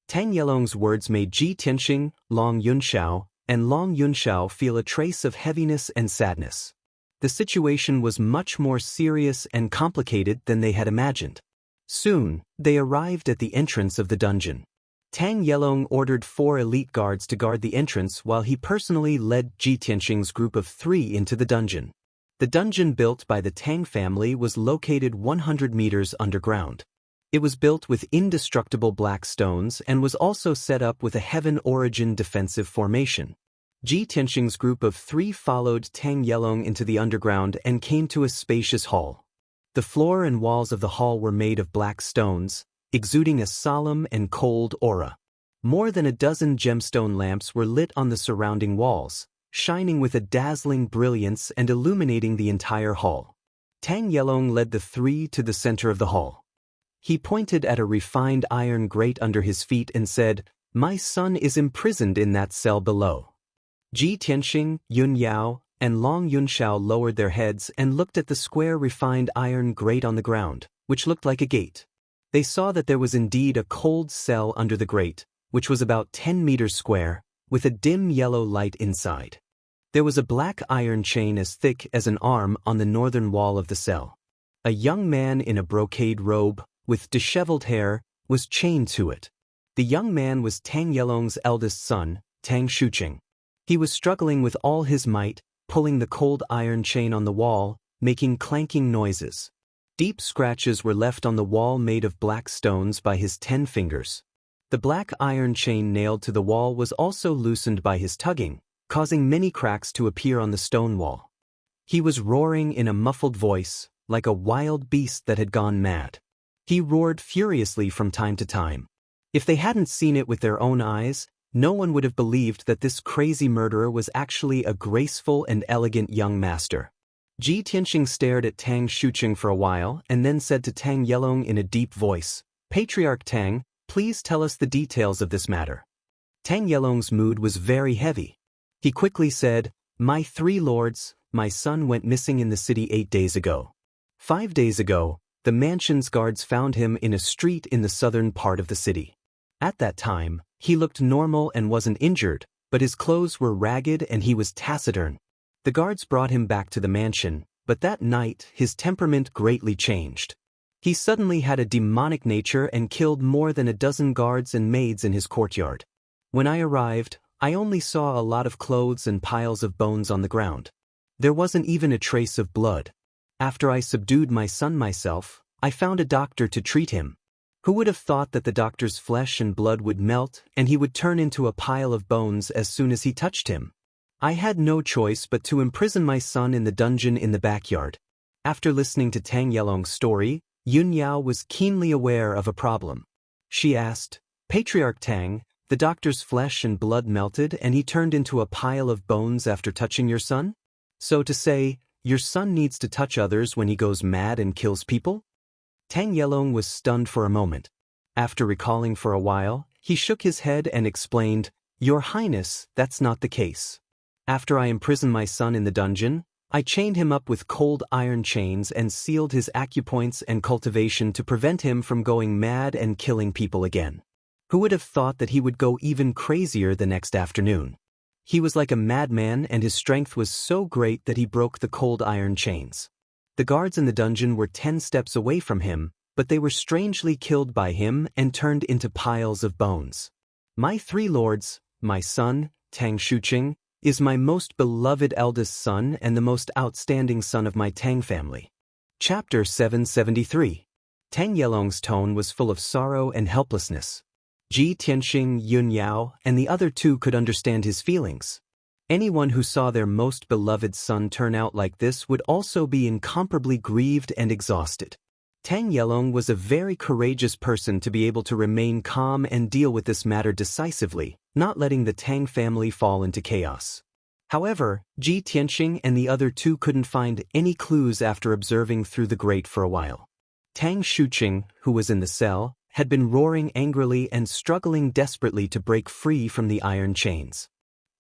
Tang Yelong's words made Ji Tianxing, Long Yunxiao, and Long Yunxiao feel a trace of heaviness and sadness. The situation was much more serious and complicated than they had imagined. Soon, they arrived at the entrance of the dungeon. Tang Yelong ordered 4 elite guards to guard the entrance while he personally led Ji Tianxing's group of 3 into the dungeon. The dungeon built by the Tang family was located 100 meters underground. It was built with indestructible black stones and was also set up with a heaven origin defensive formation. Ji Tianxing's group of 3 followed Tang Yelong into the underground and came to a spacious hall. The floor and walls of the hall were made of black stones, exuding a solemn and cold aura. More than a dozen gemstone lamps were lit on the surrounding walls, shining with a dazzling brilliance and illuminating the entire hall. Tang Yelong led the three to the center of the hall. He pointed at a refined iron grate under his feet and said, "My son is imprisoned in that cell below." Ji Tianxing, Yun Yao, and Long Yunxiao lowered their heads and looked at the square refined iron grate on the ground, which looked like a gate. They saw that there was indeed a cold cell under the grate, which was about 10 meters square, with a dim yellow light inside. There was a black iron chain as thick as an arm on the northern wall of the cell. A young man in a brocade robe, with disheveled hair, was chained to it. The young man was Tang Yelong's eldest son, Tang Shuqing. He was struggling with all his might, pulling the cold iron chain on the wall, making clanking noises. Deep scratches were left on the wall made of black stones by his 10 fingers. The black iron chain nailed to the wall was also loosened by his tugging, causing many cracks to appear on the stone wall. He was roaring in a muffled voice, like a wild beast that had gone mad. He roared furiously from time to time. If they hadn't seen it with their own eyes, no one would have believed that this crazy murderer was actually a graceful and elegant young master. Ji Tianxing stared at Tang Shuqing for a while and then said to Tang Yelong in a deep voice, "Patriarch Tang, please tell us the details of this matter." Tang Yelong's mood was very heavy. He quickly said, "My 3 lords, my son went missing in the city 8 days ago. 5 days ago, the mansion's guards found him in a street in the southern part of the city. At that time, he looked normal and wasn't injured, but his clothes were ragged and he was taciturn. The guards brought him back to the mansion, but that night his temperament greatly changed. He suddenly had a demonic nature and killed more than a dozen guards and maids in his courtyard. When I arrived, I only saw a lot of clothes and piles of bones on the ground. There wasn't even a trace of blood. After I subdued my son myself, I found a doctor to treat him. Who would have thought that the doctor's flesh and blood would melt and he would turn into a pile of bones as soon as he touched him? I had no choice but to imprison my son in the dungeon in the backyard." After listening to Tang Yelong's story, Yun Yao was keenly aware of a problem. She asked, "Patriarch Tang, the doctor's flesh and blood melted and he turned into a pile of bones after touching your son? So to say, your son needs to touch others when he goes mad and kills people?" Tang Yelong was stunned for a moment. After recalling for a while, he shook his head and explained, "Your Highness, that's not the case. After I imprisoned my son in the dungeon, I chained him up with cold iron chains and sealed his acupoints and cultivation to prevent him from going mad and killing people again. Who would have thought that he would go even crazier the next afternoon? He was like a madman and his strength was so great that he broke the cold iron chains. The guards in the dungeon were 10 steps away from him, but they were strangely killed by him and turned into piles of bones. My 3 lords, my son, Tang Shuqing, is my most beloved eldest son and the most outstanding son of my Tang family." Chapter 773. Tang Yelong's tone was full of sorrow and helplessness. Ji Tianxing, Yun Yao, and the other 2 could understand his feelings. Anyone who saw their most beloved son turn out like this would also be incomparably grieved and exhausted. Tang Yelong was a very courageous person to be able to remain calm and deal with this matter decisively, not letting the Tang family fall into chaos. However, Ji Tianxing and the other 2 couldn't find any clues after observing through the grate for a while. Tang Shuqing, who was in the cell, had been roaring angrily and struggling desperately to break free from the iron chains.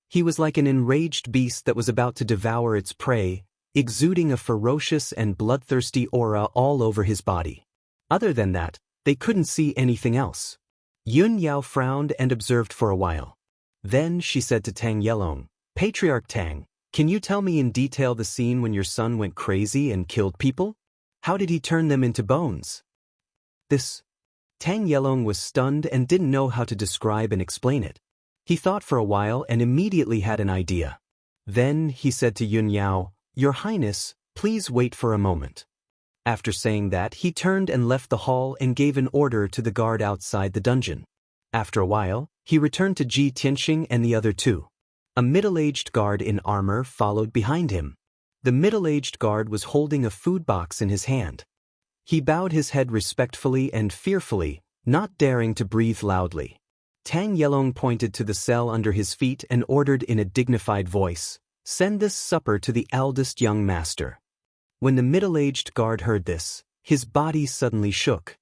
He was like an enraged beast that was about to devour its prey, exuding a ferocious and bloodthirsty aura all over his body. Other than that, they couldn't see anything else. Yun Yao frowned and observed for a while. Then she said to Tang Yelong, "Patriarch Tang, can you tell me in detail the scene when your son went crazy and killed people? How did he turn them into bones?" Tang Yelong was stunned and didn't know how to describe and explain it. He thought for a while and immediately had an idea. Then he said to Yun Yao, "Your Highness, please wait for a moment." After saying that, he turned and left the hall and gave an order to the guard outside the dungeon. After a while, he returned to Ji Tianxing and the other 2. A middle-aged guard in armor followed behind him. The middle-aged guard was holding a food box in his hand. He bowed his head respectfully and fearfully, not daring to breathe loudly. Tang Yelong pointed to the cell under his feet and ordered in a dignified voice, "Send this supper to the eldest young master." When the middle-aged guard heard this, his body suddenly shook.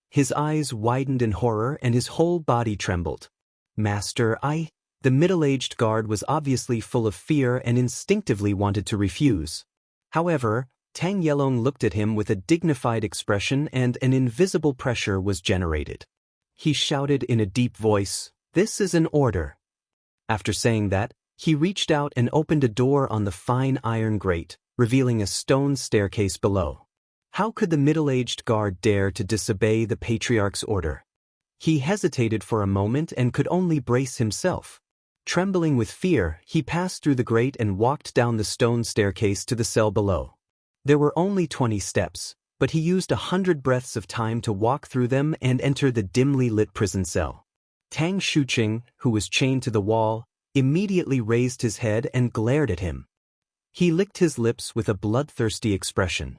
His eyes widened in horror and his whole body trembled. "Master, The middle-aged guard was obviously full of fear and instinctively wanted to refuse. However, Tang Yelong looked at him with a dignified expression and an invisible pressure was generated. He shouted in a deep voice, "This is an order." After saying that, he reached out and opened a door on the fine iron grate, revealing a stone staircase below. How could the middle-aged guard dare to disobey the patriarch's order? He hesitated for a moment and could only brace himself. Trembling with fear, he passed through the grate and walked down the stone staircase to the cell below. There were only 20 steps, but he used 100 breaths of time to walk through them and enter the dimly lit prison cell. Tang Shuqing, who was chained to the wall, immediately raised his head and glared at him. He licked his lips with a bloodthirsty expression.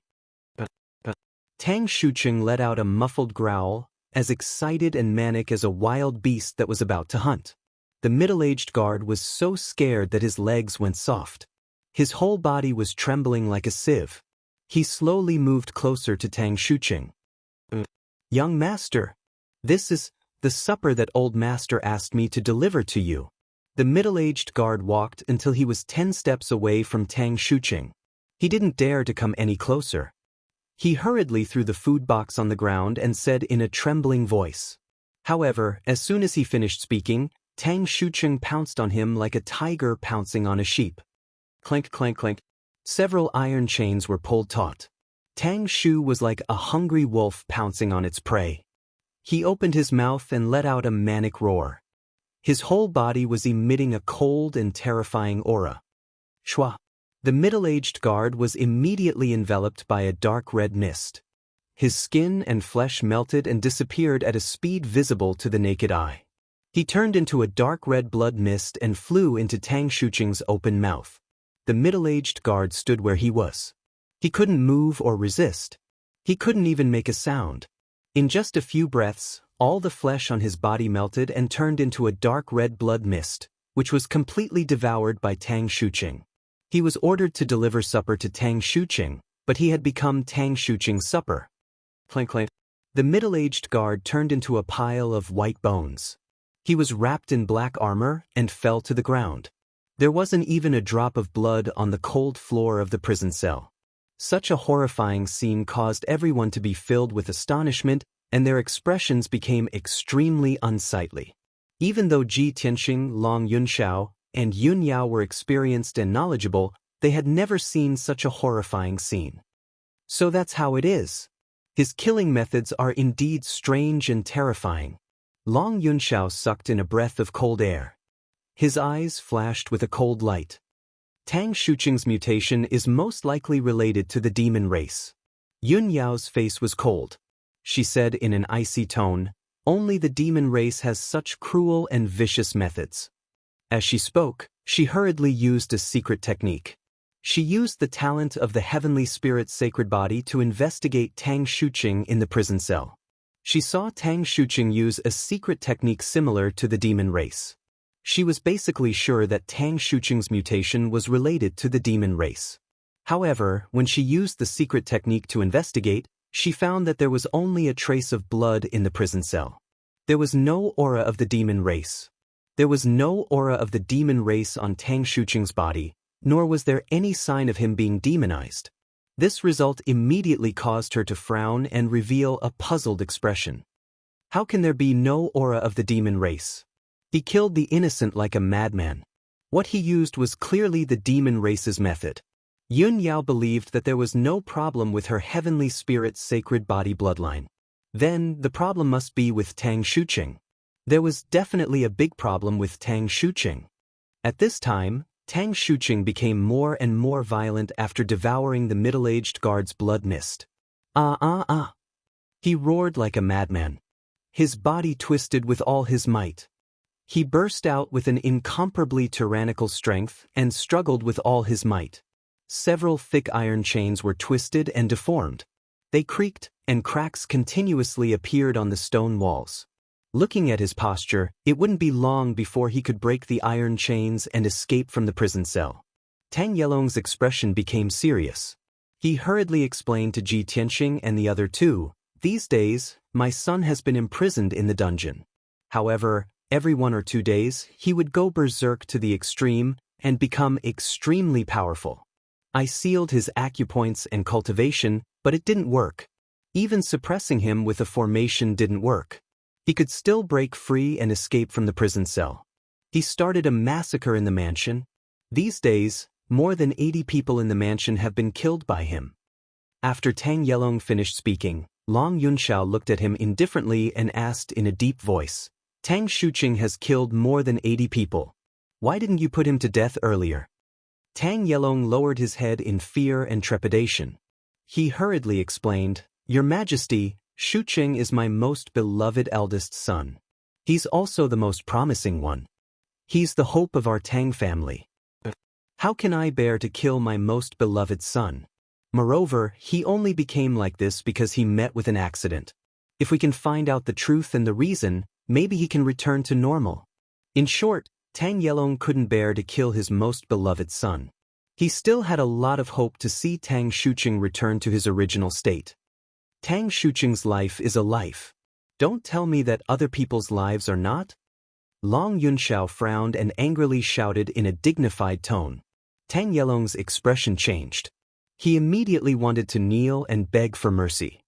Tang Shuqing let out a muffled growl, as excited and manic as a wild beast that was about to hunt. The middle-aged guard was so scared that his legs went soft. His whole body was trembling like a sieve. He slowly moved closer to Tang Shuqing. "Young master, this is the supper that old master asked me to deliver to you." The middle-aged guard walked until he was 10 steps away from Tang Shuqing. He didn't dare to come any closer. He hurriedly threw the food box on the ground and said in a trembling voice. However, as soon as he finished speaking, Tang Shuqing pounced on him like a tiger pouncing on a sheep. Clank, clank, clank. Several iron chains were pulled taut. Tang Shu was like a hungry wolf pouncing on its prey. He opened his mouth and let out a manic roar. His whole body was emitting a cold and terrifying aura. Shwa! The middle-aged guard was immediately enveloped by a dark red mist. His skin and flesh melted and disappeared at a speed visible to the naked eye. He turned into a dark red blood mist and flew into Tang Shuqing's open mouth. The middle-aged guard stood where he was. He couldn't move or resist. He couldn't even make a sound. In just a few breaths, all the flesh on his body melted and turned into a dark red blood mist, which was completely devoured by Tang Shuqing. He was ordered to deliver supper to Tang Shuqing, but he had become Tang Shuqing's supper. Clank, clank. The middle-aged guard turned into a pile of white bones. He was wrapped in black armor and fell to the ground. There wasn't even a drop of blood on the cold floor of the prison cell. Such a horrifying scene caused everyone to be filled with astonishment, and their expressions became extremely unsightly. Even though Ji Tianxing, Long Yunxiao, and Yun Yao were experienced and knowledgeable, they had never seen such a horrifying scene. So that's how it is. His killing methods are indeed strange and terrifying. Long Yunxiao sucked in a breath of cold air. His eyes flashed with a cold light. Tang Shuqing's mutation is most likely related to the demon race. Yun Yao's face was cold. She said in an icy tone, "Only the demon race has such cruel and vicious methods." As she spoke, she hurriedly used a secret technique. She used the talent of the heavenly spirit's sacred body to investigate Tang Shuqing in the prison cell. She saw Tang Shuqing use a secret technique similar to the demon race. She was basically sure that Tang Shuqing's mutation was related to the demon race. However, when she used the secret technique to investigate, she found that there was only a trace of blood in the prison cell. There was no aura of the demon race. There was no aura of the demon race on Tang Shuqing's body, nor was there any sign of him being demonized. This result immediately caused her to frown and reveal a puzzled expression. How can there be no aura of the demon race? He killed the innocent like a madman. What he used was clearly the demon race's method. Yun Yao believed that there was no problem with her heavenly spirit's sacred body bloodline. Then, the problem must be with Tang Shuqing. There was definitely a big problem with Tang Shuqing. At this time, Tang Shuqing became more and more violent after devouring the middle-aged guard's blood mist. He roared like a madman. His body twisted with all his might. He burst out with an incomparably tyrannical strength and struggled with all his might. Several thick iron chains were twisted and deformed. They creaked, and cracks continuously appeared on the stone walls. Looking at his posture, it wouldn't be long before he could break the iron chains and escape from the prison cell. Tang Yelong's expression became serious. He hurriedly explained to Ji Tianqing and the other two, "These days, my son has been imprisoned in the dungeon. However, every 1 or 2 days, he would go berserk to the extreme and become extremely powerful. I sealed his acupoints and cultivation, but it didn't work. Even suppressing him with a formation didn't work. He could still break free and escape from the prison cell. He started a massacre in the mansion. These days, more than 80 people in the mansion have been killed by him." After Tang Yelong finished speaking, Long Yunxiao looked at him indifferently and asked in a deep voice, "Tang Shuqing has killed more than 80 people. Why didn't you put him to death earlier?" Tang Yelong lowered his head in fear and trepidation. He hurriedly explained, "Your Majesty, Shuqing is my most beloved eldest son. He's also the most promising one. He's the hope of our Tang family. How can I bear to kill my most beloved son? Moreover, he only became like this because he met with an accident. If we can find out the truth and the reason, maybe he can return to normal." In short, Tang Yelong couldn't bear to kill his most beloved son. He still had a lot of hope to see Tang Shuqing return to his original state. Tang Shuqing's life is a life. Don't tell me that other people's lives are not? Long Yunxiao frowned and angrily shouted in a dignified tone. Tang Yelong's expression changed. He immediately wanted to kneel and beg for mercy.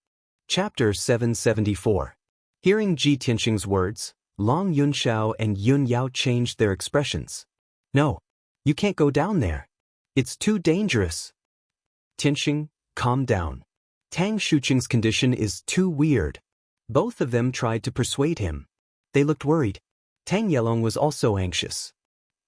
Chapter 774. Hearing Ji Tianqing's words, Long Yunxiao and Yun Yao changed their expressions. "No, you can't go down there. It's too dangerous." "Tianqing, calm down. Tang Shuqing's condition is too weird." Both of them tried to persuade him. They looked worried. Tang Yelong was also anxious.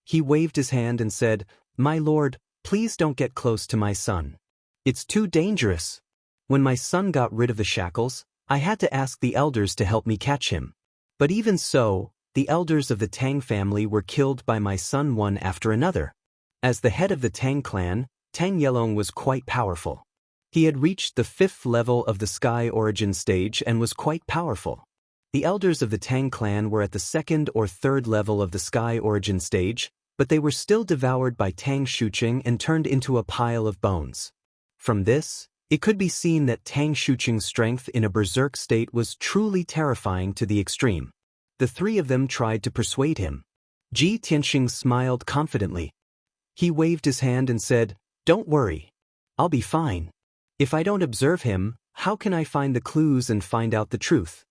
He waved his hand and said, "My lord, please don't get close to my son. It's too dangerous. When my son got rid of the shackles, I had to ask the elders to help me catch him. But even so, the elders of the Tang family were killed by my son one after another. As the head of the Tang clan, Tang Yelong was quite powerful. He had reached the 5th level of the Sky Origin stage and was quite powerful. The elders of the Tang clan were at the 2nd or 3rd level of the Sky Origin stage, but they were still devoured by Tang Shuqing and turned into a pile of bones. From this, it could be seen that Tang Shuqing's strength in a berserk state was truly terrifying to the extreme. The three of them tried to persuade him. Ji Tianqing smiled confidently. He waved his hand and said, "Don't worry. I'll be fine. If I don't observe him, how can I find the clues and find out the truth?"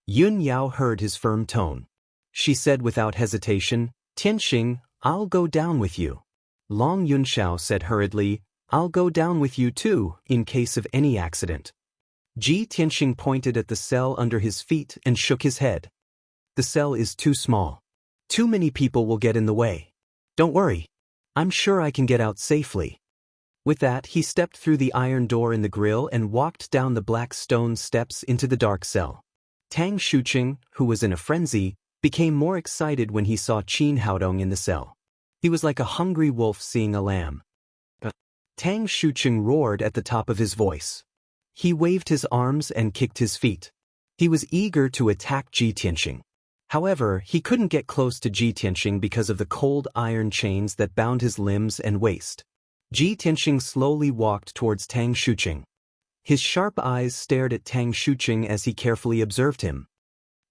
Yun Yao heard his firm tone. She said without hesitation, "Tianqing, I'll go down with you." Long Yunxiao said hurriedly, "I'll go down with you too, in case of any accident." Ji Tianqing pointed at the cell under his feet and shook his head. "The cell is too small. Too many people will get in the way. Don't worry. I'm sure I can get out safely." With that, he stepped through the iron door in the grill and walked down the black stone steps into the dark cell. Tang Shuqing, who was in a frenzy, became more excited when he saw Qin Haodong in the cell. He was like a hungry wolf seeing a lamb. Tang Shuqing roared at the top of his voice. He waved his arms and kicked his feet. He was eager to attack Ji Tianqing. However, he couldn't get close to Ji Tianqing because of the cold iron chains that bound his limbs and waist. Ji Tianqing slowly walked towards Tang Shuqing. His sharp eyes stared at Tang Shuqing as he carefully observed him.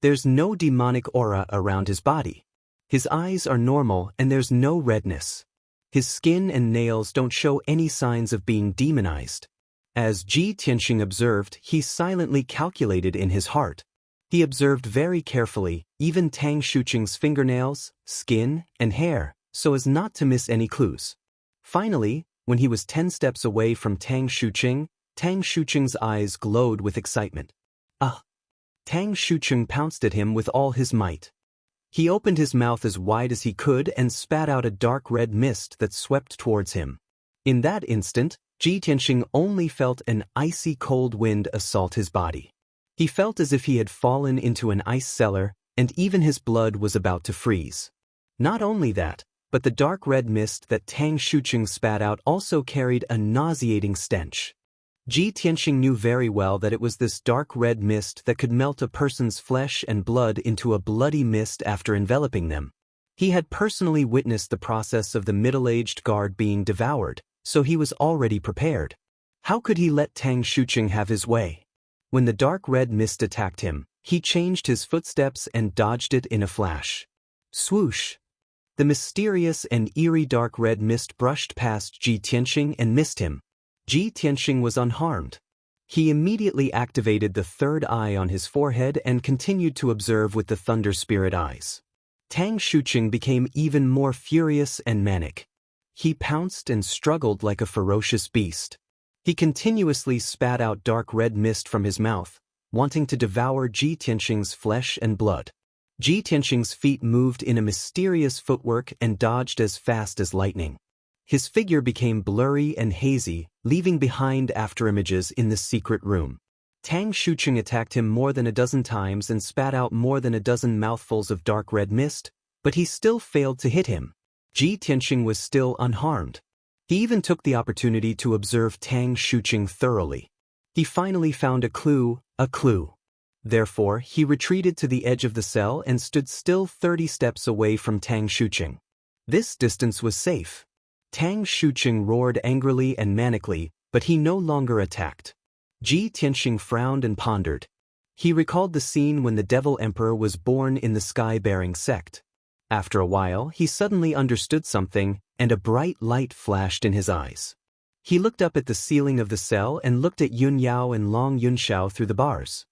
There's no demonic aura around his body. His eyes are normal and there's no redness. His skin and nails don't show any signs of being demonized. As Ji Tianqing observed, he silently calculated in his heart. He observed very carefully, even Tang Shuqing's fingernails, skin, and hair, so as not to miss any clues. Finally, when he was 10 steps away from Tang Shuqing's eyes glowed with excitement. "Ah!" Tang Shuqing pounced at him with all his might. He opened his mouth as wide as he could and spat out a dark red mist that swept towards him. In that instant, Ji Tianqing only felt an icy cold wind assault his body. He felt as if he had fallen into an ice cellar, and even his blood was about to freeze. Not only that, but the dark red mist that Tang Shuqing spat out also carried a nauseating stench. Ji Tianxing knew very well that it was this dark red mist that could melt a person's flesh and blood into a bloody mist after enveloping them. He had personally witnessed the process of the middle-aged guard being devoured, so he was already prepared. How could he let Tang Shuqing have his way? When the dark red mist attacked him, he changed his footsteps and dodged it in a flash. Swoosh! The mysterious and eerie dark red mist brushed past Ji Tianxing and missed him. Ji Tianxing was unharmed. He immediately activated the third eye on his forehead and continued to observe with the thunder spirit eyes. Tang Shuqing became even more furious and manic. He pounced and struggled like a ferocious beast. He continuously spat out dark red mist from his mouth, wanting to devour Ji Tianxing's flesh and blood. Ji Tianxing's feet moved in a mysterious footwork and dodged as fast as lightning. His figure became blurry and hazy, leaving behind afterimages in the secret room. Tang Shuqing attacked him more than a dozen times and spat out more than a dozen mouthfuls of dark red mist, but he still failed to hit him. Ji Tianxing was still unharmed. He even took the opportunity to observe Tang Shuqing thoroughly. He finally found a clue. Therefore, he retreated to the edge of the cell and stood still 30 steps away from Tang Shuqing. This distance was safe. Tang Shuqing roared angrily and manically, but he no longer attacked. Ji Tianxing frowned and pondered. He recalled the scene when the Devil Emperor was born in the sky-bearing sect. After a while, he suddenly understood something, and a bright light flashed in his eyes. He looked up at the ceiling of the cell and looked at Yun Yao and Long Yunxiao through the bars.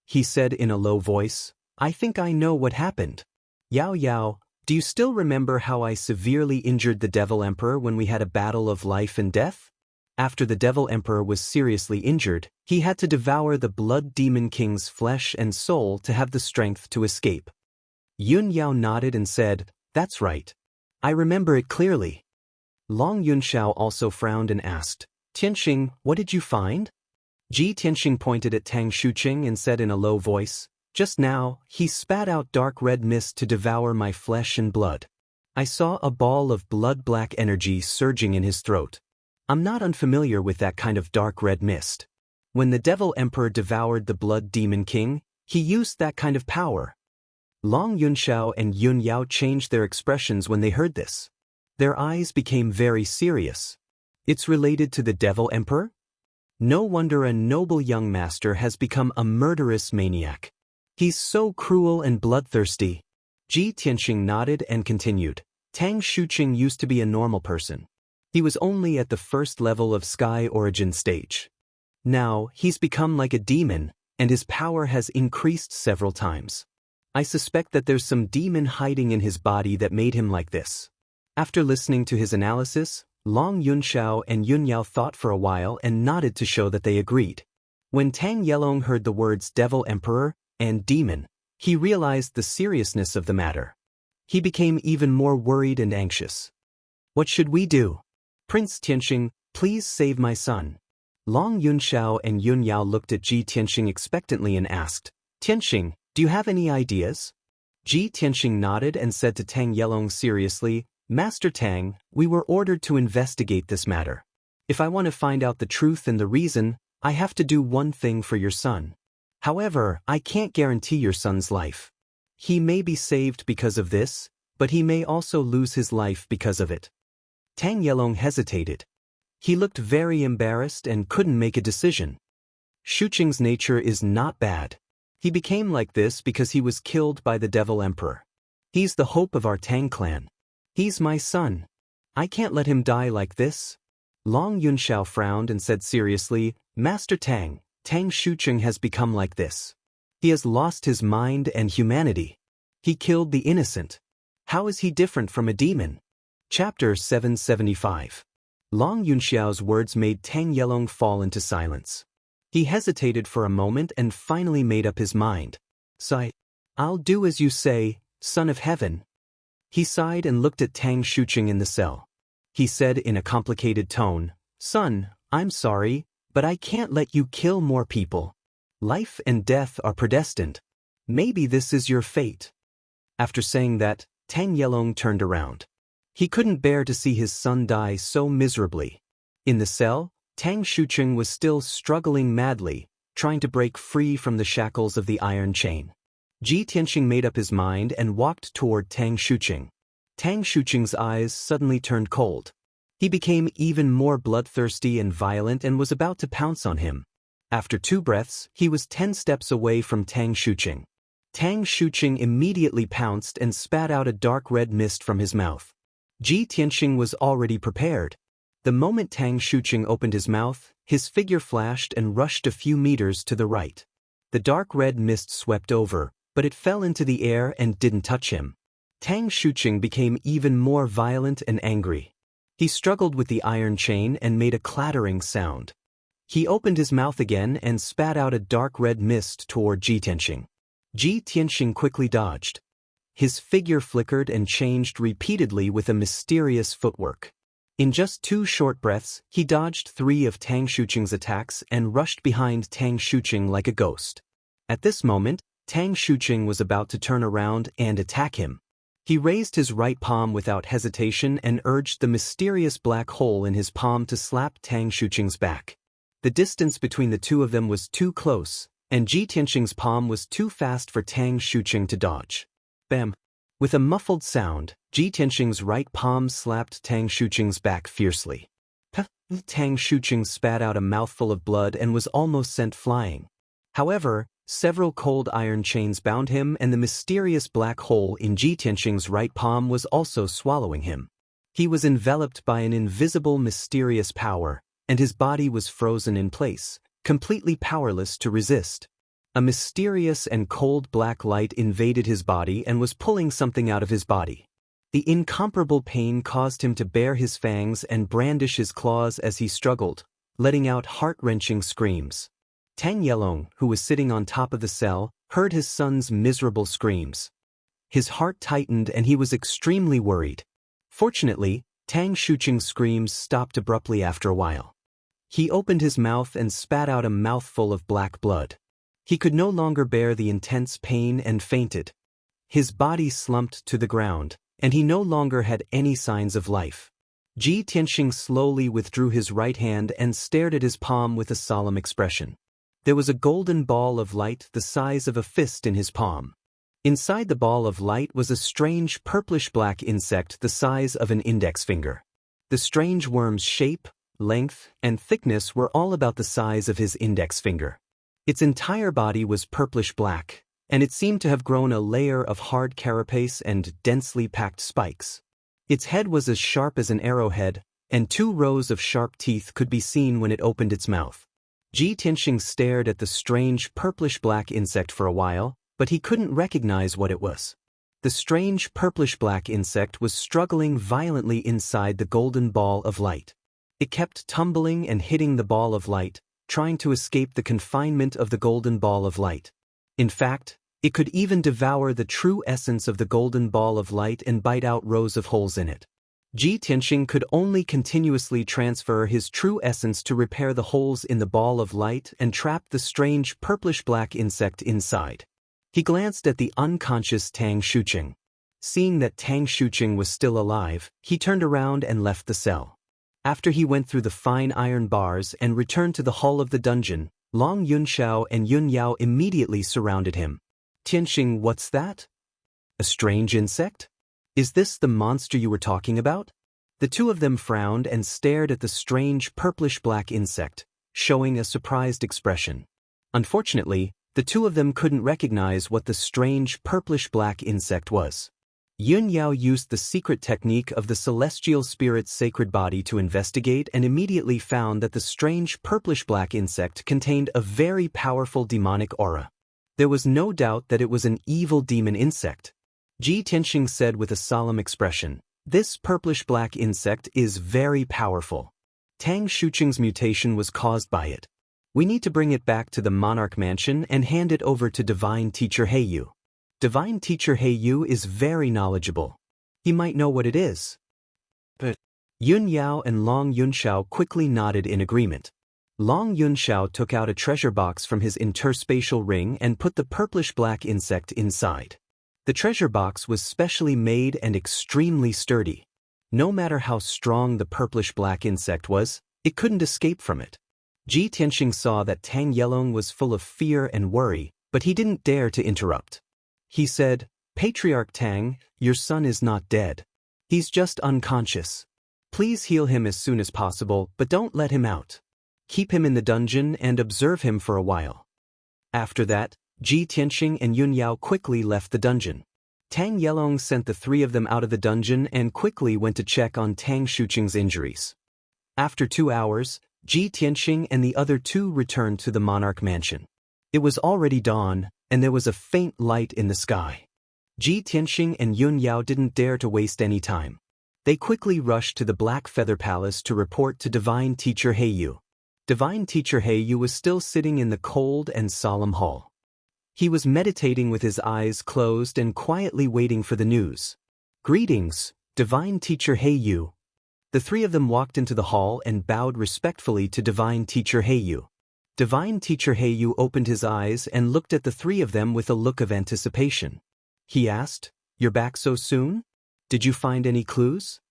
He said in a low voice, "I think I know what happened. Yao Yao, do you still remember how I severely injured the Devil Emperor when we had a battle of life and death? After the Devil Emperor was seriously injured, he had to devour the Blood Demon King's flesh and soul to have the strength to escape." Yun Yao nodded and said, "That's right. I remember it clearly." Long Yunxiao also frowned and asked, "Tianxing, what did you find?" Ji Tianxing pointed at Tang Shuqing and said in a low voice, "Just now, he spat out dark red mist to devour my flesh and blood. I saw a ball of blood-black energy surging in his throat. I'm not unfamiliar with that kind of dark red mist. When the Devil Emperor devoured the Blood Demon King, he used that kind of power." Long Yunxiao and Yun Yao changed their expressions when they heard this. Their eyes became very serious. It's related to the Devil Emperor? No wonder a noble young master has become a murderous maniac. He's so cruel and bloodthirsty. Ji Tianxing nodded and continued. Tang Shuqing used to be a normal person. He was only at the first level of Sky Origin stage. Now, he's become like a demon, and his power has increased several times. I suspect that there's some demon hiding in his body that made him like this. After listening to his analysis, Long Yunxiao and Yun Yao thought for a while and nodded to show that they agreed. When Tang Yelong heard the words Devil Emperor and Demon, he realized the seriousness of the matter. He became even more worried and anxious. "What should we do? Prince Tianxing, please save my son." Long Yunxiao and Yun Yao looked at Ji Tianxing expectantly and asked, "Tianxing, do you have any ideas?" Ji Tianxing nodded and said to Tang Yelong seriously, "Master Tang, we were ordered to investigate this matter. If I want to find out the truth and the reason, I have to do one thing for your son. However, I can't guarantee your son's life. He may be saved because of this, but he may also lose his life because of it." Tang Yelong hesitated. He looked very embarrassed and couldn't make a decision. Shuqing's nature is not bad. He became like this because he was killed by the Devil Emperor. He's the hope of our Tang clan. He's my son. I can't let him die like this. Long Yunxiao frowned and said seriously, "Master Tang, Tang Shuqing has become like this. He has lost his mind and humanity. He killed the innocent. How is he different from a demon?" Chapter 775. Long Yunxiao's words made Tang Yelong fall into silence. He hesitated for a moment and finally made up his mind. "Sigh. I'll do as you say, son of heaven." He sighed and looked at Tang Shuqing in the cell. He said in a complicated tone, "Son, I'm sorry, but I can't let you kill more people. Life and death are predestined. Maybe this is your fate." After saying that, Tang Yelong turned around. He couldn't bear to see his son die so miserably. In the cell, Tang Shucheng was still struggling madly, trying to break free from the shackles of the iron chain. Ji Tianqing made up his mind and walked toward Tang Shucheng. Tang Shucheng's eyes suddenly turned cold. He became even more bloodthirsty and violent and was about to pounce on him. After 2 breaths, he was 10 steps away from Tang Shucheng. Tang Shucheng immediately pounced and spat out a dark red mist from his mouth. Ji Tianqing was already prepared. The moment Tang Shucheng opened his mouth, his figure flashed and rushed a few meters to the right. The dark red mist swept over, but it fell into the air and didn't touch him. Tang Shucheng became even more violent and angry. He struggled with the iron chain and made a clattering sound. He opened his mouth again and spat out a dark red mist toward Ji Tianqing. Ji Tianqing quickly dodged. His figure flickered and changed repeatedly with a mysterious footwork. In just 2 short breaths, he dodged 3 of Tang Shucheng's attacks and rushed behind Tang Shucheng like a ghost. At this moment, Tang Shucheng was about to turn around and attack him. He raised his right palm without hesitation and urged the mysterious black hole in his palm to slap Tang Shucheng's back. The distance between the 2 of them was too close, and Ji Tianqing's palm was too fast for Tang Shucheng to dodge. Bam! With a muffled sound, Ji Tianqing's right palm slapped Tang Shucheng's back fiercely. Tang Shucheng spat out a mouthful of blood and was almost sent flying. However, several cold iron chains bound him and the mysterious black hole in Ji Tianqing's right palm was also swallowing him. He was enveloped by an invisible mysterious power, and his body was frozen in place, completely powerless to resist. A mysterious and cold black light invaded his body and was pulling something out of his body. The incomparable pain caused him to bare his fangs and brandish his claws as he struggled, letting out heart-wrenching screams. Tang Yelong, who was sitting on top of the cell, heard his son's miserable screams. His heart tightened and he was extremely worried. Fortunately, Tang Shucheng's screams stopped abruptly after a while. He opened his mouth and spat out a mouthful of black blood. He could no longer bear the intense pain and fainted. His body slumped to the ground, and he no longer had any signs of life. Ji Tianqing slowly withdrew his right hand and stared at his palm with a solemn expression. There was a golden ball of light the size of a fist in his palm. Inside the ball of light was a strange purplish-black insect the size of an index finger. The strange worm's shape, length, and thickness were all about the size of his index finger. Its entire body was purplish-black, and it seemed to have grown a layer of hard carapace and densely packed spikes. Its head was as sharp as an arrowhead, and 2 rows of sharp teeth could be seen when it opened its mouth. Ji Tianqing stared at the strange purplish-black insect for a while, but he couldn't recognize what it was. The strange purplish-black insect was struggling violently inside the golden ball of light. It kept tumbling and hitting the ball of light, trying to escape the confinement of the golden ball of light. In fact, it could even devour the true essence of the golden ball of light and bite out rows of holes in it. Ji Tianqing could only continuously transfer his true essence to repair the holes in the ball of light and trap the strange purplish-black insect inside. He glanced at the unconscious Tang Shucheng. Seeing that Tang Shucheng was still alive, he turned around and left the cell. After he went through the fine iron bars and returned to the hull of the dungeon, Long Yunxiao and Yun Yao immediately surrounded him. Tianqing, what's that? A strange insect? Is this the monster you were talking about? The 2 of them frowned and stared at the strange purplish-black insect, showing a surprised expression. Unfortunately, the 2 of them couldn't recognize what the strange purplish-black insect was. Yun Yao used the secret technique of the celestial spirit's sacred body to investigate and immediately found that the strange purplish-black insect contained a very powerful demonic aura. There was no doubt that it was an evil demon insect. Ji Tianqing said with a solemn expression, "This purplish-black insect is very powerful. Tang Shucheng's mutation was caused by it. We need to bring it back to the Monarch Mansion and hand it over to Divine Teacher Heiyu. Divine Teacher Heiyu is very knowledgeable. He might know what it is." But Yun Yao and Long Yunxiao quickly nodded in agreement. Long Yunxiao took out a treasure box from his interspatial ring and put the purplish-black insect inside. The treasure box was specially made and extremely sturdy. No matter how strong the purplish-black insect was, It couldn't escape from it. Ji Tianxing saw that Tang Yelong was full of fear and worry, but he didn't dare to interrupt. He said, "Patriarch Tang, your son is not dead. He's just unconscious. Please heal him as soon as possible, but don't let him out. Keep him in the dungeon and observe him for a while." After that, Ji Tianxing and Yun Yao quickly left the dungeon. Tang Yelong sent the three of them out of the dungeon and quickly went to check on Tang Shuqing's injuries. After 2 hours, Ji Tianxing and the other two returned to the monarch mansion. It was already dawn, and there was a faint light in the sky. Ji Tianxing and Yun Yao didn't dare to waste any time. They quickly rushed to the Black Feather Palace to report to Divine Teacher Heiyu. Divine Teacher Heiyu was still sitting in the cold and solemn hall. He was meditating with his eyes closed and quietly waiting for the news. "Greetings, Divine Teacher Heiyu." The three of them walked into the hall and bowed respectfully to Divine Teacher Heiyu. Divine Teacher Heiyu opened his eyes and looked at the three of them with a look of anticipation. He asked, "You're back so soon? Did you find any clues?"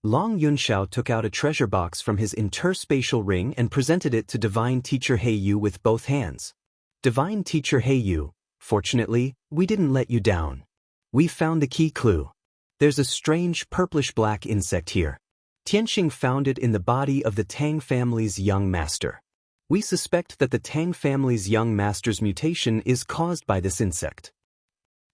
Long Yunxiao took out a treasure box from his interspatial ring and presented it to Divine Teacher Heiyu with both hands. "Divine Teacher Heiyu, fortunately, we didn't let you down. We found the key clue. There's a strange purplish-black insect here. Tianxing found it in the body of the Tang family's young master. We suspect that the Tang family's young master's mutation is caused by this insect."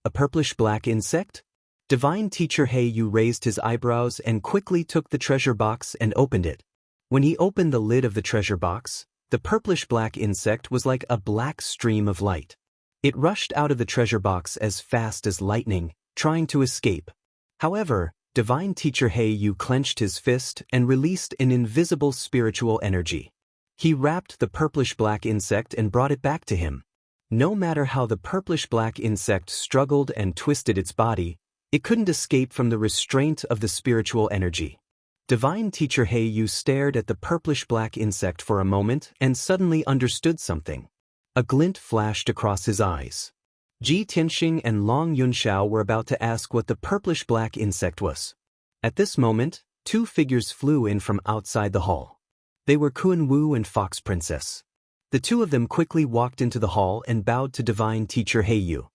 "A purplish-black insect?" Divine Teacher Heiyu raised his eyebrows and quickly took the treasure box and opened it. When he opened the lid of the treasure box, the purplish-black insect was like a black stream of light. It rushed out of the treasure box as fast as lightning, trying to escape. However, Divine Teacher Heiyu clenched his fist and released an invisible spiritual energy. He wrapped the purplish-black insect and brought it back to him. No matter how the purplish-black insect struggled and twisted its body, it couldn't escape from the restraint of the spiritual energy. Divine Teacher Heiyu stared at the purplish-black insect for a moment and suddenly understood something. A glint flashed across his eyes. Ji Tianxing and Long Yunxiao were about to ask what the purplish-black insect was. At this moment, two figures flew in from outside the hall. They were Kun Wu and Fox Princess. The two of them quickly walked into the hall and bowed to Divine Teacher Heiyu.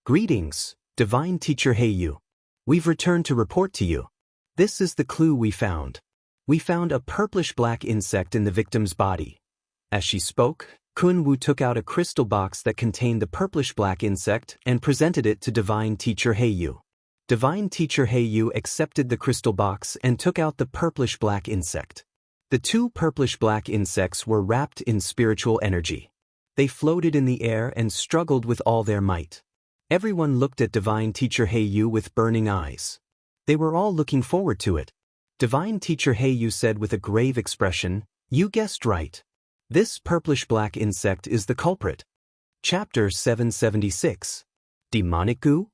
"Greetings, Divine Teacher Heiyu. We've returned to report to you. This is the clue we found. We found a purplish-black insect in the victim's body." As she spoke, Kun Wu took out a crystal box that contained the purplish-black insect and presented it to Divine Teacher Heiyu. Divine Teacher Heiyu accepted the crystal box and took out the purplish-black insect. The two purplish-black insects were wrapped in spiritual energy. They floated in the air and struggled with all their might. Everyone looked at Divine Teacher Heiyu with burning eyes. They were all looking forward to it. Divine Teacher Heiyu said with a grave expression, "You guessed right. This purplish-black insect is the culprit." Chapter 776. Demonic Goo?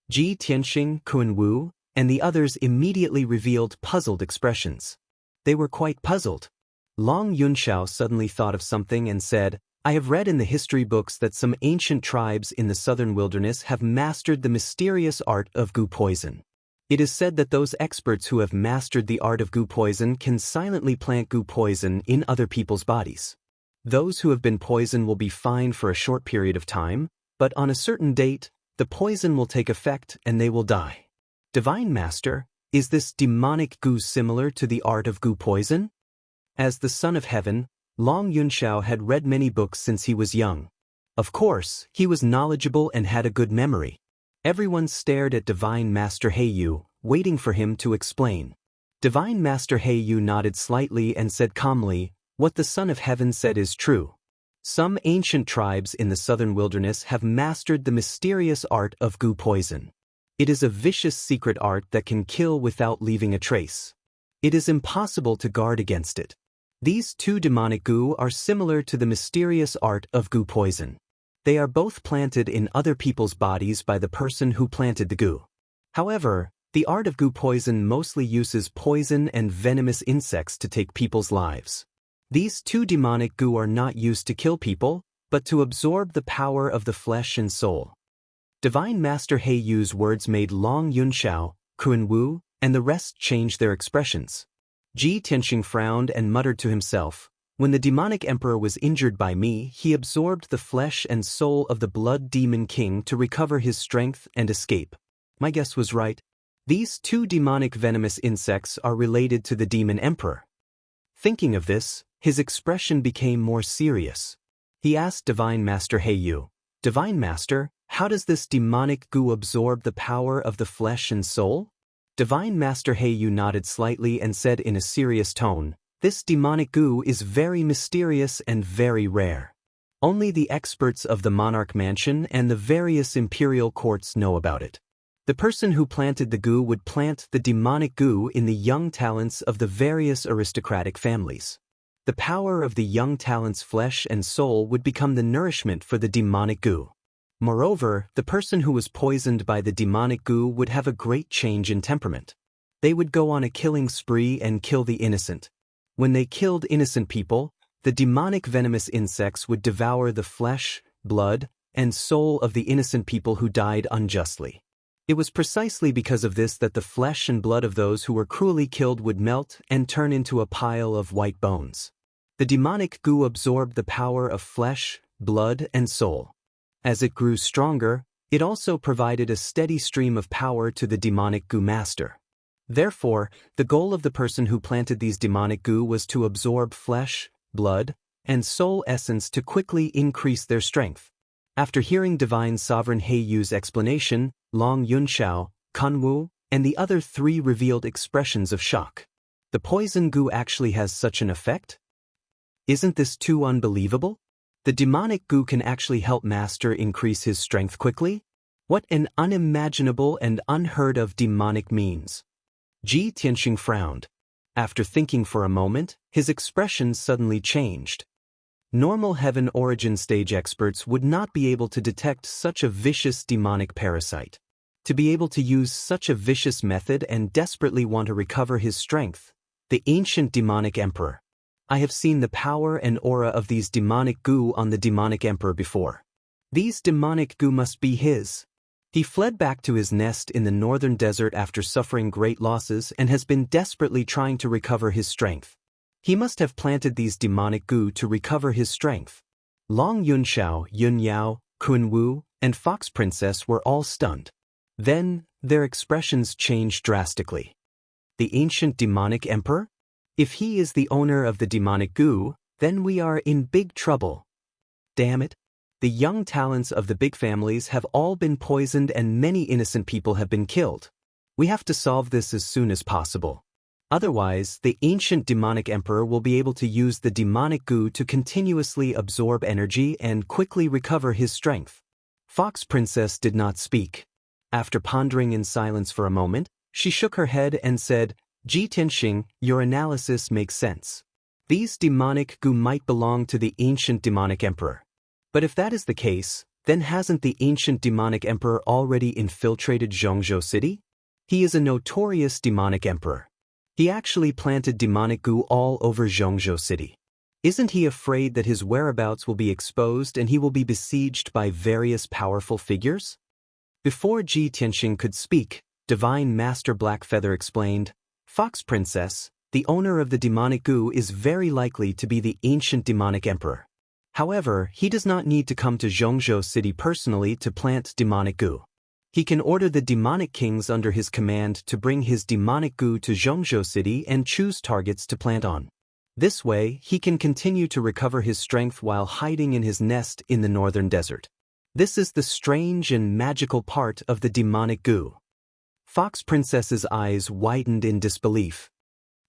Ji Tianxing, Kun Wu, and the others immediately revealed puzzled expressions. They were quite puzzled. Long Yunxiao suddenly thought of something and said, "I have read in the history books that some ancient tribes in the southern wilderness have mastered the mysterious art of goo poison. It is said that those experts who have mastered the art of goo poison can silently plant goo poison in other people's bodies. Those who have been poisoned will be fine for a short period of time, but on a certain date, the poison will take effect and they will die. Divine Master, is this demonic goo similar to the art of goo poison?" As the son of heaven, Long Yunxiao had read many books since he was young. Of course, he was knowledgeable and had a good memory. Everyone stared at Divine Master Heiyu, waiting for him to explain. Divine Master Heiyu nodded slightly and said calmly, "What the Son of Heaven said is true. Some ancient tribes in the southern wilderness have mastered the mysterious art of goo poison. It is a vicious secret art that can kill without leaving a trace. It is impossible to guard against it. These two demonic goo are similar to the mysterious art of goo poison. They are both planted in other people's bodies by the person who planted the goo. However, the art of goo poison mostly uses poison and venomous insects to take people's lives. These two demonic goo are not used to kill people, but to absorb the power of the flesh and soul." Divine Master Heiyu's words made Long Yunxiao, Kun Wu, and the rest change their expressions. Ji Tianxing frowned and muttered to himself, "When the demonic emperor was injured by me, he absorbed the flesh and soul of the blood demon king to recover his strength and escape. My guess was right. These two demonic venomous insects are related to the demon emperor." Thinking of this, his expression became more serious. He asked Divine Master Heiyu, "Divine Master, how does this demonic goo absorb the power of the flesh and soul?" Divine Master Heiyu nodded slightly and said in a serious tone, "This demonic goo is very mysterious and very rare. Only the experts of the monarch mansion and the various imperial courts know about it. The person who planted the goo would plant the demonic goo in the young talents of the various aristocratic families. The power of the young talent's flesh and soul would become the nourishment for the demonic goo. Moreover, the person who was poisoned by the demonic goo would have a great change in temperament. They would go on a killing spree and kill the innocent. When they killed innocent people, the demonic venomous insects would devour the flesh, blood, and soul of the innocent people who died unjustly. It was precisely because of this that the flesh and blood of those who were cruelly killed would melt and turn into a pile of white bones. The demonic goo absorbed the power of flesh, blood, and soul. As it grew stronger, it also provided a steady stream of power to the demonic goo master. Therefore, the goal of the person who planted these demonic goo was to absorb flesh, blood, and soul essence to quickly increase their strength. After hearing Divine Sovereign Heiyu's explanation, Long Yunxiao, Kunwu, and the other three revealed expressions of shock. The poison goo actually has such an effect? Isn't this too unbelievable? The demonic goo can actually help Master increase his strength quickly? What an unimaginable and unheard of demonic means. Ji Tianxing frowned. After thinking for a moment, his expression suddenly changed. Normal heaven origin stage experts would not be able to detect such a vicious demonic parasite. To be able to use such a vicious method and desperately want to recover his strength, the ancient demonic emperor. I have seen the power and aura of these demonic goo on the demonic emperor before. These demonic goo must be his. He fled back to his nest in the northern desert after suffering great losses and has been desperately trying to recover his strength. He must have planted these demonic goo to recover his strength. Long Yunxiao, Yunyao, Kunwu, and Fox Princess were all stunned. Then, their expressions changed drastically. The ancient demonic emperor? If he is the owner of the demonic goo, then we are in big trouble. Damn it. The young talents of the big families have all been poisoned and many innocent people have been killed. We have to solve this as soon as possible. Otherwise, the ancient demonic emperor will be able to use the demonic goo to continuously absorb energy and quickly recover his strength. Fox Princess did not speak. After pondering in silence for a moment, she shook her head and said, "Ji Tianxing, your analysis makes sense. These demonic goo might belong to the ancient demonic emperor. But if that is the case, then hasn't the ancient demonic emperor already infiltrated Zhongzhou City? He is a notorious demonic emperor. He actually planted demonic goo all over Zhongzhou City. Isn't he afraid that his whereabouts will be exposed and he will be besieged by various powerful figures?" Before Ji Tianxing could speak, Divine Master Blackfeather explained, "Fox Princess, the owner of the demonic goo is very likely to be the ancient demonic emperor. However, he does not need to come to Zhongzhou City personally to plant demonic goo. He can order the demonic kings under his command to bring his demonic goo to Zhongzhou City and choose targets to plant on. This way, he can continue to recover his strength while hiding in his nest in the northern desert. This is the strange and magical part of the demonic goo." Fox Princess's eyes widened in disbelief.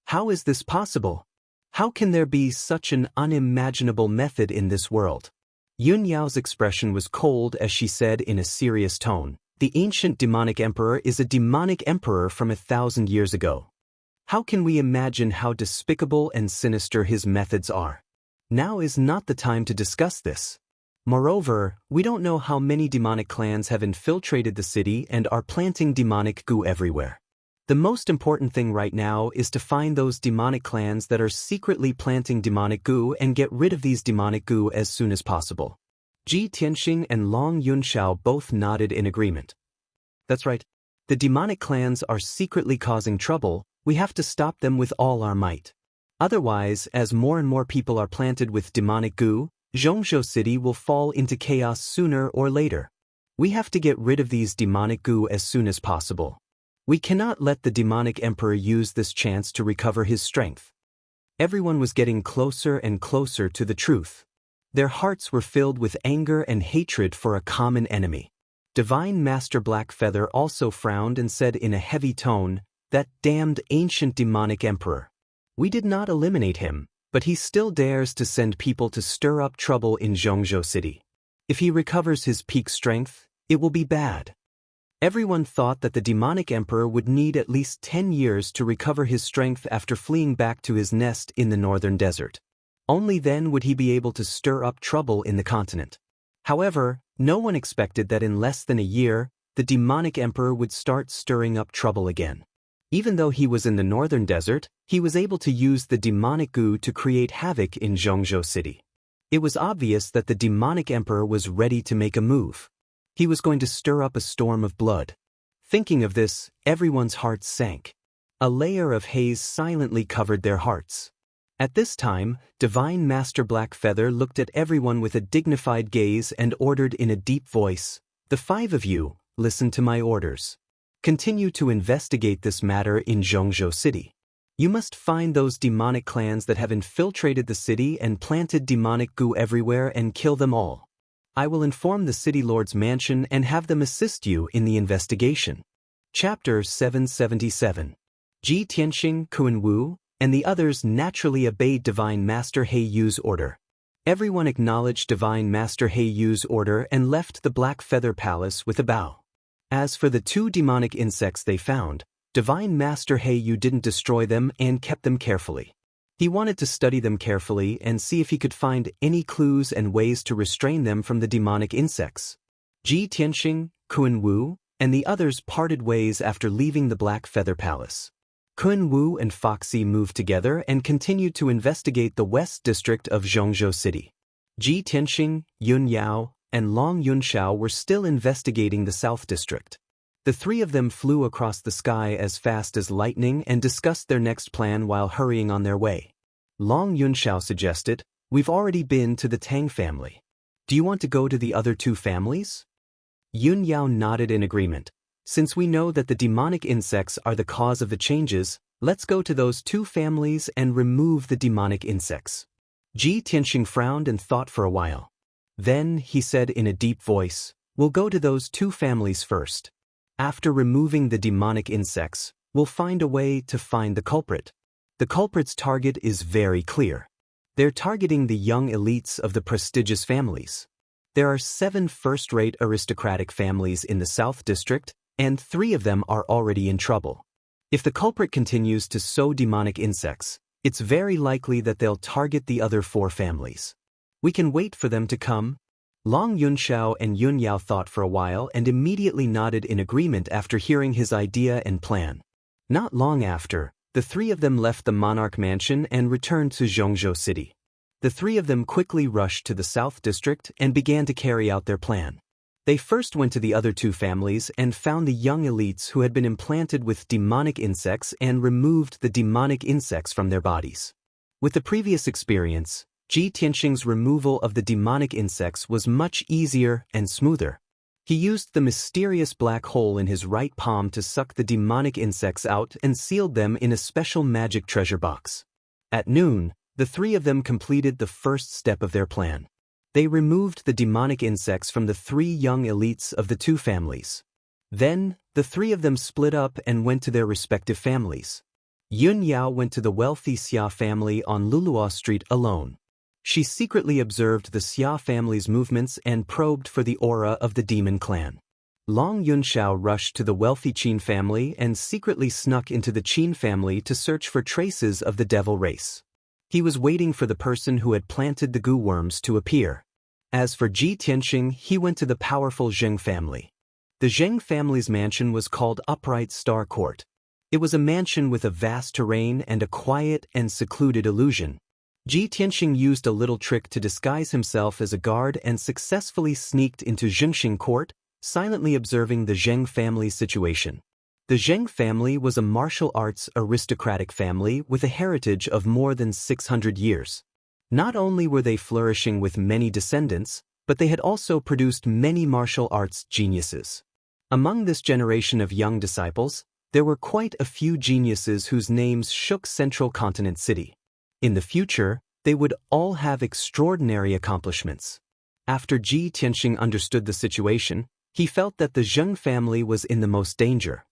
How is this possible? How can there be such an unimaginable method in this world? Yun Yao's expression was cold as she said in a serious tone, "The ancient demonic emperor is a demonic emperor from 1,000 years ago. How can we imagine how despicable and sinister his methods are? Now is not the time to discuss this. Moreover, we don't know how many demonic clans have infiltrated the city and are planting demonic goo everywhere. The most important thing right now is to find those demonic clans that are secretly planting demonic goo and get rid of these demonic goo as soon as possible." Ji Tianxing and Long Yunxiao both nodded in agreement. That's right. The demonic clans are secretly causing trouble, We have to stop them with all our might. Otherwise, as more and more people are planted with demonic goo, Zhongzhou City will fall into chaos sooner or later. We have to get rid of these demonic goo as soon as possible. We cannot let the demonic emperor use this chance to recover his strength. Everyone was getting closer and closer to the truth. Their hearts were filled with anger and hatred for a common enemy. Divine Master Blackfeather also frowned and said in a heavy tone, "That damned ancient demonic emperor. We did not eliminate him, but he still dares to send people to stir up trouble in Zhongzhou City. If he recovers his peak strength, it will be bad." Everyone thought that the demonic emperor would need at least 10 years to recover his strength after fleeing back to his nest in the northern desert. Only then would he be able to stir up trouble in the continent. However, no one expected that in less than a year, the demonic emperor would start stirring up trouble again. Even though he was in the northern desert, he was able to use the demonic goo to create havoc in Zhongzhou City. It was obvious that the demonic emperor was ready to make a move. He was going to stir up a storm of blood. Thinking of this, everyone's hearts sank. A layer of haze silently covered their hearts. At this time, Divine Master Blackfeather looked at everyone with a dignified gaze and ordered in a deep voice, "The 5 of you, listen to my orders. Continue to investigate this matter in Zhongzhou City. You must find those demonic clans that have infiltrated the city and planted demonic goo everywhere and kill them all. I will inform the City Lord's mansion and have them assist you in the investigation." Chapter 777. Ji Tianxing, Kun Wu, and the others naturally obeyed Divine Master He Yu's order. Everyone acknowledged Divine Master He Yu's order and left the Black Feather Palace with a bow. As for the 2 demonic insects they found, Divine Master He Yu didn't destroy them and kept them carefully. He wanted to study them carefully and see if he could find any clues and ways to restrain them from the demonic insects. Ji Tianxing, Kun Wu, and the others parted ways after leaving the Black Feather Palace. Kun Wu and Foxy moved together and continued to investigate the west district of Zhongzhou City. Ji Tianxing, Yun Yao, and Long Yunxiao were still investigating the south district. The 3 of them flew across the sky as fast as lightning and discussed their next plan while hurrying on their way. Long Yunxiao suggested, "We've already been to the Tang family. Do you want to go to the other 2 families?" Yun Yao nodded in agreement. "Since we know that the demonic insects are the cause of the changes, let's go to those 2 families and remove the demonic insects." Ji Tianxing frowned and thought for a while. Then, he said in a deep voice, "We'll go to those 2 families first. After removing the demonic insects, we'll find a way to find the culprit. The culprit's target is very clear. They're targeting the young elites of the prestigious families. There are 7 first-rate aristocratic families in the South District, and 3 of them are already in trouble. If the culprit continues to sow demonic insects, it's very likely that they'll target the other 4 families. We can wait for them to come." Long Yunxiao and Yun Yao thought for a while and immediately nodded in agreement after hearing his idea and plan. Not long after, the 3 of them left the monarch mansion and returned to Zhongzhou City. The 3 of them quickly rushed to the South District and began to carry out their plan. They first went to the other 2 families and found the young elites who had been implanted with demonic insects and removed the demonic insects from their bodies. With the previous experience, Ji Tianxing's removal of the demonic insects was much easier and smoother. He used the mysterious black hole in his right palm to suck the demonic insects out and sealed them in a special magic treasure box. At noon, the 3 of them completed the first step of their plan. They removed the demonic insects from the 3 young elites of the 2 families. Then, the 3 of them split up and went to their respective families. Yun Yao went to the wealthy Xia family on Luluo Street alone. She secretly observed the Xia family's movements and probed for the aura of the demon clan. Long Yunxiao rushed to the wealthy Qin family and secretly snuck into the Qin family to search for traces of the devil race. He was waiting for the person who had planted the goo worms to appear. As for Ji Tianxing, he went to the powerful Zheng family. The Zheng family's mansion was called Upright Star Court. It was a mansion with a vast terrain and a quiet and secluded illusion. Ji Tianxing used a little trick to disguise himself as a guard and successfully sneaked into Zhengxing Court, silently observing the Zheng family's situation. The Zheng family was a martial arts aristocratic family with a heritage of more than 600 years. Not only were they flourishing with many descendants, but they had also produced many martial arts geniuses. Among this generation of young disciples, there were quite a few geniuses whose names shook Central Continent City. In the future, they would all have extraordinary accomplishments. After Ji Tianxing understood the situation, he felt that the Zheng family was in the most danger.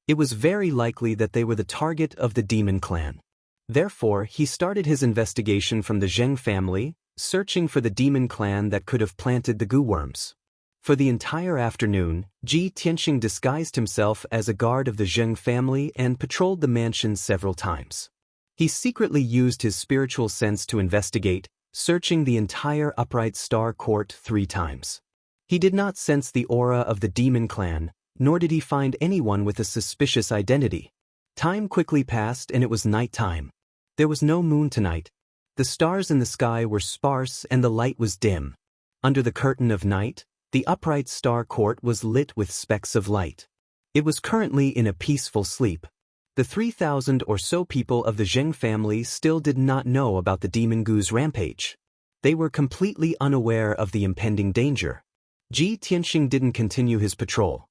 It was very likely that they were the target of the demon clan. Therefore, he started his investigation from the Zheng family, searching for the demon clan that could have planted the goo worms. For the entire afternoon, Ji Tianxing disguised himself as a guard of the Zheng family and patrolled the mansion several times. He secretly used his spiritual sense to investigate, searching the entire upright star court 3 times. He did not sense the aura of the demon clan, nor did he find anyone with a suspicious identity. Time quickly passed and it was night time. There was no moon tonight. The stars in the sky were sparse and the light was dim. Under the curtain of night, the upright star court was lit with specks of light. It was currently in a peaceful sleep. The 3,000 or so people of the Zheng family still did not know about the demon goo's rampage. They were completely unaware of the impending danger. Ji Tianxing didn't continue his patrol.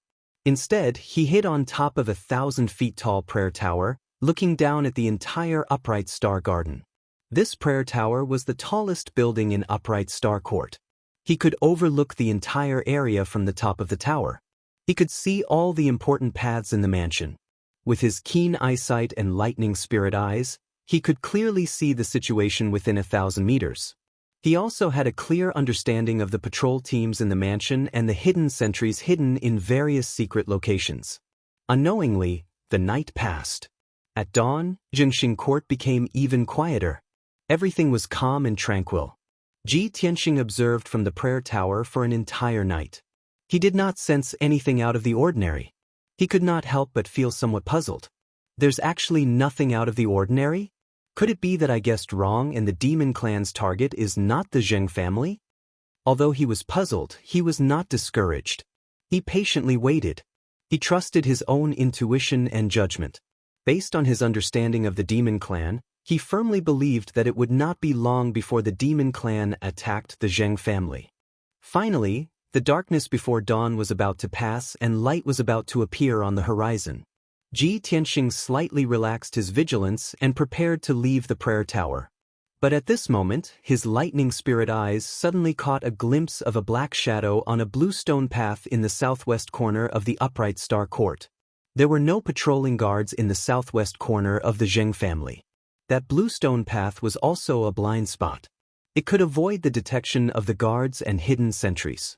Instead, he hid on top of a 1,000 feet tall prayer tower, looking down at the entire upright star garden. This prayer tower was the tallest building in upright star court. He could overlook the entire area from the top of the tower. He could see all the important paths in the mansion. With his keen eyesight and lightning spirit eyes, he could clearly see the situation within 1,000 meters. He also had a clear understanding of the patrol teams in the mansion and the hidden sentries hidden in various secret locations. Unknowingly, the night passed. At dawn, Zhengxing Court became even quieter. Everything was calm and tranquil. Ji Tianxing observed from the prayer tower for an entire night. He did not sense anything out of the ordinary. He could not help but feel somewhat puzzled. There's actually nothing out of the ordinary? Could it be that I guessed wrong and the demon clan's target is not the Zheng family? Although he was puzzled, he was not discouraged. He patiently waited. He trusted his own intuition and judgment. Based on his understanding of the demon clan, he firmly believed that it would not be long before the demon clan attacked the Zheng family. Finally, the darkness before dawn was about to pass and light was about to appear on the horizon. Ji Tianxing slightly relaxed his vigilance and prepared to leave the prayer tower. But at this moment, his lightning spirit eyes suddenly caught a glimpse of a black shadow on a blue stone path in the southwest corner of the upright star court. There were no patrolling guards in the southwest corner of the Zheng family. That blue stone path was also a blind spot. It could avoid the detection of the guards and hidden sentries.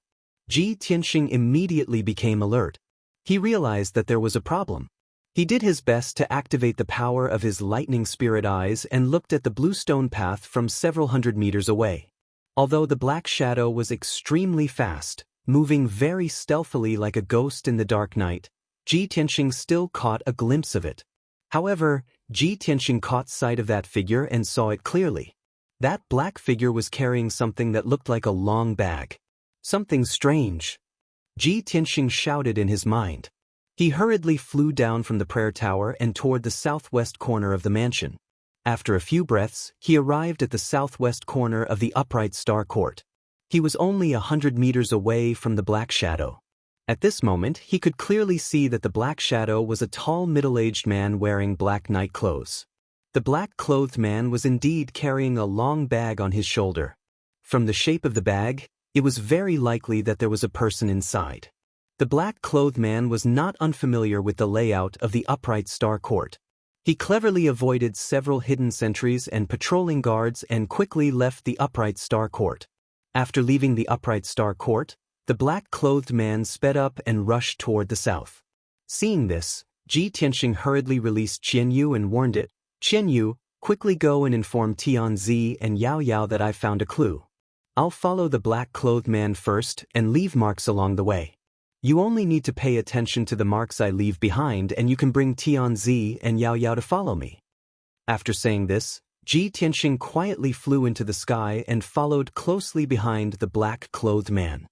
Ji Tianxing immediately became alert. He realized that there was a problem. He did his best to activate the power of his lightning spirit eyes and looked at the blue stone path from several hundred meters away. Although the black shadow was extremely fast, moving very stealthily like a ghost in the dark night, Ji Tianxing still caught a glimpse of it. However, Ji Tianxing caught sight of that figure and saw it clearly. That black figure was carrying something that looked like a long bag. Something strange. Ji Tianxing shouted in his mind. He hurriedly flew down from the prayer tower and toward the southwest corner of the mansion. After a few breaths, he arrived at the southwest corner of the upright star court. He was only 100 meters away from the black shadow. At this moment, he could clearly see that the black shadow was a tall middle-aged man wearing black night clothes. The black-clothed man was indeed carrying a long bag on his shoulder. From the shape of the bag, it was very likely that there was a person inside. The black-clothed man was not unfamiliar with the layout of the upright star court. He cleverly avoided several hidden sentries and patrolling guards and quickly left the upright star court. After leaving the upright star court, the black-clothed man sped up and rushed toward the south. Seeing this, Ji Tianxing hurriedly released Qianyu and warned it, "Qianyu, quickly go and inform Tianzi and Yao Yao that I've found a clue. I'll follow the black-clothed man first and leave marks along the way. You only need to pay attention to the marks I leave behind and you can bring Tianzi and Yao Yao to follow me." After saying this, Ji Tianxing quietly flew into the sky and followed closely behind the black-clothed man.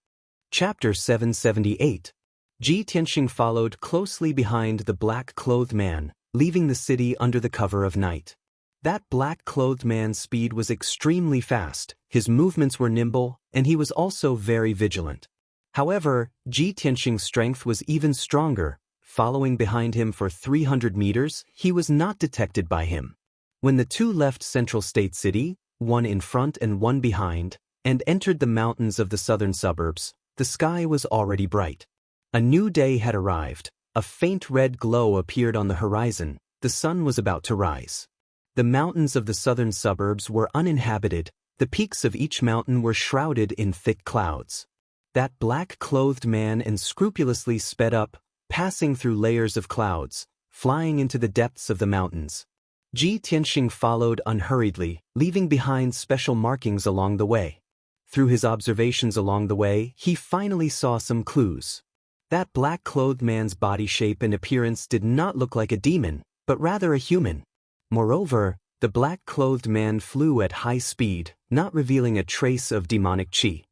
Chapter 778. Ji Tianxing followed closely behind the black-clothed man, leaving the city under the cover of night. That black-clothed man's speed was extremely fast, his movements were nimble, and he was also very vigilant. However, Ji Tianxing's strength was even stronger. Following behind him for 300 meters, he was not detected by him. When the two left Central State City, one in front and one behind, and entered the mountains of the southern suburbs, the sky was already bright. A new day had arrived. A faint red glow appeared on the horizon. The sun was about to rise. The mountains of the southern suburbs were uninhabited. The peaks of each mountain were shrouded in thick clouds. That black-clothed man unscrupulously sped up, passing through layers of clouds, flying into the depths of the mountains. Ji Tianxing followed unhurriedly, leaving behind special markings along the way. Through his observations along the way, he finally saw some clues. That black-clothed man's body shape and appearance did not look like a demon, but rather a human. Moreover, the black-clothed man flew at high speed, not revealing a trace of demonic qi.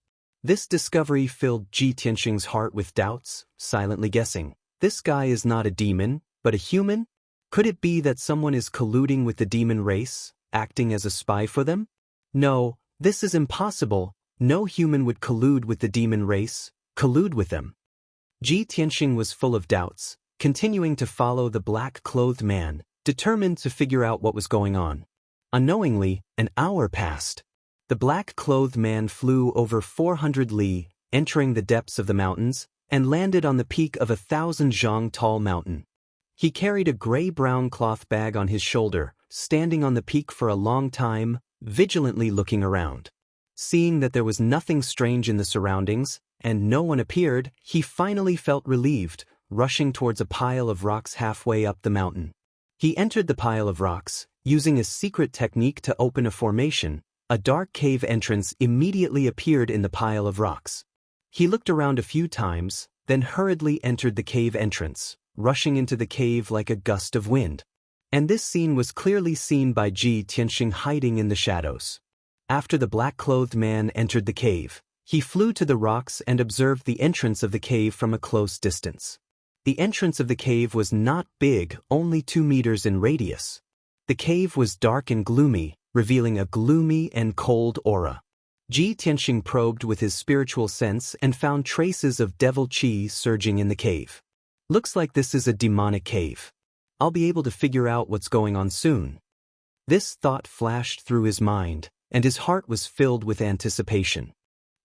This discovery filled Ji Tianxing's heart with doubts, silently guessing, this guy is not a demon, but a human? Could it be that someone is colluding with the demon race, acting as a spy for them? No, this is impossible. No human would collude with the demon race, collude with them. Ji Tianxing was full of doubts, continuing to follow the black-clothed man, determined to figure out what was going on. Unknowingly, an hour passed. The black-clothed man flew over 400 li, entering the depths of the mountains, and landed on the peak of a 1,000-zhang-tall mountain. He carried a gray-brown cloth bag on his shoulder, standing on the peak for a long time, vigilantly looking around. Seeing that there was nothing strange in the surroundings, and no one appeared, he finally felt relieved, rushing towards a pile of rocks halfway up the mountain. He entered the pile of rocks, using a secret technique to open a formation. A dark cave entrance immediately appeared in the pile of rocks. He looked around a few times, then hurriedly entered the cave entrance, rushing into the cave like a gust of wind. And this scene was clearly seen by Ji Tianxing hiding in the shadows. After the black-clothed man entered the cave, he flew to the rocks and observed the entrance of the cave from a close distance. The entrance of the cave was not big, only 2 meters in radius. The cave was dark and gloomy, revealing a gloomy and cold aura. Ji Tianxing probed with his spiritual sense and found traces of devil qi surging in the cave. Looks like this is a demonic cave. I'll be able to figure out what's going on soon. This thought flashed through his mind, and his heart was filled with anticipation.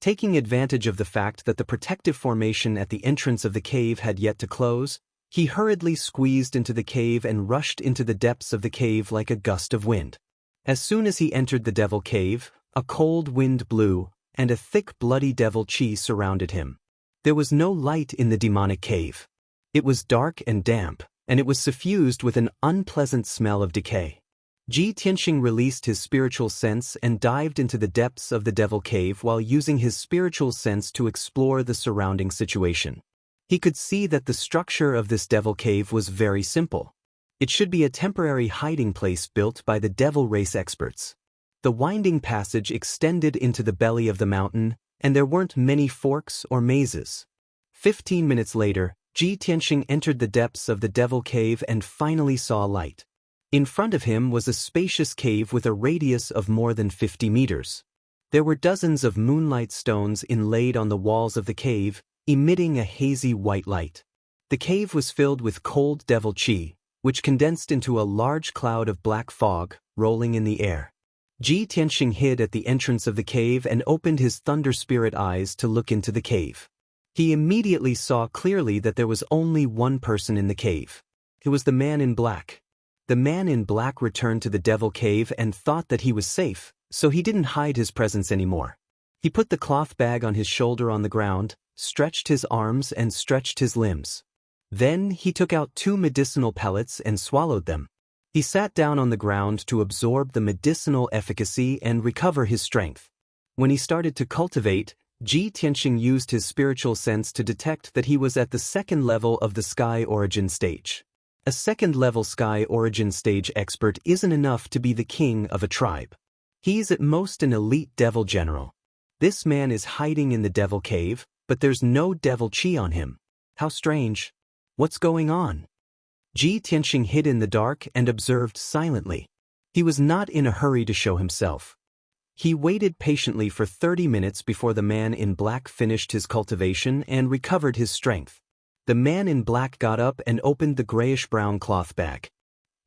Taking advantage of the fact that the protective formation at the entrance of the cave had yet to close, he hurriedly squeezed into the cave and rushed into the depths of the cave like a gust of wind. As soon as he entered the devil cave, a cold wind blew, and a thick bloody devil qi surrounded him. There was no light in the demonic cave. It was dark and damp, and it was suffused with an unpleasant smell of decay. Ji Tianxing released his spiritual sense and dived into the depths of the devil cave while using his spiritual sense to explore the surrounding situation. He could see that the structure of this devil cave was very simple. It should be a temporary hiding place built by the devil race experts. The winding passage extended into the belly of the mountain, and there weren't many forks or mazes. 15 minutes later, Ji Tianxing entered the depths of the devil cave and finally saw light. In front of him was a spacious cave with a radius of more than 50 meters. There were dozens of moonlight stones inlaid on the walls of the cave, emitting a hazy white light. The cave was filled with cold devil qi, which condensed into a large cloud of black fog, rolling in the air. Ji Tianxing hid at the entrance of the cave and opened his thunder spirit eyes to look into the cave. He immediately saw clearly that there was only one person in the cave. It was the man in black. The man in black returned to the devil cave and thought that he was safe, so he didn't hide his presence anymore. He put the cloth bag on his shoulder on the ground, stretched his arms and stretched his limbs. Then he took out 2 medicinal pellets and swallowed them. He sat down on the ground to absorb the medicinal efficacy and recover his strength. When he started to cultivate, Ji Tianxing used his spiritual sense to detect that he was at the 2nd level of the sky origin stage. A 2nd-level sky origin stage expert isn't enough to be the king of a tribe. He's at most an elite devil general. This man is hiding in the devil cave, but there's no devil qi on him. How strange. What's going on? Ji Tianqing hid in the dark and observed silently. He was not in a hurry to show himself. He waited patiently for 30 minutes before the man in black finished his cultivation and recovered his strength. The man in black got up and opened the grayish-brown cloth bag.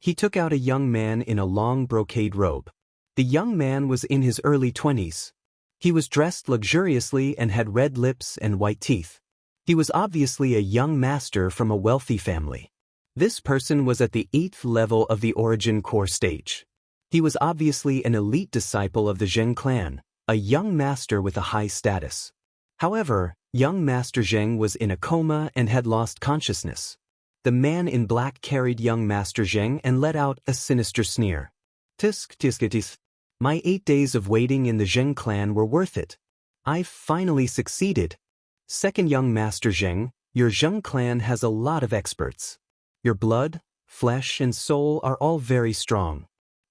He took out a young man in a long brocade robe. The young man was in his early 20s. He was dressed luxuriously and had red lips and white teeth. He was obviously a young master from a wealthy family. This person was at the 8th level of the origin core stage. He was obviously an elite disciple of the Zheng clan, a young master with a high status. However, young Master Zheng was in a coma and had lost consciousness. The man in black carried young Master Zheng and let out a sinister sneer. Tisk tiskitis. My 8 days of waiting in the Zheng clan were worth it. I've finally succeeded. Second young Master Zheng, your Zheng clan has a lot of experts. Your blood, flesh, and soul are all very strong.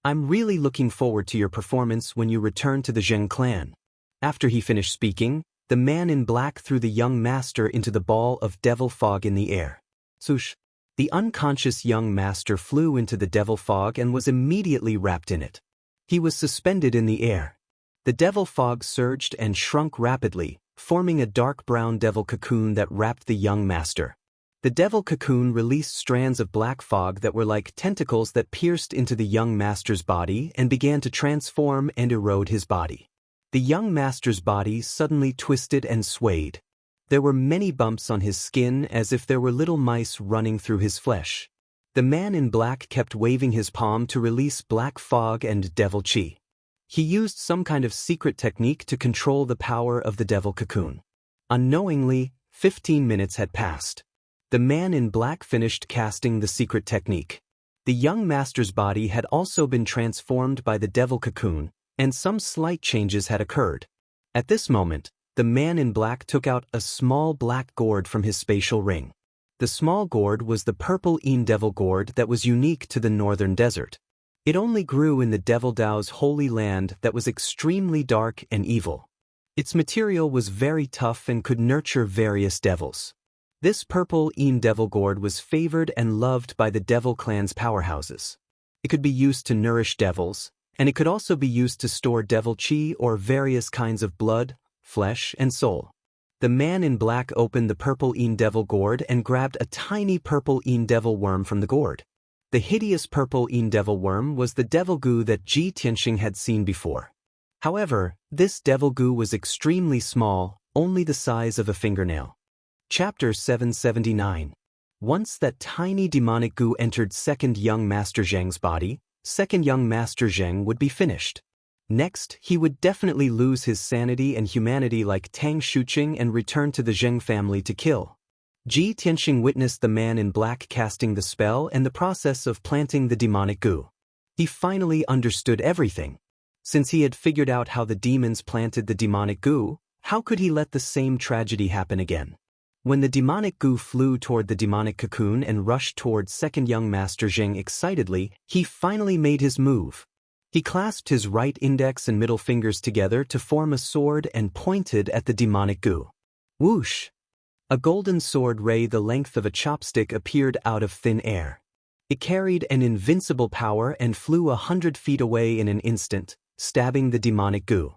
I'm really looking forward to your performance when you return to the Zheng clan. After he finished speaking, the man in black threw the young master into the ball of devil fog in the air. Swoosh! The unconscious young master flew into the devil fog and was immediately wrapped in it. He was suspended in the air. The devil fog surged and shrunk rapidly, forming a dark brown devil cocoon that wrapped the young master. The devil cocoon released strands of black fog that were like tentacles that pierced into the young master's body and began to transform and erode his body. The young master's body suddenly twisted and swayed. There were many bumps on his skin as if there were little mice running through his flesh. The man in black kept waving his palm to release black fog and devil chi. He used some kind of secret technique to control the power of the devil cocoon. Unknowingly, 15 minutes had passed. The man in black finished casting the secret technique. The young master's body had also been transformed by the devil cocoon, and some slight changes had occurred. At this moment, the man in black took out a small black gourd from his spatial ring. The small gourd was the purple devil gourd that was unique to the northern desert. It only grew in the Devil Dao's holy land that was extremely dark and evil. Its material was very tough and could nurture various devils. This purple devil gourd was favored and loved by the devil clan's powerhouses. It could be used to nourish devils, and it could also be used to store devil chi or various kinds of blood, flesh, and soul. The man in black opened the purple devil gourd and grabbed a tiny purple devil worm from the gourd. The hideous purple devil worm was the devil goo that Ji Tianqing had seen before. However, this devil goo was extremely small, only the size of a fingernail. Chapter 779. Once that tiny demonic goo entered second young Master Zheng's body, second young Master Zheng would be finished. Next, he would definitely lose his sanity and humanity like Tang Shuqing and return to the Zheng family to kill. Ji Tianqing witnessed the man in black casting the spell and the process of planting the demonic goo. He finally understood everything. Since he had figured out how the demons planted the demonic goo, how could he let the same tragedy happen again? When the demonic goo flew toward the demonic cocoon and rushed toward second young Master Zheng excitedly, he finally made his move. He clasped his right index and middle fingers together to form a sword and pointed at the demonic goo. Whoosh! A golden sword ray the length of a chopstick appeared out of thin air. It carried an invincible power and flew 100 feet away in an instant, stabbing the demonic goo.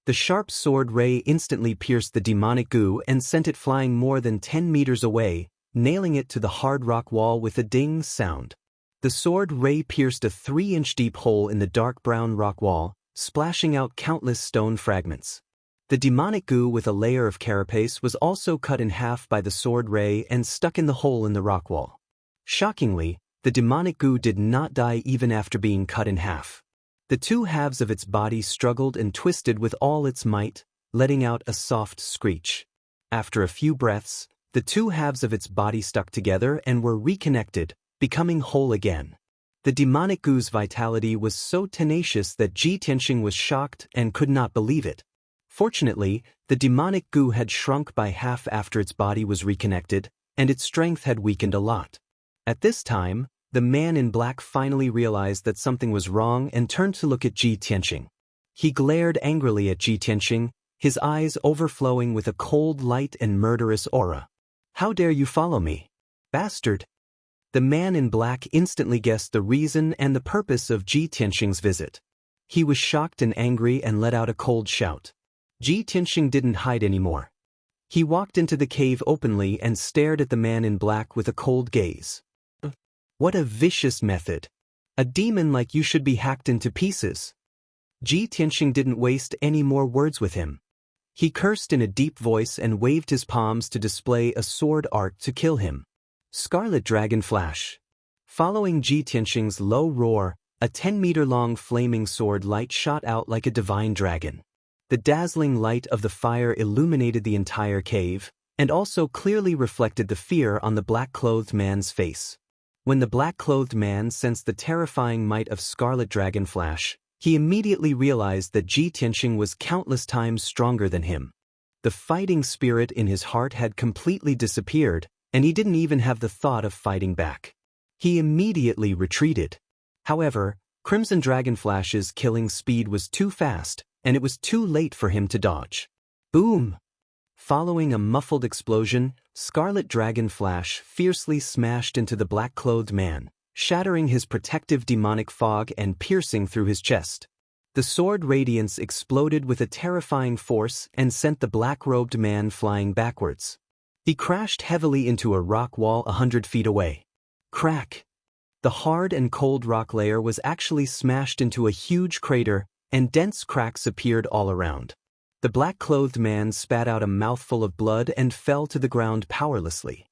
The sharp sword ray instantly pierced the demonic goo and sent it flying more than 10 meters away, nailing it to the hard rock wall with a ding sound. The sword ray pierced a 3-inch deep hole in the dark brown rock wall, splashing out countless stone fragments. The demonic goo with a layer of carapace was also cut in half by the sword ray and stuck in the hole in the rock wall. Shockingly, the demonic goo did not die even after being cut in half. The two halves of its body struggled and twisted with all its might, letting out a soft screech. After a few breaths, the two halves of its body stuck together and were reconnected, becoming whole again. The demonic goo's vitality was so tenacious that Ji Tianqing was shocked and could not believe it. Fortunately, the demonic goo had shrunk by half after its body was reconnected, and its strength had weakened a lot. At this time, the man in black finally realized that something was wrong and turned to look at Ji Tianqing. He glared angrily at Ji Tianqing, his eyes overflowing with a cold light and murderous aura. How dare you follow me? Bastard! The man in black instantly guessed the reason and the purpose of Ji Tianxing's visit. He was shocked and angry and let out a cold shout. Ji Tianxing didn't hide anymore. He walked into the cave openly and stared at the man in black with a cold gaze. What a vicious method! A demon like you should be hacked into pieces. Ji Tianxing didn't waste any more words with him. He cursed in a deep voice and waved his palms to display a sword art to kill him. Scarlet Dragon Flash. Following Ji Tianxing's low roar, a 10-meter-long flaming sword light shot out like a divine dragon. The dazzling light of the fire illuminated the entire cave, and also clearly reflected the fear on the black-clothed man's face. When the black-clothed man sensed the terrifying might of Scarlet Dragon Flash, he immediately realized that Ji Tianxing was countless times stronger than him. The fighting spirit in his heart had completely disappeared, and he didn't even have the thought of fighting back. He immediately retreated. However, Crimson Dragon Flash's killing speed was too fast, and it was too late for him to dodge. Boom! Following a muffled explosion, Scarlet Dragon Flash fiercely smashed into the black-clothed man, shattering his protective demonic fog and piercing through his chest. The sword radiance exploded with a terrifying force and sent the black-robed man flying backwards. He crashed heavily into a rock wall 100 feet away. Crack! The hard and cold rock layer was actually smashed into a huge crater, and dense cracks appeared all around. The black-clothed man spat out a mouthful of blood and fell to the ground powerlessly.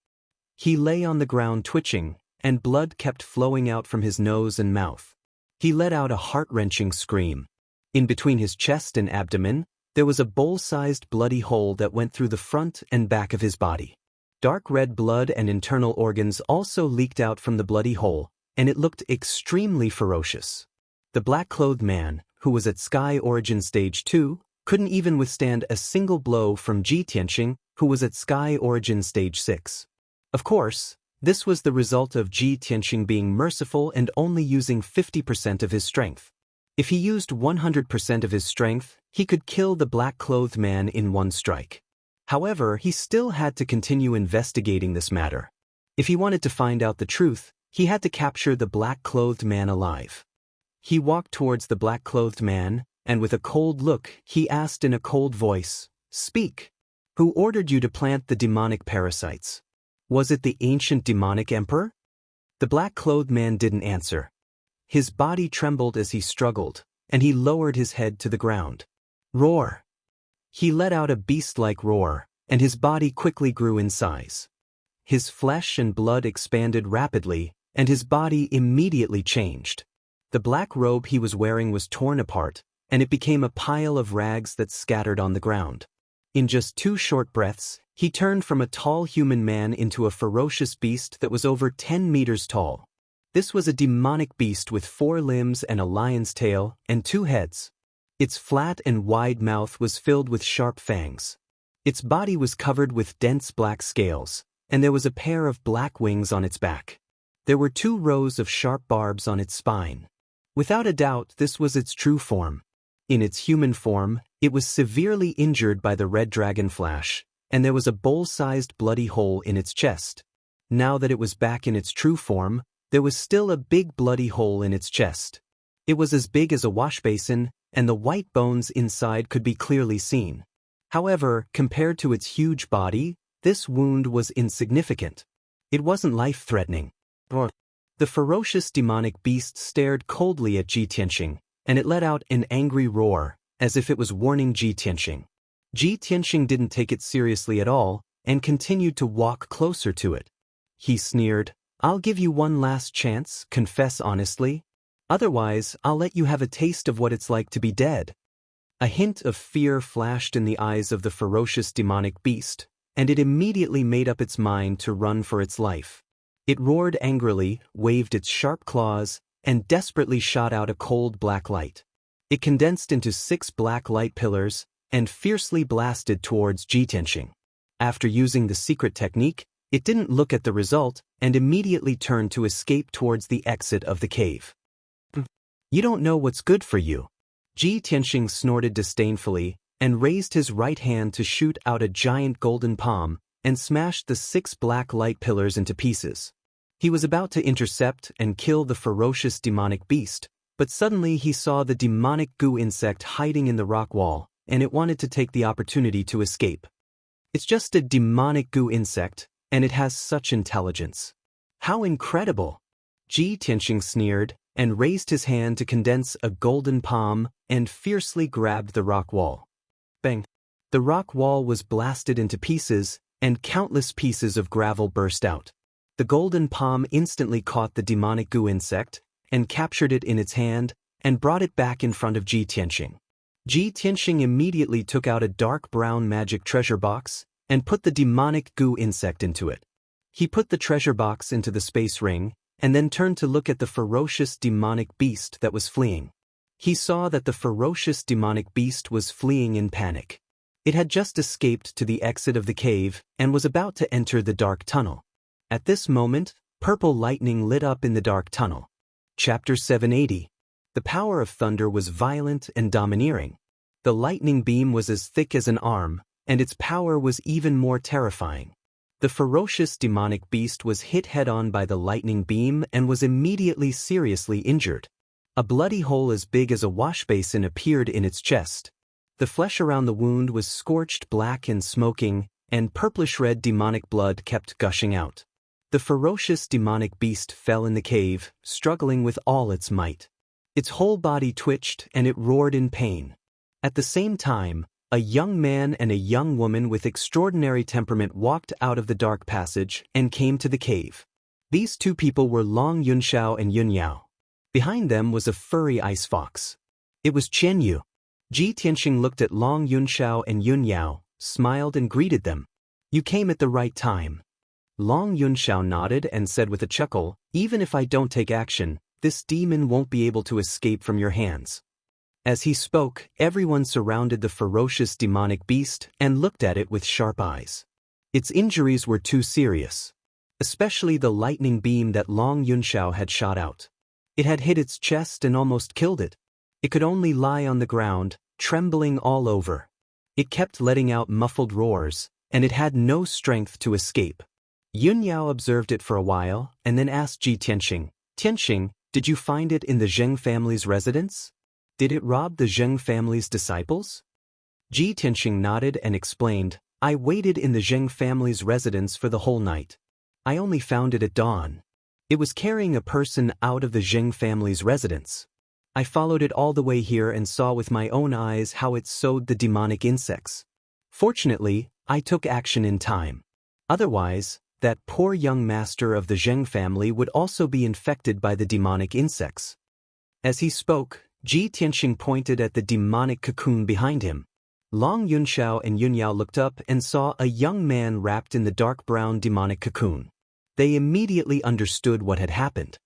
He lay on the ground twitching, and blood kept flowing out from his nose and mouth. He let out a heart-wrenching scream. In between his chest and abdomen, there was a bowl-sized bloody hole that went through the front and back of his body. Dark red blood and internal organs also leaked out from the bloody hole, and it looked extremely ferocious. The black-clothed man, who was at Sky Origin Stage 2, couldn't even withstand a single blow from Ji Tianxing, who was at Sky Origin Stage 6. Of course, this was the result of Ji Tianxing being merciful and only using 50% of his strength. If he used 100% of his strength, he could kill the black-clothed man in one strike. However, he still had to continue investigating this matter. If he wanted to find out the truth, he had to capture the black-clothed man alive. He walked towards the black-clothed man, and with a cold look, he asked in a cold voice, "Speak. Who ordered you to plant the demonic parasites? Was it the ancient demonic emperor?" The black-clothed man didn't answer. His body trembled as he struggled, and he lowered his head to the ground. Roar! He let out a beast-like roar, and his body quickly grew in size. His flesh and blood expanded rapidly, and his body immediately changed. The black robe he was wearing was torn apart, and it became a pile of rags that scattered on the ground. In just 2 short breaths, he turned from a tall human man into a ferocious beast that was over 10 meters tall. This was a demonic beast with 4 limbs and a lion's tail and 2 heads. Its flat and wide mouth was filled with sharp fangs. Its body was covered with dense black scales, and there was a pair of black wings on its back. There were 2 rows of sharp barbs on its spine. Without a doubt, this was its true form. In its human form, it was severely injured by the red dragon flash, and there was a bowl-sized bloody hole in its chest. Now that it was back in its true form, there was still a big bloody hole in its chest. It was as big as a wash basin, and the white bones inside could be clearly seen. However, compared to its huge body, this wound was insignificant. It wasn't life-threatening. The ferocious demonic beast stared coldly at Ji Tianxing, and it let out an angry roar, as if it was warning Ji Tianxing. Ji Tianxing didn't take it seriously at all, and continued to walk closer to it. He sneered, "I'll give you one last chance, confess honestly. Otherwise, I'll let you have a taste of what it's like to be dead." A hint of fear flashed in the eyes of the ferocious demonic beast, and it immediately made up its mind to run for its life. It roared angrily, waved its sharp claws, and desperately shot out a cold black light. It condensed into 6 black light pillars, and fiercely blasted towards Ji Tianxing. After using the secret technique, it didn't look at the result, and immediately turned to escape towards the exit of the cave. "You don't know what's good for you." Ji Tianxing snorted disdainfully, and raised his right hand to shoot out a giant golden palm, and smashed the 6 black light pillars into pieces. He was about to intercept and kill the ferocious demonic beast, but suddenly he saw the demonic goo insect hiding in the rock wall, and it wanted to take the opportunity to escape. It's just a demonic goo insect, and it has such intelligence. How incredible! Ji Tianxing sneered and raised his hand to condense a golden palm and fiercely grabbed the rock wall. Bang! The rock wall was blasted into pieces, and countless pieces of gravel burst out. The golden palm instantly caught the demonic goo insect and captured it in its hand and brought it back in front of Ji Tianxing. Ji Tianxing immediately took out a dark brown magic treasure box and put the demonic goo insect into it. He put the treasure box into the space ring and then turned to look at the ferocious demonic beast that was fleeing. He saw that the ferocious demonic beast was fleeing in panic. It had just escaped to the exit of the cave and was about to enter the dark tunnel. At this moment, purple lightning lit up in the dark tunnel. Chapter 780. The power of thunder was violent and domineering. The lightning beam was as thick as an arm, and its power was even more terrifying. The ferocious demonic beast was hit head-on by the lightning beam and was immediately seriously injured. A bloody hole as big as a washbasin appeared in its chest. The flesh around the wound was scorched black and smoking, and purplish-red demonic blood kept gushing out. The ferocious demonic beast fell in the cave, struggling with all its might. Its whole body twitched and it roared in pain. At the same time, a young man and a young woman with extraordinary temperament walked out of the dark passage and came to the cave. These two people were Long Yunxiao and Yun Yao. Behind them was a furry ice fox. It was Chen Yu. Ji Tianxing looked at Long Yunxiao and Yun Yao, smiled and greeted them. "You came at the right time." Long Yunxiao nodded and said with a chuckle, "Even if I don't take action, this demon won't be able to escape from your hands." As he spoke, everyone surrounded the ferocious demonic beast and looked at it with sharp eyes. Its injuries were too serious, especially the lightning beam that Long Yunxiao had shot out. It had hit its chest and almost killed it. It could only lie on the ground, trembling all over. It kept letting out muffled roars, and it had no strength to escape. Yun Yao observed it for a while and then asked Ji Tianxing, "Tianxing, did you find it in the Zheng family's residence? Did it rob the Zheng family's disciples?" Ji Tianxing nodded and explained, "I waited in the Zheng family's residence for the whole night. I only found it at dawn. It was carrying a person out of the Zheng family's residence. I followed it all the way here and saw with my own eyes how it sowed the demonic insects. Fortunately, I took action in time. Otherwise, that poor young master of the Zheng family would also be infected by the demonic insects." As he spoke, Ji Tianxing pointed at the demonic cocoon behind him. Long Yunxiao and Yun Yao looked up and saw a young man wrapped in the dark brown demonic cocoon. They immediately understood what had happened.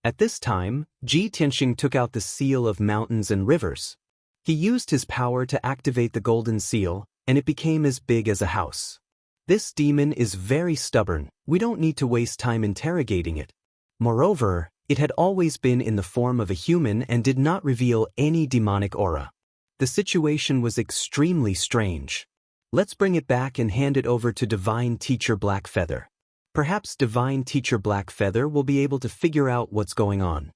At this time, Ji Tianxing took out the seal of mountains and rivers. He used his power to activate the golden seal, and it became as big as a house. "This demon is very stubborn. We don't need to waste time interrogating it. Moreover, it had always been in the form of a human and did not reveal any demonic aura. The situation was extremely strange. Let's bring it back and hand it over to Divine Teacher Blackfeather. Perhaps Divine Teacher Blackfeather will be able to figure out what's going on."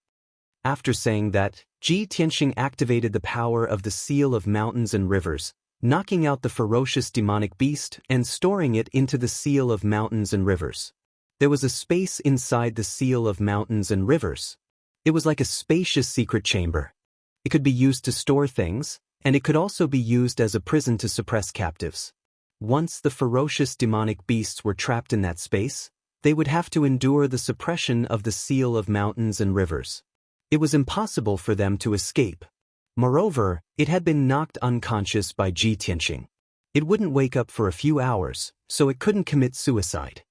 After saying that, Ji Tianxing activated the power of the Seal of Mountains and Rivers, knocking out the ferocious demonic beast and storing it into the Seal of Mountains and Rivers. There was a space inside the Seal of Mountains and Rivers. It was like a spacious secret chamber. It could be used to store things, and it could also be used as a prison to suppress captives. Once the ferocious demonic beasts were trapped in that space, they would have to endure the suppression of the Seal of Mountains and Rivers. It was impossible for them to escape. Moreover, it had been knocked unconscious by Ji Tianxing. It wouldn't wake up for a few hours, so it couldn't commit suicide.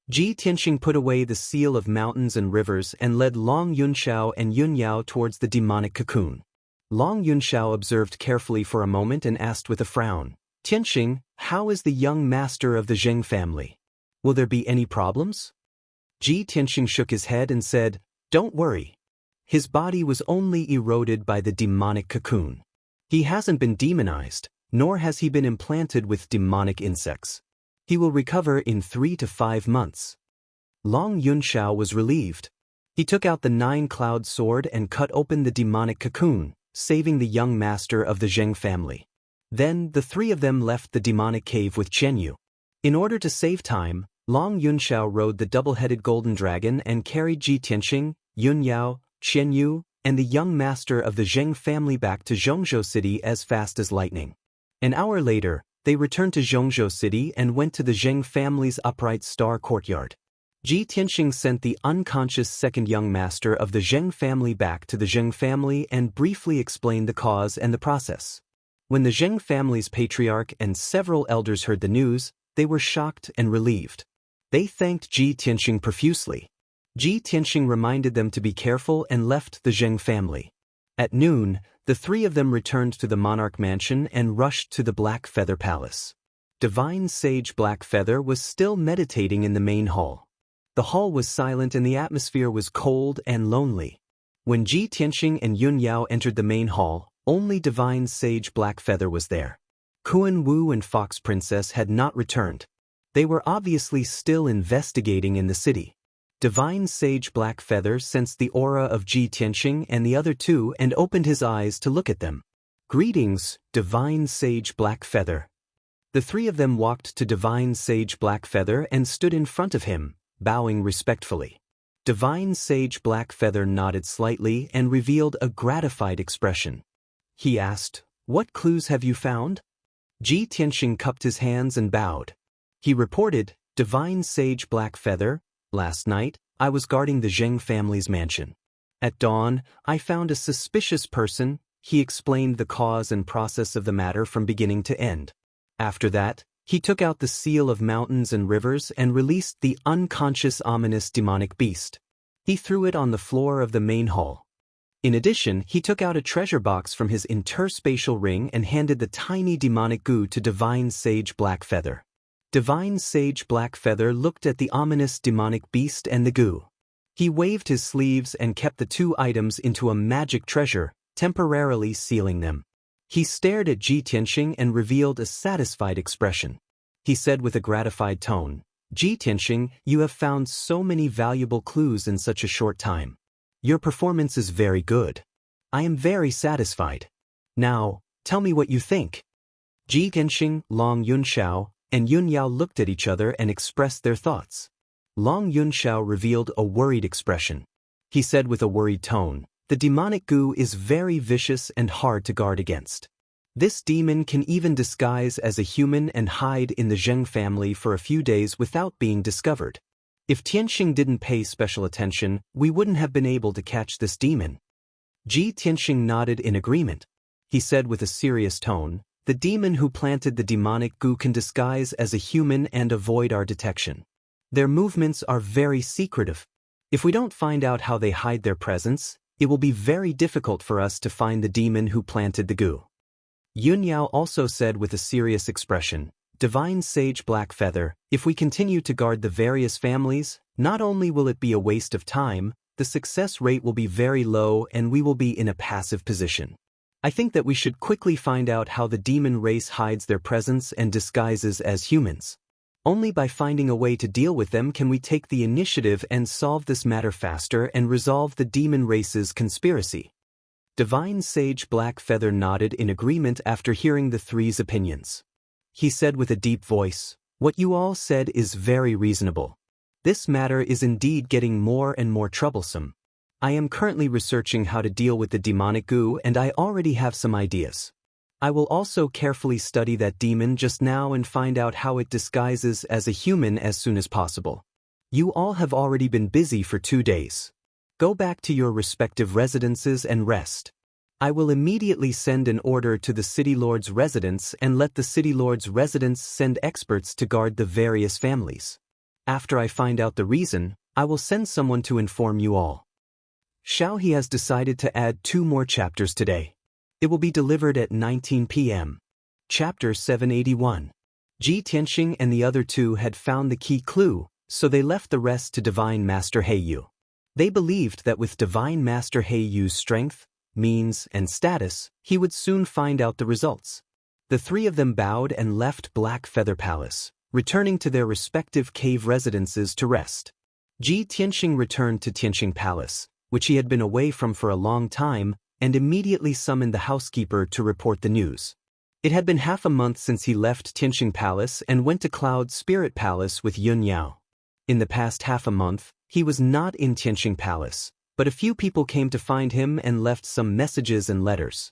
Ji Tianxing put away the Seal of Mountains and Rivers and led Long Yunxiao and Yun Yao towards the demonic cocoon. Long Yunxiao observed carefully for a moment and asked with a frown, "Tianxing, how is the young master of the Zheng family? Will there be any problems?" Ji Tianxing shook his head and said, "Don't worry. His body was only eroded by the demonic cocoon. He hasn't been demonized, nor has he been implanted with demonic insects. He will recover in 3 to 5 months. Long Yunxiao was relieved. He took out the 9-cloud sword and cut open the demonic cocoon, saving the young master of the Zheng family. Then, the three of them left the demonic cave with Qianyu. In order to save time, Long Yunxiao rode the double-headed golden dragon and carried Ji Tianxing, Yunyao, Qianyu, and the young master of the Zheng family back to Zhongzhou City as fast as lightning. An hour later, they returned to Zhongzhou City and went to the Zheng family's upright star courtyard. Ji Tianxing sent the unconscious second young master of the Zheng family back to the Zheng family and briefly explained the cause and the process. When the Zheng family's patriarch and several elders heard the news, they were shocked and relieved. They thanked Ji Tianxing profusely. Ji Tianxing reminded them to be careful and left the Zheng family. At noon, the three of them returned to the monarch mansion and rushed to the Black Feather Palace. Divine Sage Black Feather was still meditating in the main hall. The hall was silent and the atmosphere was cold and lonely. When Ji Tianxing and Yun Yao entered the main hall, only Divine Sage Black Feather was there. Kuan Wu and Fox Princess had not returned. They were obviously still investigating in the city. Divine Sage Black Feather sensed the aura of Ji Tianxing and the other two and opened his eyes to look at them. "Greetings, Divine Sage Black Feather." The three of them walked to Divine Sage Black Feather and stood in front of him, bowing respectfully. Divine Sage Black Feather nodded slightly and revealed a gratified expression. He asked, "What clues have you found?" Ji Tianxing cupped his hands and bowed. He reported, "Divine Sage Black Feather, last night, I was guarding the Zheng family's mansion. At dawn, I found a suspicious person." He explained the cause and process of the matter from beginning to end. After that, he took out the seal of mountains and rivers and released the unconscious ominous demonic beast. He threw it on the floor of the main hall. In addition, he took out a treasure box from his interspatial ring and handed the tiny demonic goo to Divine Sage Black Feather. Divine Sage Black Feather looked at the ominous demonic beast and the goo. He waved his sleeves and kept the two items into a magic treasure, temporarily sealing them. He stared at Ji Tianxing and revealed a satisfied expression. He said with a gratified tone, "Ji Tianxing, you have found so many valuable clues in such a short time. Your performance is very good. I am very satisfied. Now, tell me what you think." Ji Tianxing, Long Yunxiao, and Yun Yao looked at each other and expressed their thoughts. Long Yunxiao revealed a worried expression. He said with a worried tone, "The demonic goo is very vicious and hard to guard against. This demon can even disguise as a human and hide in the Zheng family for a few days without being discovered. If Tianxing didn't pay special attention, we wouldn't have been able to catch this demon." Ji Tianxing nodded in agreement. He said with a serious tone, "The demon who planted the demonic goo can disguise as a human and avoid our detection. Their movements are very secretive. If we don't find out how they hide their presence, it will be very difficult for us to find the demon who planted the goo." Yun Yao also said with a serious expression, "Divine Sage Black Feather, if we continue to guard the various families, not only will it be a waste of time, the success rate will be very low and we will be in a passive position. I think that we should quickly find out how the demon race hides their presence and disguises as humans. Only by finding a way to deal with them can we take the initiative and solve this matter faster and resolve the demon race's conspiracy." Divine Sage Black Feather nodded in agreement after hearing the three's opinions. He said with a deep voice, "What you all said is very reasonable. This matter is indeed getting more and more troublesome. I am currently researching how to deal with the demonic goo and I already have some ideas. I will also carefully study that demon just now and find out how it disguises as a human as soon as possible. You all have already been busy for 2 days. Go back to your respective residences and rest. I will immediately send an order to the City Lord's residence and let the City Lord's residence send experts to guard the various families. After I find out the reason, I will send someone to inform you all." Xiaohe has decided to add 2 more chapters today. It will be delivered at 19 p.m. Chapter 781. Ji Tianxing and the other two had found the key clue, so they left the rest to Divine Master Heiyu. They believed that with Divine Master Heiyu's strength, means, and status, he would soon find out the results. The three of them bowed and left Black Feather Palace, returning to their respective cave residences to rest. Ji Tianxing returned to Tianxing Palace, which he had been away from for a long time, and immediately summoned the housekeeper to report the news. It had been half a month since he left Tianxing Palace and went to Cloud Spirit Palace with Yun Yao. In the past half a month, he was not in Tianxing Palace, but a few people came to find him and left some messages and letters.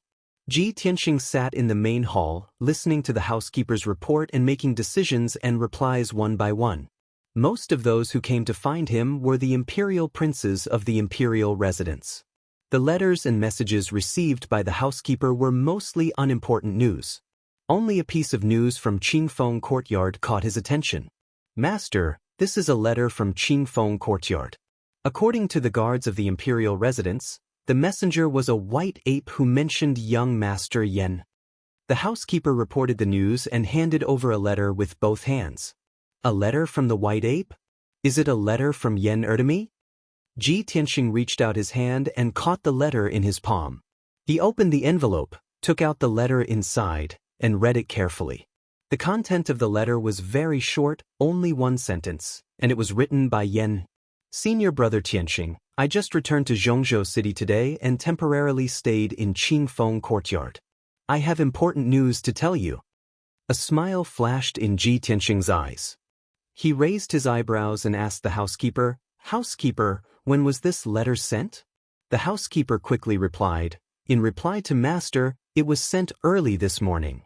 Ji Tianxing sat in the main hall, listening to the housekeeper's report and making decisions and replies one by one. Most of those who came to find him were the imperial princes of the imperial residence. The letters and messages received by the housekeeper were mostly unimportant news. Only a piece of news from Qingfeng Courtyard caught his attention. "Master, this is a letter from Qingfeng Courtyard." According to the guards of the imperial residence, the messenger was a white ape who mentioned young Master Yen. The housekeeper reported the news and handed over a letter with both hands. "A letter from the white ape? Is it a letter from Yen to me?" Ji Tianxing reached out his hand and caught the letter in his palm. He opened the envelope, took out the letter inside, and read it carefully. The content of the letter was very short, only one sentence, and it was written by Yen. "Senior Brother Tianxing, I just returned to Zhongzhou City today and temporarily stayed in Qingfeng Courtyard. I have important news to tell you." A smile flashed in Ji Tianxing's eyes. He raised his eyebrows and asked the housekeeper, "Housekeeper, when was this letter sent?" The housekeeper quickly replied, "In reply to Master, it was sent early this morning."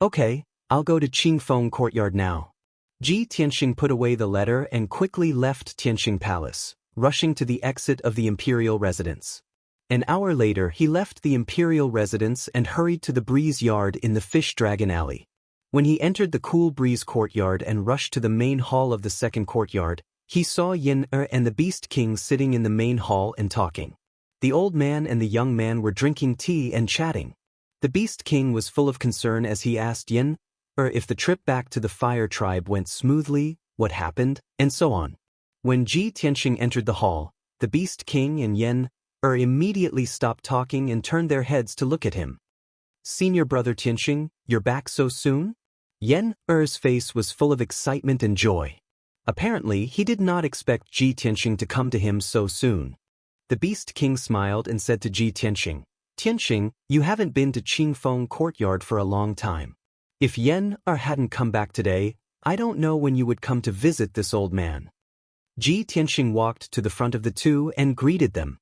"Okay, I'll go to Qingfeng Courtyard now." Ji Tianxing put away the letter and quickly left Tianxing Palace, rushing to the exit of the imperial residence. An hour later he left the imperial residence and hurried to the breeze yard in the Fish Dragon Alley. When he entered the Cool Breeze Courtyard and rushed to the main hall of the second courtyard, he saw Yin and the Beast King sitting in the main hall and talking. The old man and the young man were drinking tea and chatting. The Beast King was full of concern as he asked Yin if the trip back to the Fire Tribe went smoothly, what happened, and so on. When Ji Tianxing entered the hall, the Beast King and Yen immediately stopped talking and turned their heads to look at him. "Senior Brother Tianxing, you're back so soon?" Yen's face was full of excitement and joy. Apparently, he did not expect Ji Tianxing to come to him so soon. The Beast King smiled and said to Ji Tianxing, "Tianxing, you haven't been to Qingfeng Courtyard for a long time. If Yen hadn't come back today, I don't know when you would come to visit this old man." Ji Tianxing walked to the front of the two and greeted them.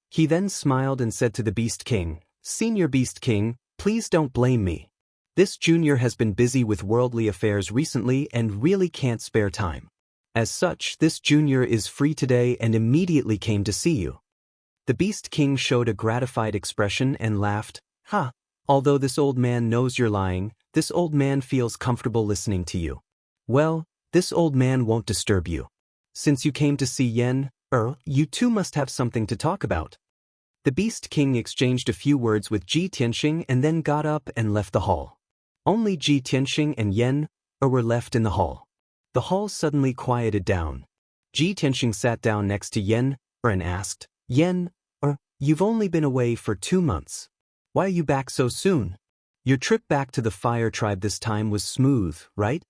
He then smiled and said to the Beast King, "Senior Beast King, please don't blame me. This junior has been busy with worldly affairs recently and really can't spare time. As such, this junior is free today and immediately came to see you." The Beast King showed a gratified expression and laughed, "Ha! Although this old man knows you're lying, this old man feels comfortable listening to you. Well, this old man won't disturb you. Since you came to see Yen, you two must have something to talk about." The Beast King exchanged a few words with Ji Tianxing and then got up and left the hall. Only Ji Tianxing and Yen were left in the hall. The hall suddenly quieted down. Ji Tianxing sat down next to Yen and asked, "Yen, you've only been away for 2 months. Why are you back so soon? Your trip back to the Fire Tribe this time was smooth, right?"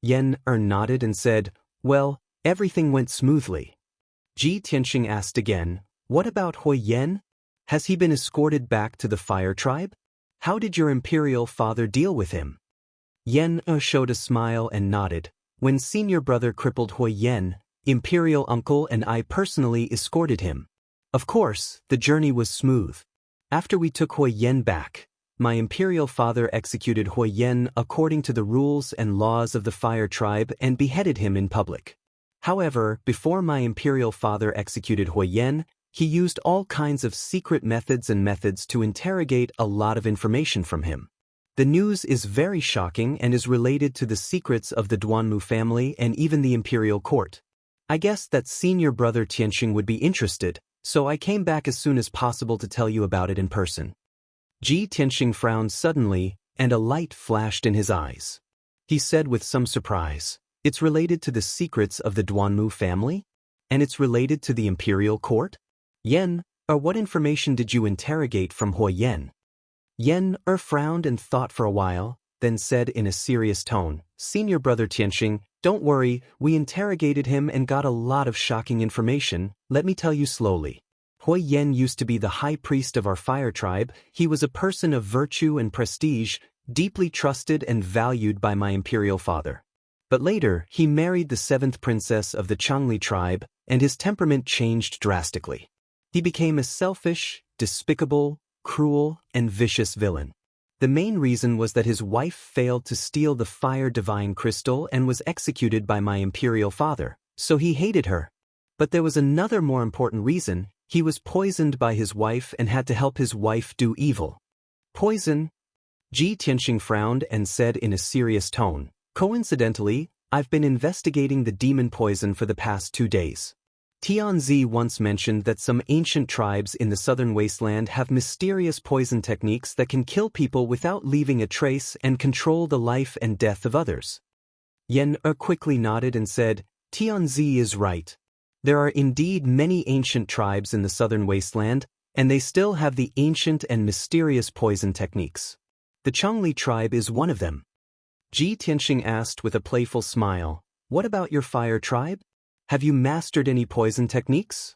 Yen nodded and said, "Well, everything went smoothly." Ji Tianxing asked again, "What about Hui Yen? Has he been escorted back to the Fire Tribe? How did your imperial father deal with him?" Yen showed a smile and nodded. "When senior brother crippled Hui Yen, imperial uncle and I personally escorted him. Of course, the journey was smooth. After we took Hui Yen back, my imperial father executed Hui Yen according to the rules and laws of the Fire Tribe and beheaded him in public. However, before my imperial father executed Hui Yen, he used all kinds of secret methods to interrogate a lot of information from him. The news is very shocking and is related to the secrets of the Duanmu family and even the imperial court. I guess that senior brother Tianxing would be interested, so I came back as soon as possible to tell you about it in person." Ji Tianxing frowned suddenly, and a light flashed in his eyes. He said with some surprise, "It's related to the secrets of the Duanmu family? And it's related to the imperial court? Yen, what information did you interrogate from Hui Yen?" Yen frowned and thought for a while, then said in a serious tone, "Senior brother Tianxing, don't worry, we interrogated him and got a lot of shocking information. Let me tell you slowly. Hui Yen used to be the high priest of our fire tribe. He was a person of virtue and prestige, deeply trusted and valued by my imperial father. But later, he married the 7th princess of the Changli tribe, and his temperament changed drastically. He became a selfish, despicable, cruel, and vicious villain. The main reason was that his wife failed to steal the fire divine crystal and was executed by my imperial father, so he hated her. But there was another more important reason. He was poisoned by his wife and had to help his wife do evil." "Poison?" Ji Tianxing frowned and said in a serious tone, "Coincidentally, I've been investigating the demon poison for the past 2 days. Tianzi once mentioned that some ancient tribes in the southern wasteland have mysterious poison techniques that can kill people without leaving a trace and control the life and death of others." Yen quickly nodded and said, "Tianzi is right. There are indeed many ancient tribes in the southern wasteland, and they still have the ancient and mysterious poison techniques. The Changli tribe is one of them." Ji Tianxing asked with a playful smile, "What about your fire tribe? Have you mastered any poison techniques?"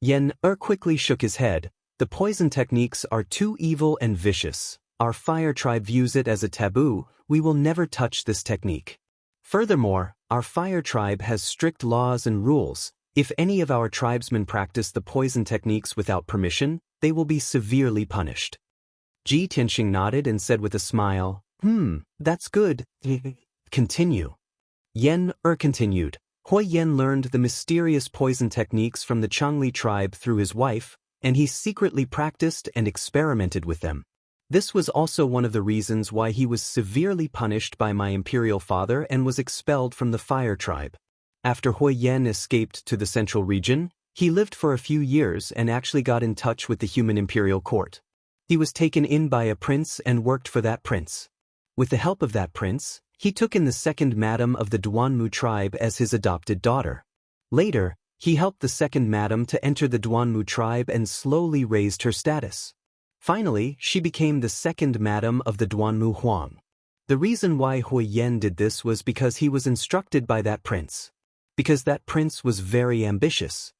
Yen quickly shook his head. "The poison techniques are too evil and vicious. Our fire tribe views it as a taboo. We will never touch this technique. Furthermore, our fire tribe has strict laws and rules. If any of our tribesmen practice the poison techniques without permission, they will be severely punished." Ji Tianxing nodded and said with a smile, "That's good. Continue." Yen continued. "Hui Yen learned the mysterious poison techniques from the Changli tribe through his wife, and he secretly practiced and experimented with them. This was also one of the reasons why he was severely punished by my imperial father and was expelled from the fire tribe. After Hui Yen escaped to the central region, he lived for a few years and actually got in touch with the human imperial court. He was taken in by a prince and worked for that prince. With the help of that prince, he took in the 2nd madam of the Duanmu tribe as his adopted daughter. Later, he helped the 2nd madam to enter the Duanmu tribe and slowly raised her status. Finally, she became the 2nd madam of the Duanmu Huang. The reason why Hui Yen did this was because he was instructed by that prince. Because that prince was very ambitious.